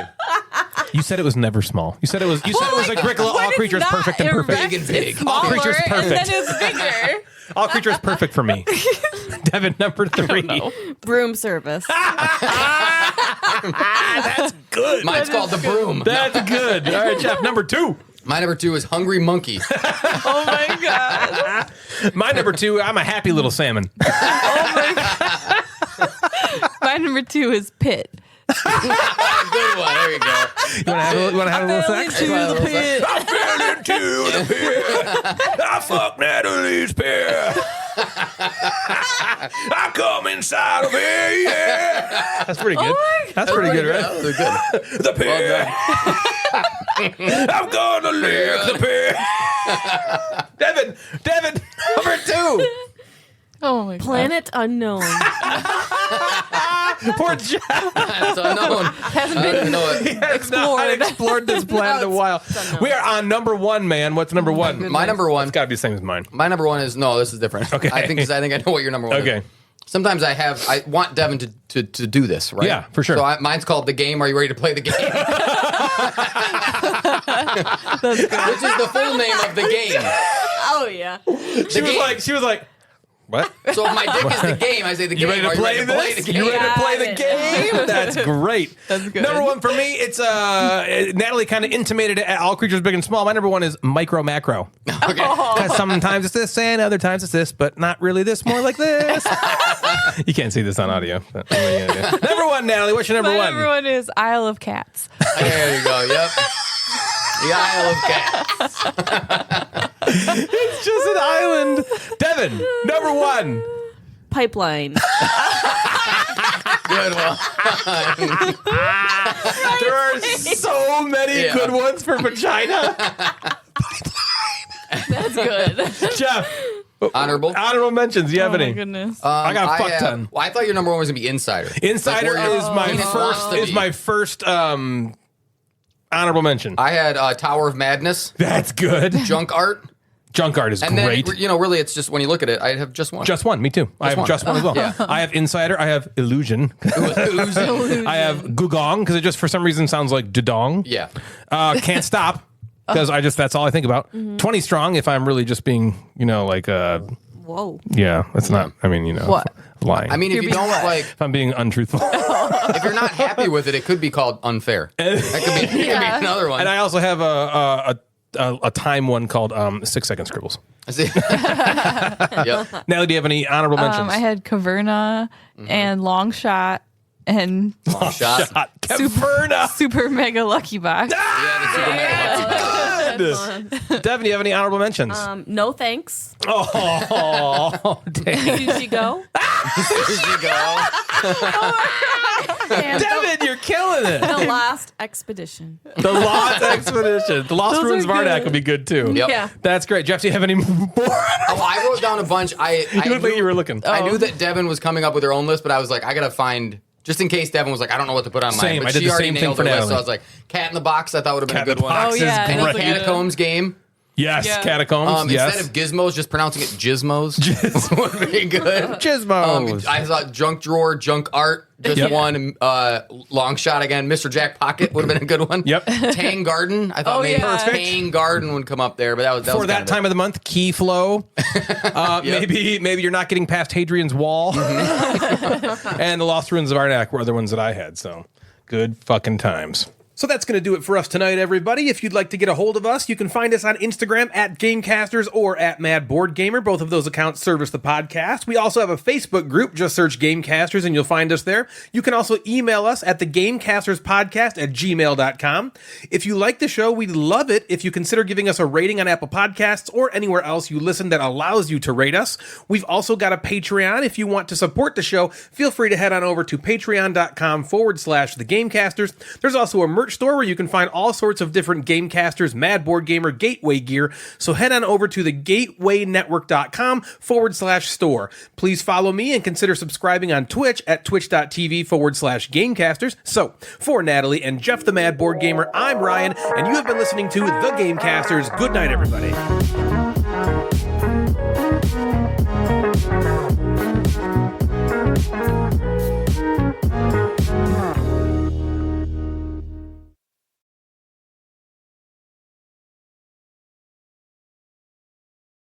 Speaker 3: You said it was never small. You said it was. You said it was Agricola.
Speaker 6: When
Speaker 3: All
Speaker 6: it's
Speaker 3: creatures
Speaker 6: not
Speaker 3: perfect and perfect.
Speaker 4: Big and big.
Speaker 3: All
Speaker 6: Smaller,
Speaker 3: creatures
Speaker 6: and
Speaker 3: perfect.
Speaker 6: then it's bigger.
Speaker 3: All creatures perfect for me. Devin, number 3.
Speaker 5: Broom service.
Speaker 3: That's good.
Speaker 4: Mine's called the broom.
Speaker 3: That's good. All right, Jeff, number 2.
Speaker 4: My number 2 is hungry monkey.
Speaker 6: Oh my god.
Speaker 3: My number 2. I'm a happy little salmon.
Speaker 6: My number 2 is pit.
Speaker 4: Good one. There you go.
Speaker 3: You want to have a little sex?
Speaker 6: Into the pit.
Speaker 3: I fell into the pit. I fucked Natalie's pair. I come inside of here, yeah. That's pretty good. That's pretty good, right?
Speaker 4: That was good.
Speaker 3: The pit. I'm gonna lick the pit. Devin, number 2.
Speaker 6: Oh my god.
Speaker 5: Planet Unknown.
Speaker 3: Poor Jeff.
Speaker 4: That's unknown.
Speaker 6: Hasn't
Speaker 4: I
Speaker 6: been
Speaker 4: didn't know it.
Speaker 3: He has not explored this planet in a while. We are on number 1, man. What's number 1?
Speaker 4: My number 1.
Speaker 3: It's got to be the same as mine.
Speaker 4: My number 1 is no. This is different.
Speaker 3: Okay.
Speaker 4: I think I know what your number 1
Speaker 3: Okay.
Speaker 4: is. Sometimes I want Devin to do this, right?
Speaker 3: Yeah, for sure.
Speaker 4: So mine's called The Game. Are you ready to play the game? Which is the full name of the game.
Speaker 5: Oh yeah.
Speaker 3: She was like, what?
Speaker 4: So if my dick is the game, I say the game.
Speaker 3: You ready to
Speaker 4: Are
Speaker 3: play
Speaker 4: you ready
Speaker 3: this?
Speaker 4: to play the game?
Speaker 3: You ready to play the
Speaker 5: Got
Speaker 3: game? That's great.
Speaker 6: That's good.
Speaker 3: Number 1 for me, it's Natalie kind of intimated it at All Creatures Big and Small. My number 1 is micro macro.
Speaker 4: Okay.
Speaker 3: Because sometimes it's this and other times it's this, but not really this, more like this. You can't see this on audio. But number 1, Natalie, what's your number
Speaker 6: My
Speaker 3: 1?
Speaker 6: number 1 is Isle of Cats.
Speaker 4: There you go. Yep. The Isle of Cats.
Speaker 3: It's just an island. Devin, number 1.
Speaker 5: Pipeline.
Speaker 4: Good one.
Speaker 3: There are so many
Speaker 4: Yeah.
Speaker 3: good ones for vagina.
Speaker 6: That's good.
Speaker 3: Jeff,
Speaker 4: Honorable.
Speaker 3: honorable mentions. Do you have
Speaker 6: Oh my
Speaker 3: any?
Speaker 6: goodness.
Speaker 3: I got a fuck
Speaker 4: have-
Speaker 3: ton.
Speaker 4: Well, I thought your number 1 was gonna be Insider.
Speaker 3: Insider
Speaker 4: Like, where
Speaker 3: is
Speaker 4: your
Speaker 3: my
Speaker 4: penis wants
Speaker 3: first.
Speaker 4: to
Speaker 3: Is
Speaker 4: be.
Speaker 3: my first honorable mention.
Speaker 4: I had Tower of Madness,
Speaker 3: That's good.
Speaker 4: Junk Art,
Speaker 3: Junk art is
Speaker 4: and
Speaker 3: great.
Speaker 4: then really, it's just when you look at it, I have just one.
Speaker 3: Just one. Me too. I have
Speaker 4: one.
Speaker 3: just one as well.
Speaker 4: Yeah.
Speaker 3: I have Insider. I have Illusion. I have Gugong because it just for some reason sounds like Dudong.
Speaker 4: Yeah.
Speaker 3: Can't Stop. because that's all I think about. 20 strong if I'm really just being,
Speaker 5: Whoa.
Speaker 3: yeah, that's not,
Speaker 6: What?
Speaker 3: lying.
Speaker 4: I mean, if you don't like,
Speaker 3: if I'm being untruthful.
Speaker 4: if you're not happy with it, it could be called unfair. That could be another one.
Speaker 3: And I also have a time one called 6 Second Scribbles.
Speaker 4: Yep.
Speaker 3: Natalie, do you have any honorable mentions?
Speaker 6: I had Caverna and Long Shot and
Speaker 4: Long shot.
Speaker 3: Caverna.
Speaker 6: Super Mega Lucky Box.
Speaker 4: Yeah, the Super Mega
Speaker 3: Goodness. Devin, do you have any honorable mentions?
Speaker 5: No thanks.
Speaker 3: Oh, dang.
Speaker 5: Did you go?
Speaker 4: There you go.
Speaker 5: And
Speaker 3: Devin, you're killing it.
Speaker 5: the Lost Expedition.
Speaker 3: The Lost Expedition. The Lost Ruins of Arnak would be good too.
Speaker 4: Yep.
Speaker 5: Yeah.
Speaker 3: That's great. Jeff, do you have any more?
Speaker 4: Oh, I wrote down a bunch.
Speaker 3: You look like you were looking.
Speaker 4: I knew that Devin was coming up with her own list, but I was like, I gotta find, just in case Devin was like, I don't know what to put on mine.
Speaker 3: Same.
Speaker 4: But
Speaker 3: I did
Speaker 4: she
Speaker 3: the
Speaker 4: already
Speaker 3: same thing
Speaker 4: nailed
Speaker 3: for
Speaker 4: her list,
Speaker 3: Natalie.
Speaker 4: so I was like, Cat in the Box. I thought would have been
Speaker 3: Cat
Speaker 4: a
Speaker 3: in
Speaker 4: good
Speaker 3: the
Speaker 4: one.
Speaker 3: Box
Speaker 6: Oh, yeah,
Speaker 3: is
Speaker 6: and
Speaker 3: great.
Speaker 6: it's
Speaker 4: Catacombs game.
Speaker 3: Yes,
Speaker 6: Yeah.
Speaker 3: Catacombs. Yes.
Speaker 4: Instead of gizmos, just pronouncing it gizmos. would be good.
Speaker 3: Gizmos.
Speaker 4: I thought junk drawer, junk art, just
Speaker 3: Yep.
Speaker 4: one. Long shot again. Mr. Jack Pocket would have been a good one.
Speaker 3: Yep.
Speaker 4: Tang Garden. I thought maybe Tang Garden would come up there, but that was
Speaker 3: For that time of the month, Key Flow. Maybe you're not getting past Hadrian's Wall. And the Lost Ruins of Arnak were other ones that I had. So good fucking times. So that's going to do it for us tonight, everybody. If you'd like to get a hold of us, you can find us on Instagram at Gamecasters or at Mad Board Gamer. Both of those accounts service the podcast. We also have a Facebook group. Just search Gamecasters and you'll find us there. You can also email us at the Gamecasters Podcast at gmail.com. If you like the show, we'd love it if you consider giving us a rating on Apple Podcasts or anywhere else you listen that allows you to rate us. We've also got a Patreon. If you want to support the show, feel free to head on over to patreon.com/the Gamecasters. There's also a merch store where you can find all sorts of different Gamecasters, Mad Board Gamer, Gateway gear. So head on over to thegatewaynetwork.com/store. Please follow me and consider subscribing on Twitch at twitch.tv/Gamecasters. So for Natalie and Jeff the Mad Board Gamer, I'm Ryan, and you have been listening to The Gamecasters. Good night, everybody.